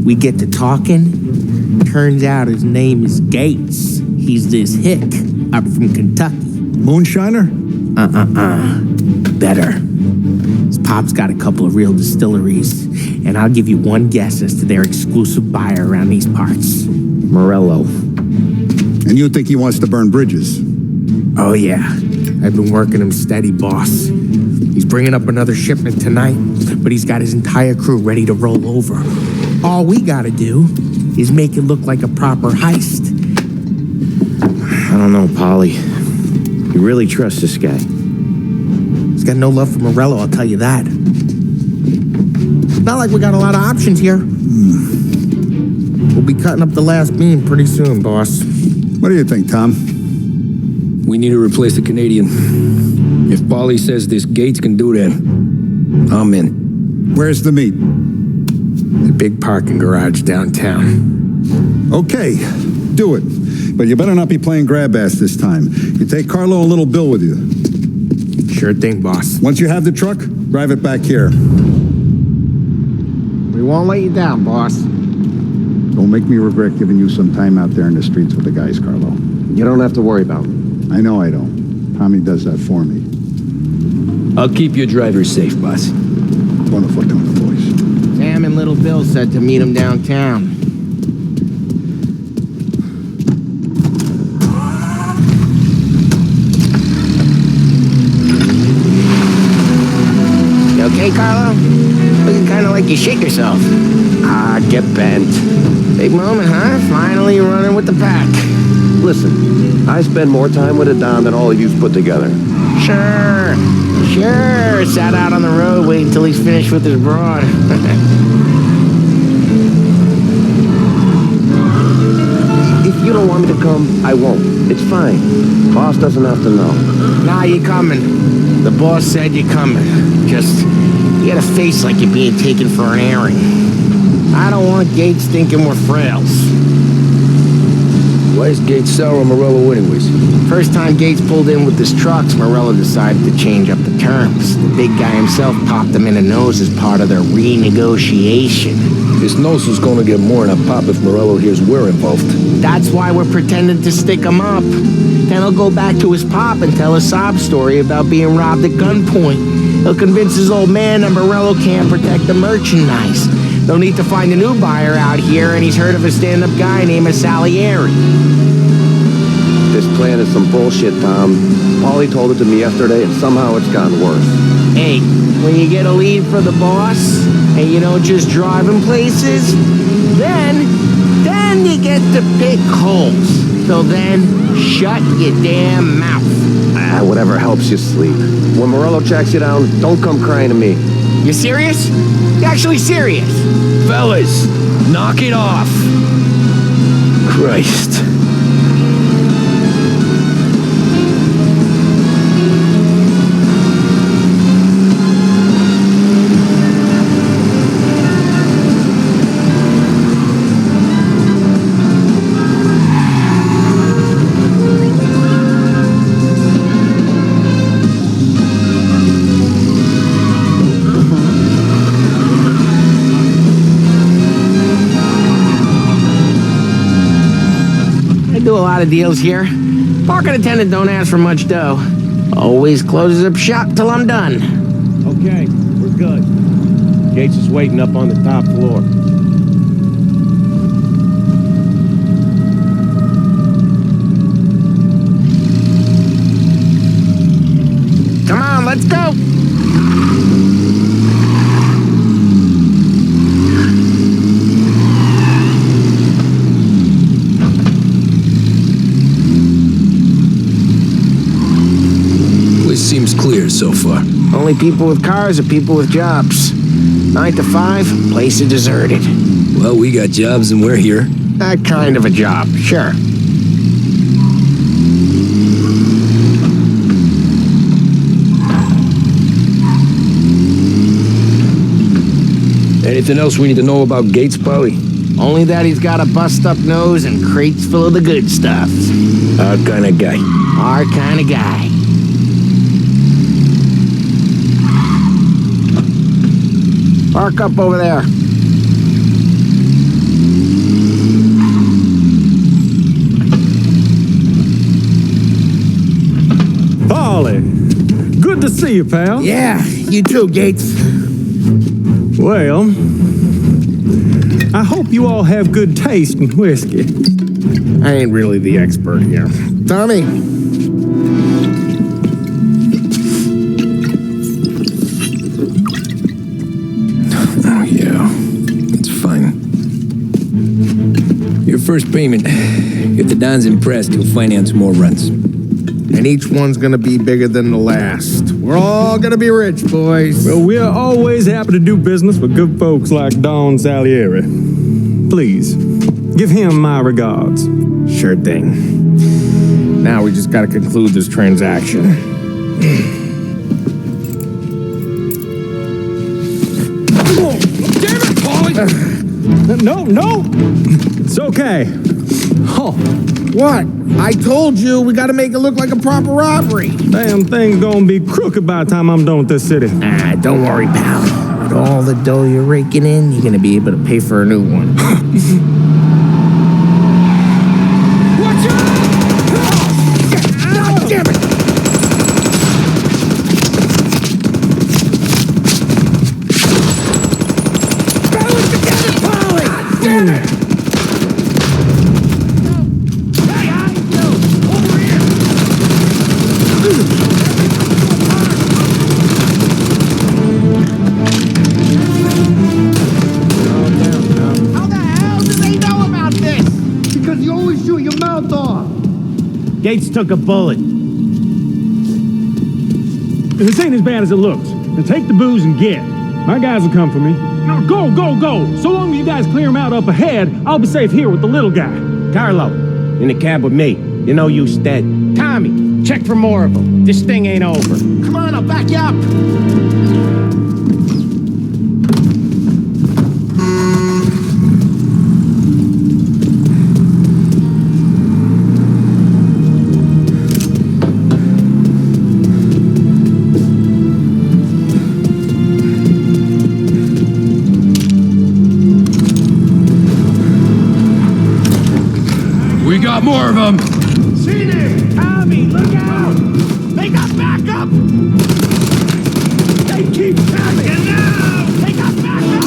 We get to talking. Turns out his name is Gates. He's this hick up from Kentucky. Moonshiner? Better. His pop's got a couple of real distilleries, and I'll give you one guess as to their exclusive buyer around these parts. Morello. And you think he wants to burn bridges? Oh, yeah. I've been working him steady, boss. He's bringing up another shipment tonight, but he's got his entire crew ready to roll over. All we gotta do is make it look like a proper heist. I don't know, Polly. You really trust this guy? He's got no love for Morello, I'll tell you that. Not like we got a lot of options here. We'll be cutting up the last beam pretty soon, boss. What do you think, Tom? We need to replace the Canadian. If Paulie says this Gates can do that, I'm in. Where's the meet? The big parking garage downtown. Okay, do it. But you better not be playing grab ass this time. You take Carlo and little Bill with you. Sure thing, boss. Once you have the truck, drive it back here. We won't let you down, boss. Don't make me regret giving you some time out there in the streets with the guys, Carlo. You don't have to worry about me. I know I don't. Tommy does that for me. I'll keep your driver safe, boss. Wonderful doing the boys. Sam and little Bill said to meet him downtown. You okay, Carlo? Looking kind of like you shake yourself. Ah, get bent. Big moment, huh? Finally running with the pack. Listen, I spend more time with a Don than all of you've put together. Sure. Sat out on the road waiting until he's finished with his broad. If you don't want me to come, I won't. It's fine. Boss doesn't have to know. Nah, you're coming. The boss said you're coming. Just, you got a face like you're being taken for an airing. I don't want Gates thinking we're frails. Why is Gates sour on Morello anyways? First time Gates pulled in with his trucks, Morello decided to change up the terms. The big guy himself popped him in the nose as part of their renegotiation. His nose is gonna get more than a pop if Morello hears we're involved. That's why we're pretending to stick him up. Then he'll go back to his pop and tell a sob story about being robbed at gunpoint. He'll convince his old man that Morello can't protect the merchandise. They'll need to find a new buyer out here, and he's heard of a stand-up guy named Salieri. This plan is some bullshit, Tom. Paulie told it to me yesterday, and somehow it's gotten worse. Hey, when you get a lead for the boss, and you don't just drive him places, then you get to pick holes. So then, shut your damn mouth. Whatever helps you sleep. When Morello tracks you down, don't come crying to me. You serious? You actually serious? Fellas, knock it off. Christ. Do a lot of deals here. Parking attendant don't ask for much dough. Always closes up shop till I'm done. Okay, we're good. Gates is waiting up on the top floor. Come on, let's go. Seems clear so far. Only people with cars are people with jobs. 9 to 5, place is deserted. Well, we got jobs and we're here. That kind of a job, sure. Anything else we need to know about Gates, Paulie? Only that he's got a bust-up nose and crates full of the good stuff. Our kind of guy. Our kind of guy. Park up over there. Paulie, good to see you, pal. Yeah, you too, Gates. Well, I hope you all have good taste in whiskey. I ain't really the expert here. Tommy. Oh, yeah. It's fine. Your first payment. If the Don's impressed, he'll finance more runs. And each one's gonna be bigger than the last. We're all gonna be rich, boys. Well, we're always happy to do business with good folks like Don Salieri. Please, give him my regards. Sure thing. Now we just gotta conclude this transaction. Damn it, Paulie! No! It's okay. Oh. What? I told you we gotta make it look like a proper robbery. Damn thing's gonna be crooked by the time I'm done with this city. Ah, don't worry, pal. With all the dough you're raking in, you're gonna be able to pay for a new one. Watch out! God damn it! Balance together, Polly! God damn it! Gates took a bullet. This ain't as bad as it looks. Now take the booze and get. My guys will come for me. Now go! So long as you guys clear him out up ahead, I'll be safe here with the little guy. Carlo, in the cab with me. You know you dead. Tommy, check for more of them. This thing ain't over. Come on, I'll back you up. We got more of them. Seen it! Tommy, look out! They got backup! They keep coming! And now! They got backup!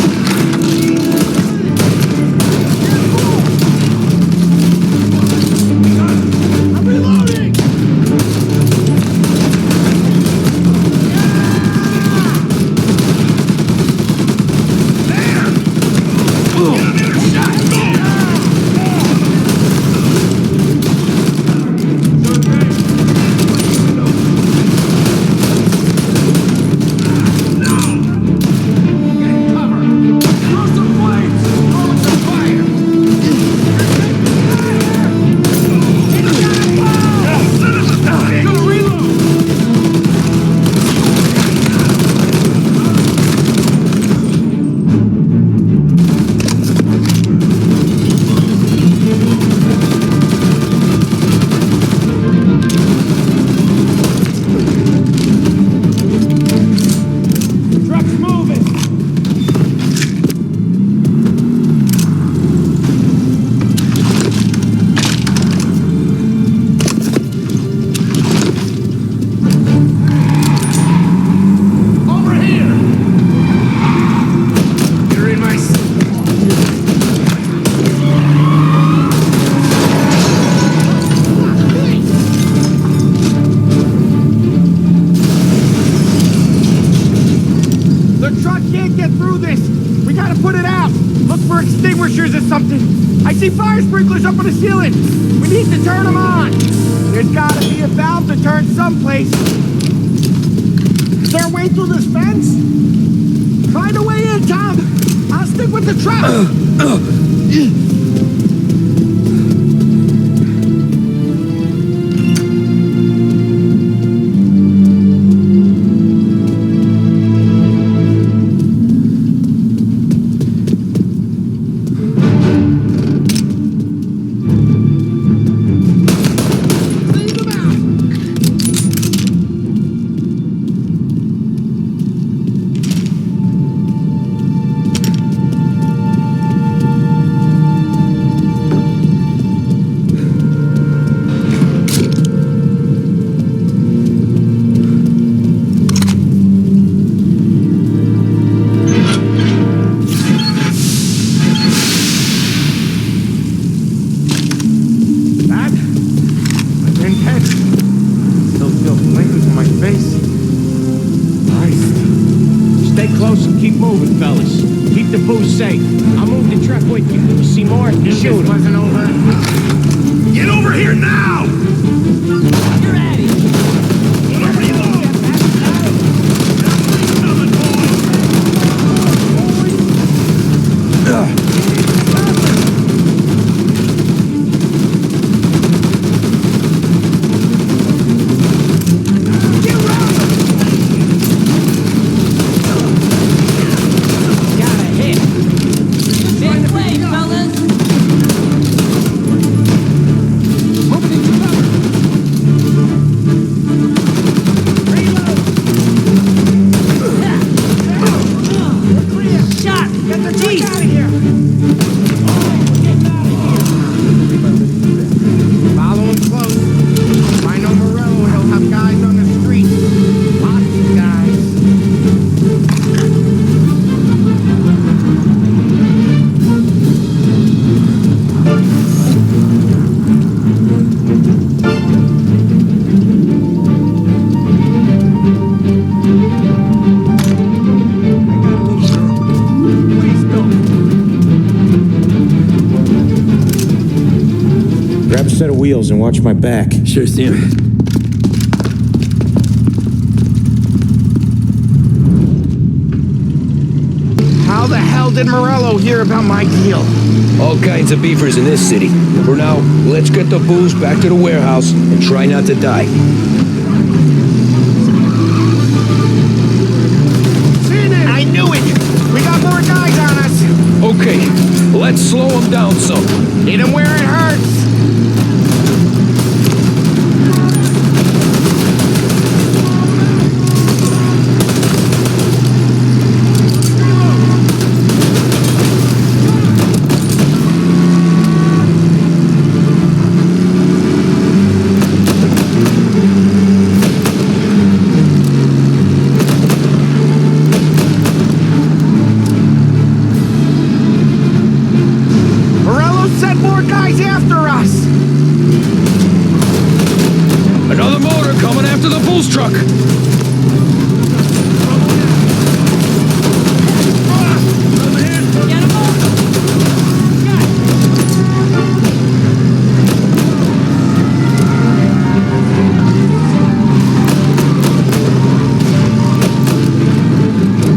I'm reloading! I see fire sprinklers up on the ceiling. We need to turn them on. There's gotta be a valve to turn someplace. Is there a way through this fence? Find a way in, Tom. I'll stick with the truck. Safe. I'll move the truck with you. You see more? Shoot. Wasn't over. Get over here now! You're at it. set of wheels and watch my back. Sure, Sam. How the hell did Morello hear about my deal? All kinds of beefers in this city. For now, let's get the booze back to the warehouse and try not to die. Seen it! I knew it! We got more guys on us! Okay, let's slow them down some. Hit them where it hurts! Truck.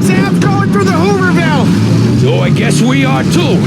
Sam's going through the Hooverville. So I guess we are too.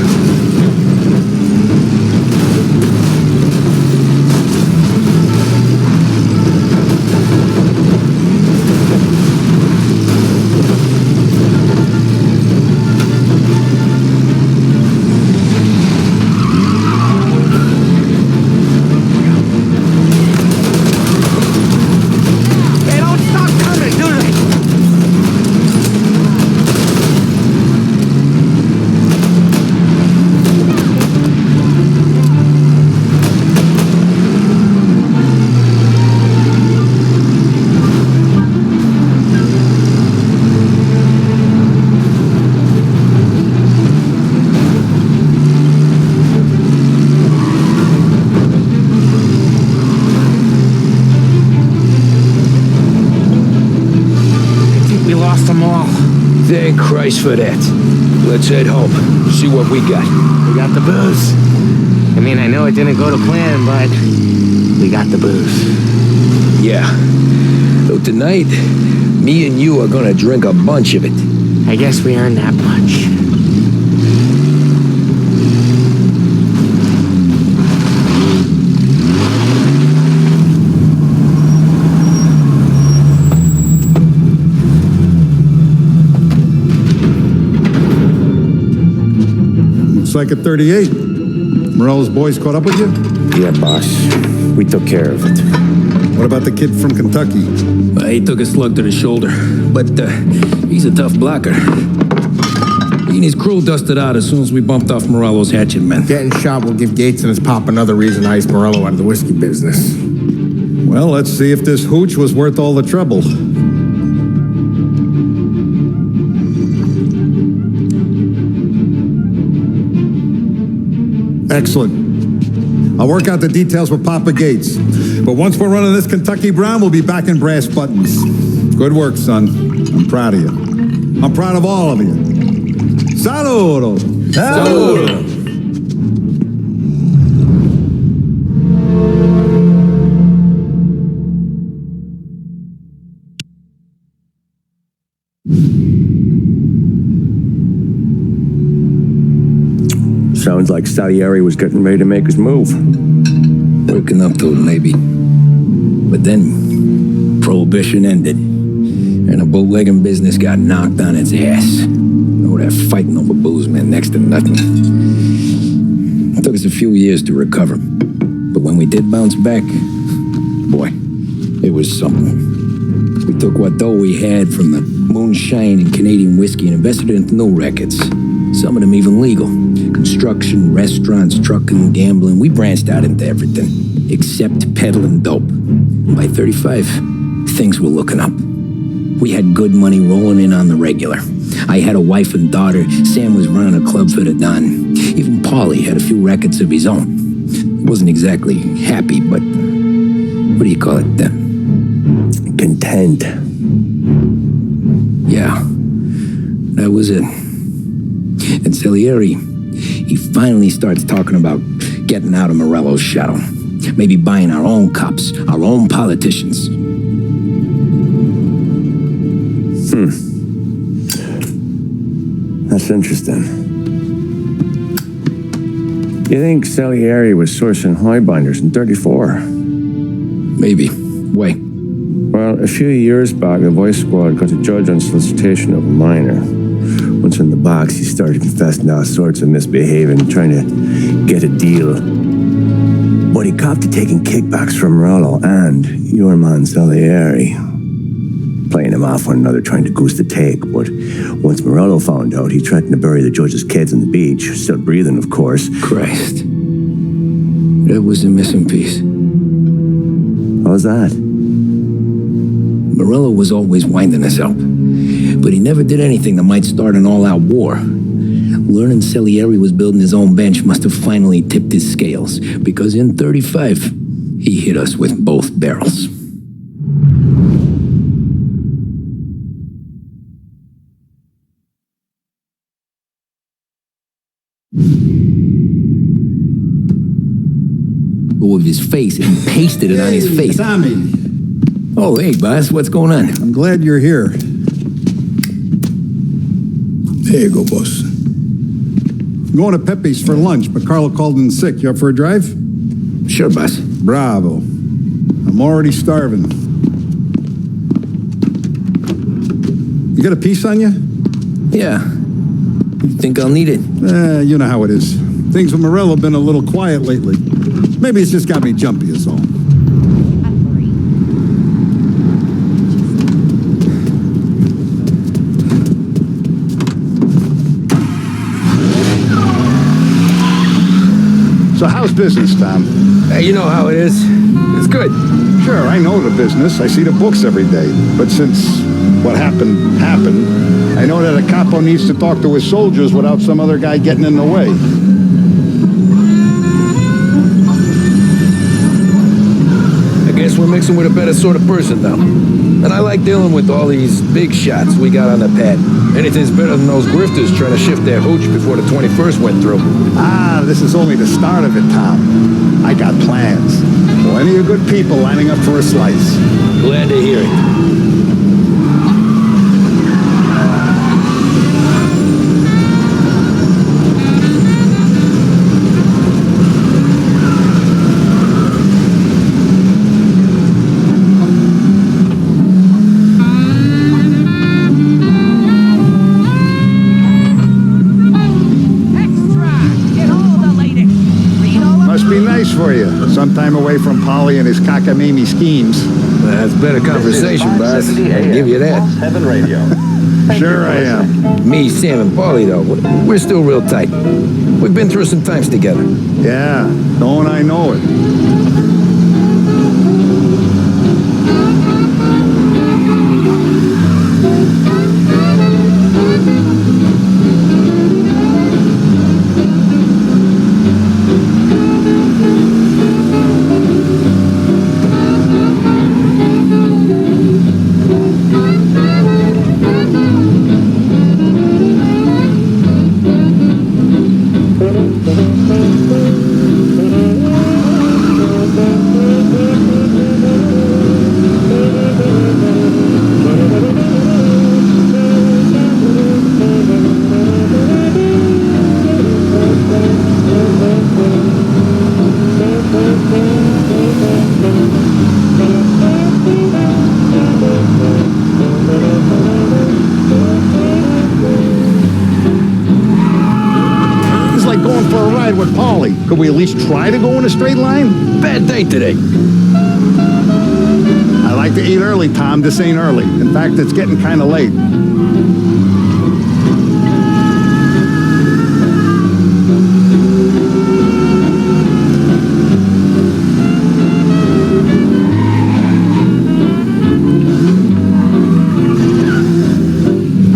Thank Christ for that. Let's head home. See what we got. We got the booze. I mean, I know it didn't go to plan, but we got the booze. Yeah. So tonight, me and you are gonna drink a bunch of it. I guess we earned that much. Looks like a 38. Morello's boys caught up with you? Yeah, boss. We took care of it. What about the kid from Kentucky? He took a slug to the shoulder, but he's a tough blocker. He and his crew dusted out as soon as we bumped off Morello's hatchet men. Getting shot will give Gates and his pop another reason to ice Morello out of the whiskey business. Well, let's see if this hooch was worth all the trouble. Excellent. I'll work out the details with Papa Gates. But once we're running this Kentucky Brown, we'll be back in brass buttons. Good work, son. I'm proud of you. I'm proud of all of you. Saludo! Saludo! Sounds like Salieri was getting ready to make his move. Working up to it, maybe. But then, Prohibition ended, and the bootlegging business got knocked on its ass. Oh, that fighting over booze meant next to nothing. It took us a few years to recover. But when we did bounce back, boy, it was something. We took what dough we had from the moonshine and Canadian whiskey and invested it into new records. Some of them even legal. Construction, restaurants, trucking, gambling. We branched out into everything, except peddling dope. And by 35, things were looking up. We had good money rolling in on the regular. I had a wife and daughter. Sam was running a club for the Don. Even Paulie had a few records of his own. He wasn't exactly happy, but what do you call it then? Content. Yeah, that was it. And Salieri, he finally starts talking about getting out of Morello's shadow. Maybe buying our own cops, our own politicians. That's interesting. You think Salieri was sourcing highbinders in 34? Maybe. Why? Well, a few years back, the Vice Squad got a judge on solicitation of a minor. Once in the box, he started confessing all sorts of misbehaving, trying to get a deal. But he copped to taking kickbacks from Morello and your man Salieri. Playing him off one another, trying to goose the take. But once Morello found out, he threatened to bury the judge's kids on the beach. Still breathing, of course. Christ. That was the missing piece. How's that? Morello was always winding us up, but he never did anything that might start an all-out war. Learning Salieri was building his own bench must have finally tipped his scales, because in 35, he hit us with both barrels. With his face, and he pasted it on his face. Tommy. Oh, hey, boss, what's going on? I'm glad you're here. There you go, boss. I'm going to Pepe's for lunch, but Carlo called in sick. You up for a drive? Sure, boss. Bravo. I'm already starving. You got a piece on you? Yeah. You think I'll need it? You know how it is. Things with Morello have been a little quiet lately. Maybe it's just got me jumpy, is all. So how's business, Tom? Hey, you know how it is. It's good. Sure, I know the business. I see the books every day. But since what happened, I know that a capo needs to talk to his soldiers without some other guy getting in the way. I guess we're mixing with a better sort of person now. And I like dealing with all these big shots we got on the pad. Anything's better than those grifters trying to shift their hooch before the 21st went through. This is only the start of it, Tom. I got plans. Plenty of good people lining up for a slice. Glad to hear it. For you. Sometime away from Polly and his cockamamie schemes. That's better conversation, boss. I'll give you that. Heaven Radio. Sure I am. Me, Sam, and Paulie, though, we're still real tight. We've been through some times together. Yeah, don't I know it. With Polly. Could we at least try to go in a straight line? Bad day today. I like to eat early, Tom. This ain't early. In fact, it's getting kind of late.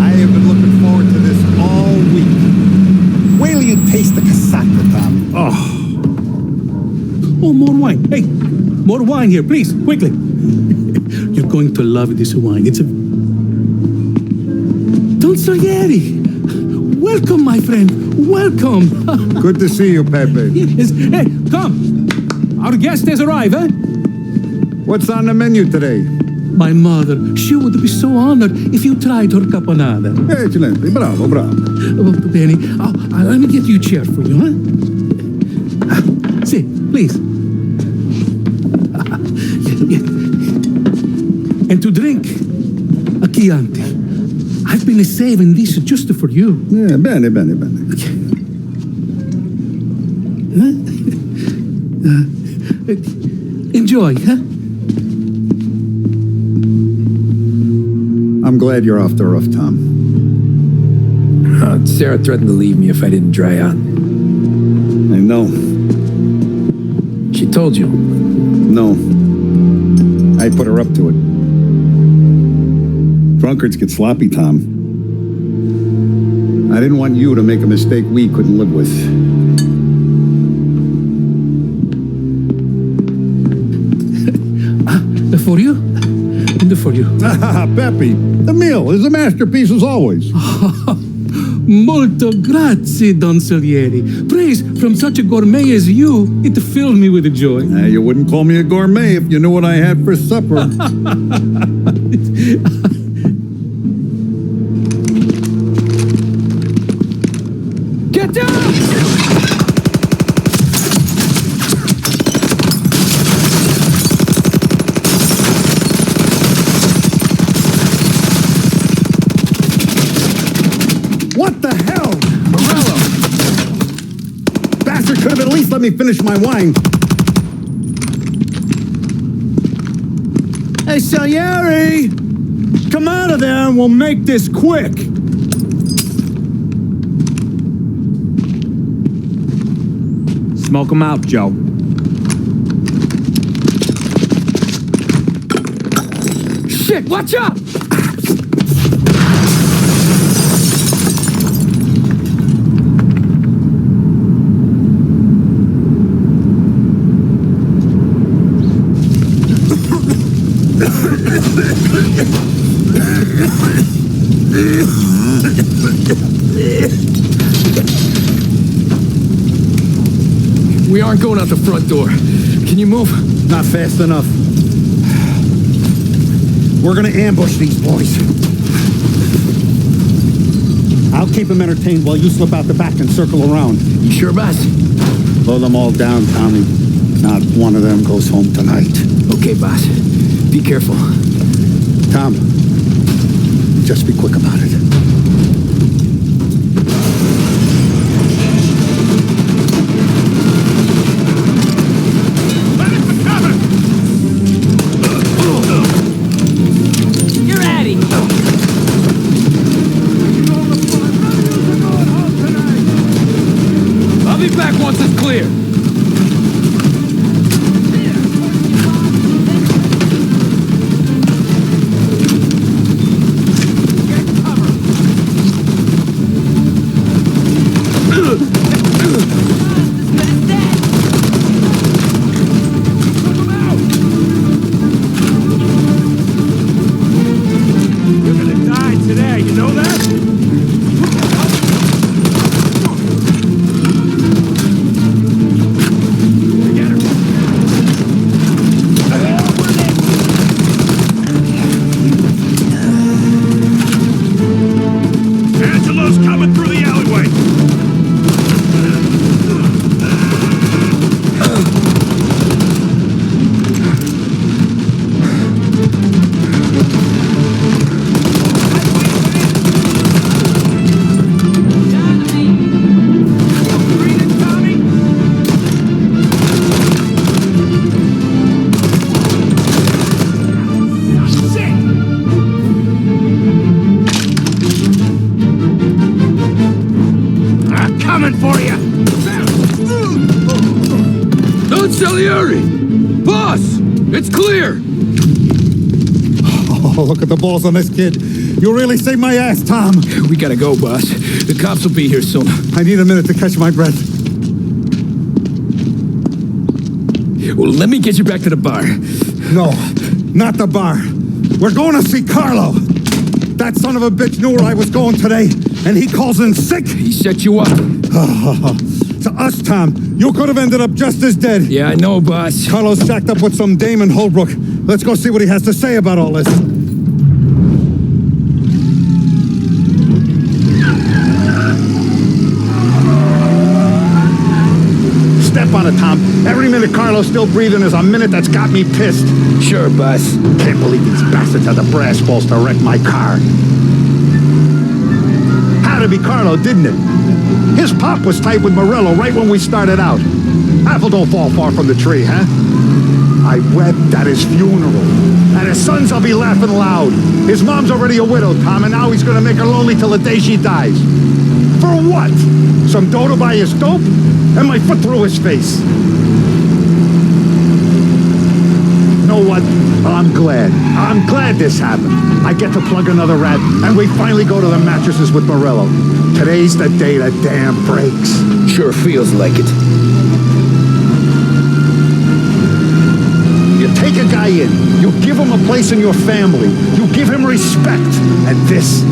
I have been looking forward to this all week. Wait till you taste the casaca, Tom. Oh, more wine. Hey, more wine here, please, quickly. You're going to love this wine. It's a... Don Salieri. Welcome, my friend. Welcome. Good to see you, Pepe. Yes. Hey, come. our guest has arrived, eh? What's on the menu today? My mother, she would be so honored if you tried her caponata. Excellent. Bravo, bravo. Oh, Benny, let me get you a chair for you, huh? Sit, please. And to drink, a Chianti. I've been saving this just for you. Yeah, bene, bene, bene. Enjoy, huh? I'm glad you're off the roof, Tom. Sarah threatened to leave me if I didn't dry out. I know. She told you? No. I put her up to it. Drunkards get sloppy, Tom. I didn't want you to make a mistake we couldn't live with. For you? And for you. Peppy, the meal is a masterpiece as always. Molto grazie, Don Salieri. Praise from such a gourmet as you, it filled me with joy. You wouldn't call me a gourmet if you knew what I had for supper. Get down! What the hell? Morello! Bastard could have at least let me finish my wine. Hey, Salieri! Come out of there and we'll make this quick. Smoke 'em out, Joe. Shit, watch out! We aren't going out the front door. Can you move? Not fast enough. We're gonna ambush these boys. I'll keep them entertained while you slip out the back and circle around. You sure, boss? Blow them all down, Tommy. Not one of them goes home tonight. Okay, boss. Be careful. Tom, just be quick about it. You're at it! I'll be back once it's clear. It's clear! Oh, look at the balls on this kid. You really saved my ass, Tom. We gotta go, boss. The cops will be here soon. I need a minute to catch my breath. Well, let me get you back to the bar. No, not the bar. We're going to see Carlo. That son of a bitch knew where I was going today, and he calls in sick. He set you up. to us, Tom. You could have ended up just as dead. Yeah, I know, boss. Carlos jacked up with some dame in Holbrook. Let's go see what he has to say about all this. Step on it, Tom. Every minute Carlos still breathing is a minute that's got me pissed. Sure, boss. Can't believe these bastards had the brass balls to wreck my car. Had to be Carlo, didn't it? His pop was tight with Morello right when we started out. Apple don't fall far from the tree, huh? I wept at his funeral. At his son's, I'll be laughing loud. His mom's already a widow, Tom, and now he's gonna make her lonely till the day she dies. For what? Some dough to buy his dope? And my foot through his face. You know what? I'm glad. I'm glad this happened. I get to plug another rat, and we finally go to the mattresses with Morello. Today's the day the dam breaks. Sure feels like it. You take a guy in, you give him a place in your family, you give him respect, and this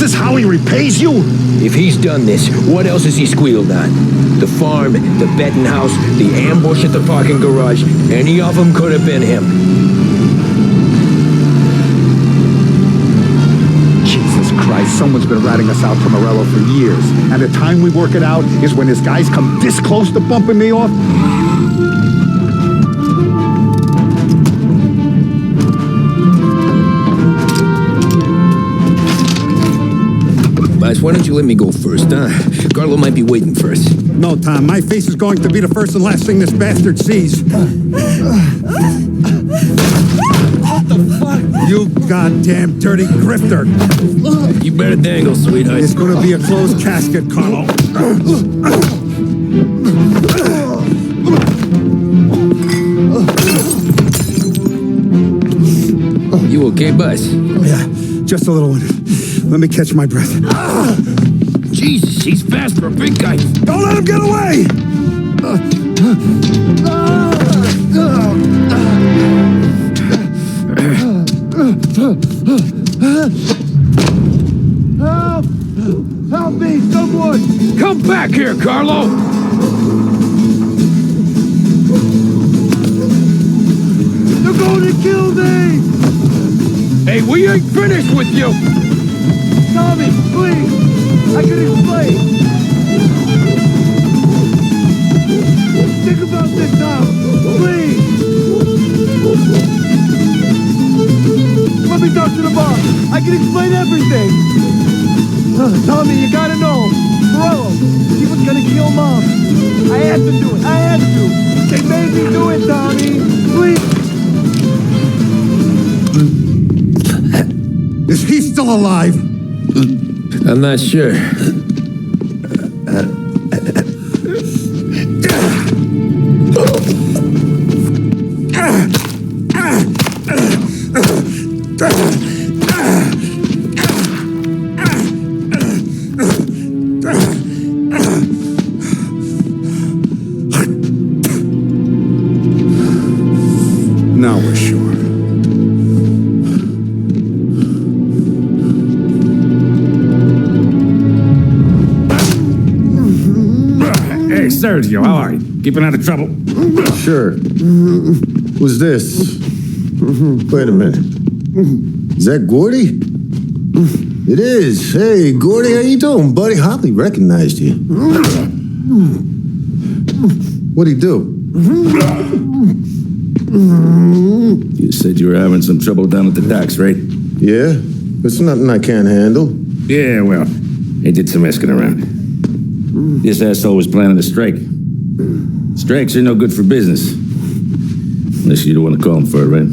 is how he repays you? If he's done this, what else has he squealed on? The farm, the betting house, the ambush at the parking garage, any of them could have been him. Jesus Christ, someone's been ratting us out to Morello for years, and the time we work it out is when his guys come this close to bumping me off. Boss, why don't you let me go first, huh? Carlo might be waiting for us. No, Tom, my face is going to be the first and last thing this bastard sees. What the fuck? You goddamn dirty grifter. You better dangle, sweetheart. It's gonna be a closed casket, Carlo. You okay, boss? Yeah, just a little one. Let me catch my breath. Jesus, he's fast for a big guy. Don't let him get away! Help! Help me, someone! Come back here, Carlo! They're going to kill me! Hey, we ain't finished with you! Tommy, please! I can explain! Think about this, Tom! Please! Let me talk to the boss! I can explain everything! Tommy, you gotta know! Morello, he was gonna kill Mom! I had to do it! I had to! They made me do it, Tommy! Please! Is he still alive? I'm not sure. Now we're sure. Hey, Sergio, how are you? Keeping out of trouble? Sure. Who's this? Wait a minute. Is that Gordy? It is. Hey, Gordy, how you doing, buddy? Hardly recognized you. What'd he do? You said you were having some trouble down at the docks, right? Yeah, it's nothing I can't handle. Yeah, well, they did some asking around. This asshole was planning a strike. Strikes are no good for business. Unless you don't want to call them for it, right?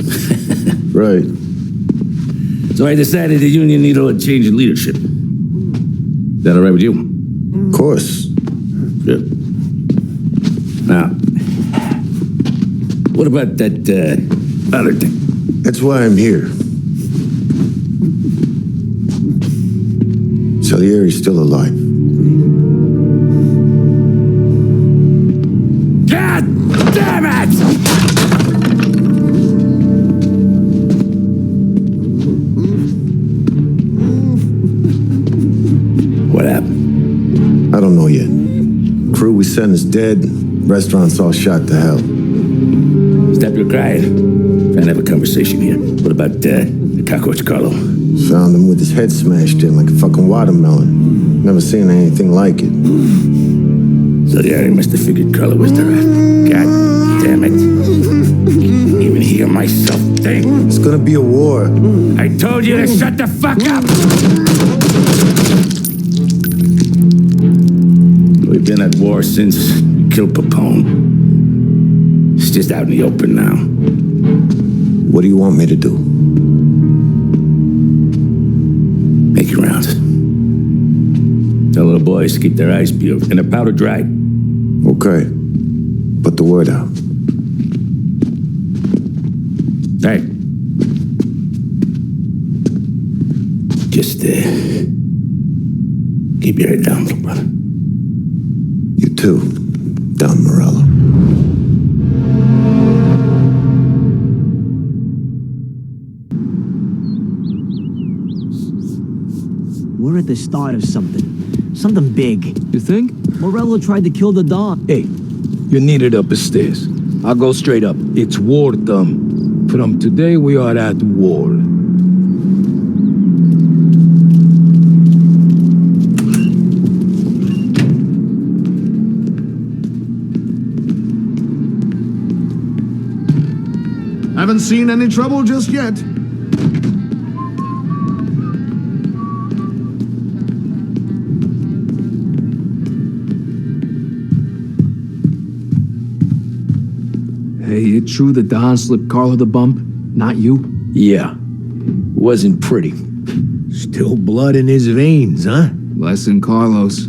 Right. So I decided the union needed a change in leadership. Is that all right with you? Of course. Good. Now, what about that other thing? That's why I'm here. Salieri's still alive. God damn it! What happened? I don't know yet. Crew we sent is dead. Restaurant's all shot to hell. Stop your crying. Trying to have a conversation here. What about the cockroach Carlo? Found him with his head smashed in like a fucking watermelon. Never seen anything like it. So yeah, he must have figured Carlo was the rat. God damn it. Can't even hear myself think. It's gonna be a war. I told you to shut the fuck up! We've been at war since you killed Papone. It's just out in the open now. What do you want me to do? Make your rounds. Tell little boys to keep their eyes peeled and their powder dry. Okay. Put the word out. Hey. Just, keep your head down, little brother. You too, Don Morello. We're at the start of something. Something big. You think? Morello tried to kill the Don. Hey, you're needed up the stairs. I'll go straight up. It's war time. From today, we are at war. Haven't seen any trouble just yet. Hey, it true the Don slipped Carlo the bump? Not you? Yeah. Wasn't pretty. Still blood in his veins, huh? Less than Carlos.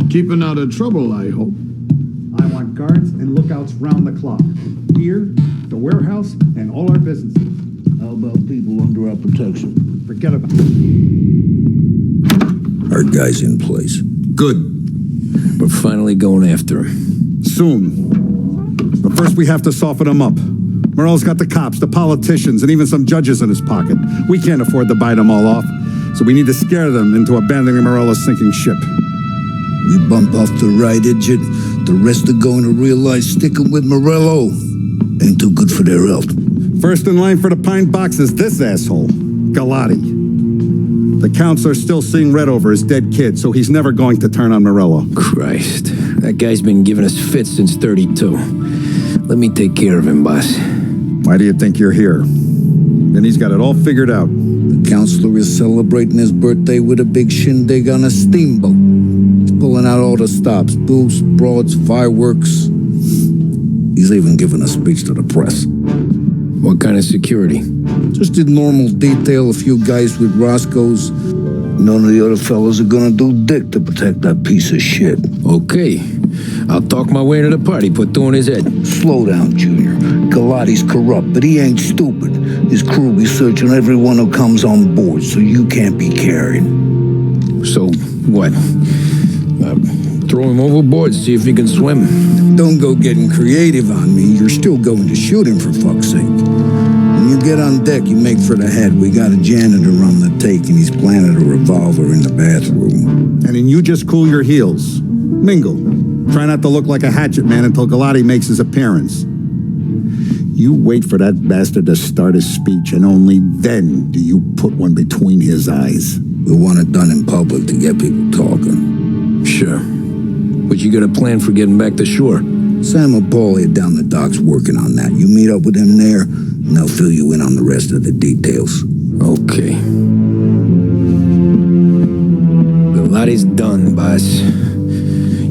Keeping out of trouble, I hope. I want guards and lookouts round the clock. Here, the warehouse, and all our businesses. How about people under our protection? Forget about it. Our guy's in place. Good. We're finally going after him. Soon. But first we have to soften him up. Morello's got the cops, the politicians, and even some judges in his pocket. We can't afford to bite them all off, so we need to scare them into abandoning Morello's sinking ship. We bump off the right idiot, the rest are going to realize sticking with Morello ain't too good for their health. First in line for the pine box is this asshole, Galati. The counselor's still seeing red over his dead kid, so he's never going to turn on Morello. Christ, that guy's been giving us fits since 32. Let me take care of him, boss. Why do you think you're here? Then he's got it all figured out. The counselor is celebrating his birthday with a big shindig on a steamboat. He's pulling out all the stops, booths, broads, fireworks. He's even giving a speech to the press. What kind of security? Just did normal detail, a few guys with Roscoe's. None of the other fellas are gonna do dick to protect that piece of shit. Okay. I'll talk my way into the party, put two in his head. Slow down, Junior. Galati's corrupt, but he ain't stupid. His crew be searching everyone who comes on board, so you can't be carried. So, what? Throw him overboard, see if he can swim. Don't go getting creative on me. You're still going to shoot him, for fuck's sake. When you get on deck, you make for the head. We got a janitor on the take, and he's planted a revolver in the bathroom. And then you just cool your heels. Mingle. Try not to look like a hatchet man until Galati makes his appearance. You wait for that bastard to start his speech, and only then do you put one between his eyes. We want it done in public to get people talking. Sure. But you got a plan for getting back to shore? Sam and Paul are down the docks working on that. You meet up with them there, and they'll fill you in on the rest of the details. Okay. Galati's done, boss.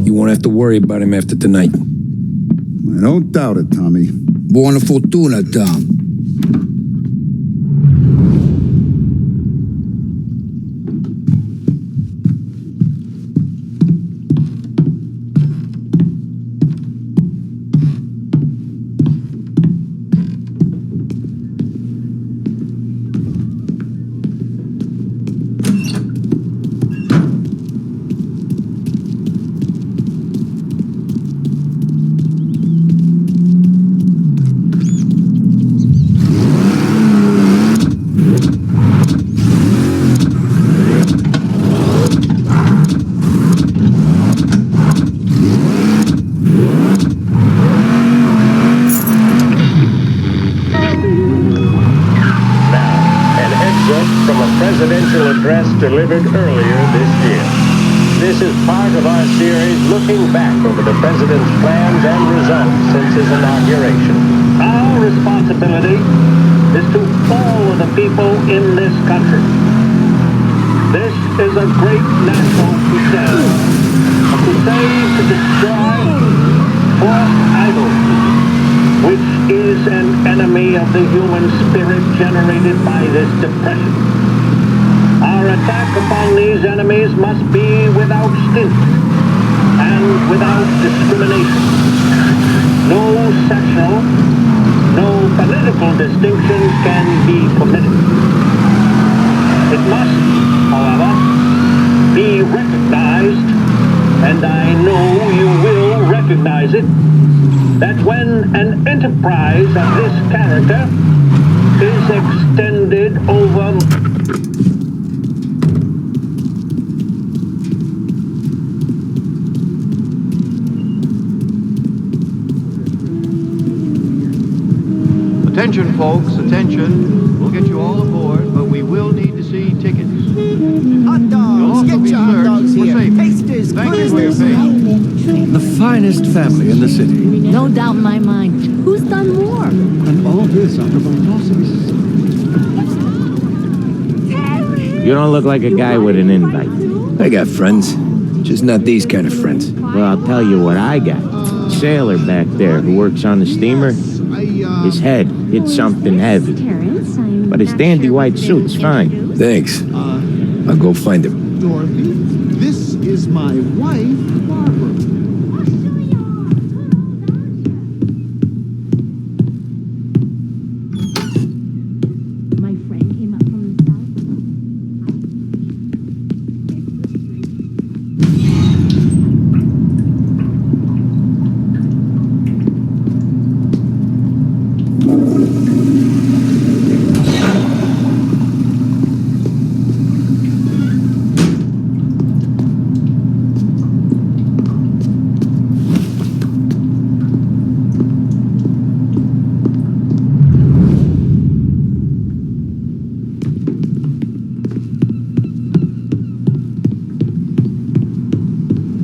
You won't have to worry about him after tonight. I don't doubt it, Tommy. Buona fortuna, Tom. delivered earlier this year. This is part of our series looking back over the President's plans and results since his inauguration. Our responsibility is to all of the people in this country. This is a great national crusade. A crusade to destroy false idols, which is an enemy of the human spirit generated by this depression. Our attack upon these enemies must be without stint and without discrimination. No sectional, no political distinctions can be permitted. It must, however, be recognized, and I know you will recognize it, that when an enterprise of this character is extended over Attention, folks, attention. We'll get you all aboard, but we will need to see tickets. Hot dogs, get your hot dogs here. Tasters, Thank you for your patience. The finest family in the city. No doubt in my mind. Who's done more? And all this out of our losses. You don't look like a guy with an invite. I got friends, just not these kind of friends. Well, I'll tell you what I got. Sailor back there who works on the steamer. His head hit something heavy. But his dandy white suit's fine. Thanks. I'll go find him. Dorothy, this is my wife, Barbara. My friend came up from the south.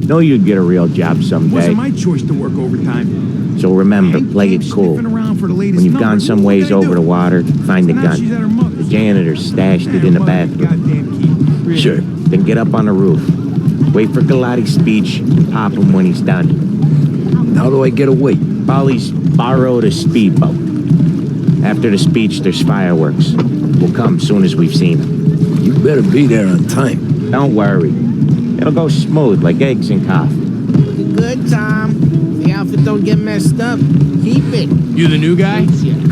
Know you'd get a real job someday. Wasn't my choice to work overtime. So remember, play it cool. When you've gone some ways over the water, find the gun. The janitor stashed it in the bathroom. Sure. Then get up on the roof. Wait for Galati's speech and pop him when he's done. How do I get away? Polly's borrowed a speedboat. After the speech, there's fireworks. We'll come soon as we've seen them. You better be there on time. Don't worry. It'll go smooth like eggs and coffee. Looking good, Tom. The outfit don't get messed up. Keep it. You the new guy?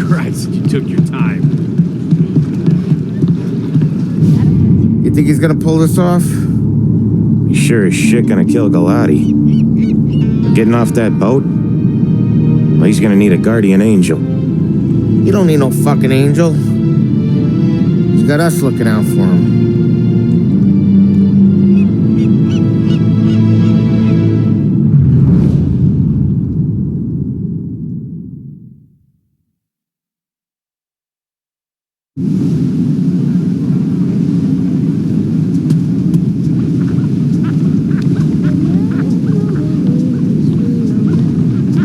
Christ, you took your time. You think he's gonna pull this off? He's sure as shit gonna kill Galati. Getting off that boat? Well, he's gonna need a guardian angel. You don't need no fucking angel. He's got us looking out for him.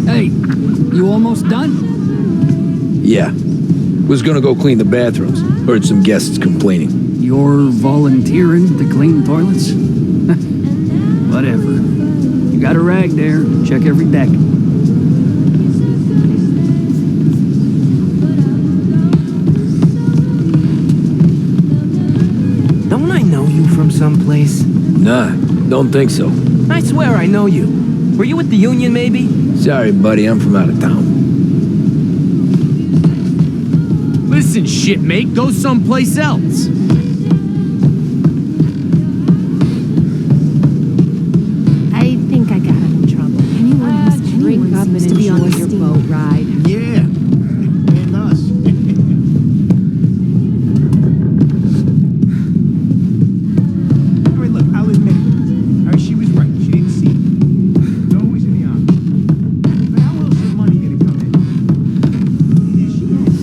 Hey, you almost done? Yeah. Was gonna go clean the bathrooms. Heard some guests complaining. You're volunteering to clean toilets? Whatever. You got a rag there. Check every deck. Don't I know you from someplace? Nah, don't think so. I swear I know you. Were you with the Union, maybe? Sorry, buddy, I'm from out of town. Listen, shitmate, go someplace else. I think I got him in trouble. Anyone who's drink up and to be on your boat ride. Yeah. And us. All right, look, I'll admit it. All right, she was right. She didn't see it. It's always in the office. But how else is money gonna come in? Yeah, she has.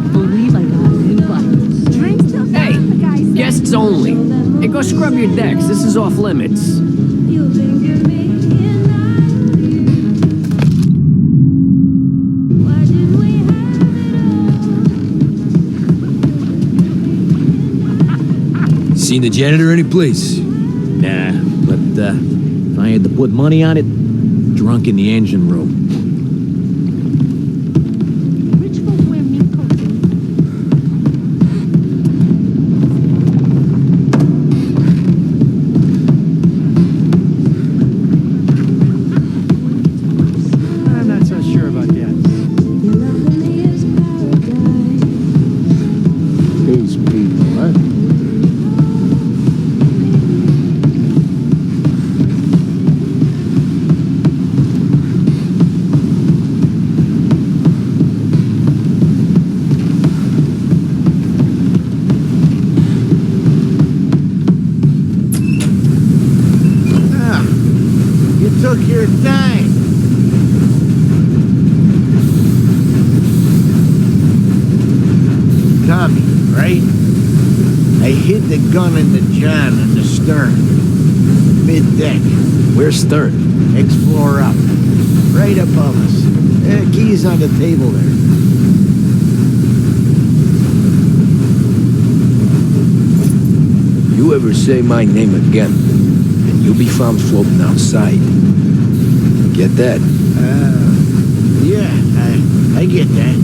can't believe I got an invite. Drinks till Hey, dawn, the guy said. guests only. Hey, go scrub your decks. This is off limits. Seen the janitor any place? Nah, but if I had to put money on it, drunk in the engine room. Rich folk wear mink coats. I'm not so sure about that. Peace, people, huh? You took your time. Tommy, right? I hid the gun in the John on the stern. Mid-deck. Where's stern? Explore up. Right above us. Keys on the table there. You ever say my name again, and you'll be found floating outside. Get that? Yeah, I get that.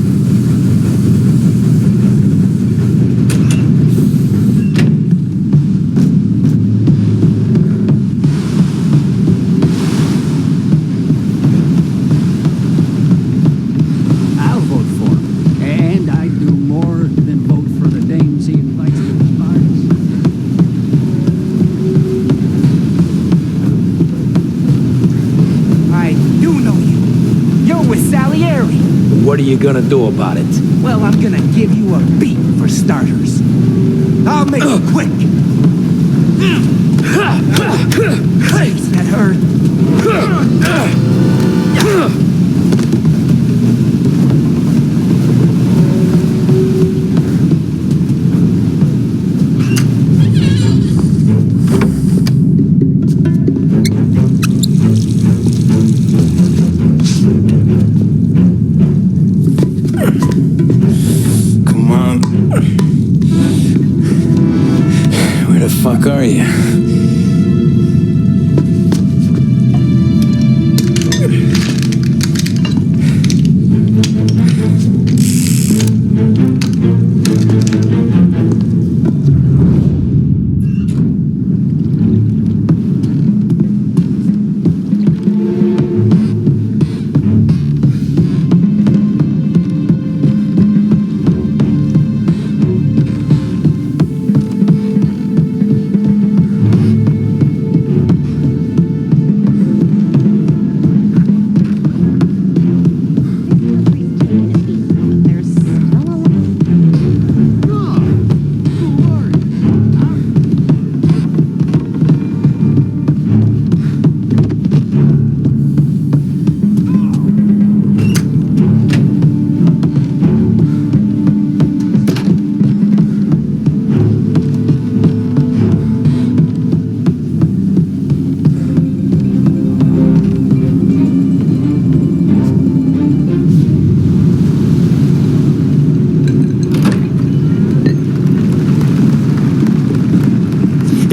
I'll vote for him. And I do more than vote for the dames he invites to his parties. I do know you. You're with Salieri. What are you gonna do about it? Well, I'm gonna give you a beat for starters. I'll make it quick. Jeez, that hurt. Come on. Where the fuck are you?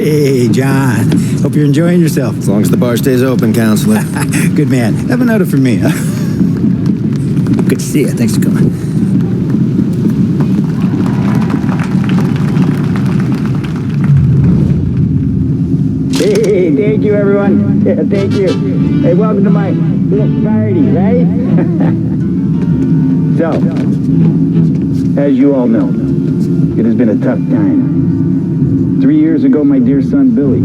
Hey, John. Hope you're enjoying yourself. As long as the bar stays open, counselor. Good man. Have an order for me, huh? Good to see you. Thanks for coming. Hey, thank you, everyone. Yeah, thank you. Hey, welcome to my little party, right? So, as you all know, it has been a tough time. 3 years ago, my dear son, Billy,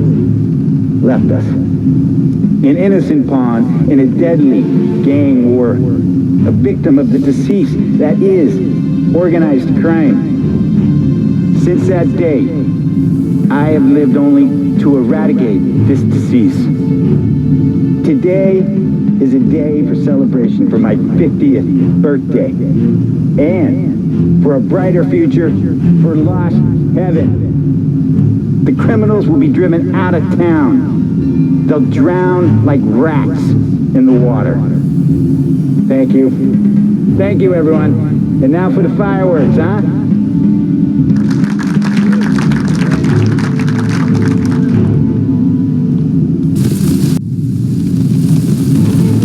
left us. An innocent pawn in a deadly gang war. A victim of the deceased that is organized crime. Since that day, I have lived only to eradicate this disease. Today is a day for celebration for my 50th birthday. And for a brighter future for lost heaven. The criminals will be driven out of town. They'll drown like rats in the water. Thank you. Thank you, everyone. And now for the fireworks, huh?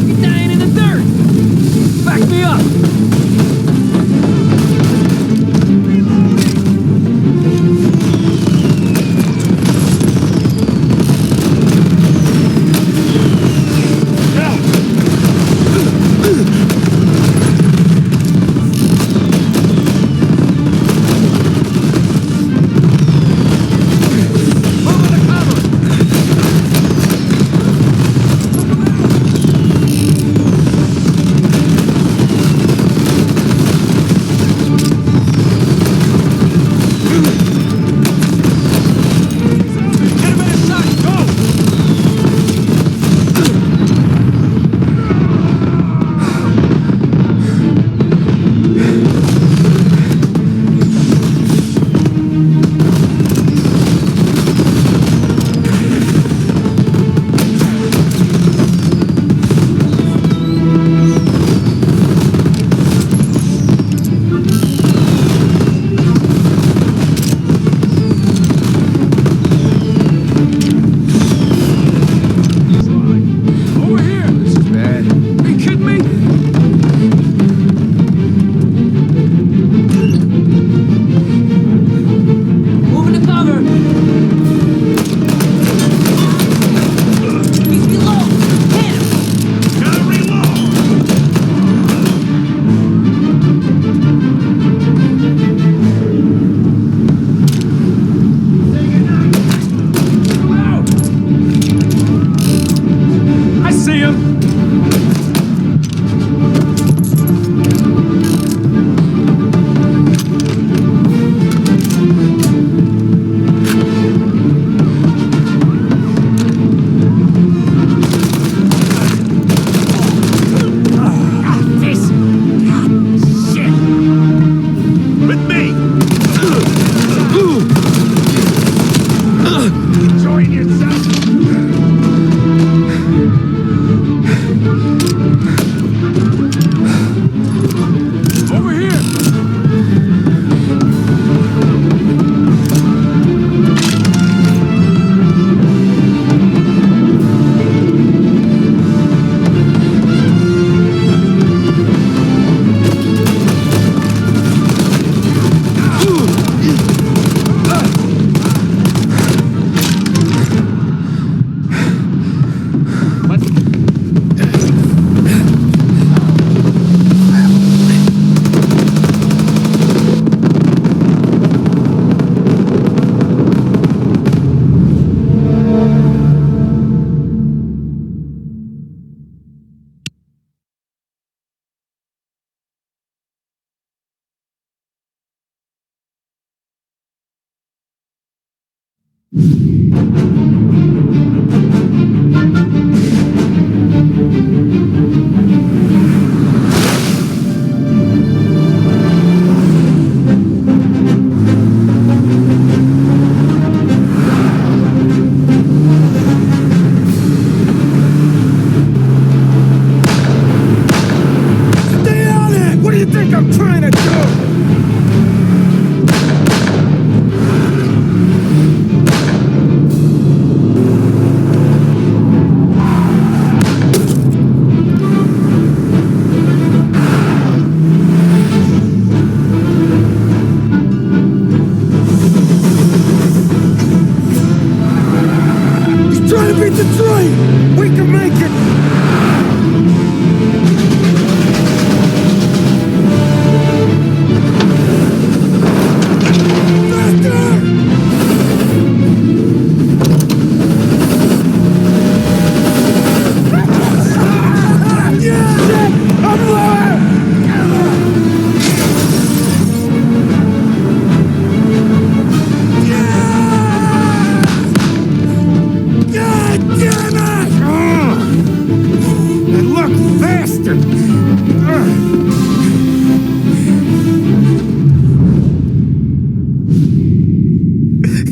He's dying in the dirt! Back me up!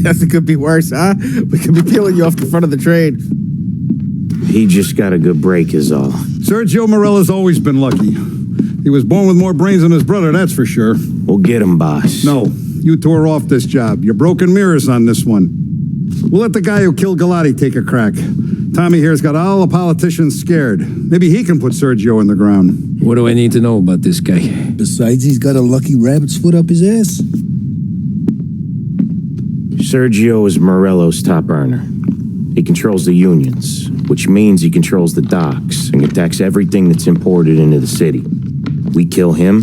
Guess it could be worse, huh? We could be peeling you off the front of the train. He just got a good break is all. Sergio Morella's always been lucky. He was born with more brains than his brother, that's for sure. We'll get him, boss. No, you tore off this job. You're broken mirrors on this one. We'll let the guy who killed Galati take a crack. Tommy here's got all the politicians scared. Maybe he can put Sergio in the ground. What do I need to know about this guy? Besides, he's got a lucky rabbit's foot up his ass. Sergio is Morello's top earner. He controls the unions, which means he controls the docks and can tax everything that's imported into the city. We kill him,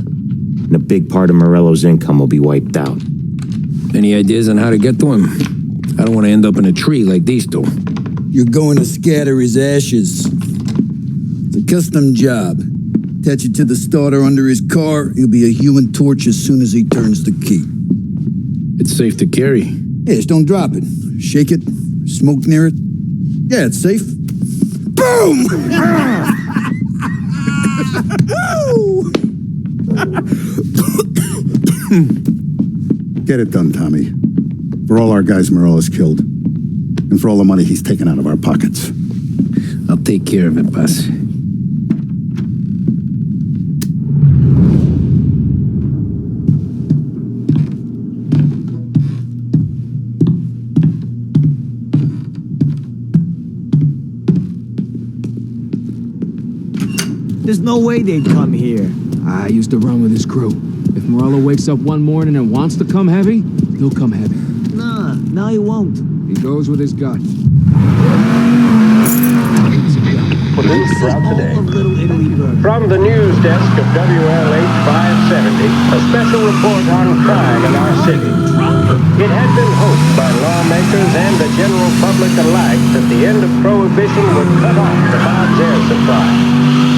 and a big part of Morello's income will be wiped out. Any ideas on how to get to him? I don't want to end up in a tree like these two. You're going to scatter his ashes. It's a custom job. Attach it to the starter under his car. He'll be a human torch as soon as he turns the key. It's safe to carry. Yeah, just don't drop it. Shake it. Smoke near it. Yeah, it's safe. Boom! Get it done, Tommy. For all our guys Morella's killed. And for all the money he's taken out of our pockets. I'll take care of it, boss. There's no way they'd come here. I used to run with his crew. If Morello wakes up one morning and wants to come heavy, he'll come heavy. Nah, no he won't. He goes with his gut. Produced throughout the day. From the news desk of WLH 570, a special report on crime in our city. It had been hoped by lawmakers and the general public alike that the end of Prohibition would cut off the mob's air supply.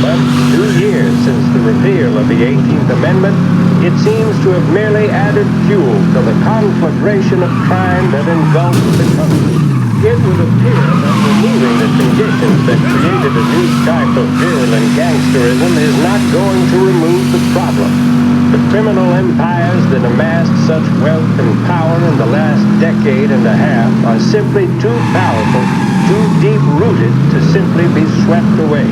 But 2 years since the repeal of the 18th Amendment, it seems to have merely added fuel to the conflagration of crime that engulfs the country. It would appear that removing the conditions that created a new type of virulent gangsterism is not going to remove the problem. The criminal empires that amassed such wealth and power in the last decade and a half are simply too powerful, too deep-rooted to simply be swept away.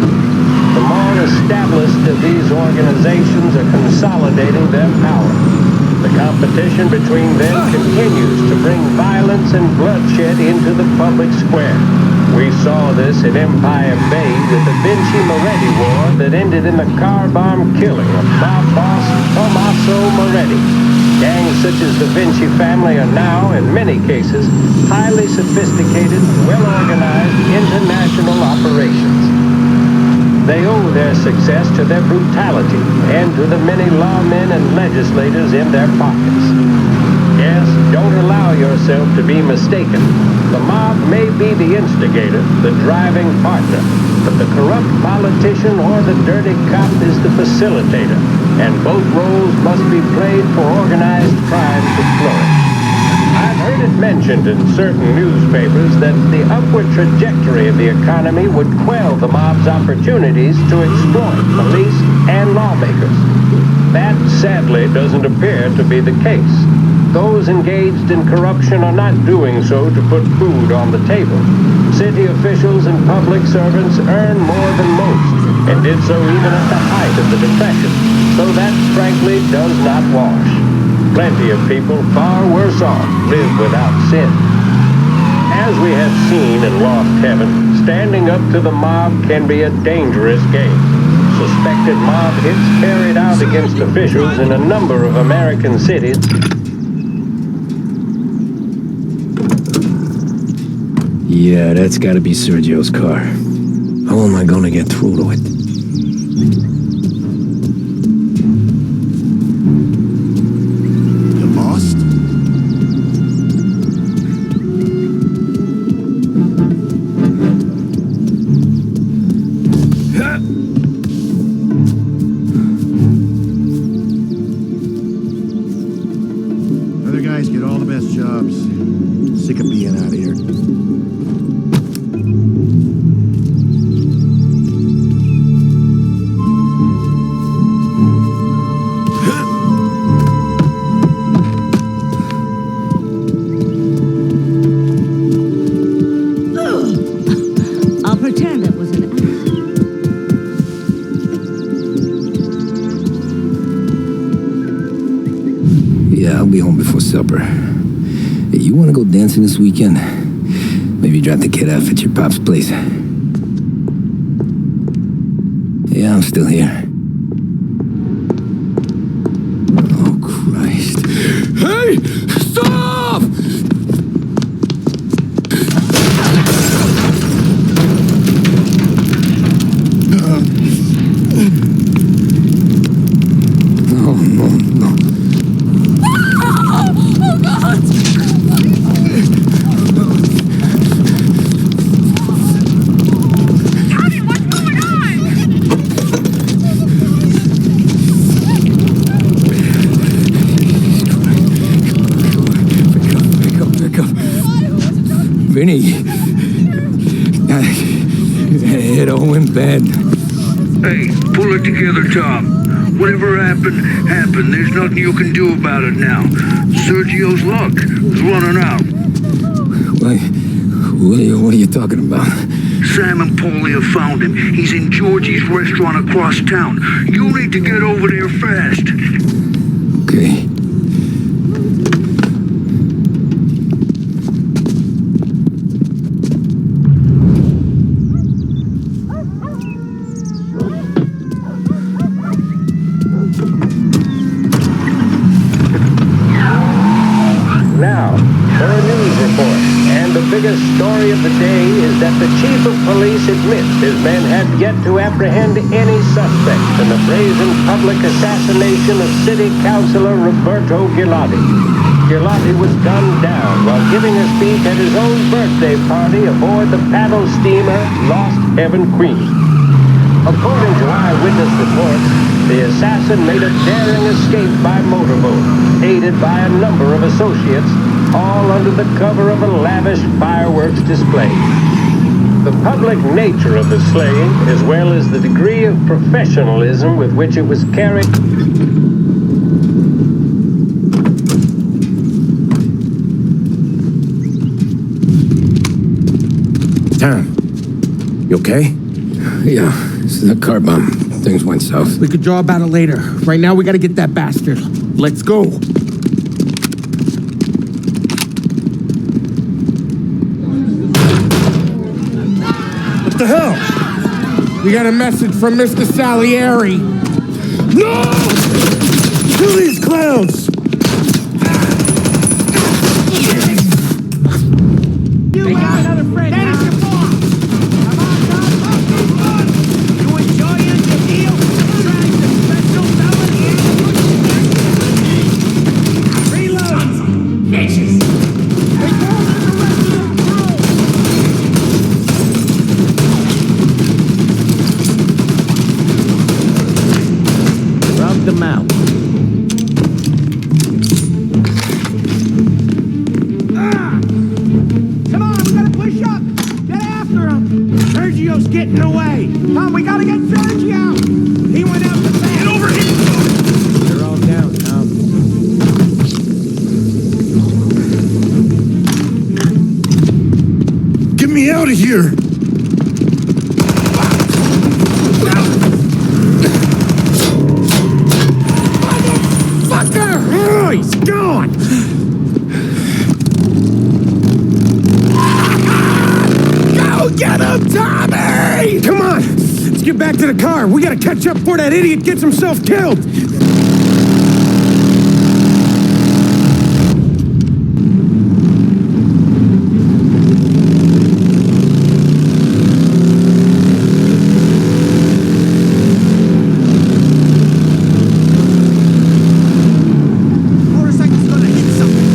The more established of these organizations are consolidating their power. The competition between them continues to bring violence and bloodshed into the public square. We saw this at Empire Bay with the Vinci Moretti War that ended in the car bomb killing of mob boss Tommaso Moretti. Gangs such as the Vinci family are now, in many cases, highly sophisticated, well-organized international operations. They owe their success to their brutality and to the many lawmen and legislators in their pockets. Yes, don't allow yourself to be mistaken. The mob may be the instigator, the driving partner, but the corrupt politician or the dirty cop is the facilitator, and both roles must be played for organized crime to flourish. I've heard it mentioned in certain newspapers that the upward trajectory of the economy would quell the mob's opportunities to exploit police and lawmakers. That, sadly, doesn't appear to be the case. Those engaged in corruption are not doing so to put food on the table. City officials and public servants earn more than most, and did so even at the height of the Depression, so that, frankly, does not wash. Plenty of people far worse off live without sin. As we have seen in Lost Heaven, standing up to the mob can be a dangerous game. Suspected mob hits carried out against officials in a number of American cities. Yeah, that's gotta be Sergio's car. How am I gonna get through to it? Yeah, I'll be home before supper. Hey, you want to go dancing this weekend? Maybe drop the kid off at your pop's place. Yeah, I'm still here. Oh, Christ. Hey! Stop! No, no, no. Oh, God! Johnny, what's going on? Pick up. Vinny. It all went bad. Hey, pull it together, Tom. Whatever happened, happened. There's nothing you can do about it now. Sergio's luck is running out. What are you talking about? Sam and Paulie have found him. He's in Georgie's restaurant across town. You need to get over there fast. Okay. Now, for a news report. And the biggest story of the day is that the chief of police admits his men have yet to apprehend any suspect in the brazen public assassination of City Councilor Roberto Gilotti. Gilotti was gunned down while giving a speech at his own birthday party aboard the paddle steamer Lost Heaven Queen. According to eyewitness reports, the assassin made a daring escape by motorboat, aided by a number of associates, all under the cover of a lavish fireworks display. The public nature of the slaying, as well as the degree of professionalism with which it was carried... Tom, you okay? Yeah, this is a car bomb. Things went south. We could draw about it later. Right now, we gotta get that bastard. Let's go. What the hell? We got a message from Mr. Salieri. No! Kill these clowns! You got another friend. That is your boss. Come on, Tom. You enjoying the deal? Trying the special felony. Reload. Bitches. They called in the rest of the crew. Rub them out. Come on, we gotta push up. Get after him. Sergio's getting away. Tom, we gotta get Sergio. He went out the back. Get over here. They're all down, Tom. Get me out of here! Motherfucker! Oh, he's gone. Go get him, Tommy! Come on! Let's get back to the car. We gotta catch up before that idiot gets himself killed. Motorcycle's gonna hit something.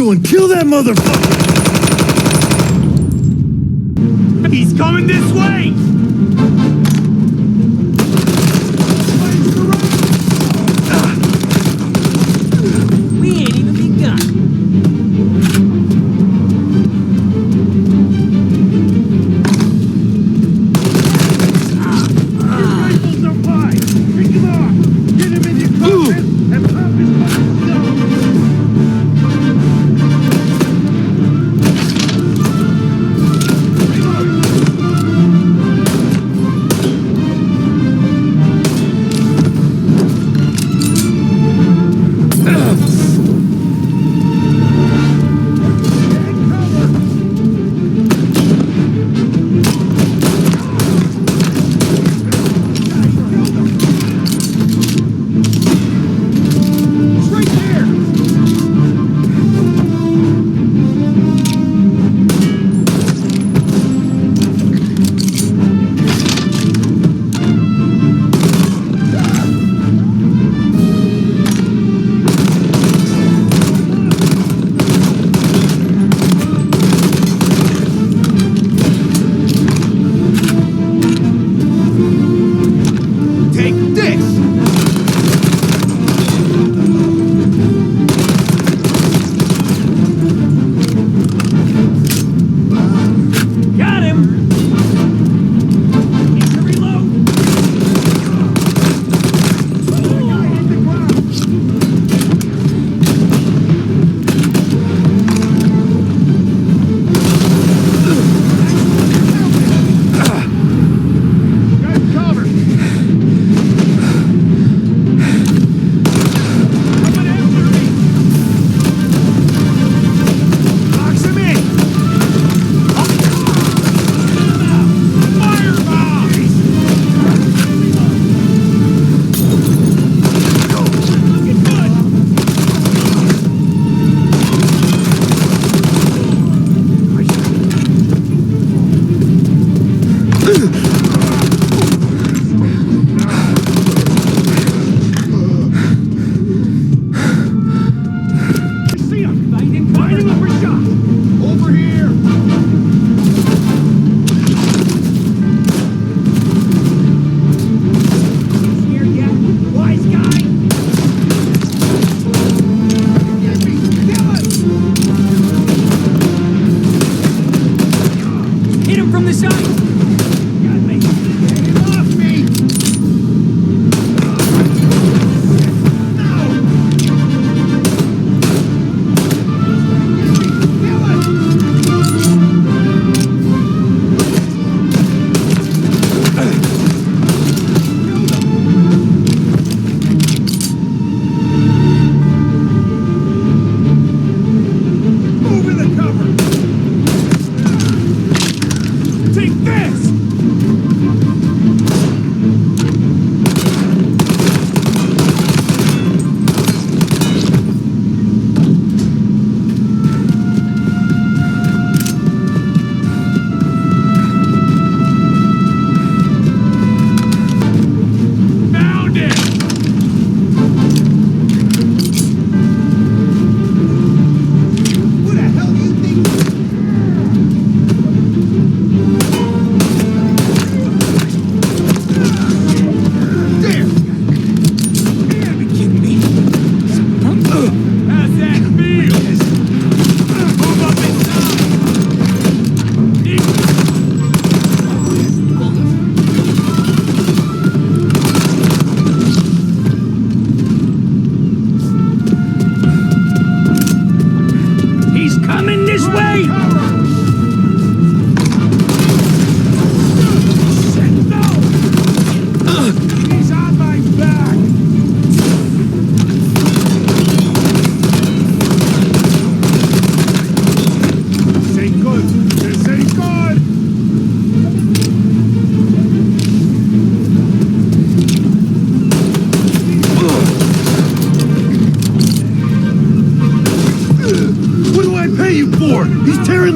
doing? Kill that motherfucker! He's coming this way! We ain't even begun. Rifles are fine! Pick him off! Get him in your cockpit and pop his fucking stone!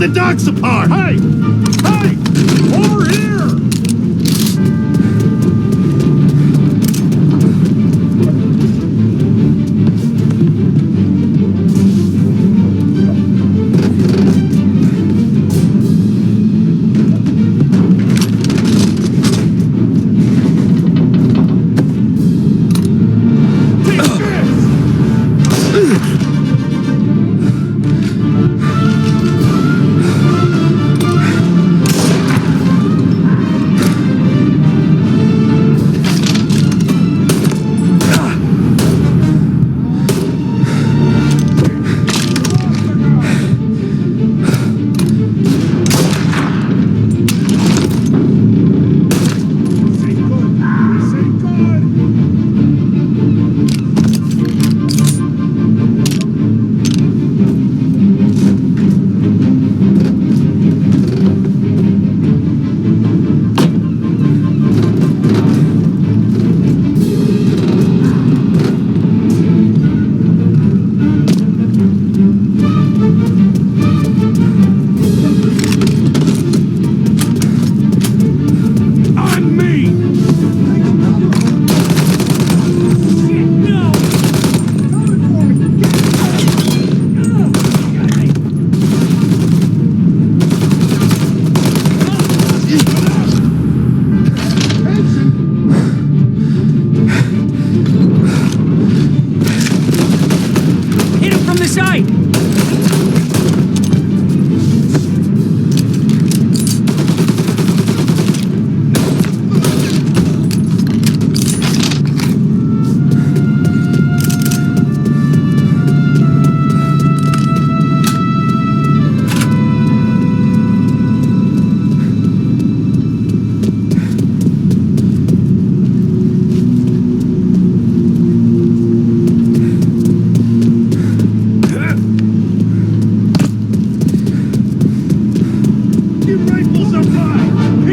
the docks apart! Hey! Hey! Over here!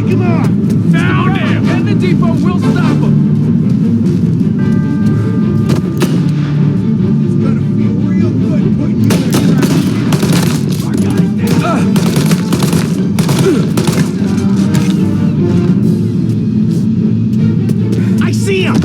him off! Found him! Get in the depot, we'll stop him! It's gonna feel real good putting you in a trap. Our guy's down! I see him!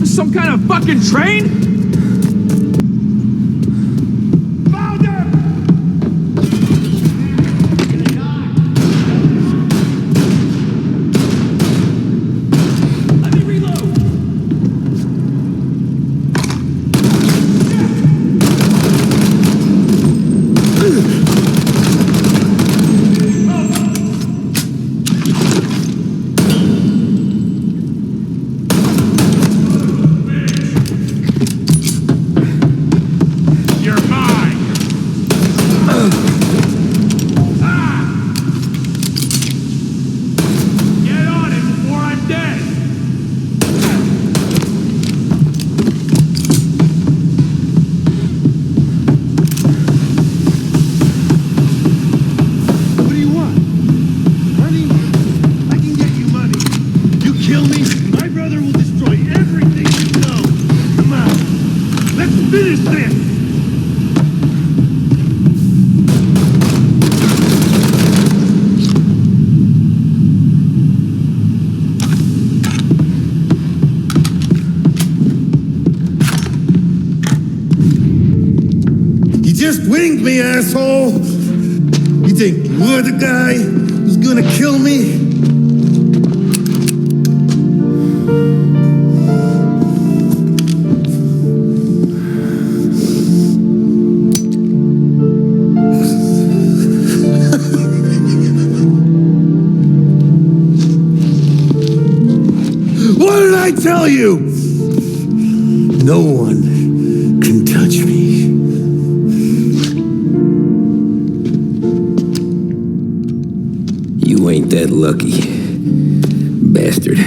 Some kind of fucking train? Found him! Let me reload! Winged me, asshole! You think you're the guy who's gonna kill me? What did I tell you? No one can touch me. You ain't that lucky, bastard.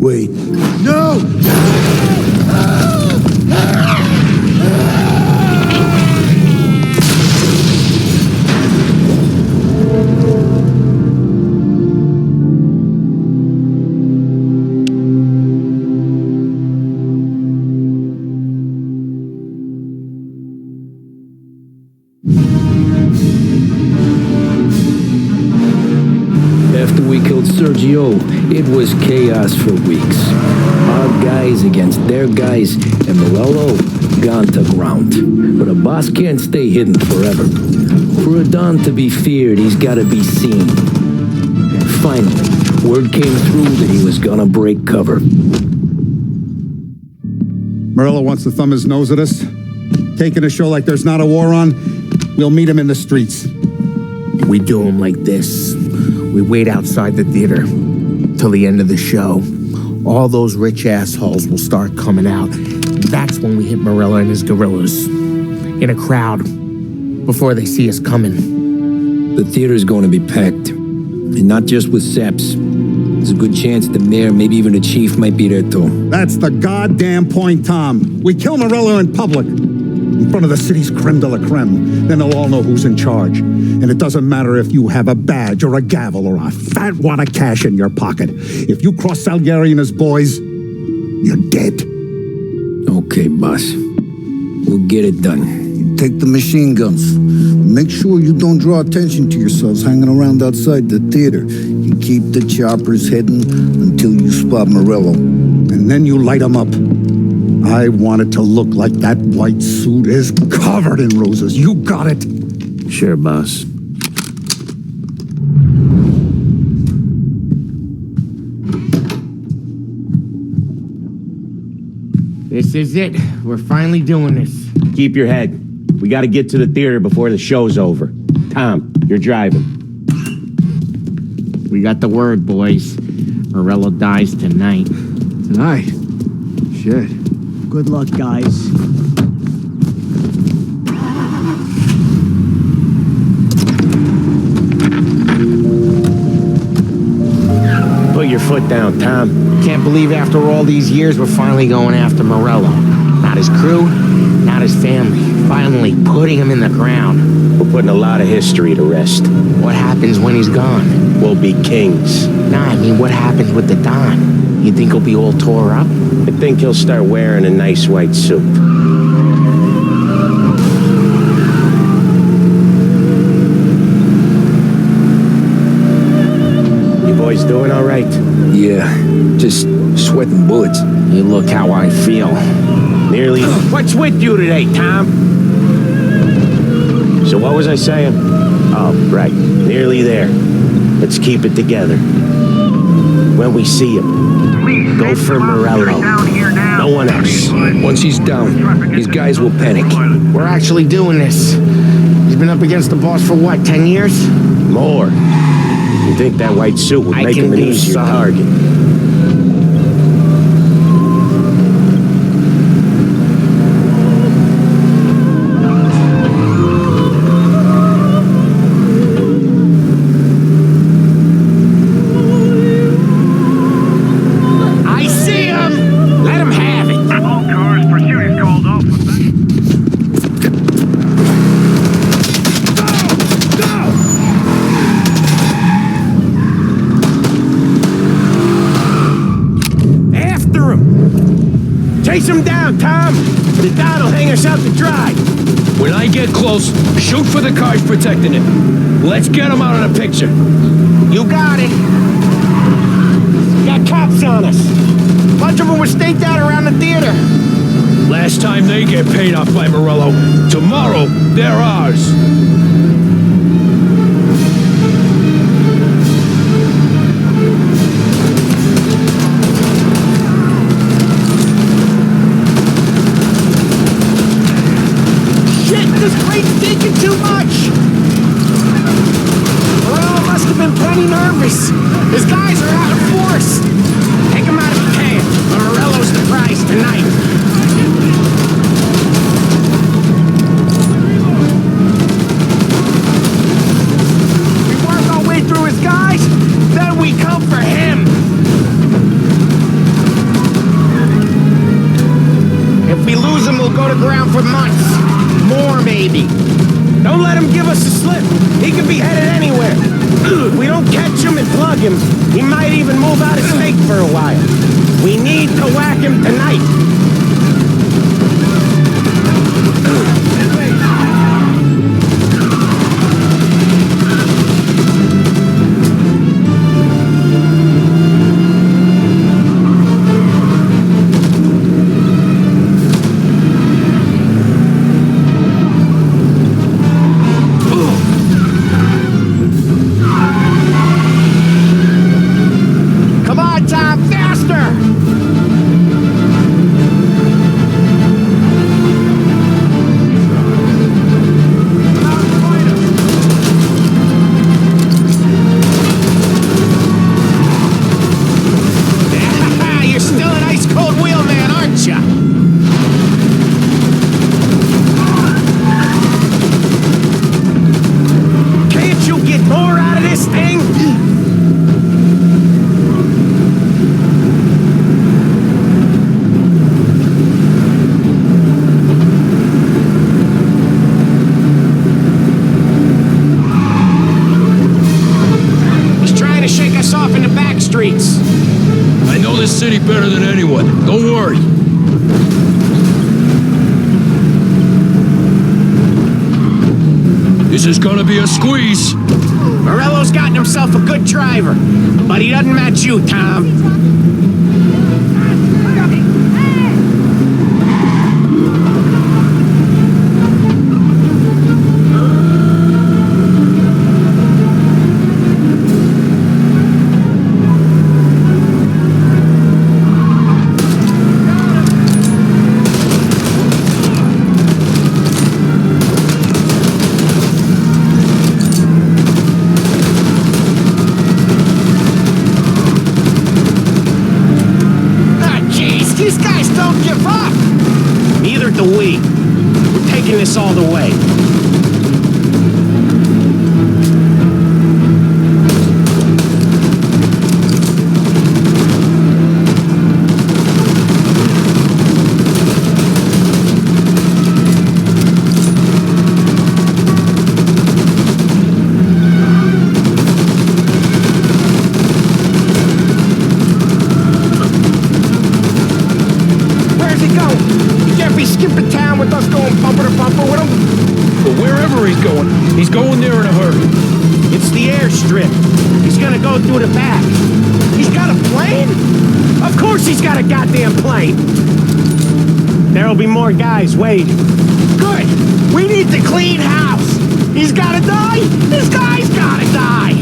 Wait. No! After we killed Sergio, it was chaos for weeks. Our guys against their guys, and Morello gone to ground. But a boss can't stay hidden forever. For a Don to be feared, he's gotta be seen. Finally, word came through that he was gonna break cover. Morello wants to thumb his nose at us. Taking a show like there's not a war on, we'll meet him in the streets. We do him like this. We wait outside the theater till the end of the show. All those rich assholes will start coming out. That's when we hit Morello and his guerrillas. In a crowd. Before they see us coming. The theater's going to be packed. And not just with saps. There's a good chance the mayor, maybe even the chief, might be there too. That's the goddamn point, Tom. We kill Morello in public, in front of the city's creme de la creme. Then they'll all know who's in charge. And it doesn't matter if you have a badge or a gavel or a fat wad of cash in your pocket. If you cross Salieri and his boys, you're dead. Okay, boss. We'll get it done. Take the machine guns. Make sure you don't draw attention to yourselves hanging around outside the theater. You keep the choppers hidden until you spot Morello. And then you light them up. I want it to look like that white suit is covered in roses. You got it? Sure, boss. This is it. We're finally doing this. Keep your head. We gotta get to the theater before the show's over. Tom, you're driving. We got the word, boys. Morello dies tonight. Tonight? Shit. Good luck, guys. Put your foot down, Tom. Can't believe after all these years we're finally going after Morello. Not his crew, not his family. Finally putting him in the ground. We're putting a lot of history to rest. What happens when he's gone? We'll be kings. Nah, I mean, what happens with the Don? You think he'll be all tore up? I think he'll start wearing a nice white suit. You boys doing all right? Yeah, just sweating bullets. You look how I feel. Nearly. What's with you today, Tom? So what was I saying? Oh, right. Nearly there. Let's keep it together. When we see him, go for Morello. No one else. Once he's down, these guys will panic. We're actually doing this. He's been up against the boss for what, 10 years? More. You think that white suit would make him an easier target? Chase him down, Tom! The Don will hang us out to dry! When I get close, shoot for the cars protecting it. Let's get him out of the picture. You got it! Got cops on us! A bunch of them were staked out around the theater! Last time they get paid off by Morello. Tomorrow, they're ours. This crate's taking too much! Morello must have been plenty nervous. His guys are out of force. Take him out if you can, but Morello's the prize tonight. We work our way through his guys, then we come for him. If we lose him, we'll go to ground for months. More, maybe. Don't let him give us a slip. He could be headed anywhere. If we don't catch him and plug him, he might even move out of state for a while. We need to whack him tonight. Don't worry. This is gonna be a squeeze. Morello's gotten himself a good driver, but he doesn't match you, Tom. The we. We're taking this all the way. Where's he going? Can't be skipping town with us going bumper to bumper with him. But wherever he's going there in a hurry. It's the airstrip. He's gonna go through the back. He's got a plane? Of course he's got a goddamn plane. There'll be more guys waiting. Good. We need to clean house. He's gotta die. This guy's gotta die.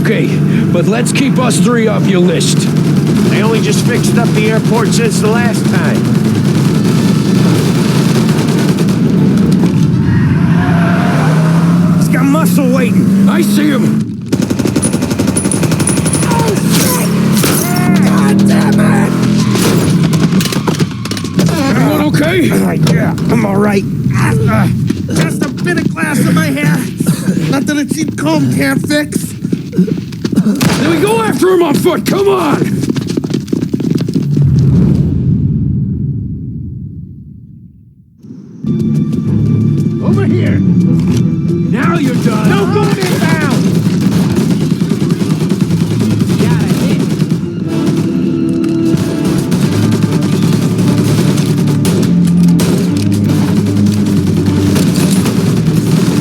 Okay, but let's keep us three off your list. They only just fixed up the airport since the last time. Muscle waiting. I see him. Oh, shit! God damn it! Everyone okay? Yeah, I'm all right. Just a bit of glass in my hair. Nothing a cheap comb can't fix. Then we go after him on foot. Come on! Over here. Now you're done. No going inbound. Got a hit.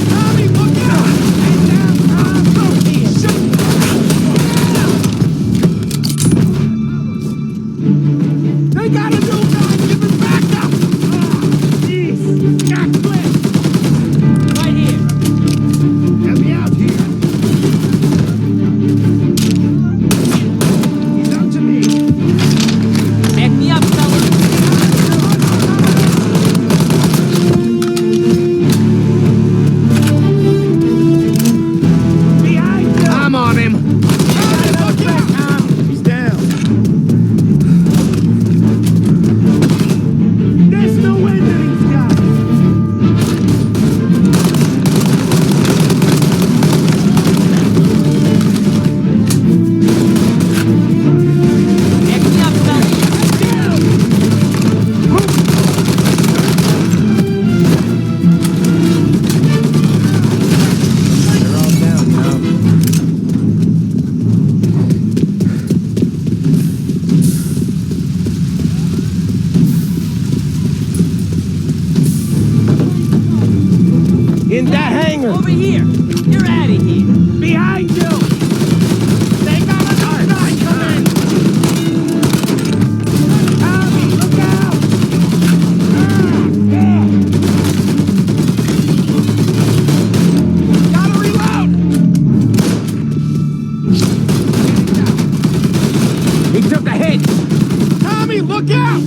Tommy, look out! Head down, Tom. Go here. They got a new guy. Give it back up. Jeez. Got clipped. Right here. Help me out here. He's up to me. Back me up, fella. Behind you. I'm on him. Look out, Tom. He's down. There's no way that he's got. In that hangar. Over here. You're out of here. Behind you. They got another guy coming. Tommy, look out. Gotta reload. He took a hit. Tommy, look out.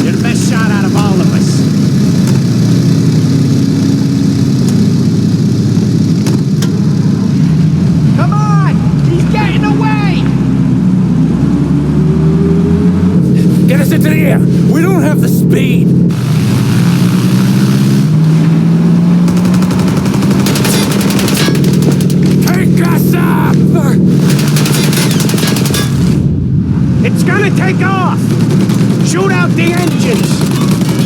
You're the best shot out of all of us. Come on! He's getting away! Get us into the air! We don't have the speed! Take us up! It's gonna take off! Shoot out the engines!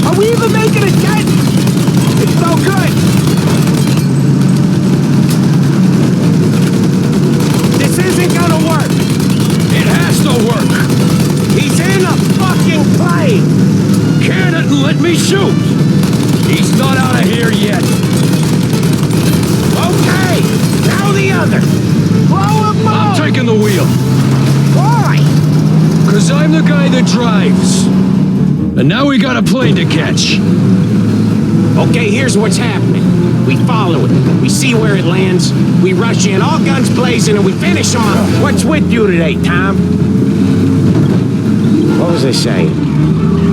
Are we even making a dent? It's no good! This isn't gonna work! It has to work! He's in a fucking plane! Can it and let me shoot! He's not out of here yet! Okay! Now the other! Blow him up! I'm taking the wheel! Why? 'Cause I'm the guy that drives. And now we got a plane to catch. Okay, here's what's happening. We follow it. We see where it lands. We rush in, all guns blazing, and we finish him off. What's with you today, Tom? What was I saying?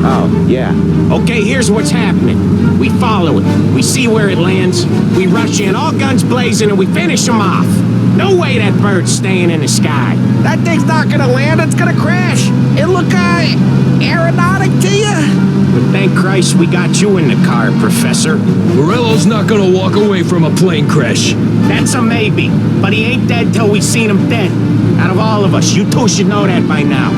Oh, yeah. Okay, here's what's happening. We follow it. We see where it lands. We rush in, all guns blazing, and we finish him off. No way that bird's staying in the sky. That thing's not gonna land, it's gonna crash. It look aeronautic to you? But thank Christ we got you in the car, Professor. Morello's not gonna walk away from a plane crash. That's a maybe, but he ain't dead till we seen him dead. Out of all of us, you two should know that by now.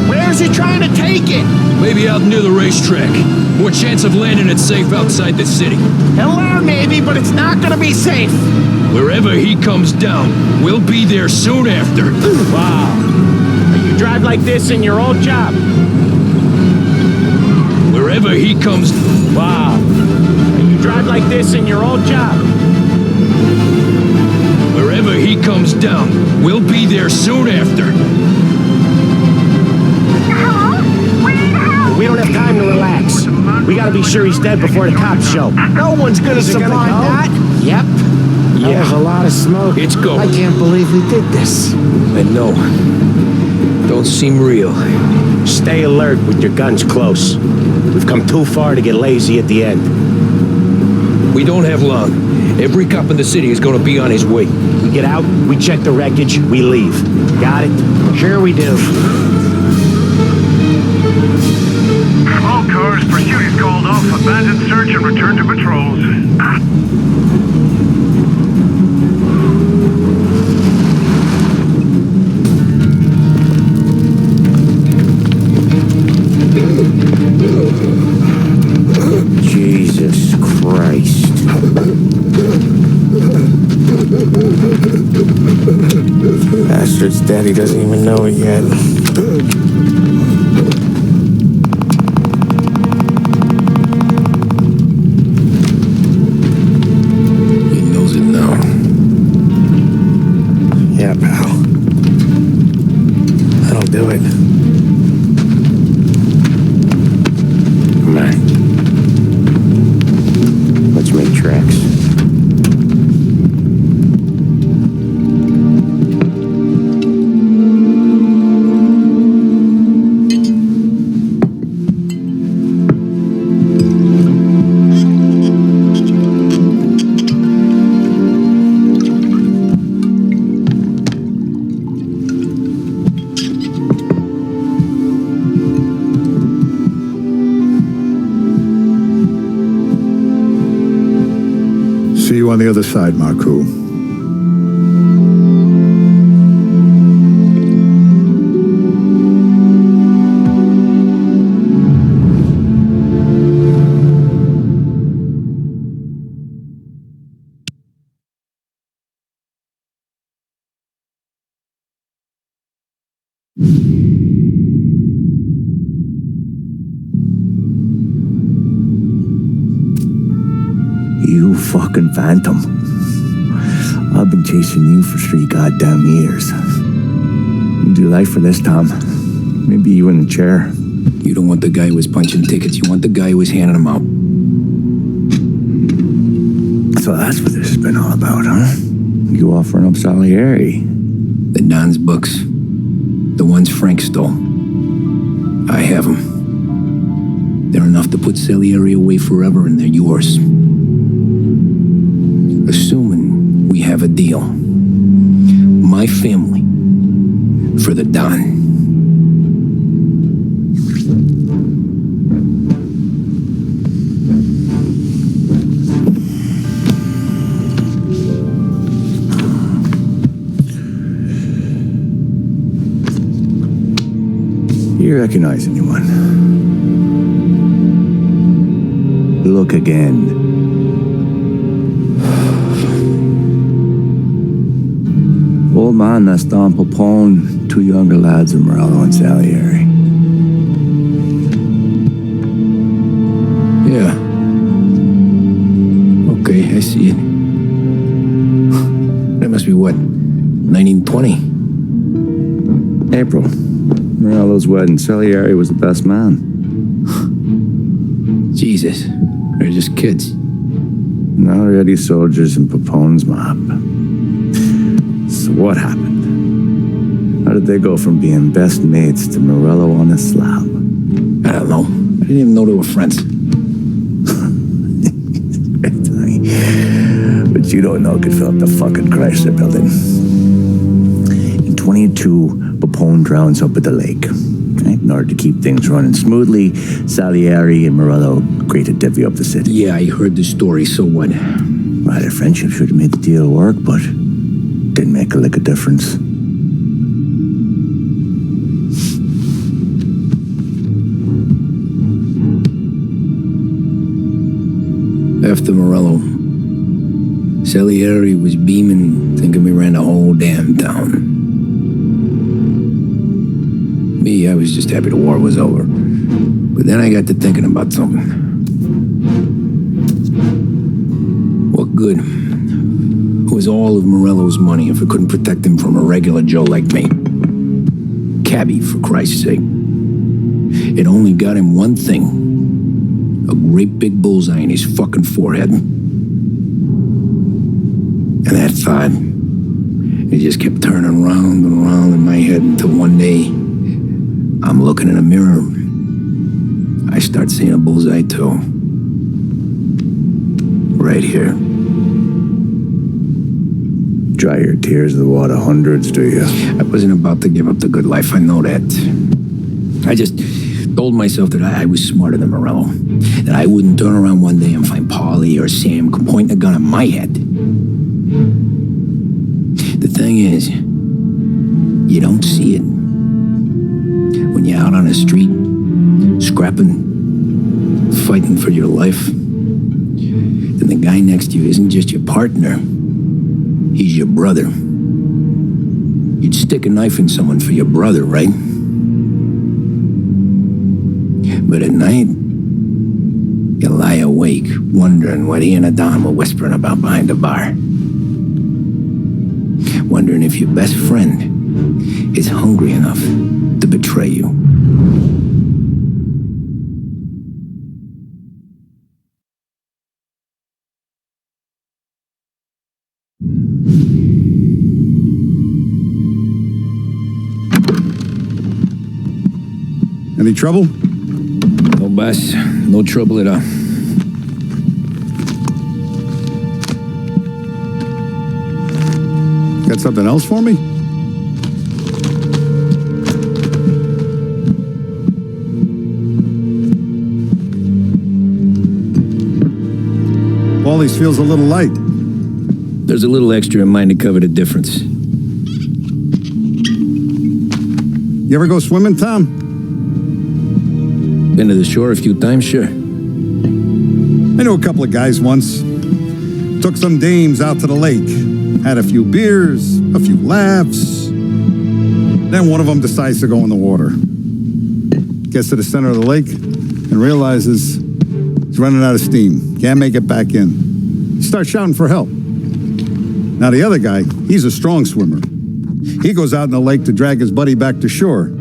Where's he trying to take it? Maybe out near the racetrack. More chance of landing it safe outside the city. Hello, maybe, but it's not gonna be safe. Wherever he comes down, we'll be there soon after. Wow. You drive like this in your old job? Wherever he comes... Wow. You drive like this in your old job? Wherever he comes down, we'll be there soon after. We don't have time to relax. We gotta be sure he's dead before the cops show. No one's gonna survive that. Yep. That was a lot of smoke. It's going. I can't believe we did this. I know. Don't seem real. Stay alert with your guns close. We've come too far to get lazy at the end. We don't have long. Every cop in the city is gonna be on his way. We get out, we check the wreckage, we leave. Got it? Sure we do. All cars, pursuit is called off. Abandon search and return to patrols. Jesus Christ. Bastard's dead, he doesn't even know it yet. He knows it now. Yeah, pal. That'll do it. Come on. Let's make tracks. See you on the other side, Marku. You fucking phantom. I've been chasing you for 3 goddamn years. You do life for this, Tom. Maybe you in the chair. You don't want the guy who was punching tickets. You want the guy who was handing them out. So that's what this has been all about, huh? You offering up Salieri? The Don's books. The ones Frank stole. I have them. They're enough to put Salieri away forever, and they're yours. Assuming we have a deal. My family for the Don. You recognize anyone? Look again. Old man that's Don Popone, two younger lads of Morello and Salieri. Yeah. Okay, I see it. That must be what, 1920? April. Morello's wedding. Salieri was the best man. Jesus, they're just kids. Already soldiers in Popone's mob. So what happened? How did they go from being best mates to Morello on a slab? I don't know. I didn't even know they were friends. But you don't know could fill up the fucking Chrysler building. In 22, Popone drowns up at the lake. In order to keep things running smoothly, Salieri and Morello agreed to divvy up the city. Yeah, I heard the story, so what? Well, their friendship should have made the deal work, but didn't make a lick of difference. After Morello, Salieri was beaming, thinking we ran the whole damn town. Me, I was just happy the war was over. But then I got to thinking about something. What good was all of Morello's money if it couldn't protect him from a regular Joe like me? Cabbie, for Christ's sake. It only got him one thing. A great big bullseye in his fucking forehead. And that thought, it just kept turning round and round in my head until one day, I'm looking in a mirror. I start seeing a bullseye too. Right here. Dry your tears in the water hundreds, do you? I wasn't about to give up the good life, I know that. I just told myself that I was smarter than Morello. That I wouldn't turn around one day and find Paulie or Sam pointing a gun at my head. The thing is, you don't see it. When you're out on the street, scrapping, fighting for your life, then the guy next to you isn't just your partner, he's your brother. You'd stick a knife in someone for your brother, right? But at night, you lie awake, wondering what he and Adam were whispering about behind the bar. Wondering if your best friend is hungry enough to betray you. Any trouble? No, boss. No trouble at all. Got something else for me? Paulie's feels a little light. There's a little extra in mine to cover the difference. You ever go swimming, Tom? Been to the shore a few times, sure. I knew a couple of guys once. Took some dames out to the lake. Had a few beers, a few laughs. Then one of them decides to go in the water. Gets to the center of the lake and realizes he's running out of steam. Can't make it back in. He starts shouting for help. Now the other guy, he's a strong swimmer. He goes out in the lake to drag his buddy back to shore.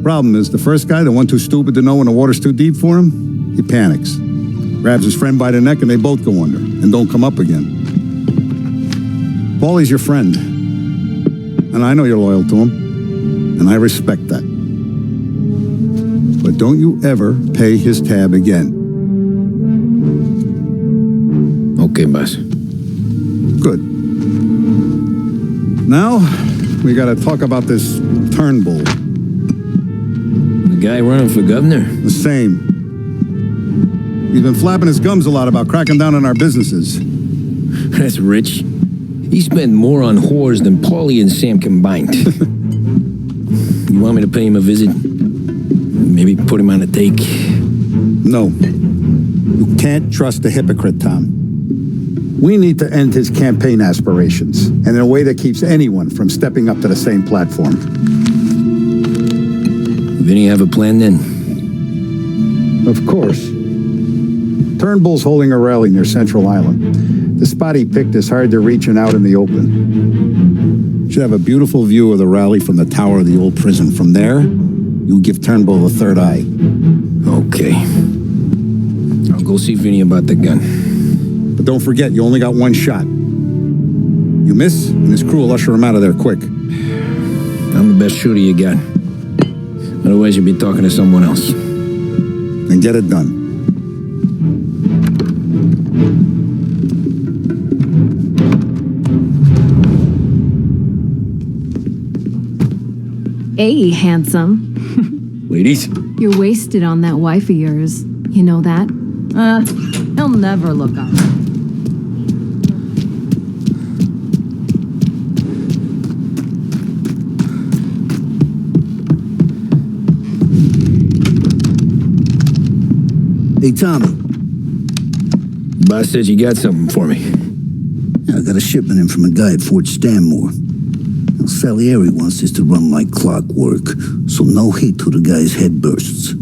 Problem is, the first guy, the one too stupid to know when the water's too deep for him, he panics. Grabs his friend by the neck and they both go under and don't come up again. Bally's your friend. And I know you're loyal to him. And I respect that. But don't you ever pay his tab again. Okay, boss. Good. Now, we gotta talk about this Turnbull. The guy running for governor? The same. He's been flapping his gums a lot about cracking down on our businesses. That's rich. He spent more on whores than Paulie and Sam combined. You want me to pay him a visit? Maybe put him on a take? No. You can't trust a hypocrite, Tom. We need to end his campaign aspirations, and in a way that keeps anyone from stepping up to the same platform. Vinny have a plan then? Of course. Turnbull's holding a rally near Central Island. The spot he picked is hard to reach and out in the open. Should have a beautiful view of the rally from the tower of the old prison. From there, you give Turnbull a third eye. Okay. I'll go see Vinny about the gun. But don't forget, you only got one shot. You miss, and his crew will usher him out of there quick. I'm the best shooter you got. Otherwise, you'd be talking to someone else. Then get it done. Hey, handsome. Ladies? You're wasted on that wife of yours. You know that? He'll never look up. Hey, Tommy. Boss said you got something for me. Yeah, I got a shipment in from a guy at Fort Stanmore. Now, Salieri wants this to run like clockwork, so no heat till the guy's head bursts.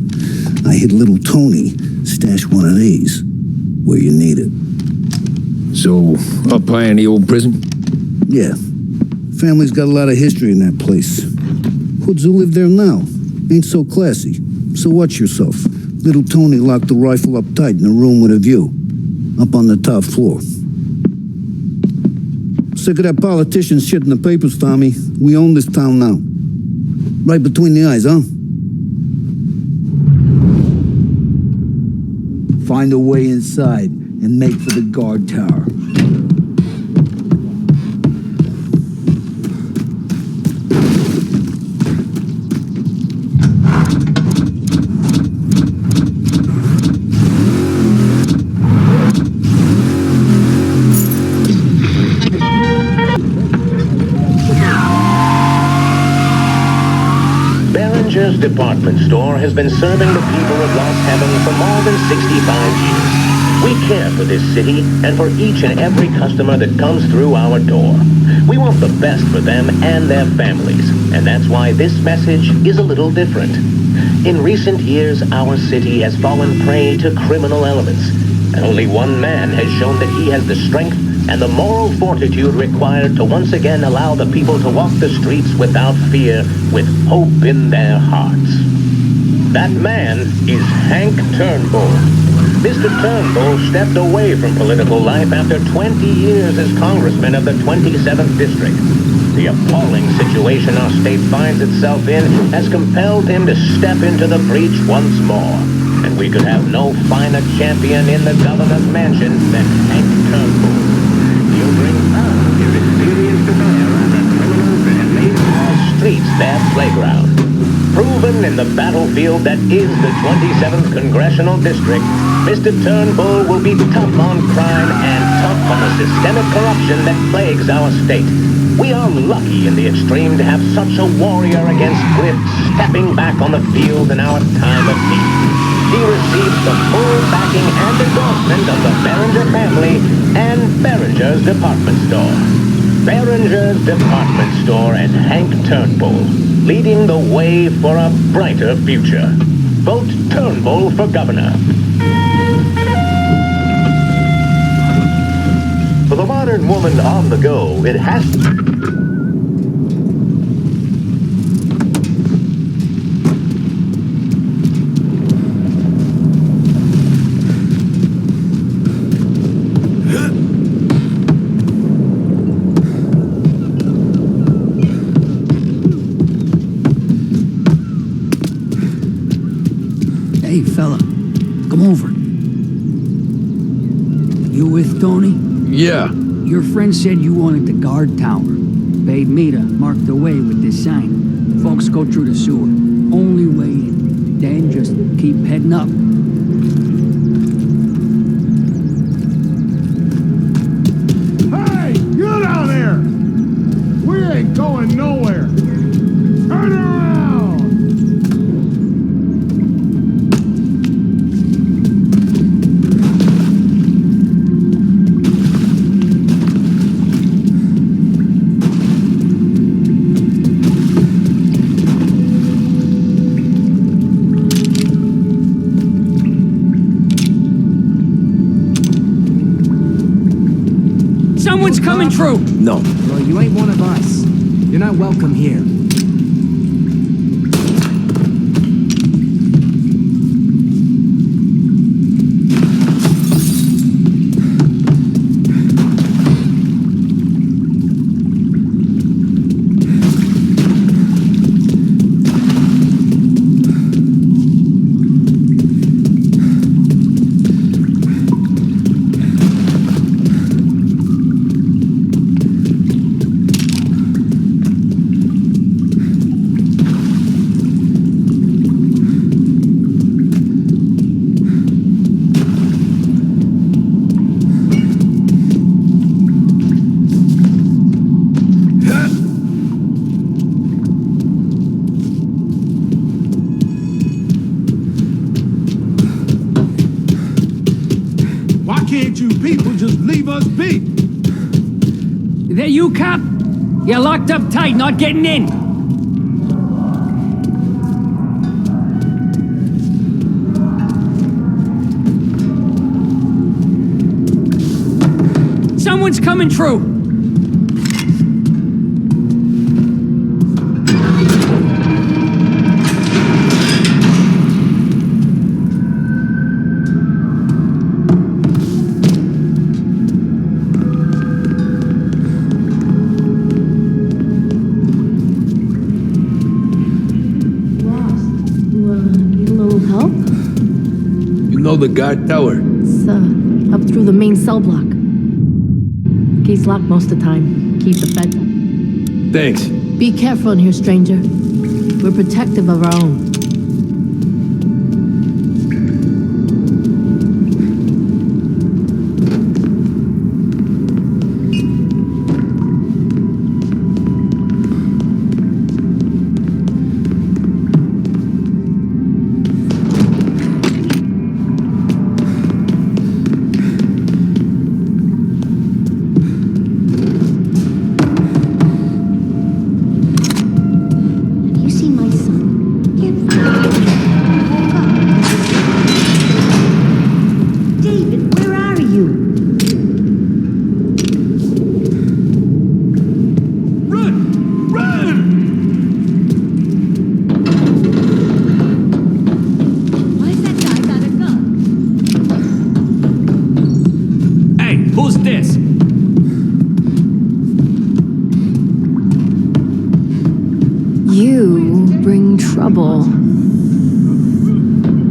I hit little Tony, stash one of these, where you need it. So, up high in the old prison? Yeah. Family's got a lot of history in that place. Hoods who live there now ain't so classy, so watch yourself. Little Tony locked the rifle up tight in a room with a view, up on the top floor. Sick of that politician shit in the papers, Tommy. We own this town now. Right between the eyes, huh? Find a way inside and make for the guard tower. Department store has been serving the people of Lost Heaven for more than 65 years. We care for this city and for each and every customer that comes through our door. We want the best for them and their families, and that's why this message is a little different. In recent years, our city has fallen prey to criminal elements, and only one man has shown that he has the strength and the moral fortitude required to once again allow the people to walk the streets without fear, with hope in their hearts. That man is Hank Turnbull. Mr. Turnbull stepped away from political life after 20 years as congressman of the 27th District. The appalling situation our state finds itself in has compelled him to step into the breach once more. And we could have no finer champion in the governor's mansion than Hank Turnbull. He'll bring all his experience to bear on the criminals that have made our streets their playground. Proven in the battlefield that is the 27th Congressional District, Mr. Turnbull will be tough on crime and tough on the systemic corruption that plagues our state. We are lucky in the extreme to have such a warrior against grift stepping back on the field in our time of need. He receives the full backing and endorsement of the Behringer family and Behringer's Department Store. Behringer's Department Store and Hank Turnbull, leading the way for a brighter future. Vote Turnbull for governor. For the modern woman on the go, it has to... Hey, fella, come over. You with Tony? Yeah. Your friend said you wanted the guard tower. Paid me to mark the way with this sign. Folks go through the sewer. Only way in. Then just keep heading up. Hey, you down there! We ain't going nowhere. Turn around! Someone's coming through! No. Well, you ain't one of us. You're not welcome here. Why can't you people just leave us be? Is that you, cop? You're locked up tight, not getting in. Someone's coming through. The guard tower. It's, up through the main cell block. Gate's locked most of the time. Keep the feds up. Thanks. Be careful in here, stranger. We're protective of our own.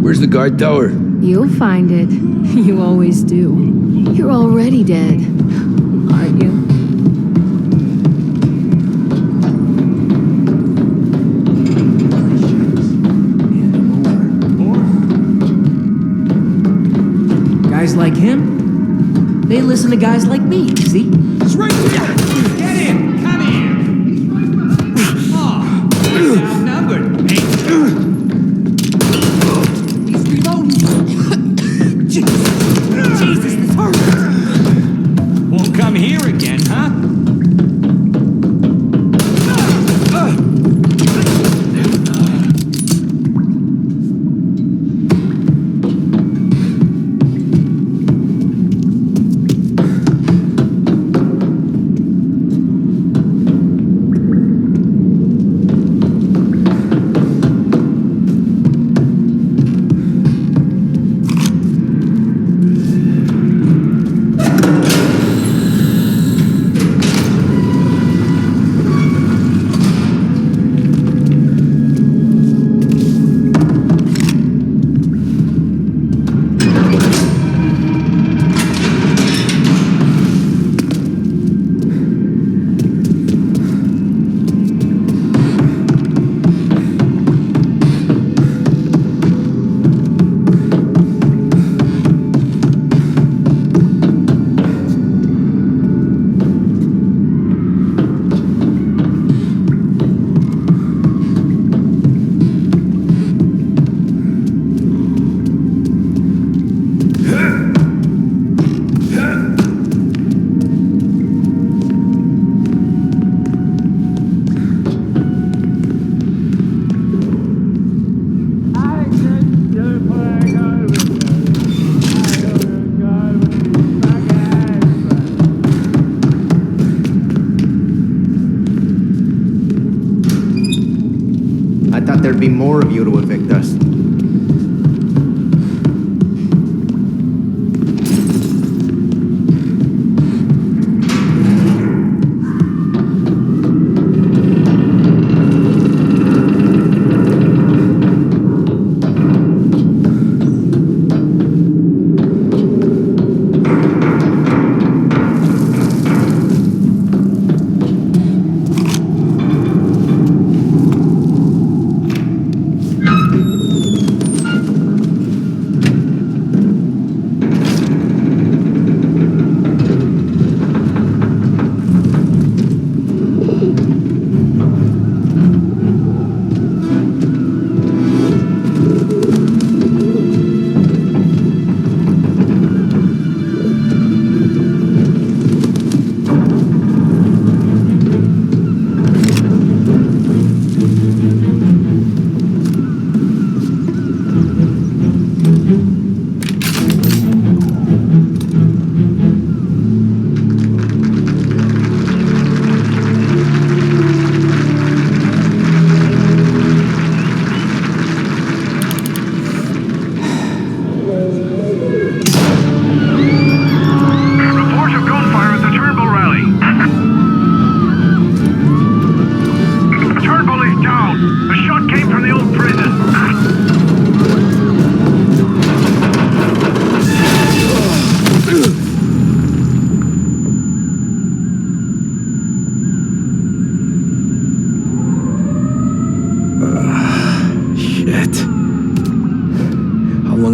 Where's the guard tower? You'll find it. You always do. You're already dead, aren't you? Guys like him, they listen to guys like me, see? It's right there! Get him! Come here! He's right behind you. Oh, he's outnumbered. He's reloading. Jesus, this hurts. Won't come here again, huh? I thought there'd be more of you to evict us.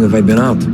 Have I been out?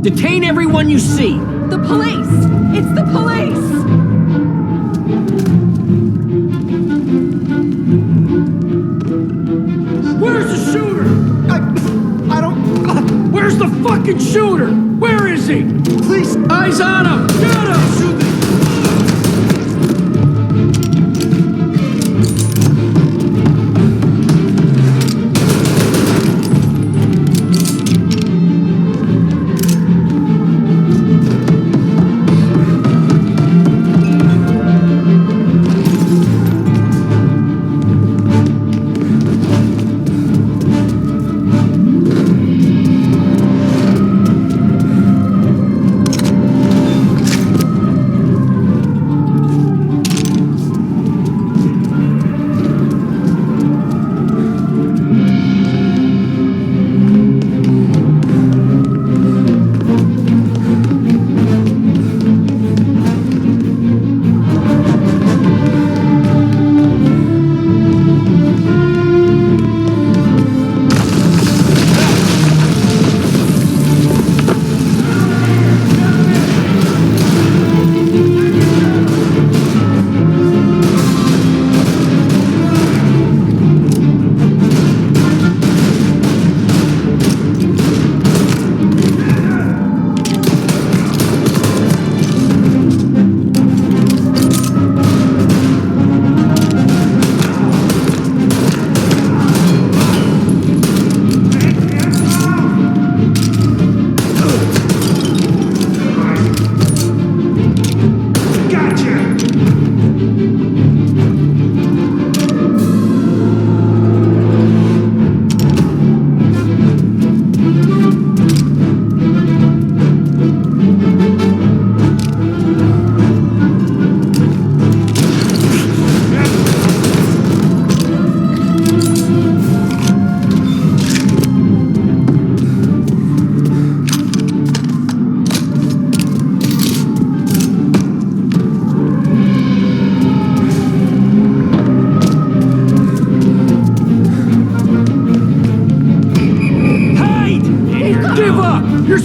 Detain everyone you see! The police! It's the police! Where's the shooter? I don't... Where's the fucking shooter? Where is he? Please! Eyes on him! Get him! Shoot him!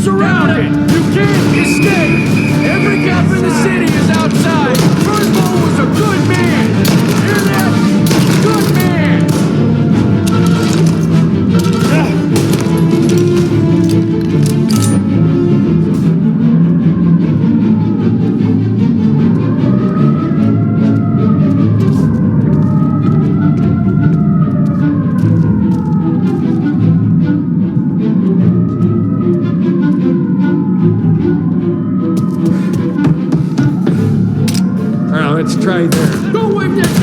surrounded. You can't escape. Every cop in the city is outside. Turnbull was a good man. Hear that? Good man. Let's try there. Go wave that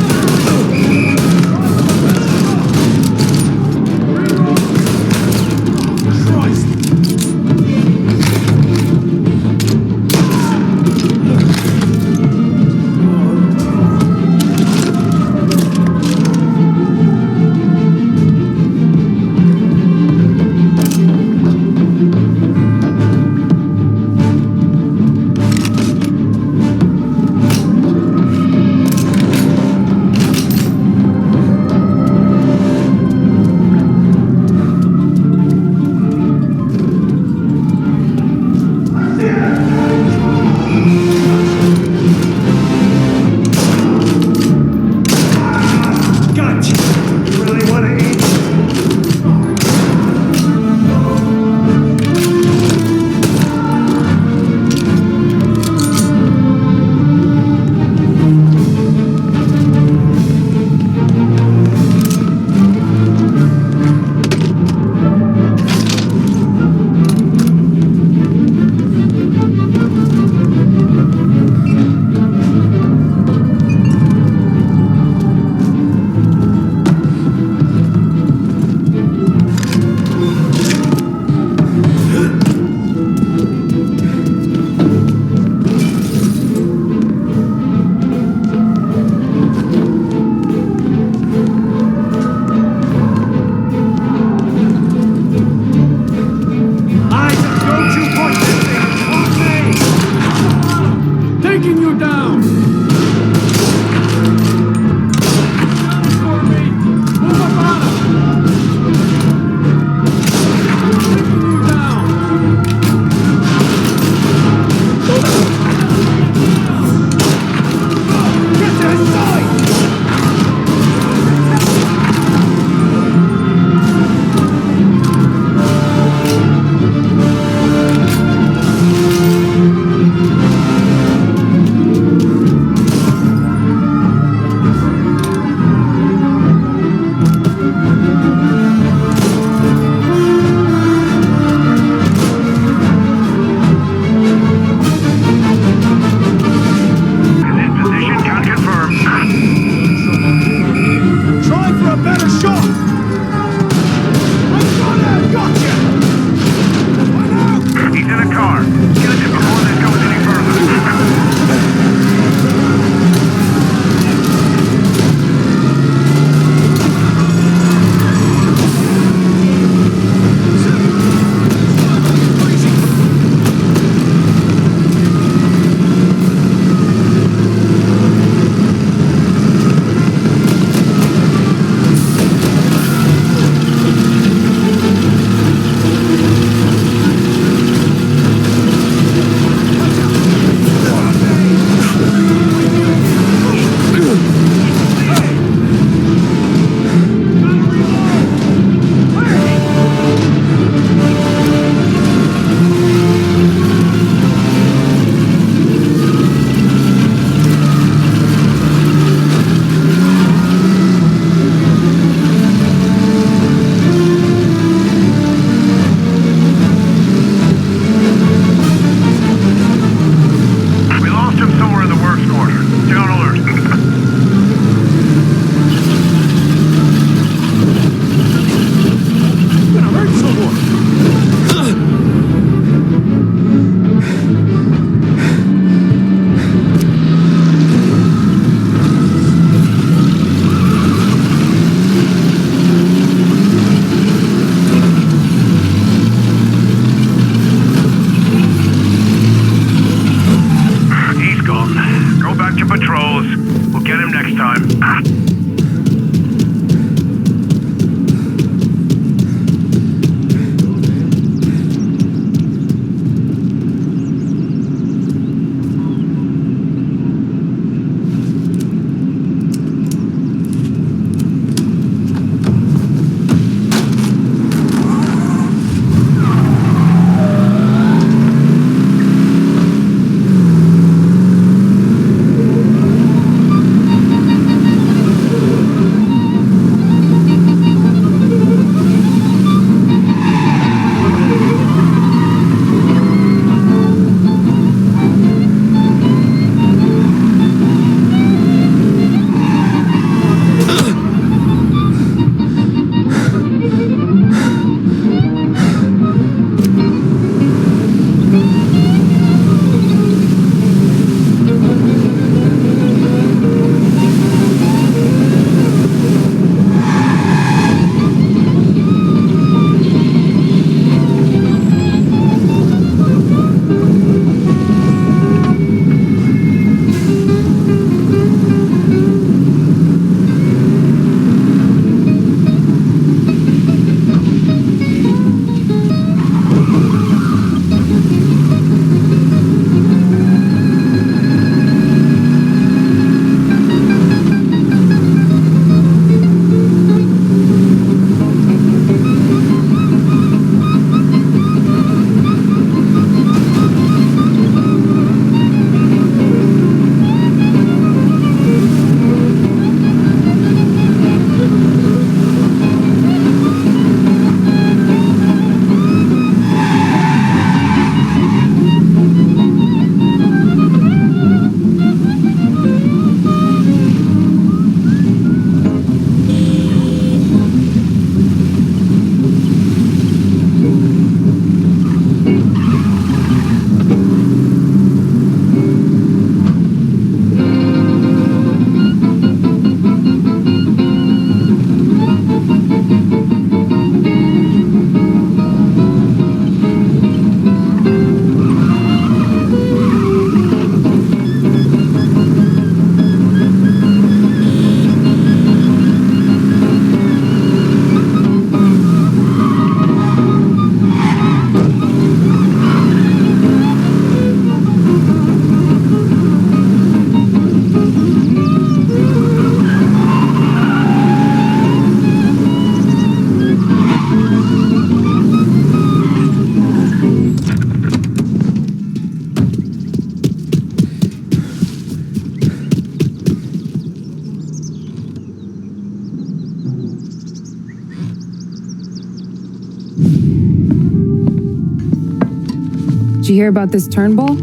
Did you hear about this Turnbull?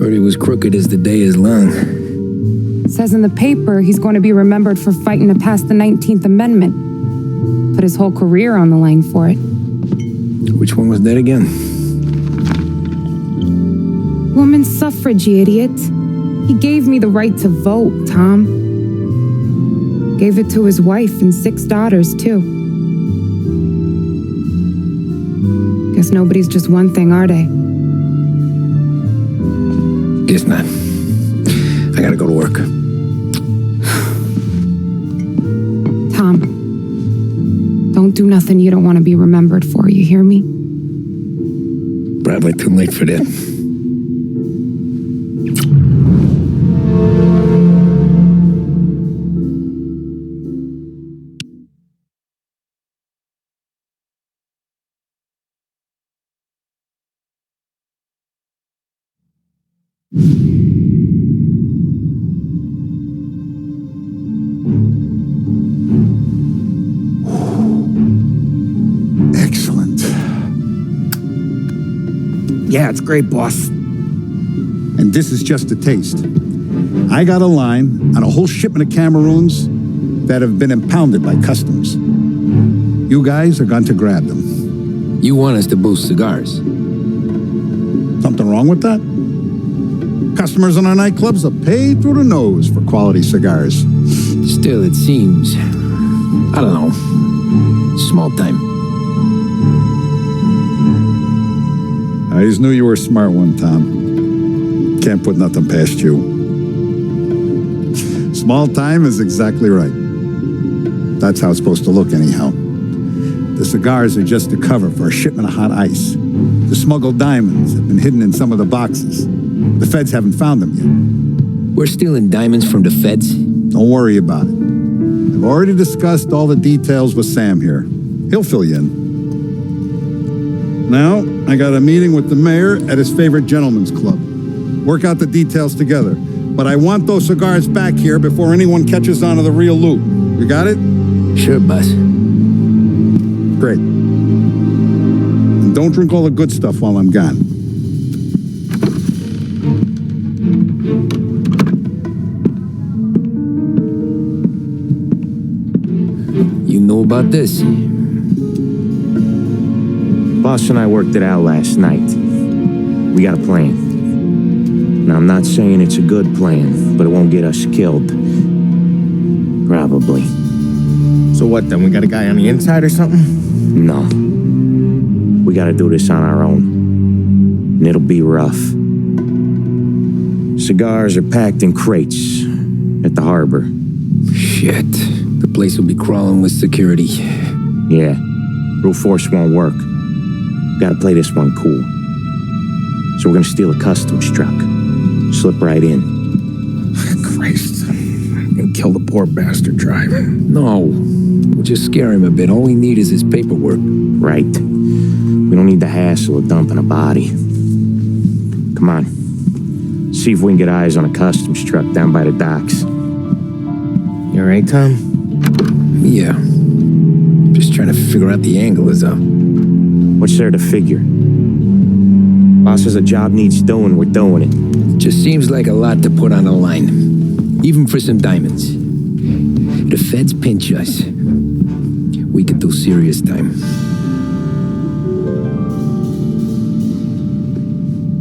Heard he was crooked as the day is long. Says in the paper he's going to be remembered for fighting to pass the 19th Amendment. Put his whole career on the line for it. Which one was that again? Woman's suffrage, you idiot. He gave me the right to vote, Tom. Gave it to his wife and 6 daughters, too. Guess nobody's just one thing, are they? Guess not. I gotta go to work. Tom, don't do nothing you don't want to be remembered for, you hear me? Probably too late for that. Excellent. Yeah, it's great, boss. And this is just a taste. I got a line on a whole shipment of Cameroons that have been impounded by customs. You guys are going to grab them. You want us to boost cigars? Something wrong with that? Customers in our nightclubs are paid through the nose for quality cigars. Still, it seems, I don't know, small time. I always knew you were a smart one, Tom. Can't put nothing past you. Small time is exactly right. That's how it's supposed to look anyhow. The cigars are just a cover for a shipment of hot ice. The smuggled diamonds have been hidden in some of the boxes. The feds haven't found them yet. We're stealing diamonds from the feds? Don't worry about it. I've already discussed all the details with Sam here. He'll fill you in. Now, I got a meeting with the mayor at his favorite gentleman's club. Work out the details together. But I want those cigars back here before anyone catches on to the real loot. You got it? Sure, boss. Great. And don't drink all the good stuff while I'm gone. You know about this? Boss and I worked it out last night. We got a plan. Now, I'm not saying it's a good plan, but it won't get us killed. Probably. So what then? We got a guy on the inside or something? No. We gotta do this on our own. And it'll be rough. Cigars are packed in crates at the harbor. Shit. The place will be crawling with security. Yeah. Brute force won't work. Gotta play this one cool. So we're gonna steal a customs truck. Slip right in. Christ. I'm gonna kill the poor bastard driver. No. We'll just scare him a bit. All we need is his paperwork. Right. We don't need the hassle of dumping a body. Come on. See if we can get eyes on a customs truck down by the docks. You alright, Tom? Yeah. Just trying to figure out the angle is up. What's there to figure? Boss says a job needs doing, we're doing it. Just seems like a lot to put on the line. Even for some diamonds. The feds pinch us. We could do serious time.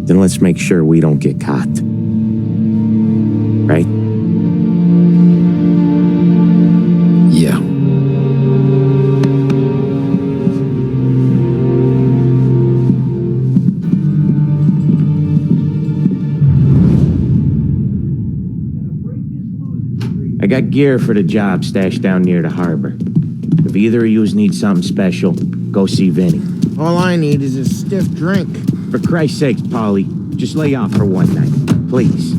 Then let's make sure we don't get caught. Right? Yeah. I got gear for the job stashed down near the harbor. If either of yous need something special, go see Vinny. All I need is a stiff drink. For Christ's sakes, Polly, just lay off for one night, please.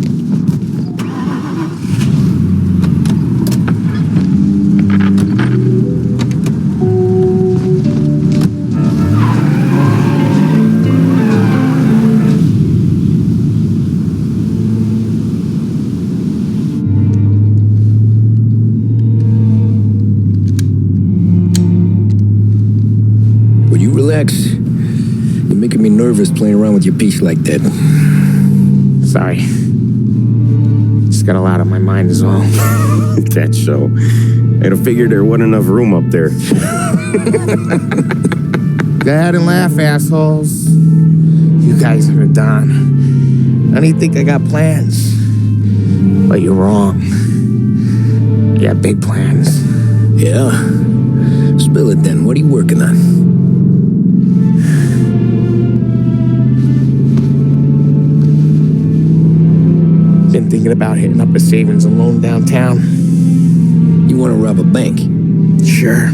relax. You're making me nervous playing around with your piece like that. Sorry. Just got a lot on my mind is all. That's so. I'd have figured there wasn't enough room up there. Go ahead and laugh, assholes. You guys are done. I don't think I got plans. But you're wrong. I got big plans. Yeah? Spill it then. What are you working on? Been thinking about hitting up a savings and loan downtown. You want to rob a bank? Sure.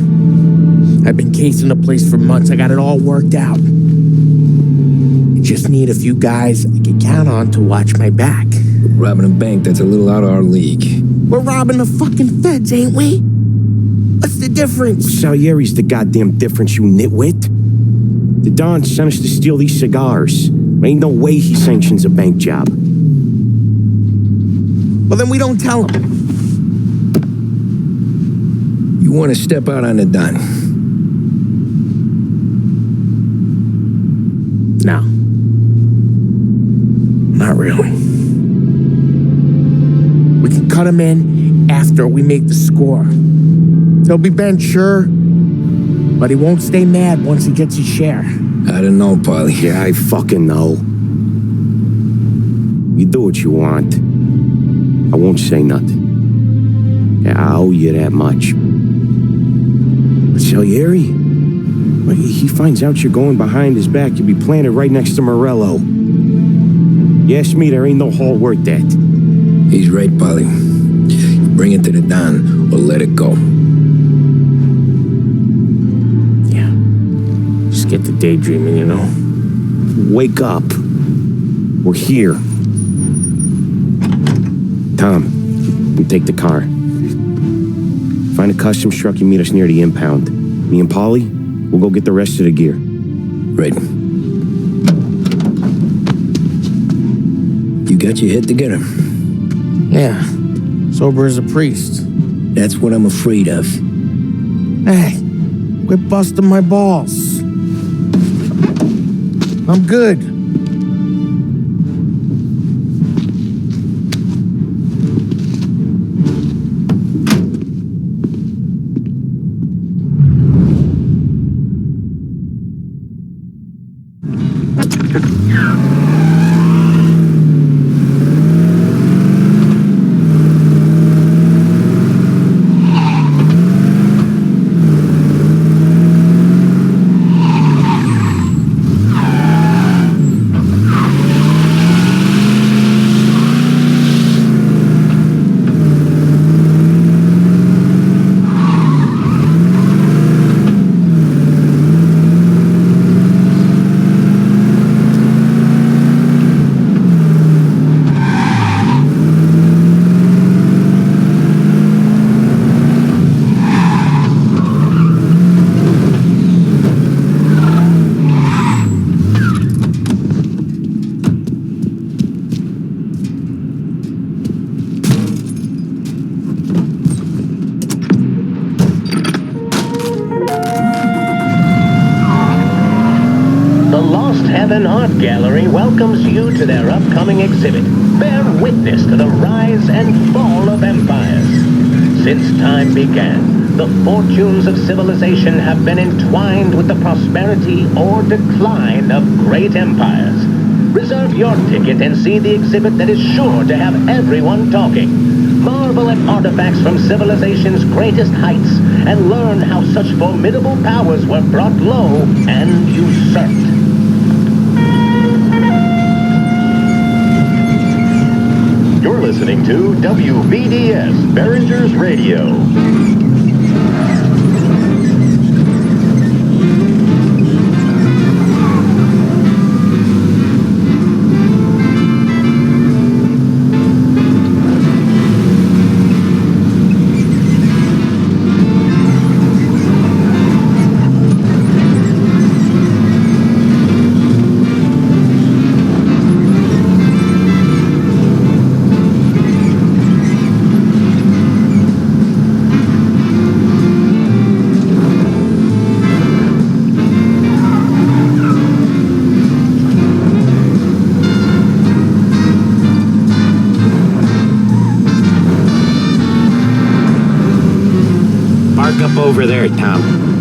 I've been casing the place for months. I got it all worked out. I just need a few guys I can count on to watch my back. Robbing a bank, that's a little out of our league. We're robbing the fucking feds, ain't we? What's the difference? Salieri's the goddamn difference, you nitwit. The Don sent us to steal these cigars. Ain't no way he sanctions a bank job. Well, then we don't tell him. You want to step out on the Don? No. Not really. We can cut him in after we make the score. He'll be bent, sure, but he won't stay mad once he gets his share. I don't know, Polly. Yeah, I fucking know. You do what you want. I won't say nothing. Yeah, I owe you that much. But Salieri, when he finds out you're going behind his back, you'll be planted right next to Morello. You ask me, there ain't no haul worth that. He's right, Polly. Bring it to the Don or let it go. Yeah. Just get to daydreaming, you know? Wake up. We're here. Tom, you take the car. Find a customs truck and meet us near the impound. Me and Polly, we'll go get the rest of the gear. Right. You got your head together? Yeah. Sober as a priest. That's what I'm afraid of. Hey, quit busting my balls. I'm good. Art Gallery welcomes you to their upcoming exhibit. Bear witness to the rise and fall of empires. Since time began, the fortunes of civilization have been entwined with the prosperity or decline of great empires. Reserve your ticket and see the exhibit that is sure to have everyone talking. Marvel at artifacts from civilization's greatest heights and learn how such formidable powers were brought low and usurped. You're listening to WVDS Behringer's Radio. him over there, Tom.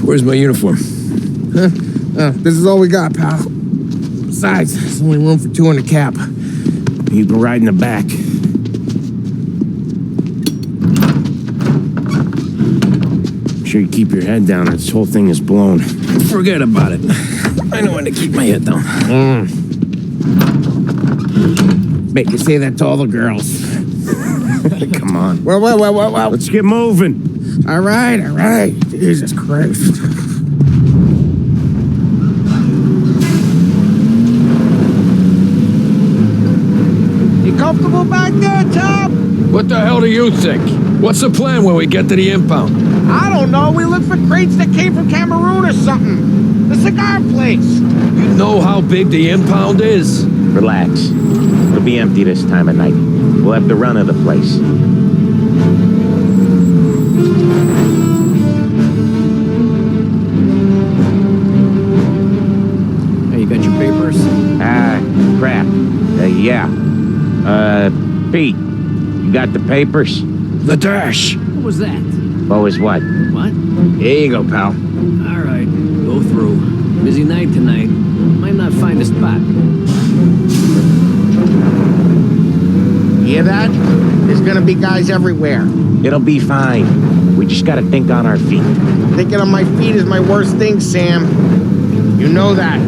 Where's my uniform? This is all we got, pal. Besides, there's only room for 2 in the cab. You can ride in the back. Make sure you keep your head down or this whole thing is blown. Forget about it. I know when to keep my head down. Bet you say that to all the girls. Come on. Well. Let's get moving. All right. Jesus Christ. You comfortable back there, Tom? What the hell do you think? What's the plan when we get to the impound? I don't know. We look for crates that came from Cameroon or something. The cigar place. You know how big the impound is? Relax. It'll be empty this time of night. We'll have the run of the place. Crap. Yeah. Pete, you got the papers? The dash. What was that? What was what? What? Here you go, pal. All right, go through. Busy night tonight. Might not find a spot. Hear that? There's gonna be guys everywhere. It'll be fine. We just gotta think on our feet. Thinking on my feet is my worst thing, Sam. You know that.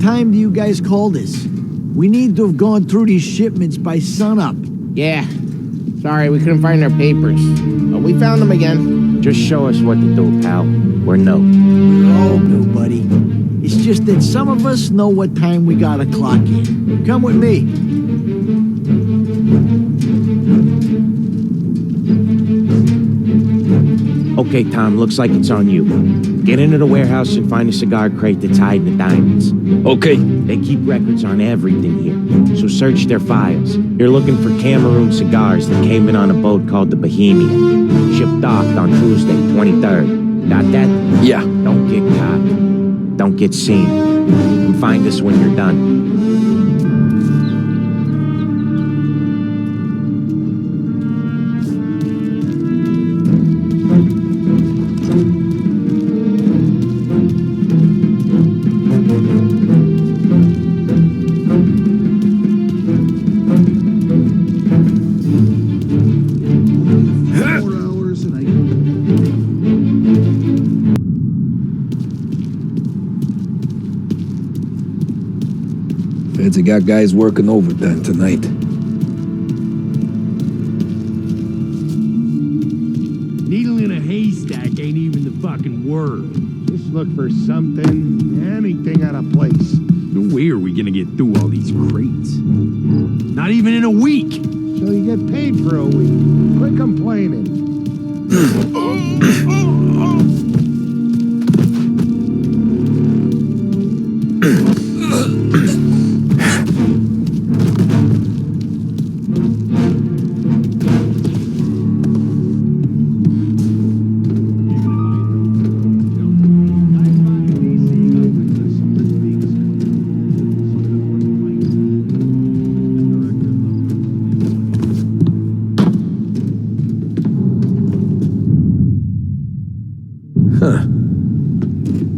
Time do you guys call this? We need to have gone through these shipments by sunup. Yeah. Sorry, we couldn't find our papers. But we found them again. Just show us what to do, pal. We're no. We're all new, buddy. It's just that some of us know what time we gotta clock in. Come with me. Okay, Tom, looks like it's on you. Get into the warehouse and find a cigar crate that's hiding the diamonds. Okay. They keep records on everything here, so search their files. You're looking for Cameroon cigars that came in on a boat called the Bohemia. Shipped off on Tuesday, 23rd. Got that? Yeah. Don't get caught. Don't get seen. Come find us when you're done. Feds have got guys working overtime tonight. Needle in a haystack ain't even the fucking word. Just look for something, anything out of place. No way are we gonna get through all these crates. Not even in a week. So you get paid for a week. Quit complaining.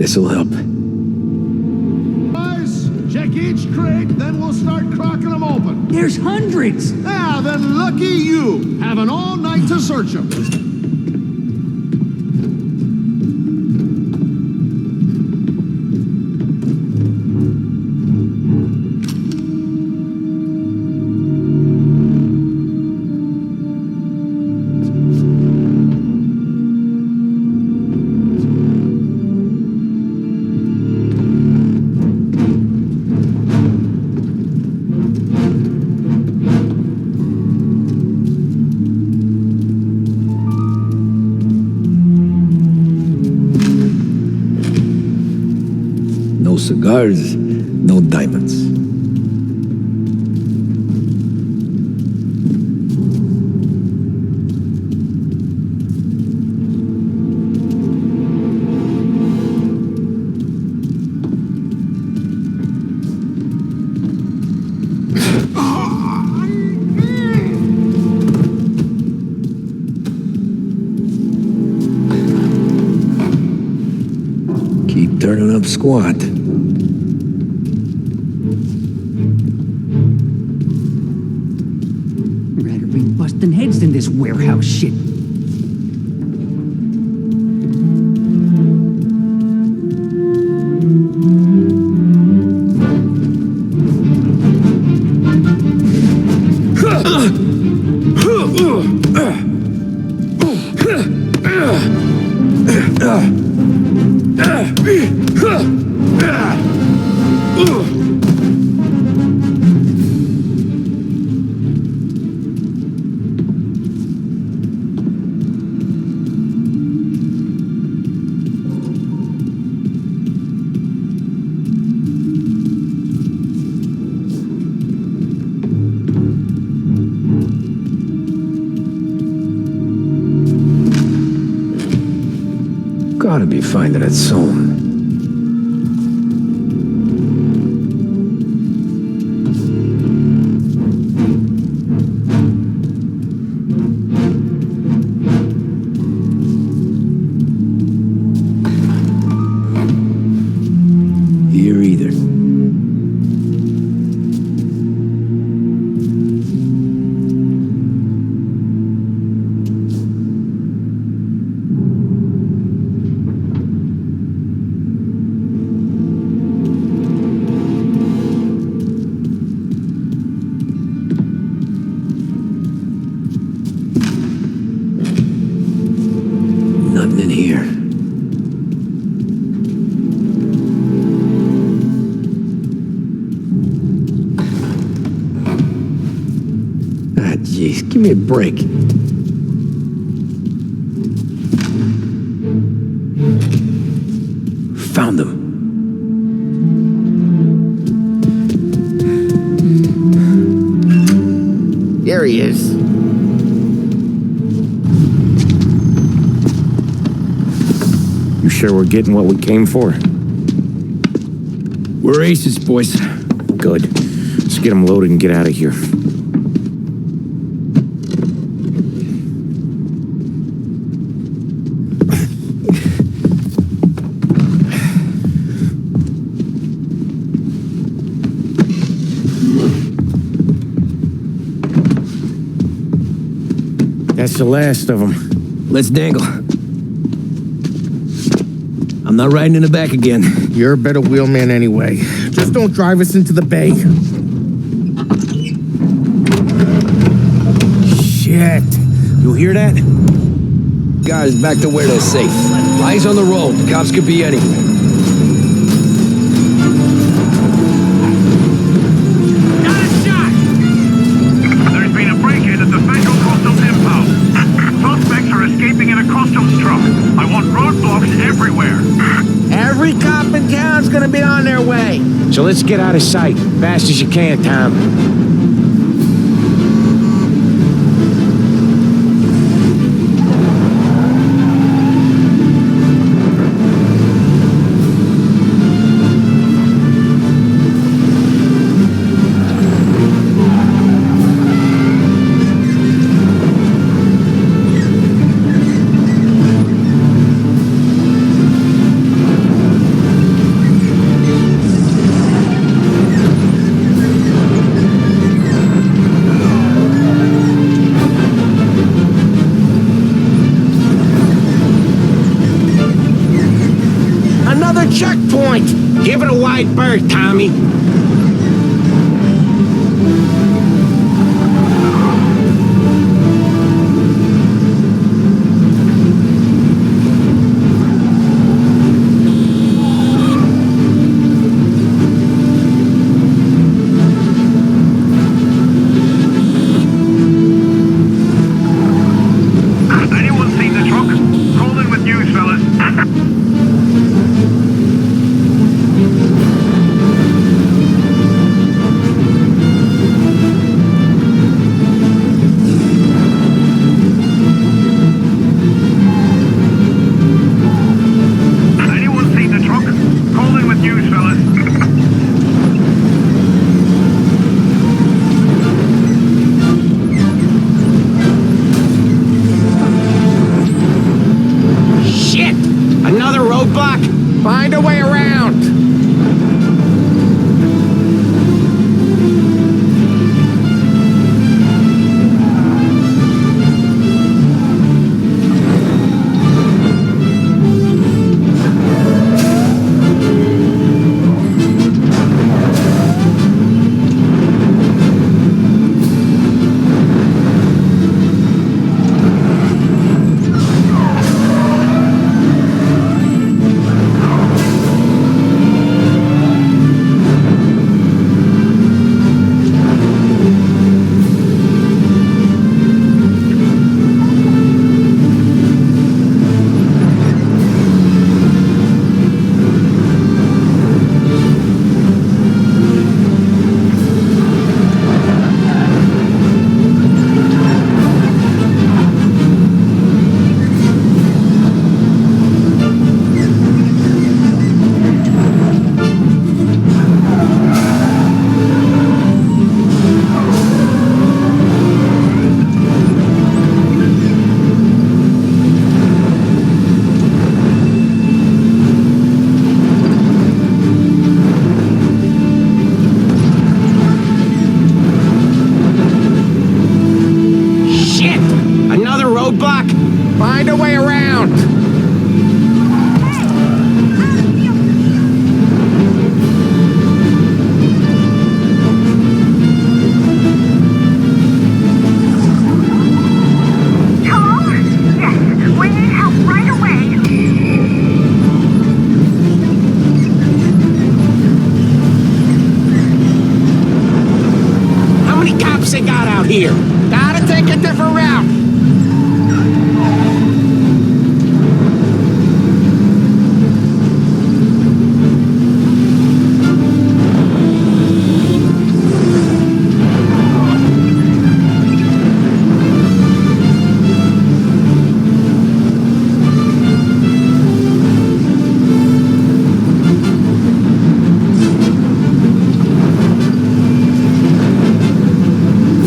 This'll help. Boys, check in. each crate, then we'll start cracking them open. There's hundreds! Yeah, then lucky you. Having all night to search them. No cigars, no diamonds. Keep turning up squat. Rather be busting heads than this warehouse shit. Gotta be finding it soon. Here either. Nothing in here. Ah, jeez, give me a break. Found them. There he is. You sure we're getting what we came for? We're aces, boys. Good. Let's get them loaded and get out of here. That's the last of them. Let's dangle. I'm not riding in the back again. You're a better wheelman anyway. Just don't drive us into the bay. Shit. You hear that? Guys, back to where they're safe. Eyes on the road. Cops could be anywhere. There's been a break-in at the Federal Customs impound. Suspects are escaping in a customs truck. I want roadblocks everywhere. Every cop in town's gonna be on their way. So let's get out of sight. Fast as you can, Tom. point. Give it a wide berth, Tommy. Anyone seen the truck? Call in with news, fellas. Anyone seen the truck? Call in with news, fellas. Shit! Another roadblock? Find a way around. Shit! Another roadblock? Find a way around. Hello? Yes, we need help right away. How many cops they got out here? Gotta take a different route.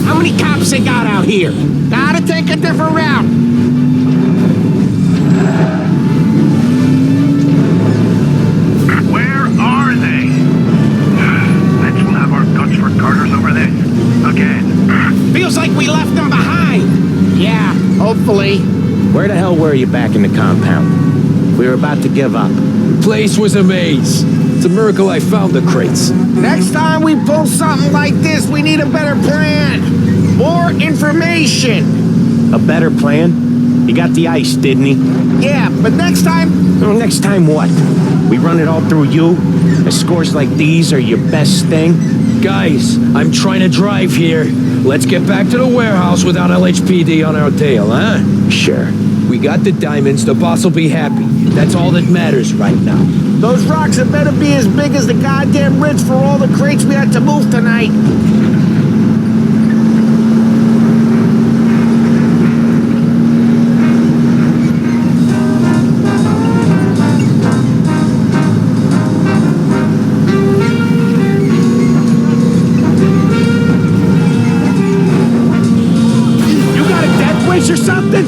How many cops they got out here? Gotta take a different route. Where are they? Bet we'll have our guts for garters over this. Again. Feels like we left them behind. Yeah, hopefully. Where the hell were you back in the compound? We were about to give up. Place was a maze. It's a miracle I found the crates. Next time we pull something like this, we need a better plan. More information. A better plan? He got the ice, didn't he? Yeah, but next time... Well, next time what? We run it all through you? And scores like these are your best thing? Guys, I'm trying to drive here. Let's get back to the warehouse without LHPD on our tail, huh? Sure. We got the diamonds, the boss will be happy. That's all that matters right now. Those rocks had better be as big as the goddamn ridge for all the crates we had to move tonight. Or something?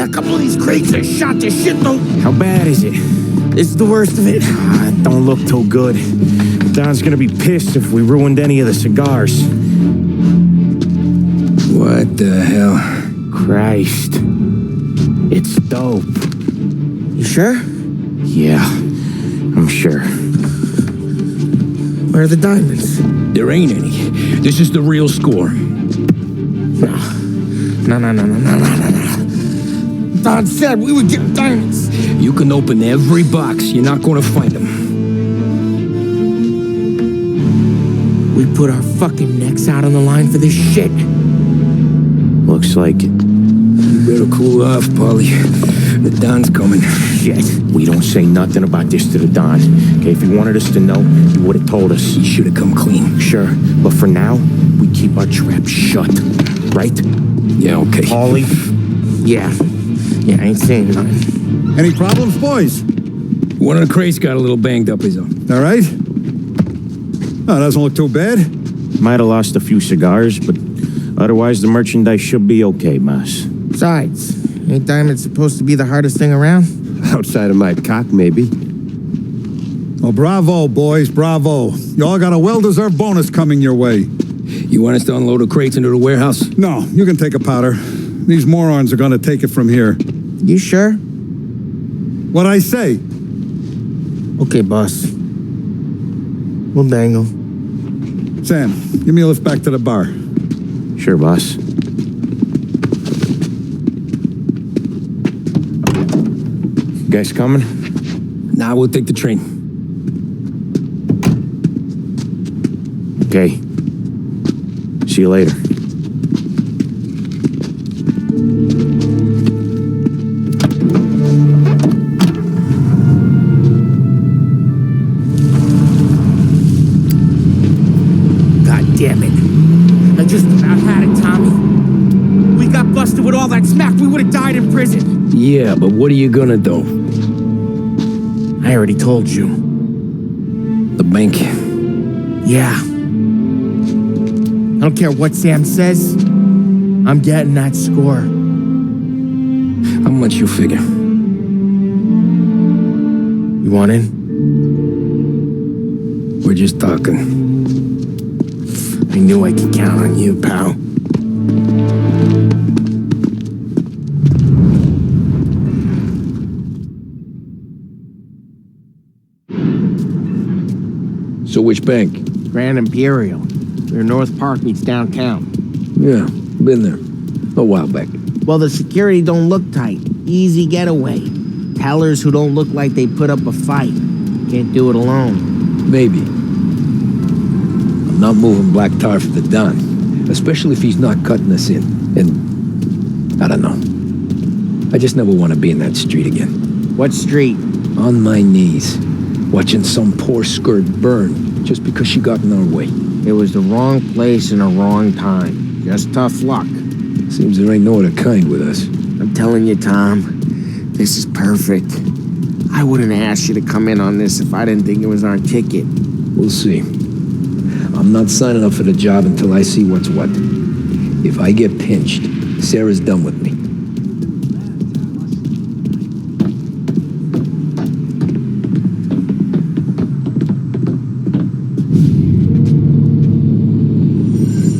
a couple of these crates that shot this shit though. How bad is it? It's the worst of it. It don't look too good. Don's gonna be pissed if we ruined any of the cigars. What the hell? Christ. It's dope. You sure? Yeah, I'm sure. Where are the diamonds? There ain't any. This is the real score. No. Don said we would get diamonds. You can open every box. You're not going to find them. We put our fucking necks out on the line for this shit. Looks like it. You better cool off, Paulie. The Don's coming. Shit. We don't say nothing about this to the Don. Okay, if he wanted us to know, he would have told us. He should have come clean. Sure, but for now, we keep our trap shut. Right? Yeah, okay. Paulie? Yeah, I ain't saying nothing. Any problems, boys? One of the crates got a little banged up, his own. All right? Oh, doesn't look too bad. Might have lost a few cigars, but otherwise the merchandise should be okay, boss. Besides, ain't diamonds supposed to be the hardest thing around? Outside of my cock, maybe. Well, bravo, boys, bravo. You all got a well-deserved bonus coming your way. You want us to unload the crates into the warehouse? No, you can take a powder. These morons are going to take it from here. You sure? What'd I say? Okay, boss. We'll dangle. Sam, give me a lift back to the bar. Sure, boss. You guys coming? Nah, we'll take the train. Okay. See you later. God damn it. I just about had it, Tommy. We got busted with all that smack. We would have died in prison. Yeah, but what are you gonna do? I already told you. The bank. Yeah. I don't care what Sam says. I'm getting that score. How much you figure? You want in? We're just talking. I knew I could count on you, pal. So which bank? Grand Imperial. Where North Park meets downtown. Yeah, been there. A while back. Well, the security don't look tight. Easy getaway. Tellers who don't look like they put up a fight. Can't do it alone. Maybe. I'm not moving black tar for the Don. Especially if he's not cutting us in. And I don't know. I just never want to be in that street again. What street? On my knees. Watching some poor skirt burn just because she got in our way. It was the wrong place and the wrong time. Just tough luck. Seems there ain't no other kind with us. I'm telling you, Tom, this is perfect. I wouldn't have asked you to come in on this if I didn't think it was our ticket. We'll see. I'm not signing up for the job until I see what's what. If I get pinched, Sarah's done with me.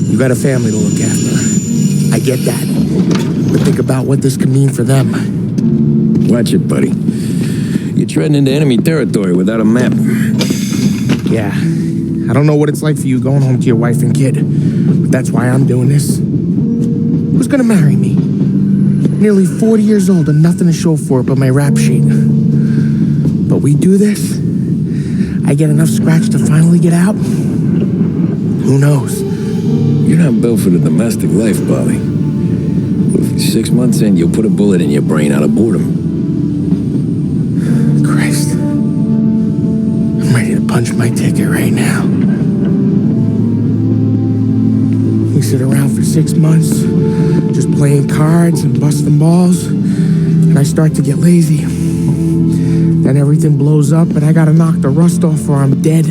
You got a family to look after. I get that. But think about what this could mean for them. Watch it, buddy. You're treading into enemy territory without a map. Yeah. I don't know what it's like for you going home to your wife and kid. But that's why I'm doing this. Who's gonna marry me? Nearly 40 years old and nothing to show for it but my rap sheet. But we do this, I get enough scratch to finally get out? Who knows? You're not built for the domestic life, Bobby. 6 months in, you'll put a bullet in your brain out of boredom. Christ. I'm ready to punch my ticket right now. We sit around for 6 months, just playing cards and busting balls, and I start to get lazy. Then everything blows up and I gotta knock the rust off or I'm dead.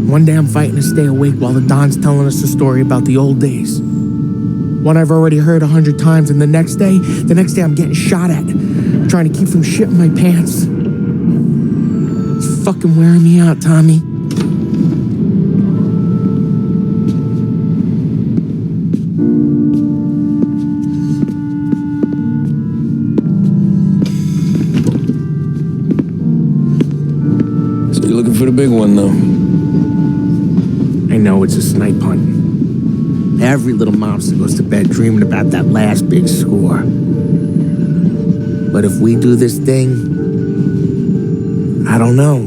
One day I'm fighting to stay awake while the Don's telling us a story about the old days. One I've already heard 100 times, and the next day I'm getting shot at, trying to keep from shitting my pants. It's fucking wearing me out, Tommy. So you're looking for the big one, though? I know it's a snipe hunt. Every little mobster goes to bed dreaming about that last big score. But if we do this thing, I don't know.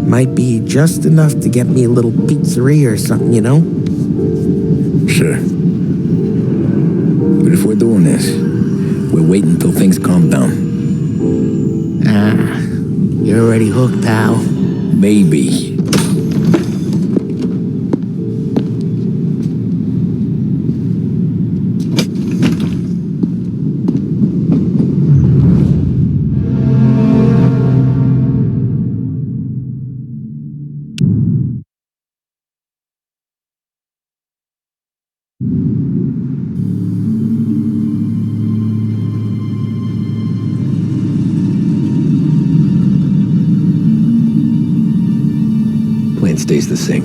Might be just enough to get me a little pizzeria or something, you know? Sure. But if we're doing this, we're waiting until things calm down. Ah, you're already hooked, pal. Maybe. Plan stays the same.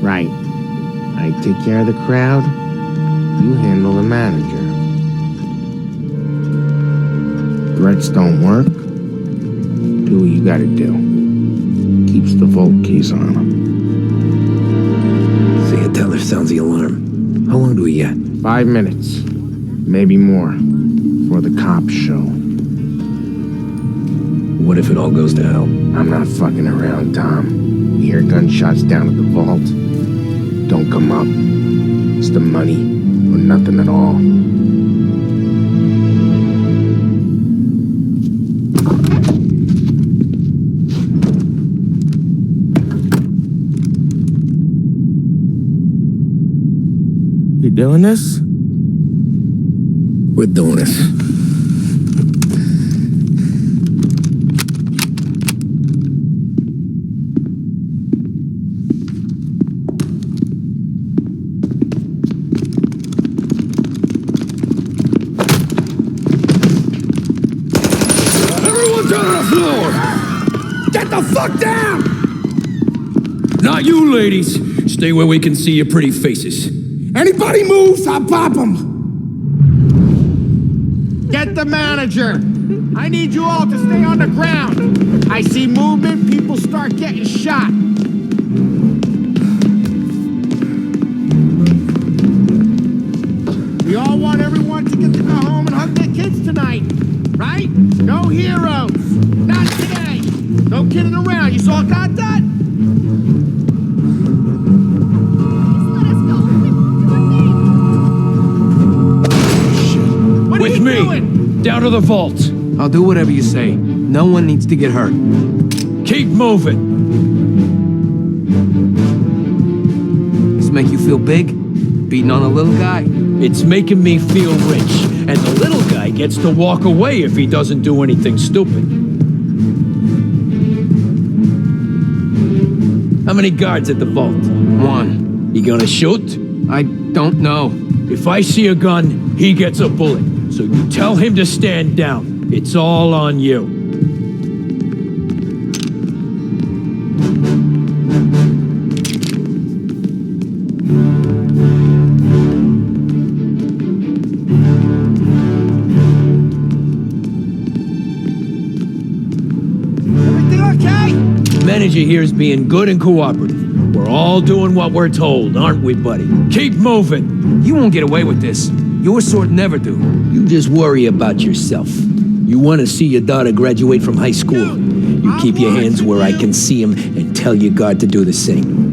Right. I take care of the crowd, you handle the manager. Threats don't work, do what you gotta do. Keeps the vault keys on him. See a teller sounds the alarm. How long do we get? 5 minutes, maybe more, before the cops show. What if it all goes to hell? I'm not fucking around, Tom. You hear gunshots down at the vault? Don't come up. It's the money or nothing at all. You doing this? We're doing this. Get the fuck down! Not you, ladies. Stay where we can see your pretty faces. Anybody moves, I'll pop them! Get the manager! I need you all to stay on the ground. I see movement, people start getting shot. We all want everyone to get to go home and hug their kids tonight, right? No heroes. Not today. No kidding around. You all got that? What are you doing? Down to the vault. I'll do whatever you say. No one needs to get hurt. Keep moving. This make you feel big? Beating on a little guy? It's making me feel rich, and the little guy gets to walk away if he doesn't do anything stupid. How many guards at the vault? 1. You gonna shoot? I don't know. If I see a gun, he gets a bullet. So you tell him to stand down. It's all on you. Everything okay? Manager here is being good and cooperative. We're all doing what we're told, aren't we, buddy? Keep moving. You won't get away with this. Your sort never do. You just worry about yourself. You want to see your daughter graduate from high school. You keep your hands where I can see them and tell your guard to do the same.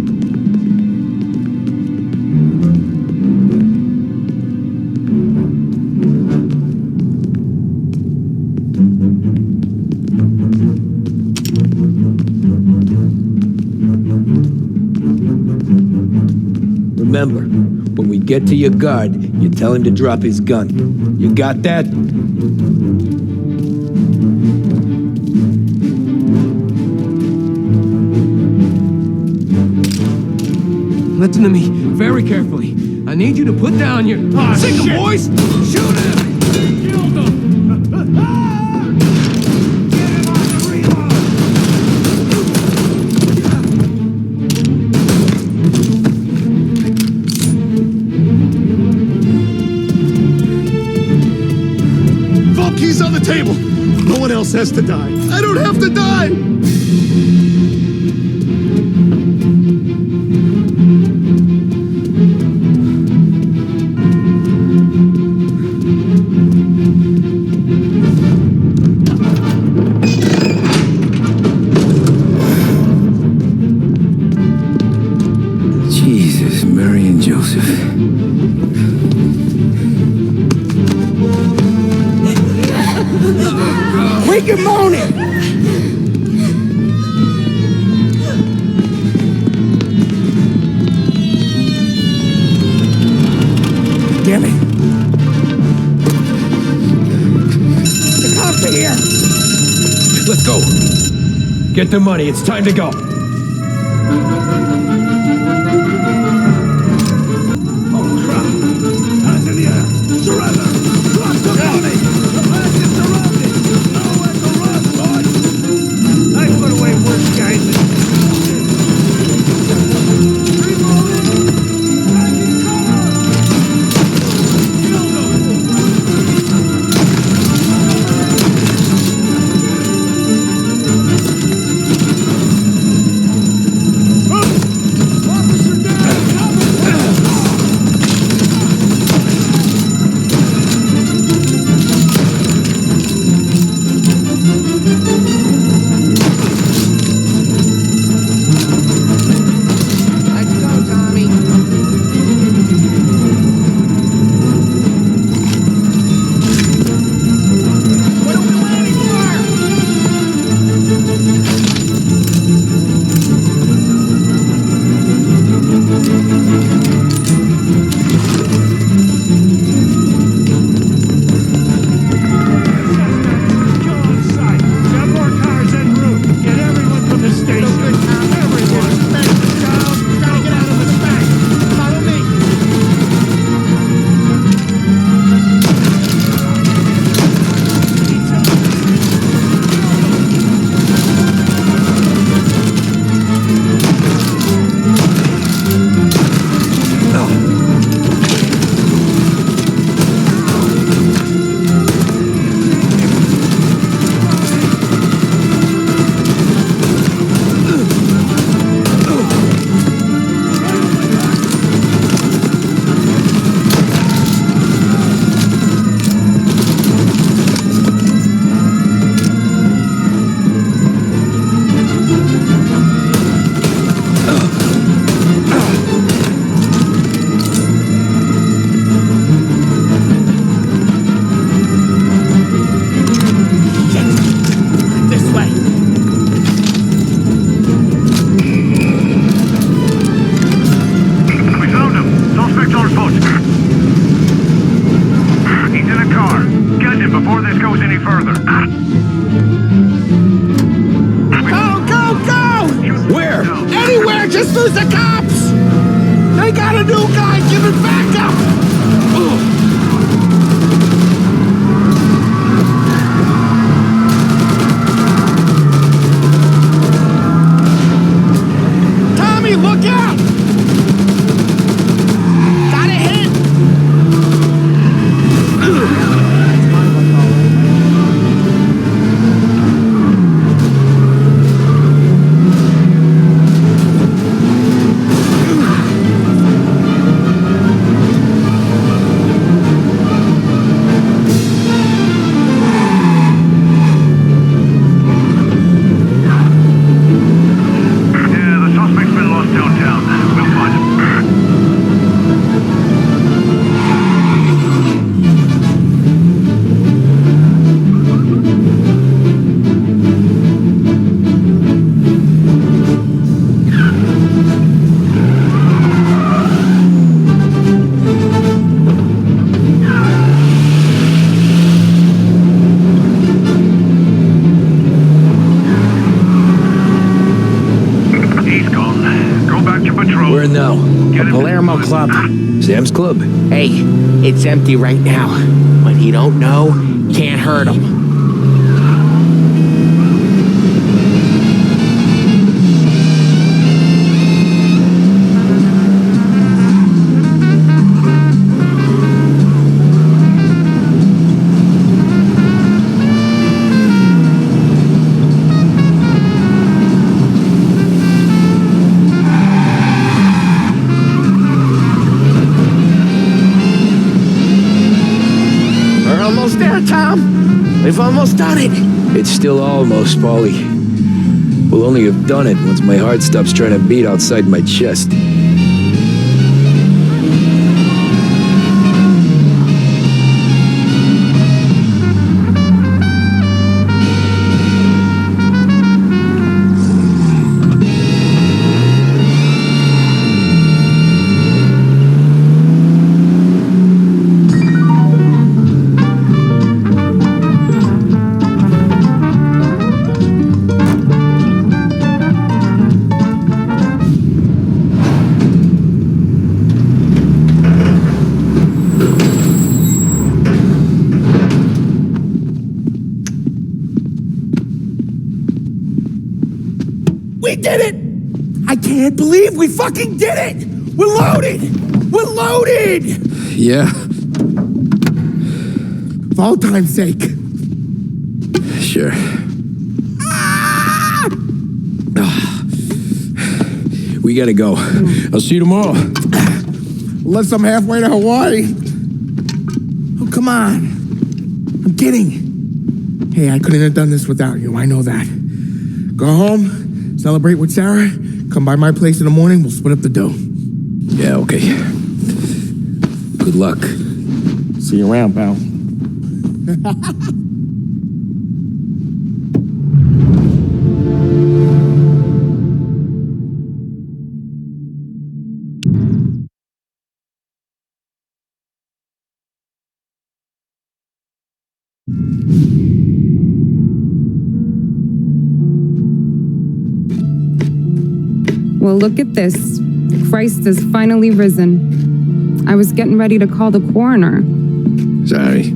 Remember, when we get to your guard, you tell him to drop his gun. You got that? Listen to me very carefully. I I need you to put down your... Sink 'em, boys! Shoot him! Killed him! Vault keys on the table. No one else has to die. I don't have to die. Jesus, Mary and Joseph. Quick and moaning! Damn it! The cops are here! Let's go. Get the money. It's time to go. Surrender! Drop the money! The place is surrounded! Nowhere to run, boys! I put away worse guys than reloading! Taking cover! Kill them! Officer down! Cover! Let's go, Tommy. What are we waiting Kill on sight. Got more cars en route. Get everyone from the station. Everyone. Down. Gotta get out of this bank. Follow me. this way. We found him. Suspect on foot. He's in a car. Get him before this goes any further. Go! Where? Anywhere, just lose the cops! They got a new guy giving backup! Tommy, look out! Got a hit! Where now? Palermo Club. Sam's Club. Hey, it's empty right now. But he don't know, can't hurt him. We've almost done it. It's still almost, Paulie. We'll only have done it once my heart stops trying to beat outside my chest. We did it! I can't believe we fucking did it! We're loaded! We're loaded! Yeah. For all time's sake. Sure. Ah! We gotta go. I'll see you tomorrow. Unless I'm halfway to Hawaii. Oh, come on. I'm kidding. Hey, I couldn't have done this without you. I know that. Go home, celebrate with Sarah, come by my place in the morning, we'll split up the dough. Yeah, okay. Good luck. See you around, pal. Well, look at this. Christ has finally risen. I was getting ready to call the coroner. Sorry.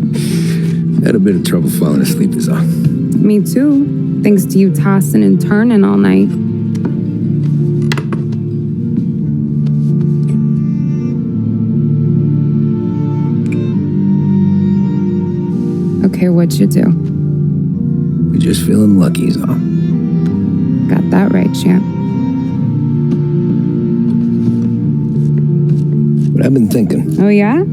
Had a bit of trouble falling asleep is all. Me too, thanks to you tossing and turning all night. Okay, what'd you do? We're just feeling lucky is all. Got that right, champ. But I've been thinking. Oh yeah?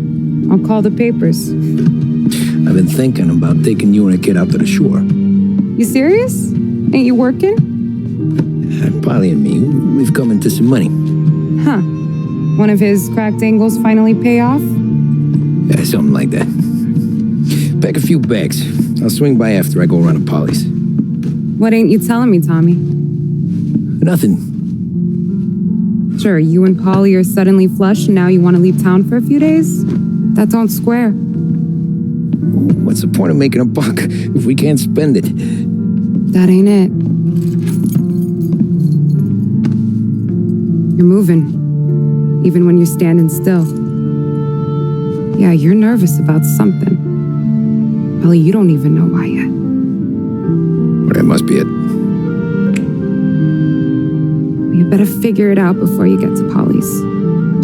I'll call the papers. I've been thinking about taking you and a kid out to the shore. You serious? Ain't you working? Polly and me, we've come into some money. Huh. One of his cracked angles finally pay off? Yeah, something like that. Pack a few bags. I'll swing by after I go around to Polly's. What ain't you telling me, Tommy? Nothing. Sure, you and Polly are suddenly flush and now you want to leave town for a few days? That don't square. What's the point of making a buck if we can't spend it? That ain't it. You're moving, even when you're standing still. Yeah, you're nervous about something. Probably you don't even know why yet. Well, that must be it. You better figure it out before you get to Polly's,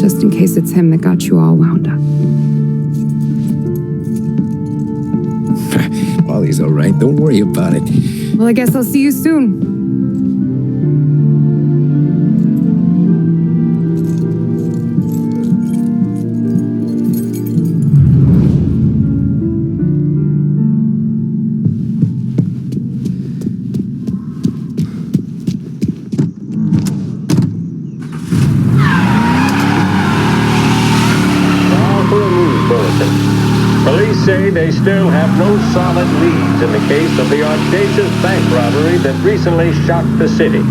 just in case it's him that got you all wound up. Polly's all right. Don't worry about it. Well, I guess I'll see you soon. Police say they still have no solid leads in the case of the audacious bank robbery that recently shocked the city.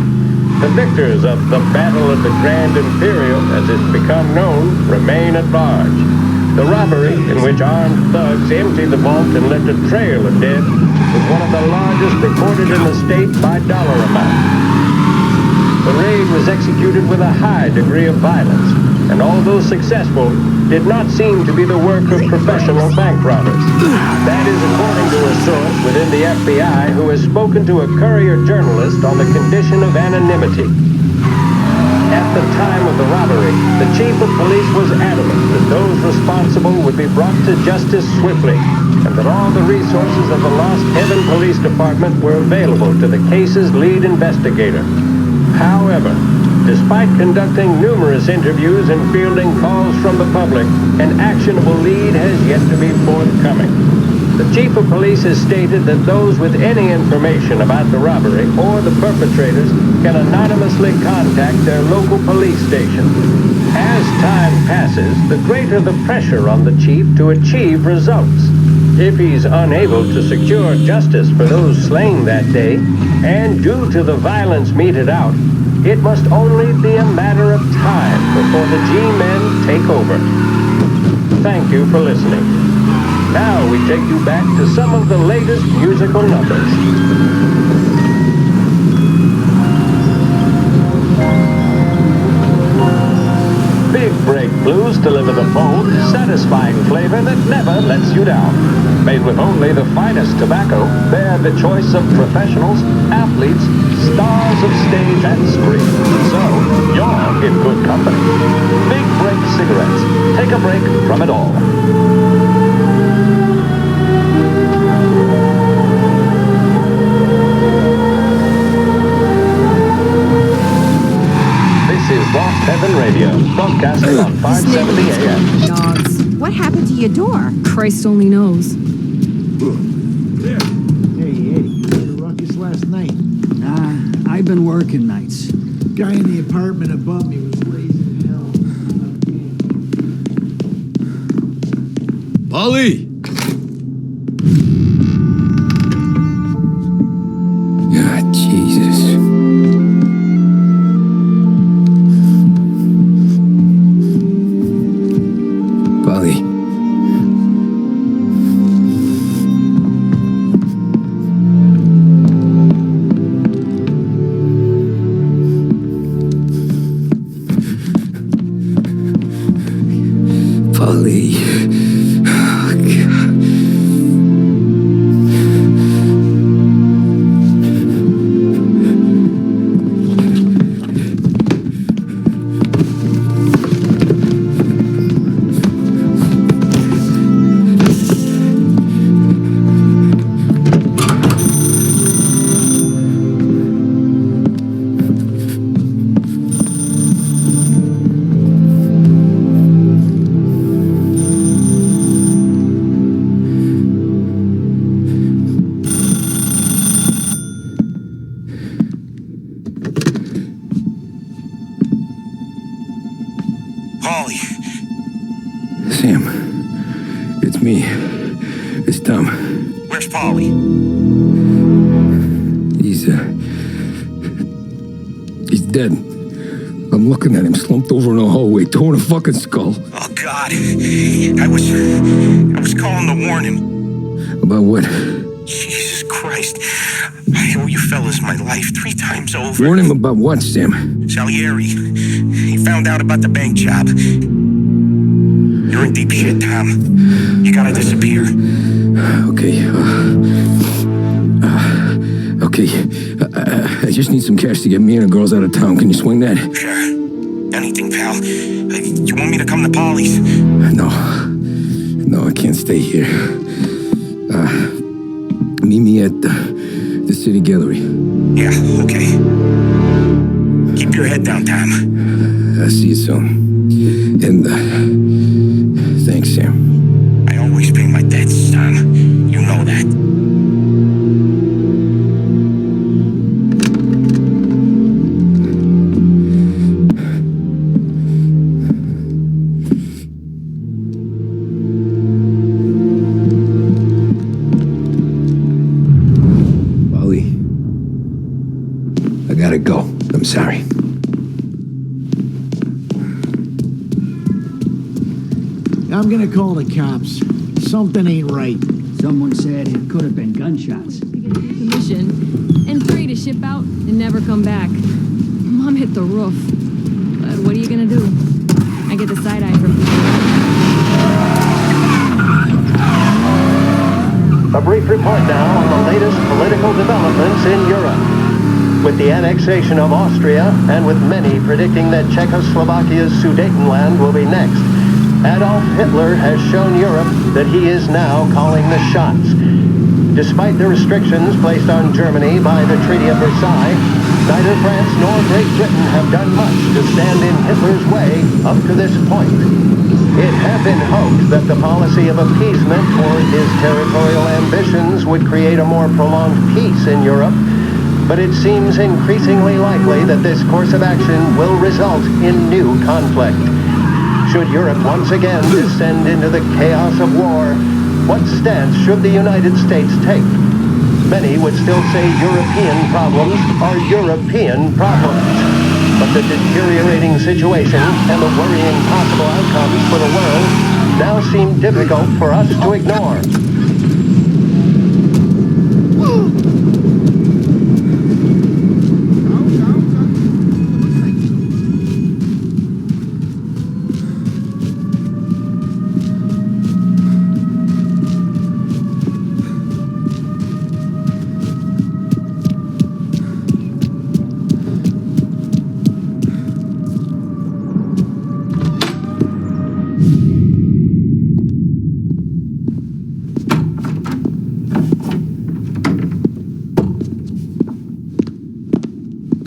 The victors of the Battle of the Grand Imperial, as it's become known, remain at large. The robbery, in which armed thugs emptied the vault and left a trail of dead, was one of the largest recorded in the state by dollar amount. The raid was executed with a high degree of violence, and although successful, did not seem to be the work of professional bank robbers. That is according to a source within the FBI who has spoken to a Courier journalist on the condition of anonymity. At the time of the robbery, the chief of police was adamant that those responsible would be brought to justice swiftly, and that all the resources of the Lost Heaven Police Department were available to the case's lead investigator. However, despite conducting numerous interviews and fielding calls from the public, an actionable lead has yet to be forthcoming. The chief of police has stated that those with any information about the robbery or the perpetrators can anonymously contact their local police station. As time passes, the greater the pressure on the chief to achieve results. If he's unable to secure justice for those slain that day, and due to the violence meted out, it must only be a matter of time before the G-men take over. Thank you for listening. Now we take you back to some of the latest musical numbers. Big Break Blues deliver the bold, satisfying flavor that never lets you down. Made with only the finest tobacco, they're the choice of professionals, athletes, stars of stage and screen. So, you're in good company. Big Break cigarettes. Take a break from it all. This is Lost Heaven Radio, broadcasting on 570 AM. Dogs. What happened to your door? Christ only knows. Hey, Eddie, you had a ruckus last night. Nah, I've been working nights. Guy in the apartment above me was raising hell. Polly! God, Jesus. Polly. Polly. Oh, God. Polly. Sam, it's me. It's Tom. Where's Polly? He's dead. I'm looking at him slumped over in the hallway, torn a fucking skull. Oh, God. I was calling to warn him. About what? Jesus Christ. I owe you fellas my life 3 times over. Warn him about what, Sam? Salieri. He found out about the bank job. You're in deep shit, Tom. You gotta disappear. Okay. I just need some cash to get me and the girls out of town. Can you swing that? Sure. Anything, pal. You want me to come to Polly's? No, I can't stay here. Meet me at the city gallery. Yeah, okay. Keep your head down, Tom. I'll see you soon. And thanks, Sam. I always pay my debts, Tom. You know that. I gotta go. I'm sorry. I'm gonna call the cops. Something ain't right. Someone said it could have been gunshots. Mission and free to ship out and never come back. Mom hit the roof. But what are you gonna do? I get the side eye from people. A brief report now on the latest political developments in Europe. With the annexation of Austria, and with many predicting that Czechoslovakia's Sudetenland will be next, Adolf Hitler has shown Europe that he is now calling the shots. Despite the restrictions placed on Germany by the Treaty of Versailles, neither France nor Great Britain have done much to stand in Hitler's way up to this point. It had been hoped that the policy of appeasement toward his territorial ambitions would create a more prolonged peace in Europe, but it seems increasingly likely that this course of action will result in new conflict. Should Europe once again descend into the chaos of war, what stance should the United States take? Many would still say European problems are European problems. But the deteriorating situation and the worrying possible outcomes for the world now seem difficult for us to ignore.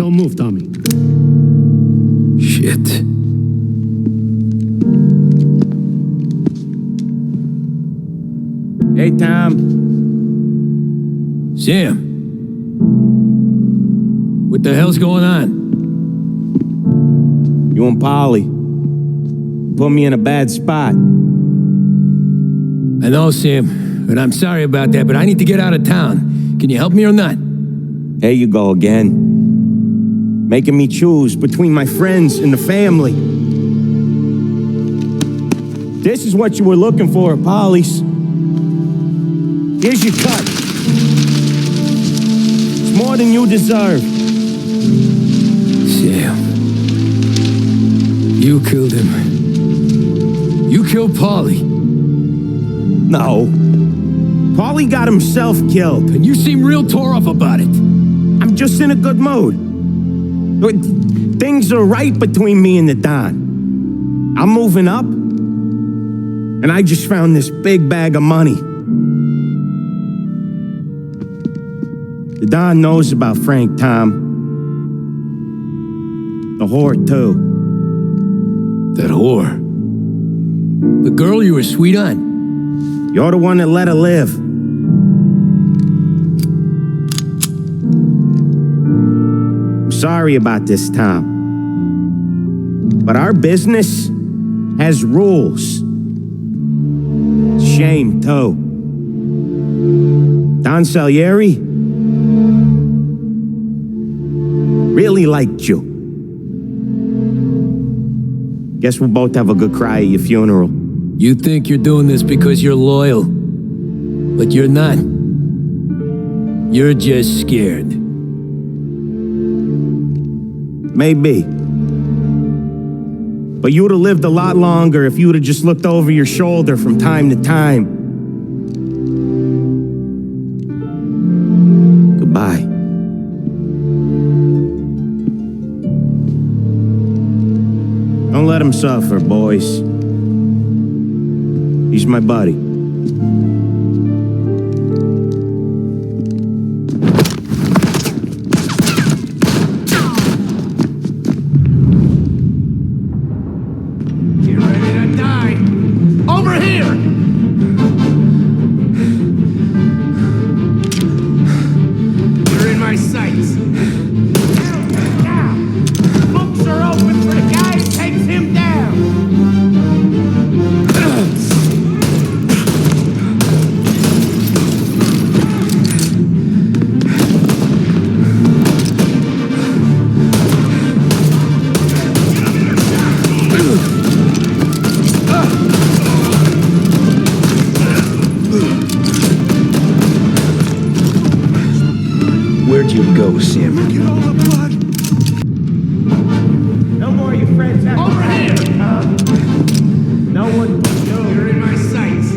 Don't move, Tommy. Shit. Hey, Tom. Sam. What the hell's going on? You and Polly put me in a bad spot. I know, Sam, but I'm sorry about that, but I need to get out of town. Can you help me or not? There you go again. Making me choose between my friends and the family. This is what you were looking for, Polly's. Here's your cut. It's more than you deserve. Sam. You killed him. You killed Paulie. No. Paulie got himself killed. And you seem real tore up about it. I'm just in a good mood. Things are right between me and the Don. I'm moving up, and I just found this big bag of money. The Don knows about Frank, Tom. The whore, too. That whore? The girl you were sweet on? You're the one that let her live. Sorry about this, Tom. But our business has rules. Shame, too. Don Salieri really liked you. Guess we'll both have a good cry at your funeral. You think you're doing this because you're loyal, but you're not. You're just scared. Maybe. But you'd have lived a lot longer if you'd have just looked over your shoulder from time to time. Goodbye. Don't let him suffer, boys. He's my buddy. Where'd you go, Sam? Look at all the blood. No more of your friends have Over here! No one. You're in my sights.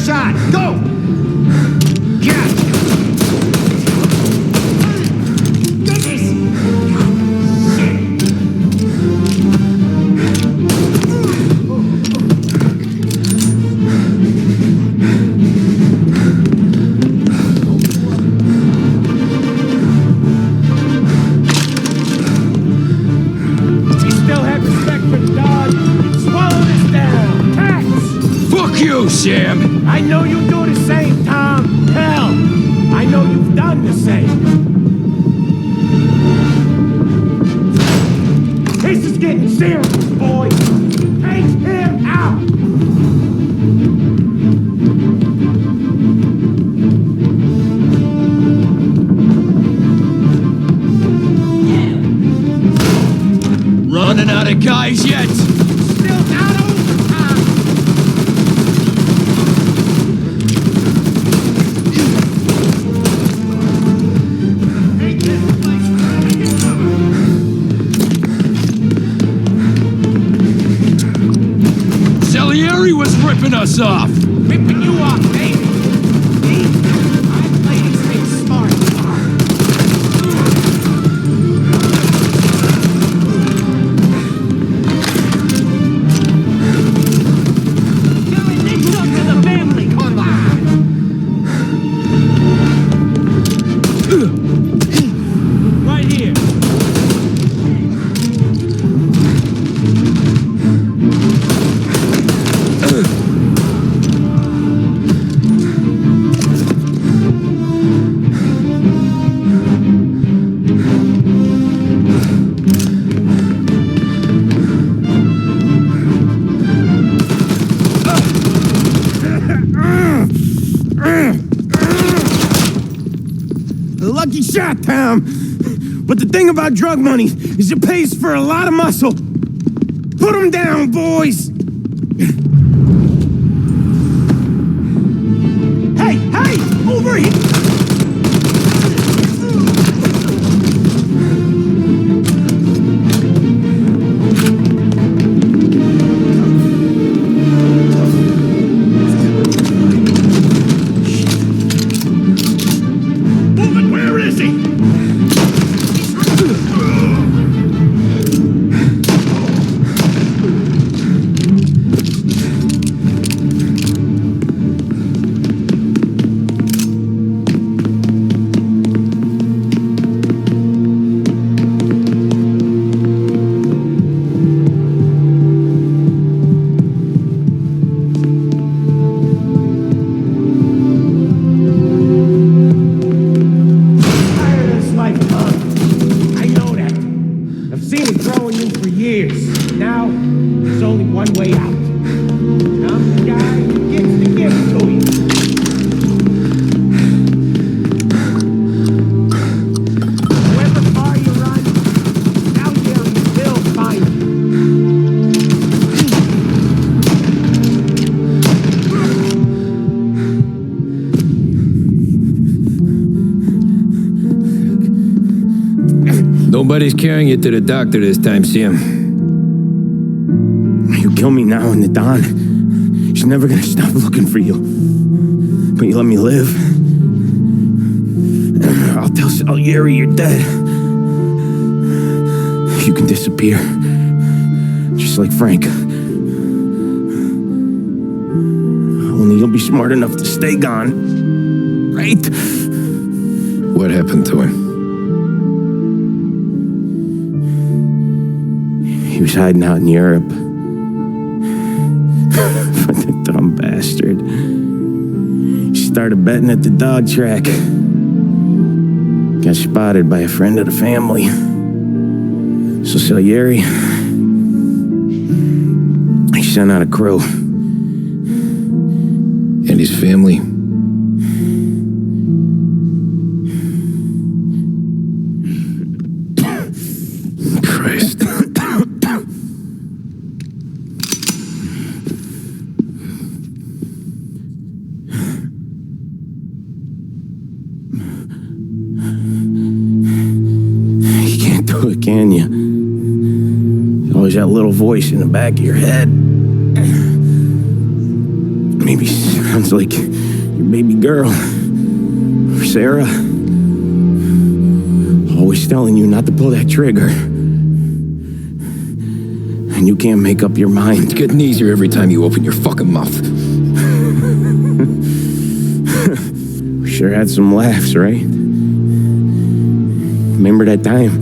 shot. Go! Yeah! Get this! You still have respect for the dog? Swallow this down! Max! Fuck you, Sam! I know you do the same, Tom. Hell, I know you've done the same. This is getting serious, boy. Take him out. Running out of guys yet? Still not over, Tom. Take this place. Salieri was ripping us off! Ripping you off, baby. Me? I play these things smart. Right here. Lucky shot, Tom. But the thing about drug money is it pays for a lot of muscle. Put him down, boys. Hey, hey, over here. Where is he? Tired of this life, Tom. I know that. I've seen it growing you for years. Now, there's only one way out. And I'm the guy who gets the gift to you. However far you run, out there you will find you. Nobody's carrying you to the doctor this time, Sam. You kill me now and the Don. She's never gonna stop looking for you. But you let me live. I'll tell Salieri you're dead. You can disappear. Just like Frank. Only you'll be smart enough to stay gone. Right? What happened to him? He was hiding out in Europe. But the dumb bastard. He started betting at the dog track. Got spotted by a friend of the family. So Salieri, he sent out a crew. And his family? Christ. You can't do it, can you? There's always that little voice in the back of your head. Maybe sounds like your baby girl, Sarah, always telling you not to pull that trigger. And you can't make up your mind. It's getting easier every time you open your fucking mouth. We sure had some laughs, right? Remember that time?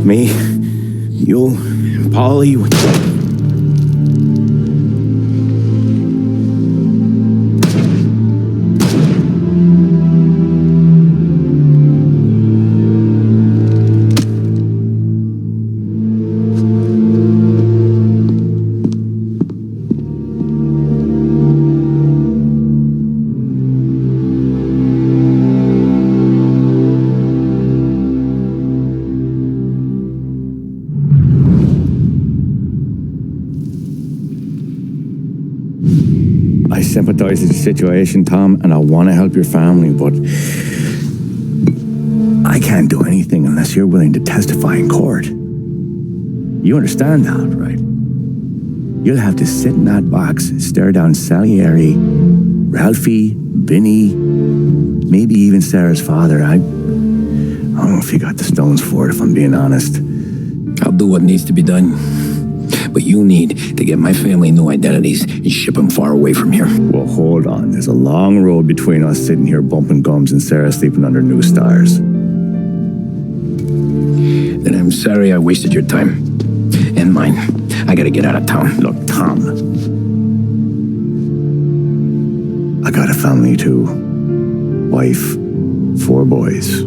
Me, you, and Polly. I sympathize with the situation, Tom, and I want to help your family, but I can't do anything unless you're willing to testify in court. You understand that, right? You'll have to sit in that box, stare down Salieri, Ralphie, Vinny, maybe even Sarah's father. I don't know if you got the stones for it, if I'm being honest. I'll do what needs to be done. But you need to get my family new identities and ship them far away from here. Well, hold on. There's a long road between us sitting here bumping gums and Sarah sleeping under new stars. Then I'm sorry I wasted your time. And mine. I gotta get out of town. Look, Tom. I got a family too. Wife, 4 boys.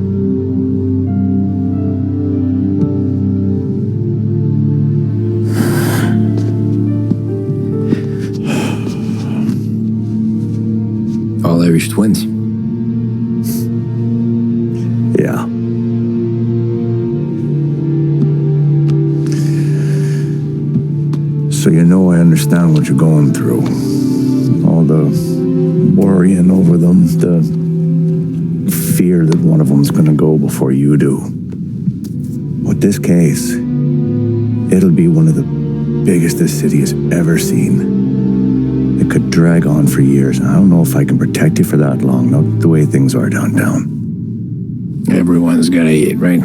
All Irish twins. Yeah. So you know I understand what you're going through. All the worrying over them, the fear that one of them's gonna go before you do. With this case, it'll be one of the biggest this city has ever seen. It could drag on for years. I don't know if I can protect you for that long, not the way things are downtown. Everyone's gotta eat, right?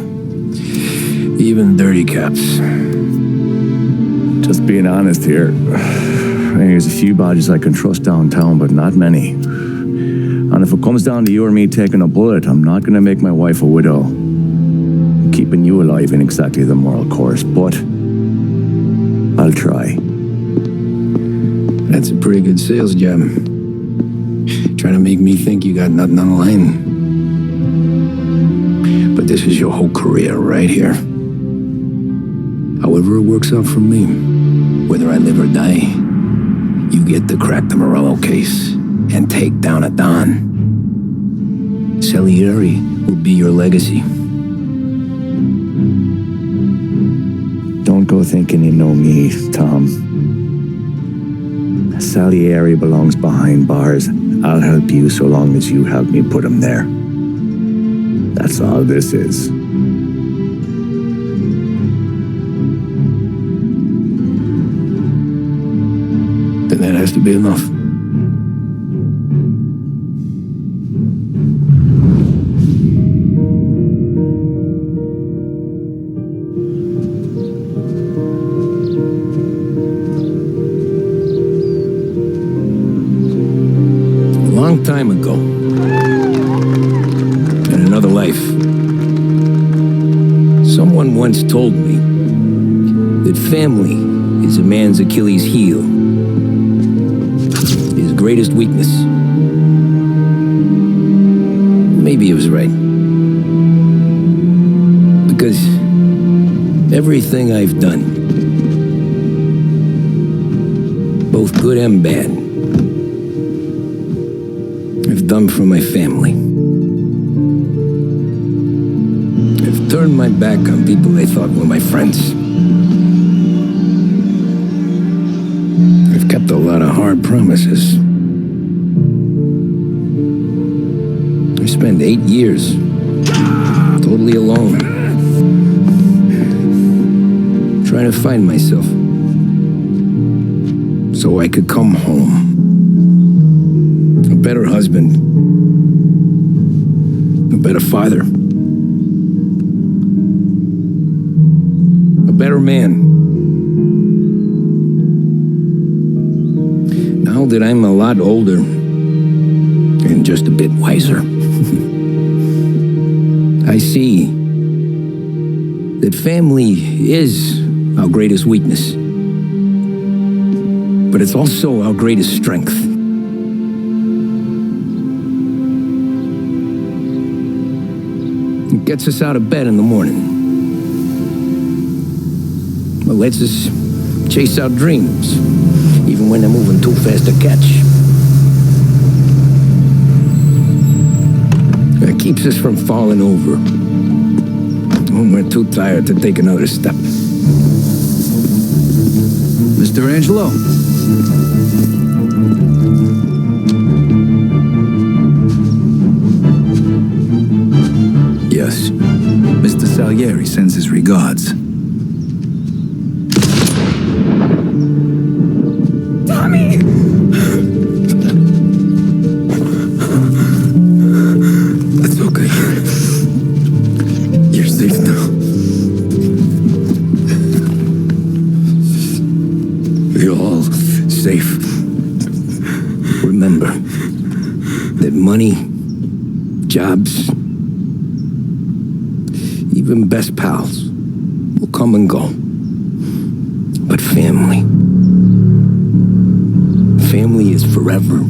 Even dirty cops. Just being honest here. There's a few badges I can trust downtown, but not many. And if it comes down to you or me taking a bullet, I'm not gonna make my wife a widow. I'm keeping you alive in exactly the moral course, but I'll try. That's a pretty good sales job. Trying to make me think you got nothing on the line. But this is your whole career right here. However it works out for me, whether I live or die, you get to crack the Morello case and take down a Don. Salieri will be your legacy. Don't go thinking you know me, Tom. Salieri belongs behind bars. I'll help you so long as you help me put him there. That's all this is. Then that has to be enough. Time ago, in another life, someone once told me that family is a man's Achilles heel, his greatest weakness. Maybe he was right, because everything I've done, both good and bad, I've done for my family. I've turned my back on people they thought were my friends. I've kept a lot of hard promises. I spent 8 years totally alone, trying to find myself so I could come home. better husband. A better father. A better man. Now that I'm a lot older and just a bit wiser, I see that family is our greatest weakness, but it's also our greatest strength. It gets us out of bed in the morning. It lets us chase our dreams, even when they're moving too fast to catch. It keeps us from falling over when we're too tired to take another step. Mr. Angelo. Yes. Mr. Salieri sends his regards. Tommy! That's okay. You're safe now. You're all safe. Remember that money, jobs, even best pals will come and go. But family is forever.